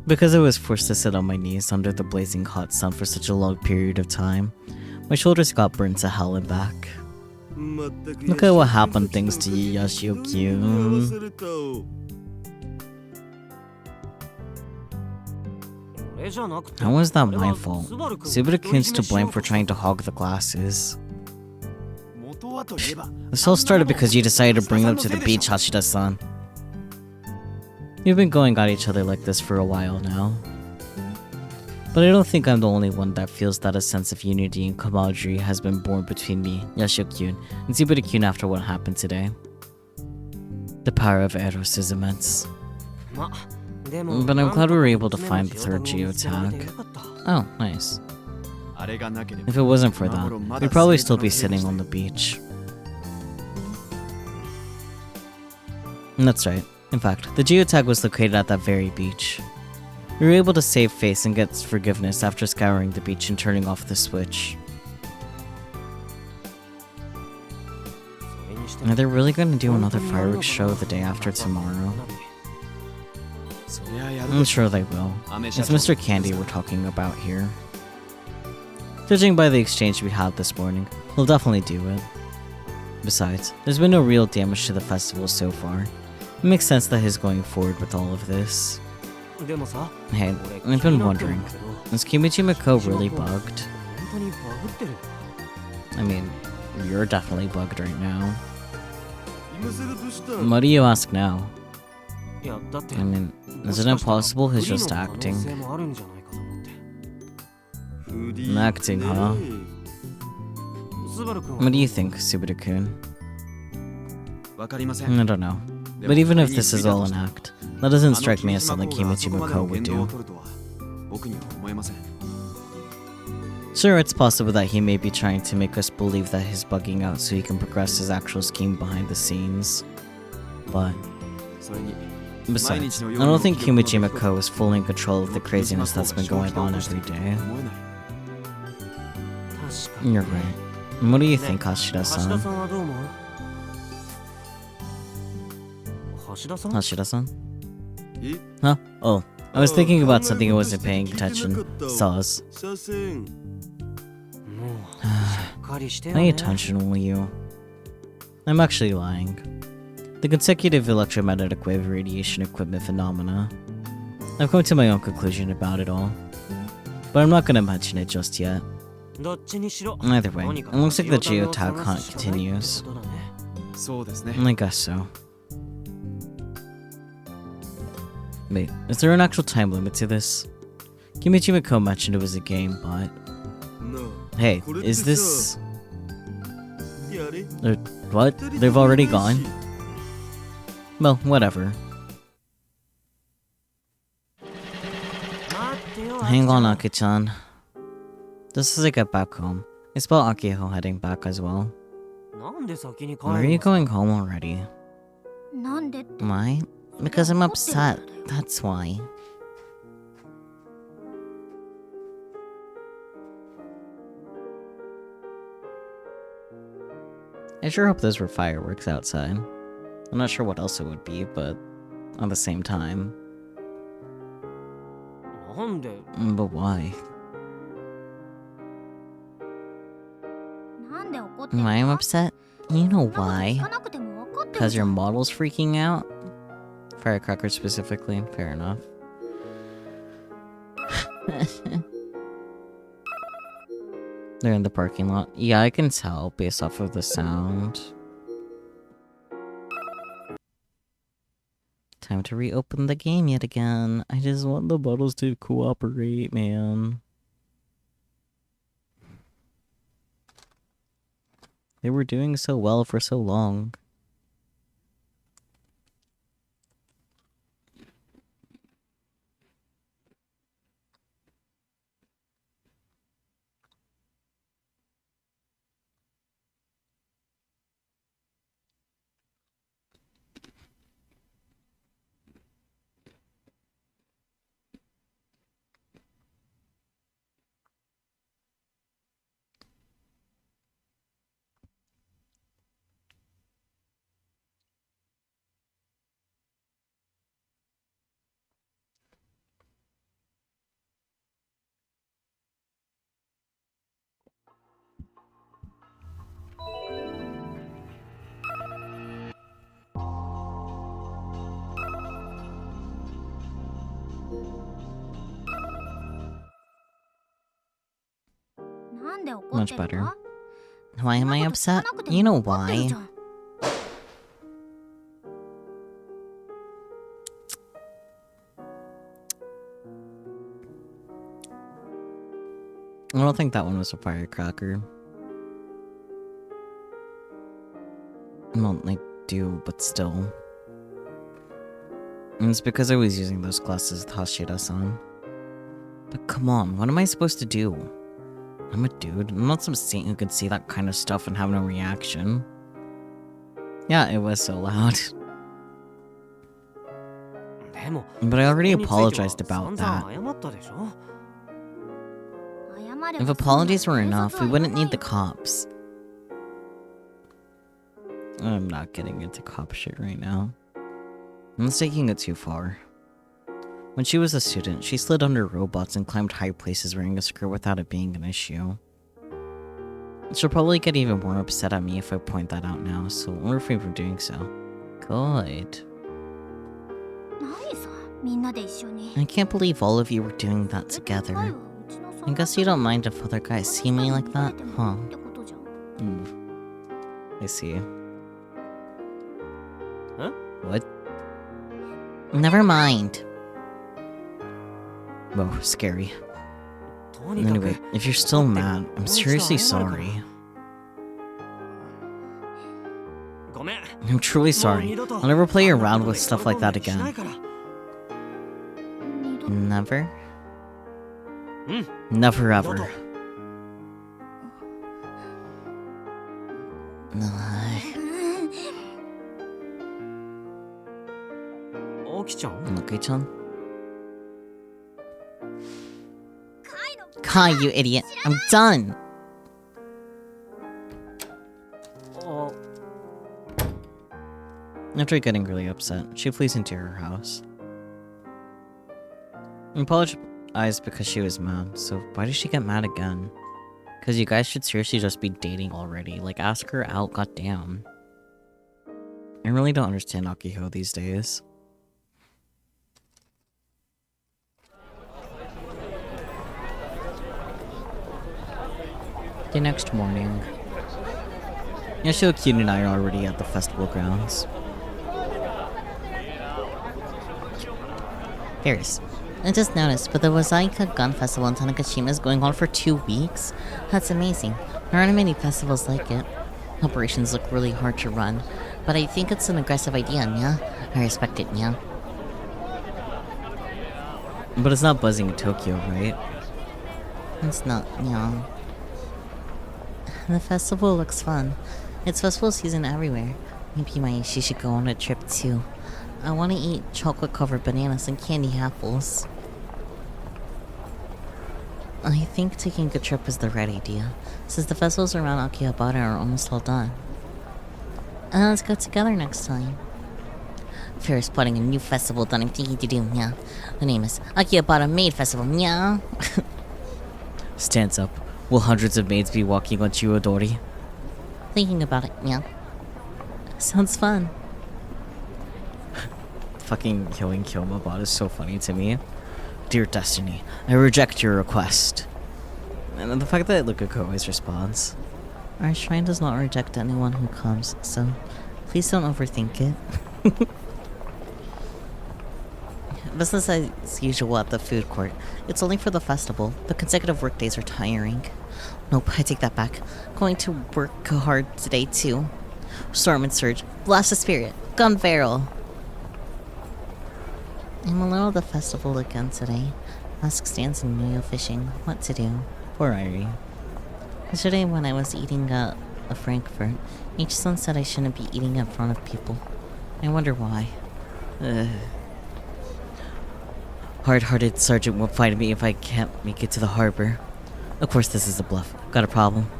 Because I was forced to sit on my knees under the blazing hot sun for such a long period of time, my shoulders got burnt to hell and back. Look at what happened thanks to you, Yashio-kyun. How was that my fault? Subaru-kun's to blame for trying to hog the glasses. This all started because you decided to bring them to the beach, Hashida-san. We've been going at each other like this for a while now. But I don't think I'm the only one that feels that a sense of unity and camaraderie has been born between me, Yashio-kun, and Subaru-kun after what happened today. The power of Eros is immense. But I'm glad we were able to find the third geotag. Oh, nice. If it wasn't for that, we'd probably still be sitting on the beach. And that's right. In fact, the geotag was located at that very beach. We were able to save face and get forgiveness after scouring the beach and turning off the switch. Are they really going to do another fireworks show the day after tomorrow? I'm sure they will. It's Mr. Candy we're talking about here. Judging by the exchange we had this morning, we'll definitely do it. Besides, there's been no real damage to the festival so far. It makes sense that he's going forward with all of this. でもさ、 Hey, 俺 I've 気に been なってる wondering, んだけど、 is Kimichi Mako really bugged? 本当にバグってる。 I mean, you're definitely bugged right now. 今更どうした？ What do you ask now? いや、だって I mean, も is し it かしたら impossible he's フリー just の可能性 acting? もあるんじゃないかと思って。フリ Acting, huh? スバル君は What do you think, Subaru-kun? わかりませ I ん。 don't know. But even if this is all an act, that doesn't strike me as something Kimichi Mako would do. 僕には思えません。 Sure, it's possible that he may be trying to make us believe that he's bugging out so he can progress his actual scheme behind the scenes. But それに besides, I don't think Kimichi Mako is fully in control of the craziness that's been going on every day. 思えない。確かに。 You're right. And what do you ね think, 橋田 Hashida-san? さんはどう思う？橋田さん？ Hashida-san? え Huh? Oh, I was thinking about something I wasn't paying attention. Saws. 車線。もうしっかりしてよ Pay ね。 attention, will you? I'm actually lying. The consecutive electromagnetic wave radiation equipment phenomena. I've come to my own conclusion about it all. But I'm not gonna mention it just yet. どっちにしろ。 Either way, とにか it く looks like the ジオタン geotag を hunt 探すしかないって continues. ことだね。そうですね。 I guess so. Wait, is there an actual time limit to this? Kimichi Mako mentioned it was a game, but... な Hey, これって is this... やれ。 What? They've already gone? Well, whatever. 待ってよ。 Hang on, Aki-chan. Just as I get back home, I spot Akiho heading back as well. なんで先に帰 Why る are you の？ going home already? なんでって Why? Because I'm upset. That's why. I sure hope those were fireworks outside. I'm not sure what else it would be, but at the same time. なんで？ But why? なんで怒ってる Why I'm の upset? You know そんなこと why? 聞かなくても分かってる Because じゃ your ん model's freaking out? Firecrackers specifically, fair enough. They're in the parking lot. Yeah, I can tell based off of the sound. Time to reopen the game yet again. I just want the bottles to cooperate, man. They were doing so well for so long. Much better. Why am I upset? You know why. I don't think that one was a firecracker. Well, I do, but still. And it's because I was using those glasses with Hashida-san. But come on, what am I supposed to do? I'm a dude. I'm not some saint who could see that kind of stuff and have no reaction. Yeah, it was so loud. でも But I already そこについては apologized about 散 that. 々謝ったでしょ？ 謝れ If ば apologies 済 were む enough, we 警察は wouldn't need the 言わないよ cops. I'm not getting into cop shit right now. I'm taking it too far. When she was a student, she slid under robots and climbed high places wearing a skirt without it being an issue. She'll probably get even more upset at me if I point that out now, so I'll refrain from doing so. Good. 何さみんなで一緒に I can't believe all of you were doing that together. I guess you don't mind if other guys see me like that, huh? I see. Huh? What? Never mind. Whoa, scary. とにかく Anyway, if you're still mad, I'm seriously sorry. ごめん I'm truly sorry. I'll never play around with stuff like that しない again. から Never? Never ever. Oki-chan? Lucky-chan? Kai, you idiot. I'm done. After getting really upset, she flees into her house. I apologized because she was mad, so why did she get mad again? Because you guys should seriously just be dating already. Like, ask her out, goddamn. I really don't understand Akiho these days. The next morning, Yashio, Kyun, and I are already at the festival grounds. Ferris, I just noticed, but the Wazaika Gun Festival in Tanegashima is going on for 2 weeks. That's amazing. There aren't many festivals like it. Operations look really hard to run, but I think it's an aggressive idea, yeah? I respect it, yeah? But it's not buzzing in Tokyo, right? It's not, yeah. The festival looks fun. It's festival season everywhere. Maybe my Ishi should go on a trip too. I want to eat chocolate-covered bananas and candy apples. I think taking a trip is the right idea, since the festivals around Akihabara are almost all done. Let's go together next time. Ferris putting a new festival that I'm thinking to do, yeah. The name is Akihabara Maid Festival, yeah. Stands up. Will hundreds of maids be walking on Chirodori? Thinking about it, yeah. Sounds fun. Fucking killing Kyomabot is so funny to me. Dear Destiny, I reject your request. And the fact that Lukaku always responds. Our shrine does not reject anyone who comes, so please don't overthink it. Business as usual at the food court. It's only for the festival. The consecutive work days are tiring. Nope, I take that back. Going to work hard today too. Storm and Surge. Blast the Spirit. Gun Barrel. I'm alone at the festival again today. Ask Stans and Muyo Fishing what to do. Poor Irie. Yesterday when I was eating at a Frankfurt, each son said I shouldn't be eating in front of people. I wonder why. Hard-hearted sergeant won't fight me if I can't make it to the harbor. Of course this is a bluff. Got a problem.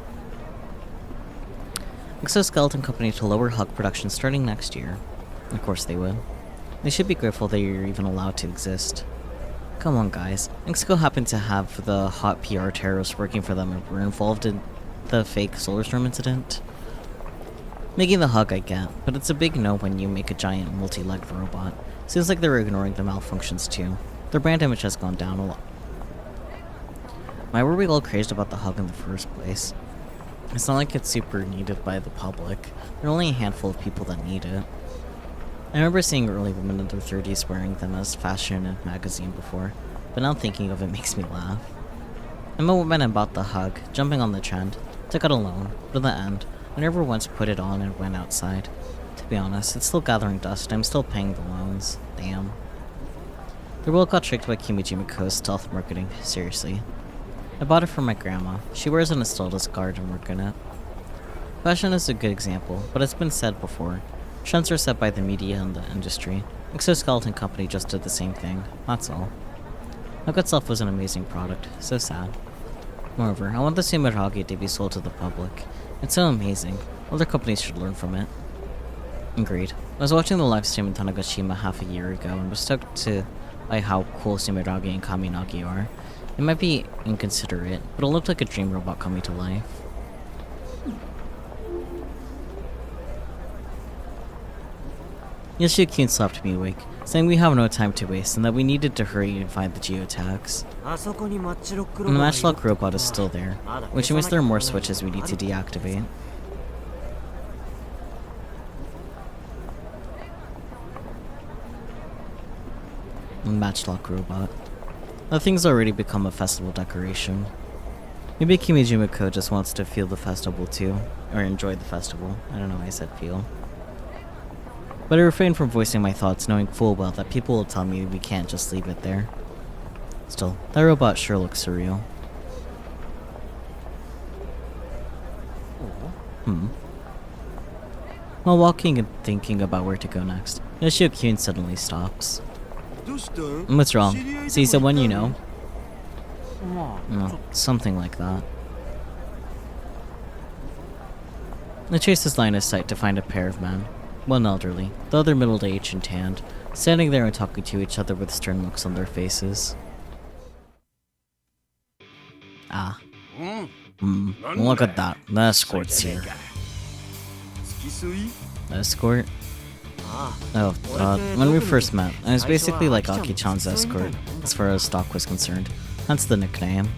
Exoskeleton Company to lower hug production starting next year. Of course they would. They should be grateful that you're even allowed to exist. Come on guys. Mexico happened to have the hot PR terrorists working for them and were involved in the fake solar storm incident. Making the hug I get, but it's a big no when you make a giant multi-legged robot. Seems like they're ignoring the malfunctions too. Their brand image has gone down a lot. Why were we all crazed about the hug in the first place? It's not like it's super needed by the public. There are only a handful of people that need it. I remember seeing early women in their 30s wearing them as fashion in a magazine before, but now thinking of it makes me laugh. I'm a woman and bought the hug, jumping on the trend, took out a loan, but in the end, I never once put it on and went outside. To be honest, it's still gathering dust, I'm still paying the loans. Damn. The world got tricked by Kimiji Miko's stealth marketing, seriously. I bought it for my grandma. She wears an Estelda's guard and work in it. Fashion is a good example, but it's been said before. Trends are set by the media and the industry. Exoskeleton Company just did the same thing, that's all. Hug itself was an amazing product, so sad. Moreover, I want the Sumeragi to be sold to the public. It's so amazing. Other companies should learn from it. Agreed. I was watching the live stream in Tanegashima half a year ago and was stoked by how cool Sumeragi and Kaminagi are. It might be inconsiderate, but it looked like a dream robot coming to life. Yoshiyuki slapped me awake, saying we have no time to waste and that we needed to hurry and find the geotags. And the matchlock robot is still there, which means there are more switches we need to deactivate. Matchlock robot. That thing's already become a festival decoration. Maybe Kimijima-ko just wants to feel the festival too, or enjoy the festival. I don't know why I said feel. But I refrain from voicing my thoughts, knowing full well that people will tell me we can't just leave it there. Still, that robot sure looks surreal. While walking and thinking about where to go next, Yoshio-kyun suddenly stops. What's wrong? See someone you know? No, something like that. I chase his line of sight to find a pair of men. One elderly, the other middle-aged and tanned, standing there and talking to each other with stern looks on their faces. Look at that. The escort's here. Escort? Oh, when we first met, I was basically like Aki-chan's escort, as far as stock was concerned. Hence the nickname.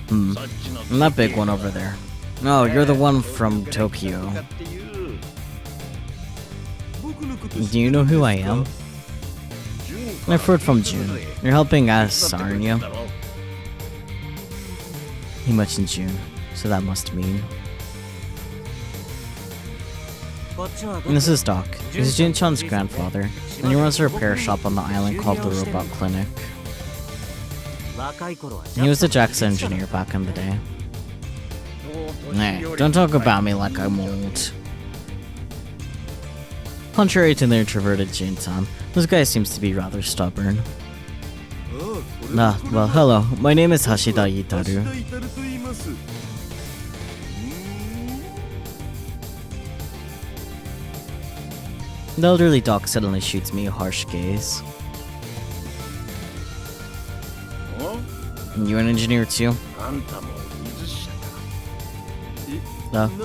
And that big one over there. Oh, you're the one from Tokyo. Do you know who I am? I've heard from June. You're helping us, aren't you? He mentioned June, so that must mean. And this is Doc. He's Jun-chan's grandfather, and he runs a repair shop on the island called the Robot Clinic. He was a Jackson engineer back in the day. Hey, don't talk about me like I'm old. Contrary to the introverted Jin-san, this guy seems to be rather stubborn. Well, hello. My name is Hashida Itaru. The elderly Doc suddenly shoots me a harsh gaze. You an engineer too?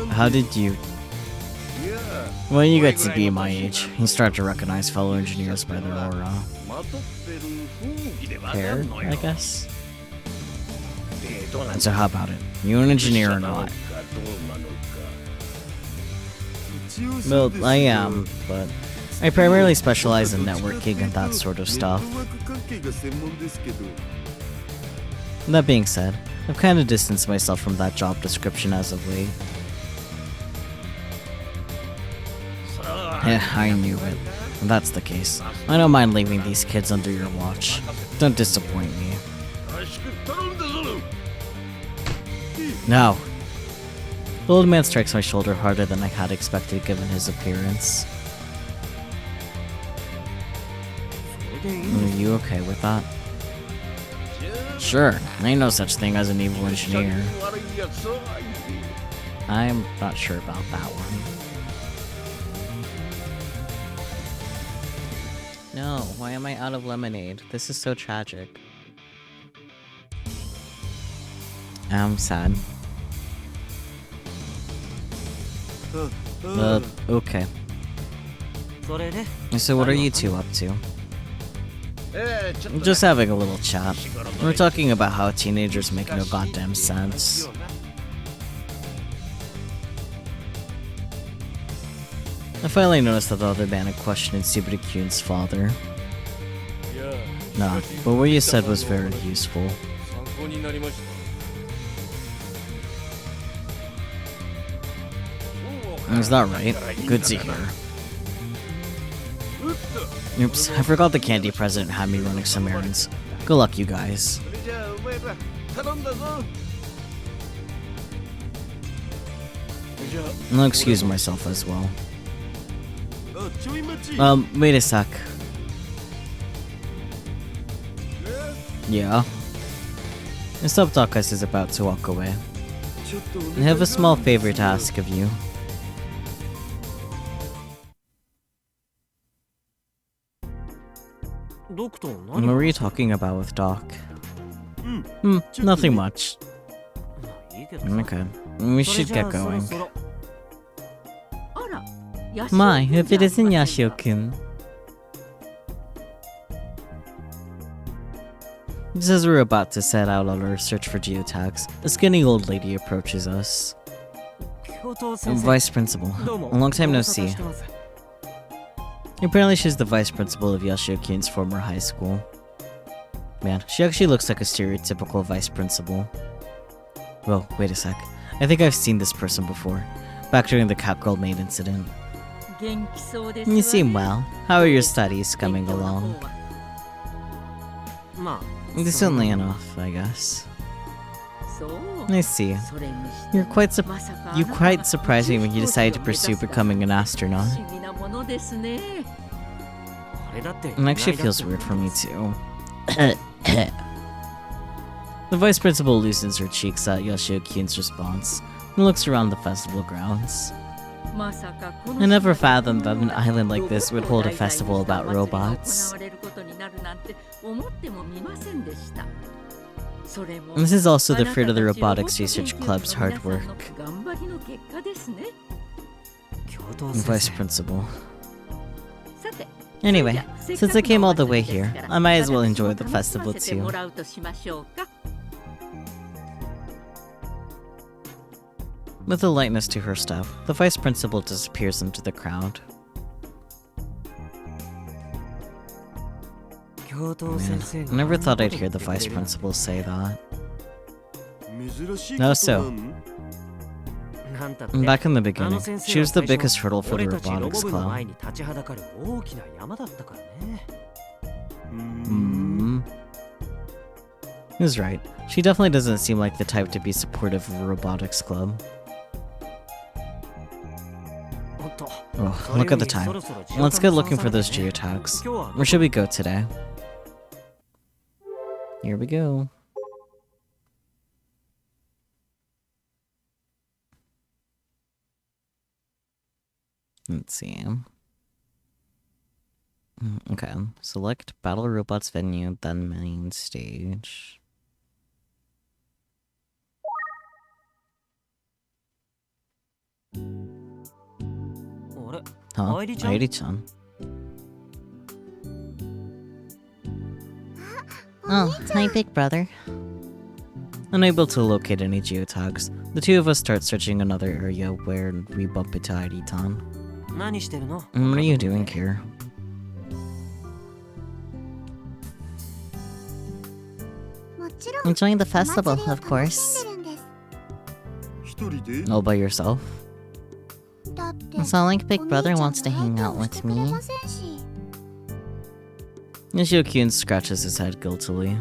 How did you... When you get to be my age, you start to recognize fellow engineers by their aura. Hair, I guess? And so how about it? You an engineer or not? Well, I am, but I primarily specialize in networking and that sort of stuff. That being said, I've kinda distanced myself from that job description as of late. Yeah, I knew it. If that's the case, I don't mind leaving these kids under your watch. Don't disappoint me. No. The old man strikes my shoulder harder than I had expected given his appearance. Are you okay with that? Sure, ain't no such thing as an evil engineer. I'm not sure about that one. No, why am I out of lemonade? This is so tragic. I'm sad. Okay. So what are you two up to? Just having a little chat. We're talking about how teenagers make no goddamn sense. I finally noticed that the other man in question is Subaru-kyun's father. Nah, but what you said was very useful. Is that right? Good to hear. Oops, I forgot the candy president had me running some errands. Good luck, you guys. I'll excuse myself as well. Wait a sec. Yeah? Subtakas is about to walk away. I have a small favor to ask of you. What were you talking about with Doc? Nothing much. Okay, we should get going. My, if it isn't Yashio-kun. Just as we're about to set out on our search for geotags, a skinny old lady approaches us. Vice Principal. A long time no see. Apparently she's the Vice Principal of Yashio-kun's former high school. Man, she actually looks like a stereotypical Vice Principal. Whoa, wait a sec. I think I've seen this person before. Back during the Catgirl maid incident. You seem well. How are your studies coming along? Decently enough, I guess. I see. You quite surprised me when you decided to pursue becoming an astronaut. It actually feels weird for me too. The Vice Principal loosens her cheeks at Yoshio-kun's response and looks around the festival grounds. I never fathomed that an island like this would hold a festival about robots. And this is also the fruit of the Robotics Research Club's hard work. Vice Principal. Anyway, since I came all the way here, I might as well enjoy the festival too. With a lightness to her step, the Vice Principal disappears into the crowd. Man, I never thought I'd hear the Vice Principal say that. No, so. Back in the beginning, she was the biggest hurdle for the Robotics Club. He's right. She definitely doesn't seem like the type to be supportive of a Robotics Club. Oh, look at the time. Let's get looking for those geotags. Where should we go today? Here we go. Let's see. Okay, select Battle Robots venue, then main stage. Huh? Airi-chan. Oh, hi, big brother. Unable to locate any geotags, the two of us start searching another area where we bump into Airi-chan. What are you doing here? Enjoying the festival, of course. All by yourself? It's not like Big Brother wants to hang out with me. Yoshio-kun scratches his head guiltily.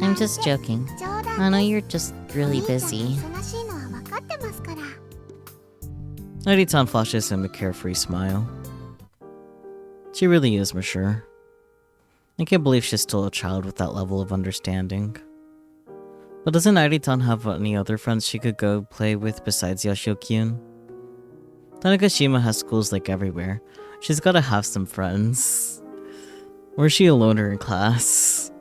I'm just joking. I know you're just really busy. Airi-chan flashes him a carefree smile. She really is mature. I can't believe she's still a child with that level of understanding. But doesn't Airi-chan have any other friends she could go play with besides Yoshio-kun? Tanegashima has schools like everywhere. She's gotta have some friends. Or is she a loner in class?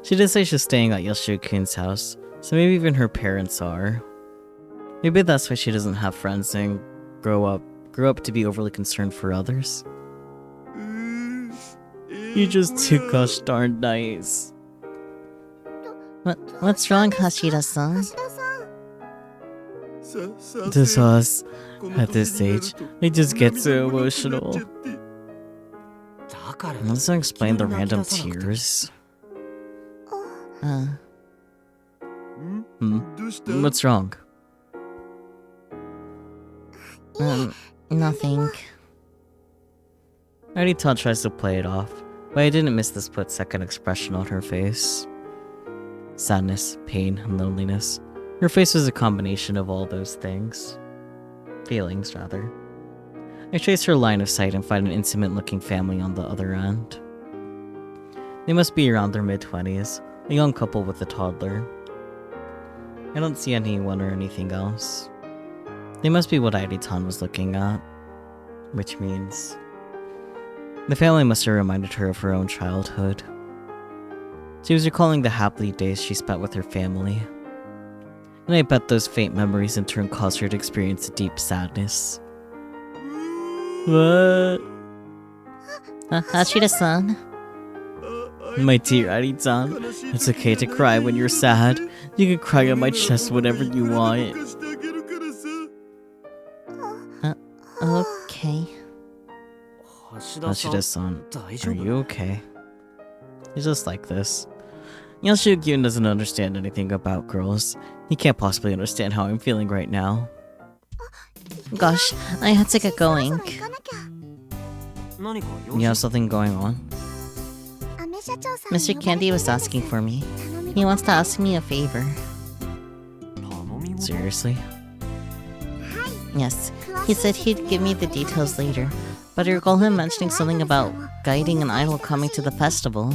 She did say she's staying at Yoshio-kun's house, so maybe even her parents are. Maybe that's why she doesn't have friends and grow up to be overly concerned for others. You're just too gosh darn nice. What's wrong, Hashira-san? This us, at this age, I just get so emotional. Let's not explain the random tears. What's wrong? Nothing. Airi-chan tries to play it off, but I didn't miss the split-second expression on her face. Sadness, pain, and loneliness. Her face was a combination of all those things. Feelings, rather. I trace her line of sight and find an intimate-looking family on the other end. They must be around their mid-20s, a young couple with a toddler. I don't see anyone or anything else. They must be what Airi-chan was looking at. Which means... the family must have reminded her of her own childhood. She was recalling the happy days she spent with her family. And I bet those faint memories in turn caused her to experience deep sadness. What? Hashira-san. My dear Ari-chan, it's okay to cry when you're sad. You can cry on my chest whenever you want. Okay. Hashida-san, are you okay? He's just like this. Yoshiyuki doesn't understand anything about girls. He can't possibly understand how I'm feeling right now. Gosh, I had to get going. You have something going on? Mr. Candy was asking for me. He wants to ask me a favor. Seriously? Yes, he said he'd give me the details later, but I recall him mentioning something about guiding an idol coming to the festival.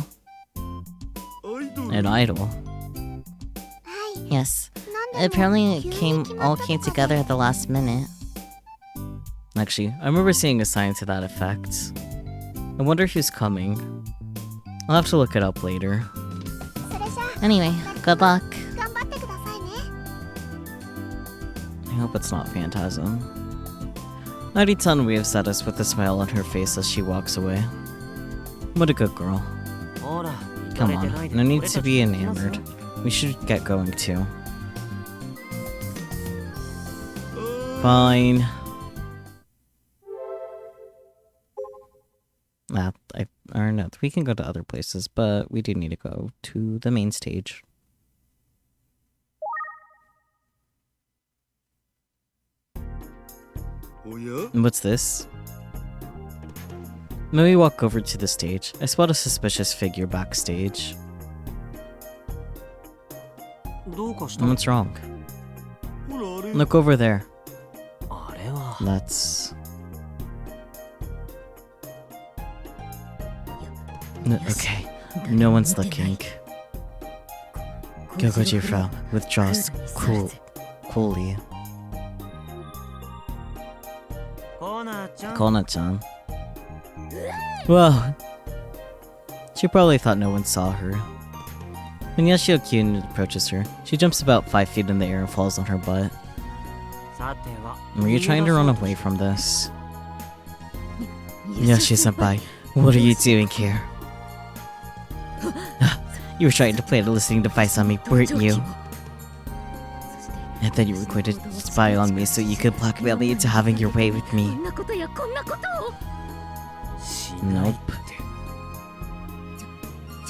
An idol? Yes, apparently it all came together at the last minute. Actually, I remember seeing a sign to that effect. I wonder who's coming. I'll have to look it up later. Anyway, good luck. I hope it's not Phantasm. Ari-chan waves at us with a smile on her face as she walks away. What a good girl. Come on, no need to be enamored. We should get going too. Fine. Or no, we can go to other places, but we do need to go to the main stage. What's this? When we walk over to the stage, I spot a suspicious figure backstage. What's wrong? Look over there. Let's... Okay, no one's looking. Gyoko withdraws coolly. Kona-chan. Whoa! She probably thought no one saw her. When Yoshio-kyun approaches her, she jumps about 5 feet in the air and falls on her butt. Were you trying to run away from this? Yoshi-senpai, what are you doing here? You were trying to plant a listening device on me, weren't you? And then you were going to spy on me so you could blackmail me into having your way with me. Nope.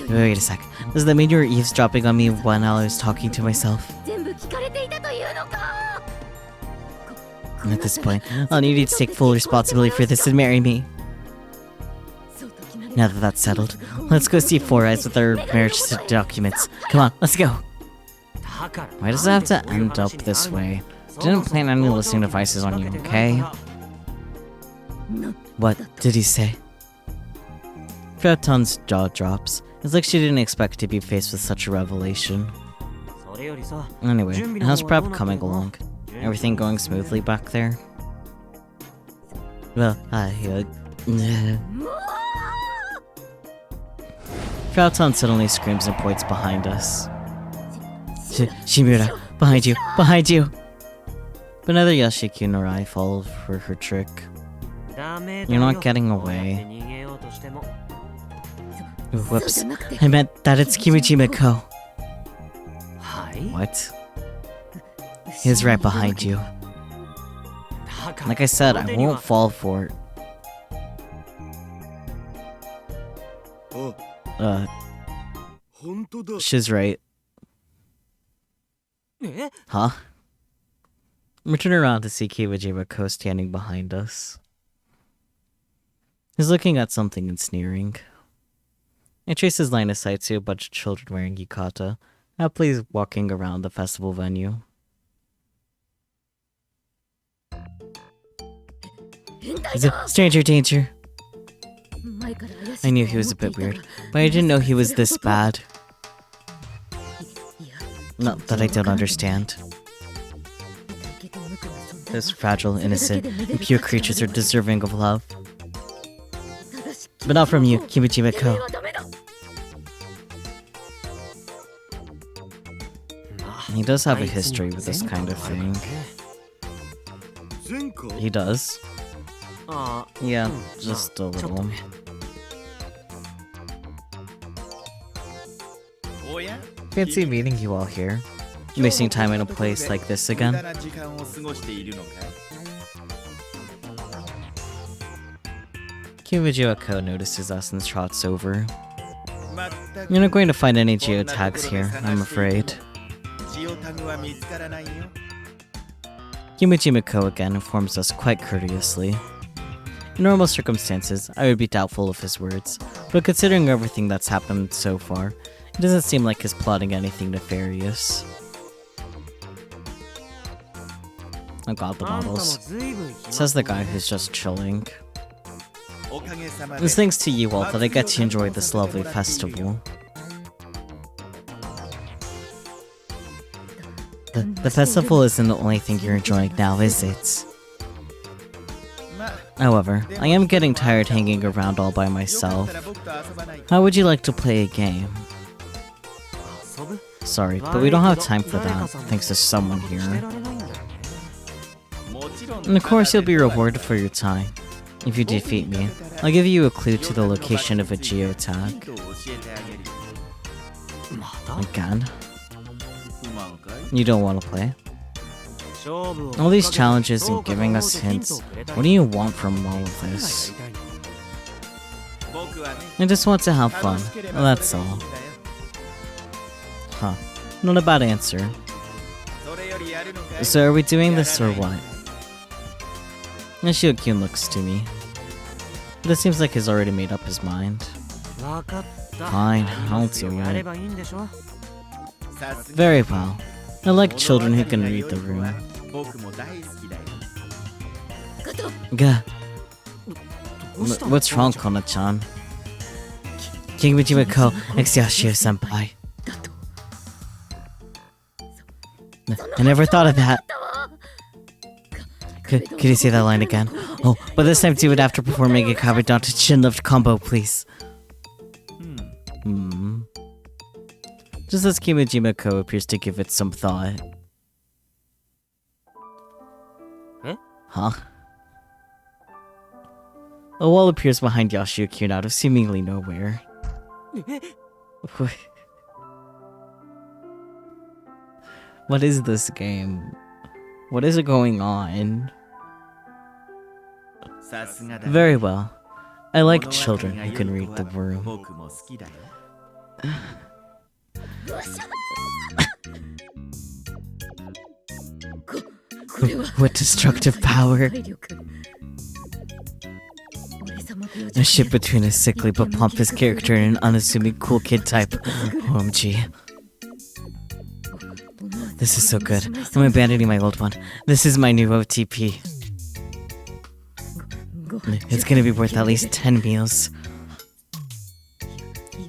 Wait a sec. Does that mean you were eavesdropping on me when I was talking to myself? At this point, I'll need you to take full responsibility for this and marry me. Now that that's settled, let's go see Four Eyes with our marriage documents. Come on, let's go. Why does it have to end up this way? Didn't plant any listening devices on you, okay? What did he say? Phaeton's jaw drops. It's like she didn't expect to be faced with such a revelation. Anyway, how's prep coming along? Everything going smoothly back there? Well, Phaeton suddenly screams and points behind us. Shimura, behind you, behind you! But neither Yoshiki nor I fall for her trick. You're not getting away. Whoops, I meant that it's Kimijima-ko. What? He's right behind you. Like I said, I won't fall for it. She's right. Huh? We turn around to see Kimijima-ko standing behind us. He's looking at something and sneering. I trace his line of sight to a bunch of children wearing yukata, happily walking around the festival venue. Is it stranger danger? I knew he was a bit weird, but I didn't know he was this bad. Not that I don't understand. Those fragile, innocent, and pure creatures are deserving of love. But not from you, Kimijima-ko. He does have a history with this kind of thing. He does. Yeah, just a little. Fancy meeting you all here. Wasting time in a place like this again. Kimajiwako notices us and trots over. You're not going to find any geotags here, I'm afraid. Kimijimako again informs us quite courteously. In normal circumstances, I would be doubtful of his words, but considering everything that's happened so far, it doesn't seem like he's plotting anything nefarious. Oh god, the bottles. Says the guy who's just chilling. It's thanks to you all that I get to enjoy this lovely festival. The festival isn't the only thing you're enjoying now, is it? However, I am getting tired hanging around all by myself. How would you like to play a game? Sorry, but we don't have time for that, thanks to someone here. And of course you'll be rewarded for your time. If you defeat me, I'll give you a clue to the location of a geotag. Again? You don't want to play? All these challenges and giving us hints, what do you want from all of this? I just want to have fun, that's all. Huh, not a bad answer. So are we doing this or what? Yoshio-kyun looks to me. But it seems like he's already made up his mind. Fine, I'll do it. Very well. I like children who can read the room. What's wrong, Kona-chan? Kimijimako ex Yoshio-senpai. I never thought of that. Could you say that line again? Oh, but this time do it after performing a Kabedon chin lift combo, please. Just as Kimijimako appears to give it some thought. Huh? A wall appears behind Yoshio-kyun out of seemingly nowhere. What is this game? What is going on? Very well. I like children who can read the room. What destructive power! A ship between a sickly but pompous character and an unassuming cool kid type. OMG. This is so good. I'm abandoning my old one. This is my new OTP. It's gonna be worth at least 10 meals.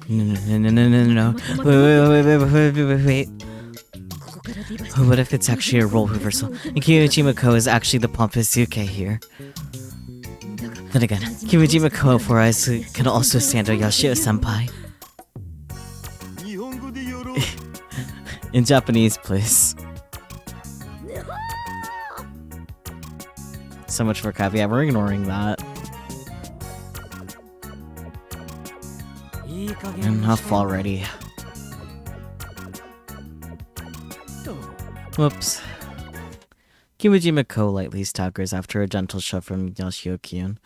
No. Wait. What if it's actually a role reversal? And Kimijimako is actually the pompous Yuke here. Then again, Kimijimako 4 Eyes can also stand a Yoshio-senpai. In Japanese, please. So much for caveat, we're ignoring that. Enough already. Whoops. Kimijimako lightly staggers after a gentle shove from Yoshio-kyun,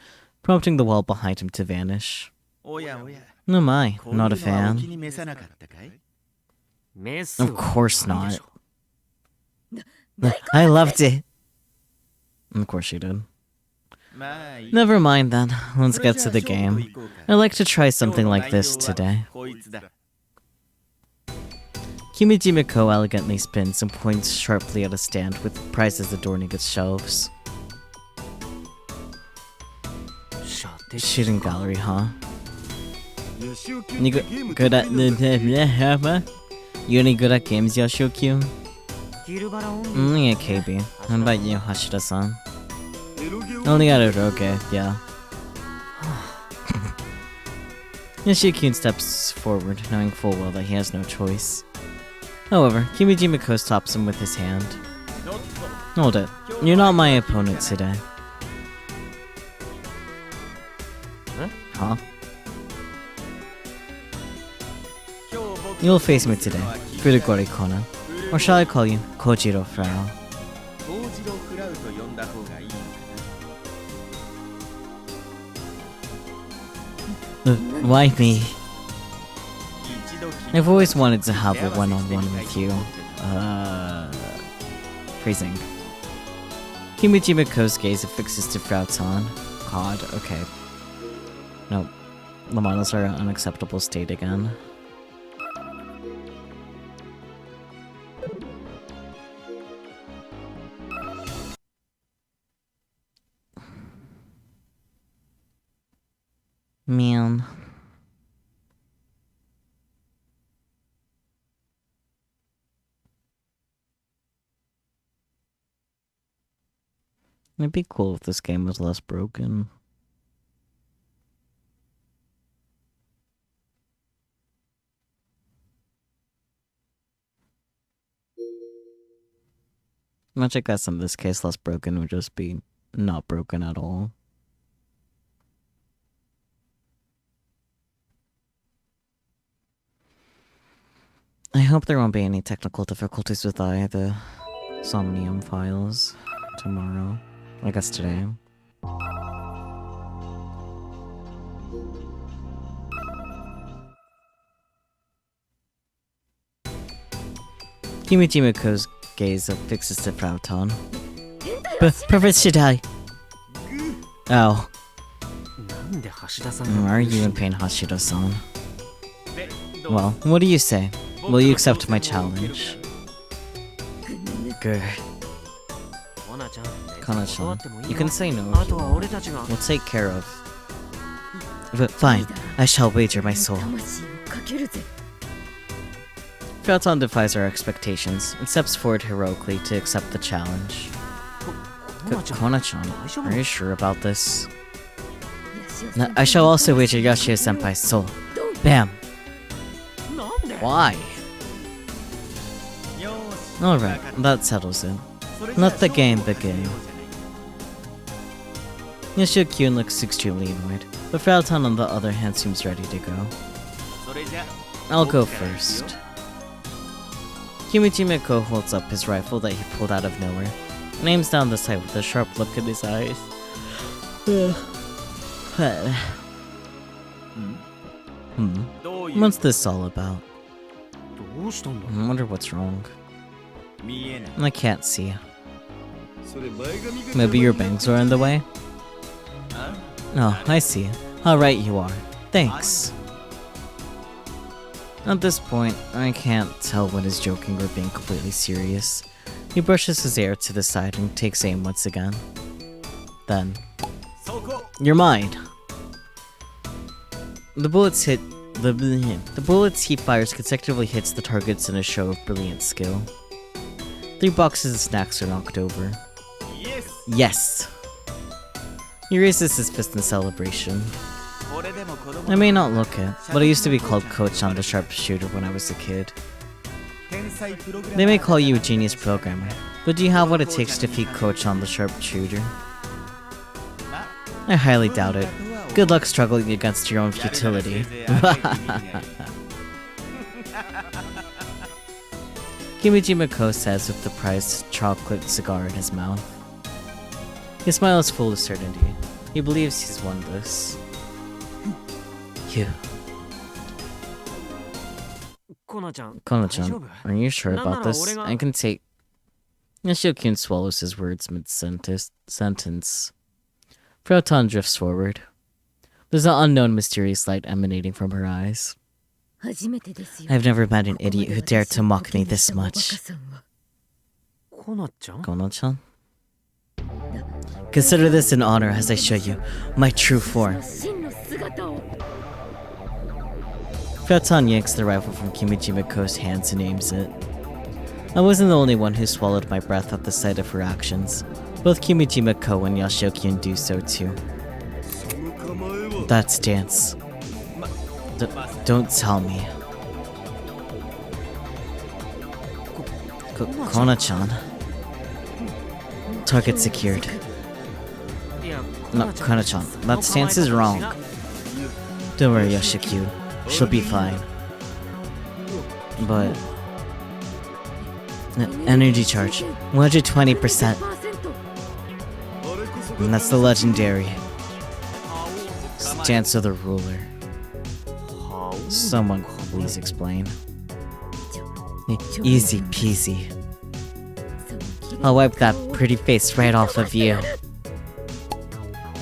prompting the wall behind him to vanish. Oh my, not a fan. Of course not. I loved it. Of course you did. Never mind then, let's get to the game. I'd like to try something like this today. Kimijimako elegantly spins and points sharply at a stand with prizes adorning its shelves. Shooting gallery, huh? You good at You any good at games, Yoshio-kyun? Yeah, KB. How about you, Hashida-san? Only at Eroge, yeah. Yoshio-kyun steps forward, knowing full well that he has no choice. However, Kimijima-ko stops him with his hand. Hold it. You're not my opponent today. Huh? You'll face me today, Furugori Kona. Or shall I call you Kojiro Frau? Why me? I've always wanted to have a one-on-one with you. Phrasing. Kimijima-ko's gaze affixes to Frau Tan. God, okay. Nope. The models are in an unacceptable state again. Man. It'd be cool if this game was less broken. Much I guess in this case, less broken would just be not broken at all. I hope there won't be any technical difficulties with the Somnium files tomorrow. I guess today. Kimijima-ko's gaze affixes to Frau Tan. Perfect Shidai! Oh. Are you in pain, Hashida-san? Well, what do you say? Will you accept my challenge? Grr. Kana-chan, you can say no. We'll take care of. But fine, I shall wager my soul. Frau Tan defies our expectations and steps forward heroically to accept the challenge. Kana-chan, are you sure about this? I shall also wager Yashio-senpai's soul. Bam! Why? Alright, that settles it. Let the game begin. Yoshio-kyun looks extremely annoyed, but Frau Tan on the other hand seems ready to go. I'll go first. Kimijima-ko holds up his rifle that he pulled out of nowhere, and aims down the sight with a sharp look in his eyes. What's this all about? I wonder what's wrong. I can't see. Maybe your bangs are in the way? Oh, I see. How right you are. Thanks. At this point, I can't tell when he's joking or being completely serious. He brushes his hair to the side and takes aim once again. Then, you're mine. The bullets he fires consecutively hits the targets in a show of brilliant skill. 3 boxes of snacks are knocked over. Yes! He raises his fist in celebration. I may not look it, but I used to be called Coach on the Sharpshooter when I was a kid. They may call you a genius programmer, but do you have what it takes to defeat Coach on the Sharpshooter? I highly doubt it. Good luck struggling against your own futility. Kimijima-ko says with the prized chocolate cigar in his mouth. His smile is full of certainty. He believes he's won this. You. Kona-chan, are you sure about this? I can take... Yoshio-kyun swallows his words mid-sentence. Frau Tan drifts forward. There's an unknown mysterious light emanating from her eyes. I've never met an idiot who dared to mock me this much. Kona-chan? Consider this an honor as I show you my true form. Frau Tan yanks the rifle from Kimijima-ko's hands and aims it. I wasn't the only one who swallowed my breath at the sight of her actions. Both Kimijima-ko and Yoshio-kyun do so too. That stance. Don't tell me. Kona-chan. Target secured. いや No, Kona-chan, that stance is wrong. Don't worry, Yoshikyu. She'll be fine. But... Energy charge. 120%. And that's the legendary stance of the ruler. Someone please explain. Easy peasy. I'll wipe that pretty face right off of you.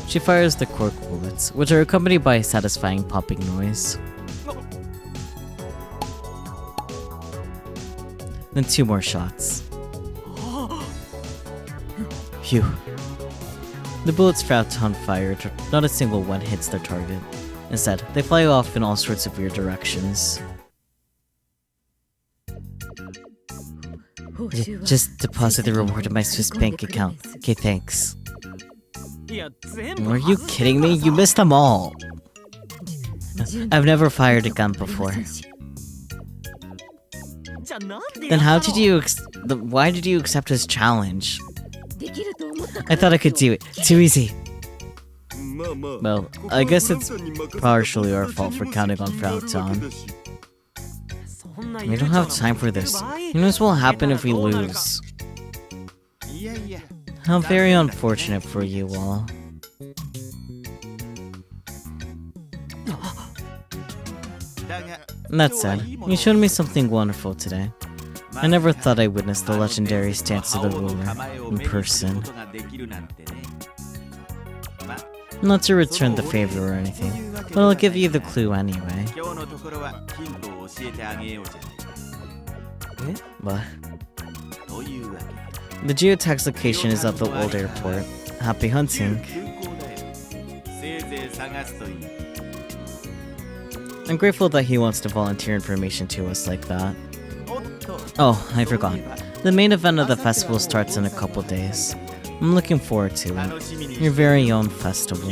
She fires the cork bullets, which are accompanied by a satisfying popping noise. Then 2 more shots. Phew. The bullets Phantom fired, not a single one hits their target. Instead, they fly off in all sorts of weird directions. Just deposit the reward in my Swiss bank account. Okay, thanks. いや全部 Are you kidding me? You missed them all! I've never fired a gun before. じゃあなんで Then how did you why did you accept his challenge? I thought I could do it. Too easy. Well, I guess it's partially our fault for counting on Phantom. そんな We don't have time for this. Who knows what will happen if we lose? How very unfortunate for you all. That said, you showed me something wonderful today. I never thought I'd witness the legendary stance of the ruler in person. Not to return the favor or anything, but I'll give you the clue anyway. What? The geotax location is at the old airport. Happy hunting. I'm grateful that he wants to volunteer information to us like that. Oh, I forgot. The main event of the festival starts in a couple days. I'm looking forward to it. Your very own festival.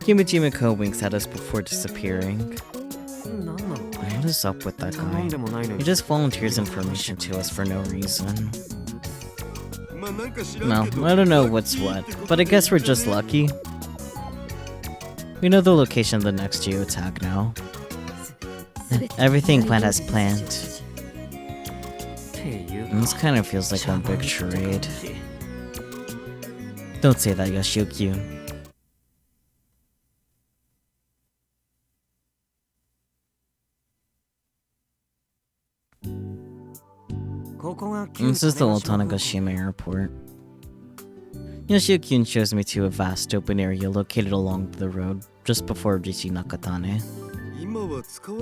Kimijimiko winks at us before disappearing. なんなの What is up with that 頼ん guy? でもないの He に just volunteers information to us for no reason. No, I don't know what's what, but I guess we're just lucky. We know the location of the next geotag now. Everything went as planned. っていうか This kind of feels like one big charade. Don't say that, Yoshiyuki. ここが This is the old Tanegashima airport. Yoshiyuki shows me to a vast open area located along the road, just before reaching Nakatane.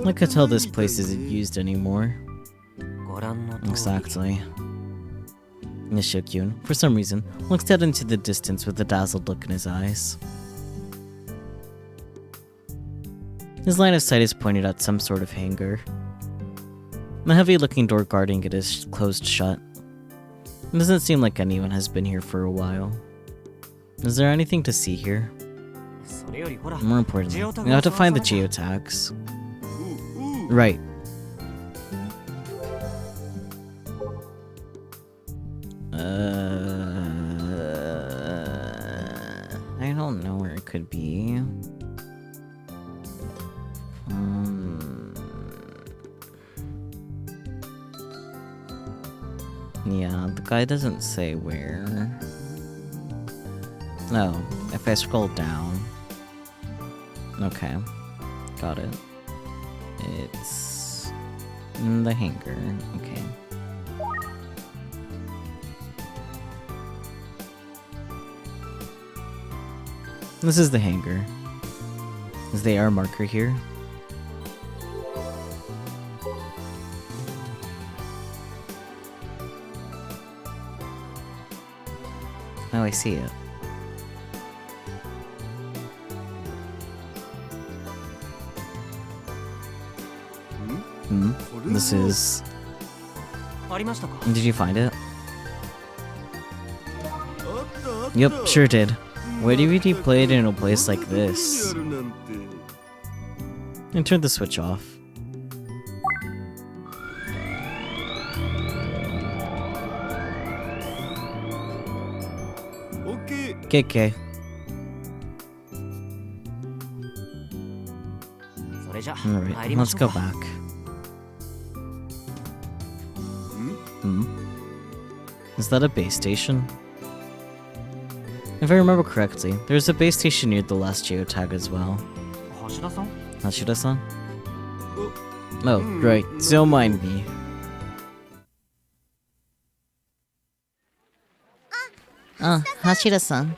I could tell this place isn't used anymore. ご覧の通り Exactly. Nishio-kyun, for some reason, looks out into the distance with a dazzled look in his eyes. His line of sight is pointed at some sort of hangar. The heavy-looking door guarding it is closed shut. It doesn't seem like anyone has been here for a while. Is there anything to see here? それよりほら More importantly, we have to find the geotags. Right. I don't know where it could be. Yeah, the guy doesn't say where. No, if I scroll down. Okay, got it. It's in the hangar. Okay. This is the hangar. Is the air marker here? Oh, I see it. This is... ありましたか Did you find it? Yep, sure did. Why do we play it in a place like this? And turn the switch off. OK。 KK. それじゃ Alright, 入りま let's しょ go うか back. Hmm? Is that a base station? If I remember correctly, there's a base station near the last geotag as well. 橋田さん Hashida-san? Oh, right. Don't mind me. Hashida-san.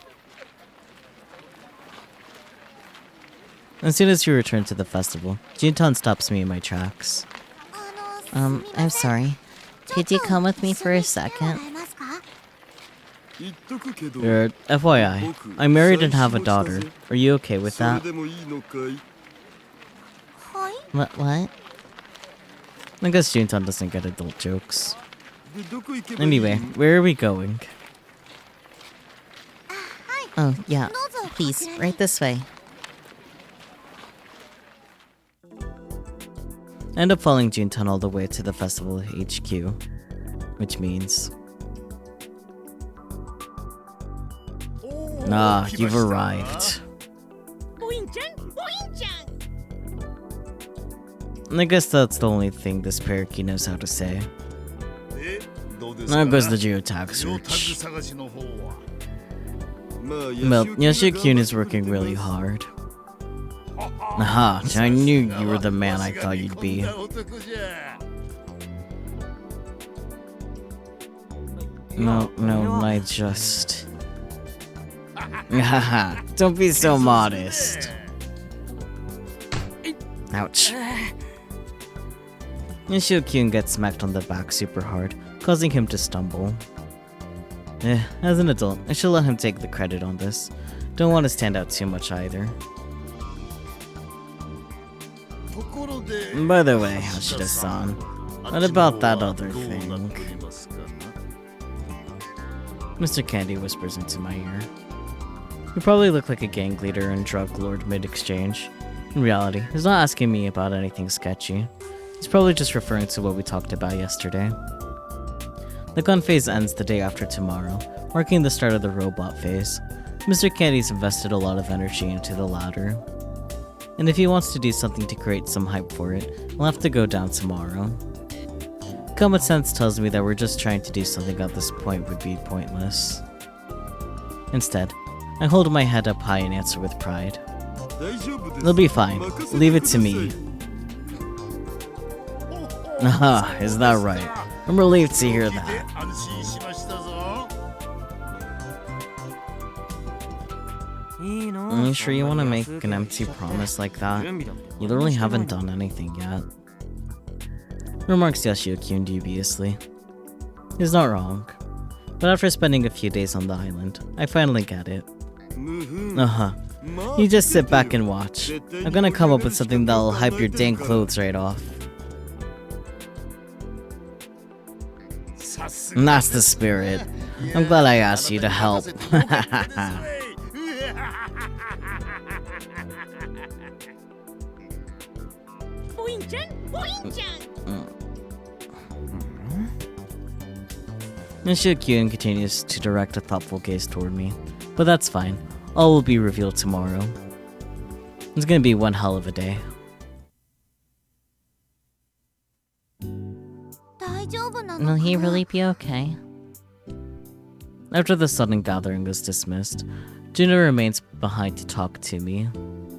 As soon as you return to the festival, Juntan stops me in my tracks. I'm sorry. Could you come with me for a second? 言っとくけど FYI, I'm married and have a daughter. Are you okay with それ that? でもいいのかい What? I guess Juntan doesn't get adult jokes. でどこ行けばいい Anyway, where are we going? Oh, yeah. Please, right this way. I end up following Juntan all the way to the festival HQ. Which means... Ah, you've arrived. And I guess that's the only thing this parakeet knows how to say. でどうです Now か goes the geotag ジオタグ search. 探しの方は まあ Well, Yoshio-kun is working really hard. Aha, I knew you were the man I thought you'd be. こんな男じゃ No, I just... Haha, don't be so modest. Ouch. Yoshio-kun gets smacked on the back super hard, causing him to stumble. As an adult, I should let him take the credit on this. Don't want to stand out too much either. ところで By the way, Hashida-san, what about that other どうな thing? っておりますかな Mr. Candy whispers into my ear. You probably look like a gang leader and drug lord mid-exchange. In reality, he's not asking me about anything sketchy. He's probably just referring to what we talked about yesterday. The gun phase ends the day after tomorrow, marking the start of the robot phase. Mr. Candy's invested a lot of energy into the latter. And if he wants to do something to create some hype for it, we'll have to go down tomorrow. Common sense tells me that we're just trying to do something at this point would be pointless. Instead, I hold my head up high and answer with pride. 大丈夫です It'll be fine. 任せて Leave it く to ださい me. Aha, is that right? I'm relieved to hear で that. 安心しましたぞ いいの Are you sure you want to make an empty promise like that? 準備だって You literally haven't done anything yet. Remarks Yoshio-kun dubiously. He's not wrong. But after spending a few days on the island, I finally get it. むふん Uh-huh. まあ You just sit back and watch. I'm gonna come up with something that'll hype your dang clothes right off. さす And that's the spirit. I'm glad I asked you to help. ボインちゃんボインちゃん Yoshio-kun continues to direct a thoughtful gaze toward me. But that's fine. All will be revealed tomorrow. It's gonna be one hell of a day. 大丈夫なの Will か he な really be okay? After the sudden gathering is dismissed, Juno remains behind to talk to me.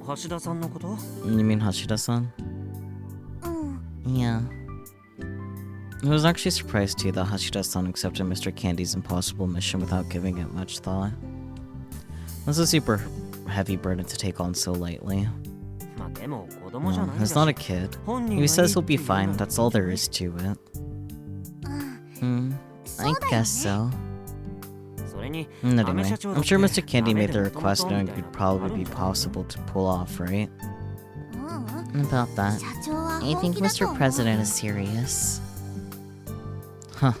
橋田さんのこと You mean Hashida-san? うん Yeah. I was actually surprised too that Hashida-san accepted Mr. Candy's impossible mission without giving it much thought. That's a super heavy burden to take on so lightly. まあでも子供じゃ No, ない he's not a kid. 本人 He がいい says he'll って be 言うな fine, ら that's all there is to it. I guess so. それに Anyway, アメ社長だ I'm って sure Mr. Candy ダメ made で the もとも request と knowing みた it いな would とこある probably ん be だよ possible to pull off, right? うん About that, 社長は I 本 think 気だと Mr. 思う President is serious. Huh.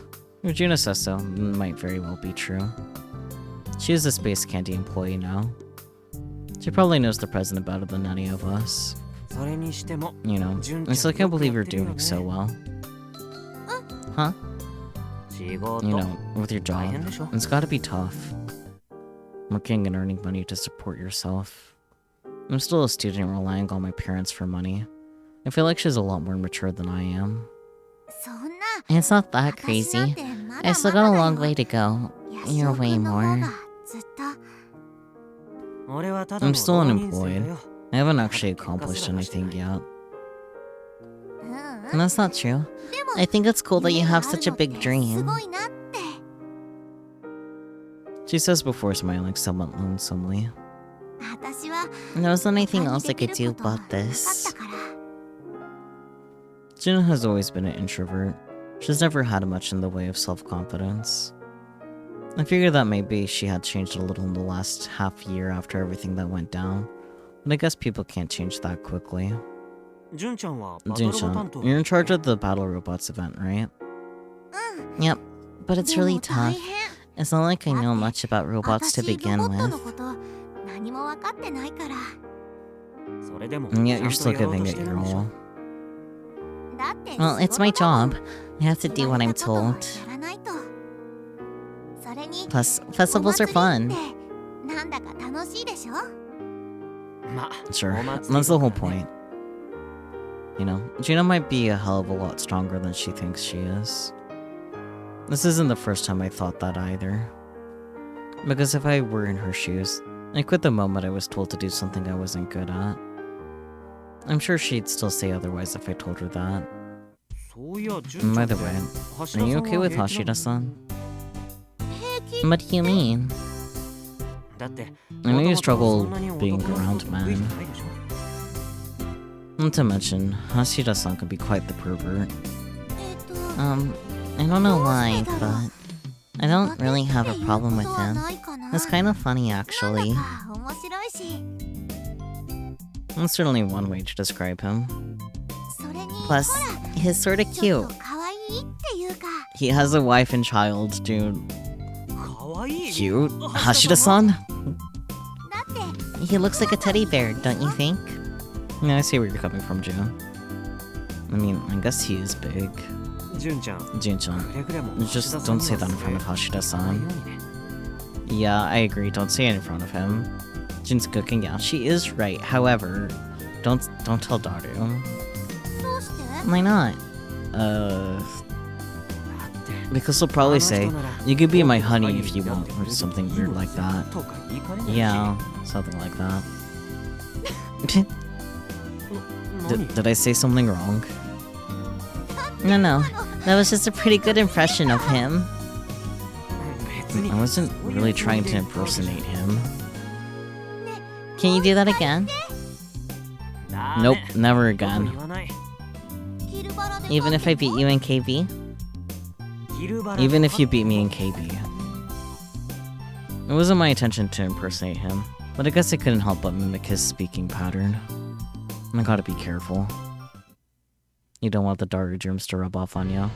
If Juno says so, it might very well be true. She is a Space Candy employee now. She probably knows the president better than any of us. それにしても You know, I still can't believe you're doing so well. Huh? 仕事 You know, with your 大 job, 変でしょ it's gotta be tough. Working and earning money to support yourself. I'm still a student relying on my parents for money. I feel like she's a lot more mature than I am. そんな It's not that 私なん crazy. てまだ I still ま got だ a だ long よ way to go. ヤ You're シオ way 君の方 more. がずっと俺はただ I'm の still 浪人生だ unemployed. よ I haven't actually accomplished anything yet. うんうん That's not true. でも I think it's cool that you 夢が have ある such a のって big す dream. ごいなって She says before smiling somewhat lonesomely. 私は There wasn't anything 他に else I でき could る do ことな about かった this. から Jin has always been an introvert. She's never had much in the way of self-confidence. I figured that maybe she had changed a little in the last half year after everything that went down, but I guess people can't change that quickly. 純ちゃんはバトルボ担 Jin-chan, 当 you're in charge of the Battle Robots event, right? うん Yep, but it's で really も大 tough. 変 It's not like I know much about robots to 私 begin ロボット with. のこと何も分かってないからそれでも And yet ちゃ you're ん still とやろう giving と it してる your んでしょ all. だって Well, it's my 仕事だもん job. I have to 言 do わ what れ I'm たことは told. やらないとそれに Plus, お festivals are 祭り fun. ってなんだか楽しいでしょま Sure, お祭り that's the whole だからね point. You know, Gina might be a hell of a lot stronger than she thinks she is. This isn't the first time I thought that either. Because if I were in her shoes, I quit the moment I was told to do something I wasn't good at. I'm sure she'd still say otherwise if I told her that. そういや純 By ちゃん the って way, 橋田 are さん you は okay with 平気なの Hashida-san? 平気 What do you mean? だって I know you 元々 struggle そんなに being 男の around 人得意じゃない men. でしょ Not to mention, Hashida-san could be quite the pervert. えっと I don't know why, but I don't really have a problem with him. It's kind of funny, なん actually. だか面白いし That's certainly one way to describe him. それに Plus, ほら he's sorta ちょっ cute. と可愛いっていうか He has a wife and child, dude. かわいい Cute? Hashida-san? だって He looks like a teddy bear, don't you think? Yeah, I see where you're coming from, June. I mean, I guess he is big. 純ちゃん Jun-chan, くれぐれも just 橋田さん don't に say は that in front of ない Hashida-san. ようにね Yeah, I agree. Don't say it in front of him. Jin's cooking. Yeah, she is right. However, don't tell Daru. どうして Why not? だって Because he'll probably say, "You could be my honey if you want," or something weird like that. とか言いかねないし Yeah, something like that. 何 Did I say something wrong? No, no. That was just a pretty good impression of him. 別に I wasn't really trying to impersonate him. Can you do that again? ダメ Nope, never 僕 again. 言わないキルバラで Even if I beat you in KB? ギルバラ Even if you beat me in KB. It wasn't my intention to impersonate him, but I guess I couldn't help but mimic his speaking pattern. I gotta be careful. You don't want the Daru germs to rub off on you.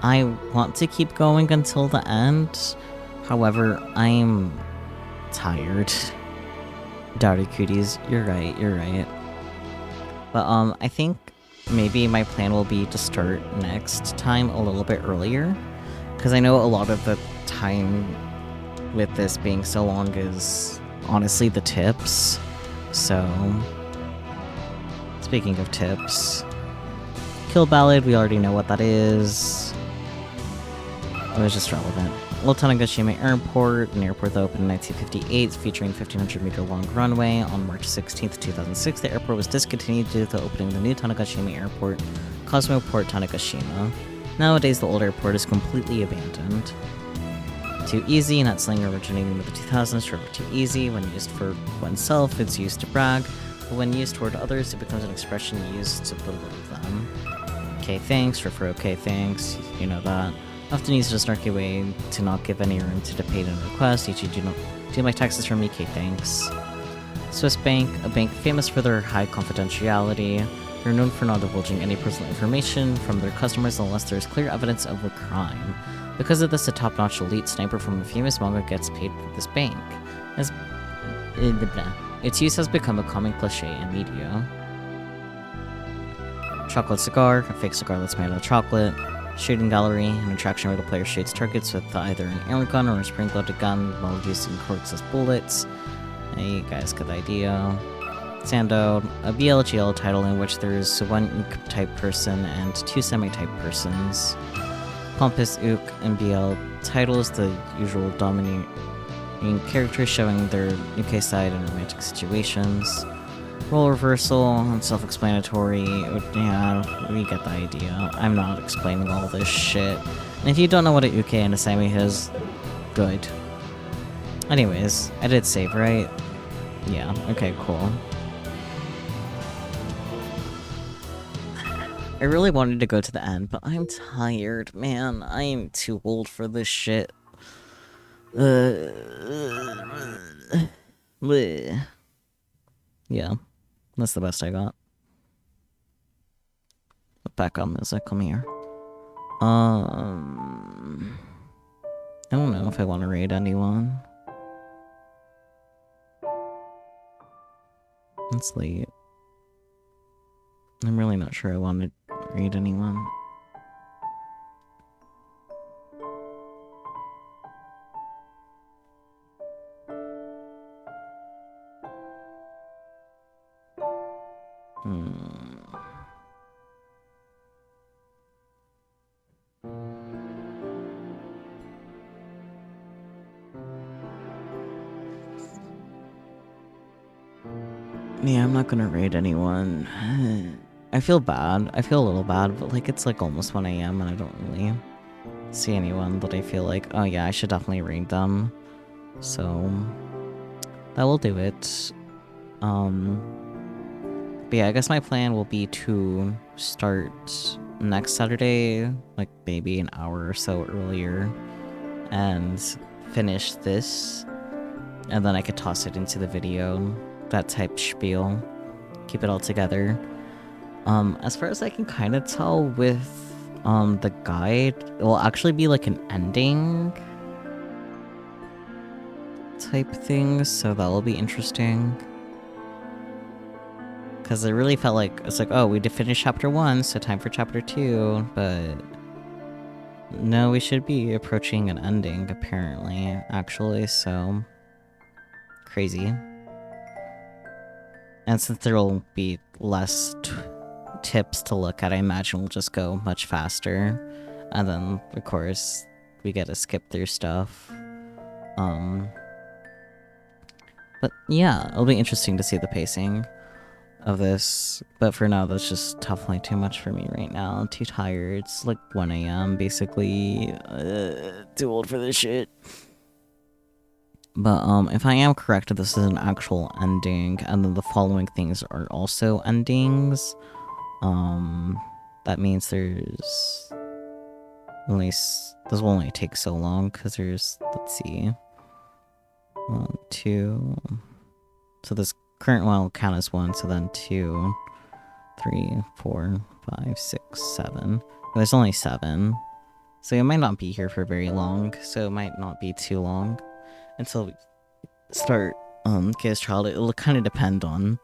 I want to keep going until the end. However, I'm tired. Daru cuties, you're right. But I think maybe my plan will be to start next time a little bit earlier. Because I know a lot of the time with this being so long is honestly the tips. So, speaking of tips, Kill Ballad, we already know what that is. It was just relevant. Little Tanegashima Airport, an airport that opened in 1958, featuring 1,500-meter long runway. On March 16th, 2006, the airport was discontinued due to the opening of the new Tanegashima Airport, Cosmoport Tanegashima. Nowadays, the old airport is completely abandoned. Too easy, not slang originating in the 2000s, short for too easy. When used for oneself, it's used to brag, but when used toward others, it becomes an expression used to belittle them. Okay, thanks, short for okay, thanks, you know that. Often used as a snarky way to not give any room to debate and request, e.g. do my taxes for me, okay, thanks. Swiss Bank, a bank famous for their high confidentiality. They're known for not divulging any personal information from their customers unless there is clear evidence of a crime. Because of this, a top-notch elite sniper from a famous manga gets paid for this bank. Its use has become a common cliche in media. Chocolate cigar, a fake cigar that's made out of chocolate. Shooting gallery, an attraction where the player shoots targets with either an air gun or a spring-loaded gun while using corks as bullets. Hey, you guys get the idea. Sando, a BLGL title in which there is one Ook-type person and two semi-type persons. Pompous Ook and BL titles, the usual dominating characters showing their UK side in romantic situations. Role reversal and self-explanatory. Yeah, we get the idea. I'm not explaining all this shit. And if you don't know what a UK and a semi is, good. Anyways, I did save, right? Yeah, okay, cool. I really wanted to go to the end, but I'm tired, man. I am too old for this shit. Yeah, that's the best I got. Background music, come here. I don't know if I want to raid anyone. It's late. I'm really not sure I want to raid anyone. Yeah, I'm not gonna raid anyone. I feel bad. I feel a little bad, but like it's like almost 1 AM and I don't really see anyone that I feel like, oh yeah, I should definitely raid them. So that will do it. But yeah, I guess my plan will be to start next Saturday, like maybe an hour or so earlier, and finish this, and then I could toss it into the video, that type spiel, keep it all together. As far as I can kind of tell with the guide, it will actually be like an ending type thing, so that will be interesting. Because it really felt like, it's like, oh, we did finish chapter 1, so time for chapter 2, but no, we should be approaching an ending, apparently, actually, so crazy. And since there will be less tips to look at, I imagine we'll just go much faster, and then, of course, we get to skip through stuff. But yeah, it'll be interesting to see the pacing of this, but for now that's just definitely too much for me right now. I'm too tired. It's like 1 AM basically. Too old for this shit. But if I am correct, this is an actual ending, and then the following things are also endings. That means there's at least, this will only take so long because there's, let's see, 1, 2, so this current one will count as 1, so then 2, 3, 4, 5, 6, 7. There's only 7, so it might not be here for very long, so it might not be too long until we start Chaos Child. It'll kind of depend on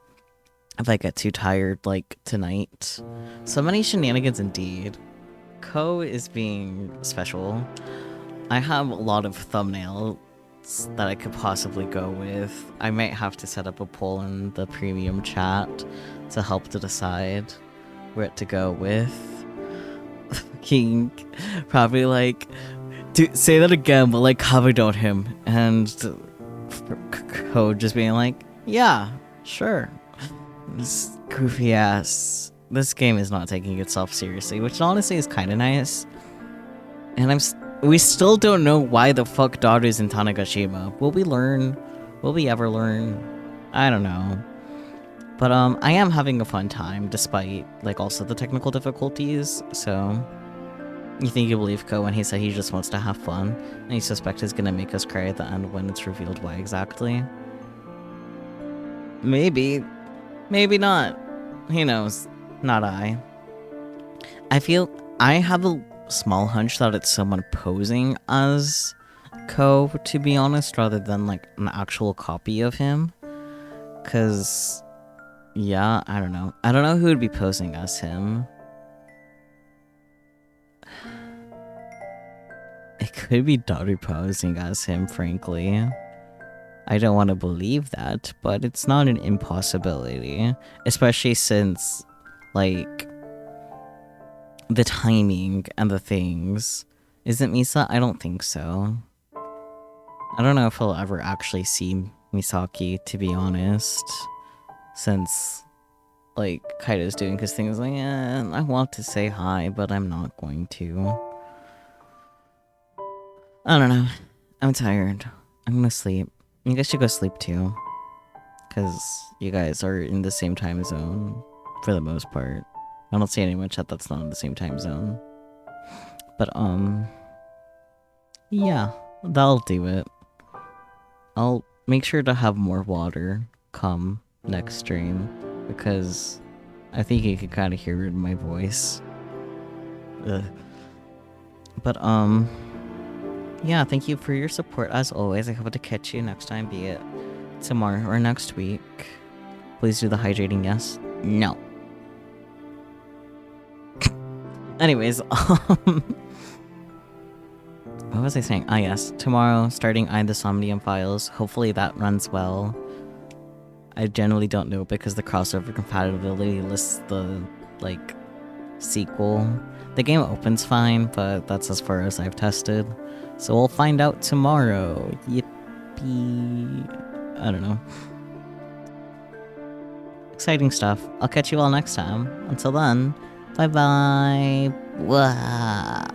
if I get too tired, like, tonight. So many shenanigans indeed. Ko is being special. I have a lot of thumbnails that I could possibly go with. I might have to set up a poll in the premium chat to help to decide where to go with. King probably like, say that again, but like covered on him, and Code just being like, yeah, sure. This goofy ass. This game is not taking itself seriously, which honestly is kind of nice. And we still don't know why the fuck Daru's in Tanegashima. Will we learn? Will we ever learn? I don't know. But I am having a fun time despite like also the technical difficulties. So you think you believe Ko when he said he just wants to have fun, and you suspect he's gonna make us cry at the end when it's revealed why exactly? Maybe. Maybe not. Who knows? Not I. I feel I have a small hunch that it's someone posing as Co, to be honest, rather than like an actual copy of him. Cause, yeah, I don't know. I don't know who would be posing as him. It could be Daru posing as him, frankly. I don't want to believe that, but it's not an impossibility. Especially since, like, the timing and the things. Isn't Misa? I don't think so. I don't know if he'll ever actually see Misaki, to be honest. Since, like, Kaido's doing his things like, I want to say hi, but I'm not going to. I don't know. I'm tired. I'm gonna sleep. You guys should go sleep too. Because you guys are in the same time zone, for the most part. I don't see any much that's not in the same time zone. But, yeah, that'll do it. I'll make sure to have more water come next stream, because I think you can kind of hear it in my voice. Ugh. But, yeah, thank you for your support as always. I hope to catch you next time, be it tomorrow or next week. Please do the hydrating yes. No. Anyways, what was I saying? Ah, yes. Tomorrow, starting I the Somnium Files. Hopefully that runs well. I generally don't know because the crossover compatibility lists the, like, sequel. The game opens fine, but that's as far as I've tested. So we'll find out tomorrow. Yippee. I don't know. Exciting stuff. I'll catch you all next time. Until then, bye-bye. Wah.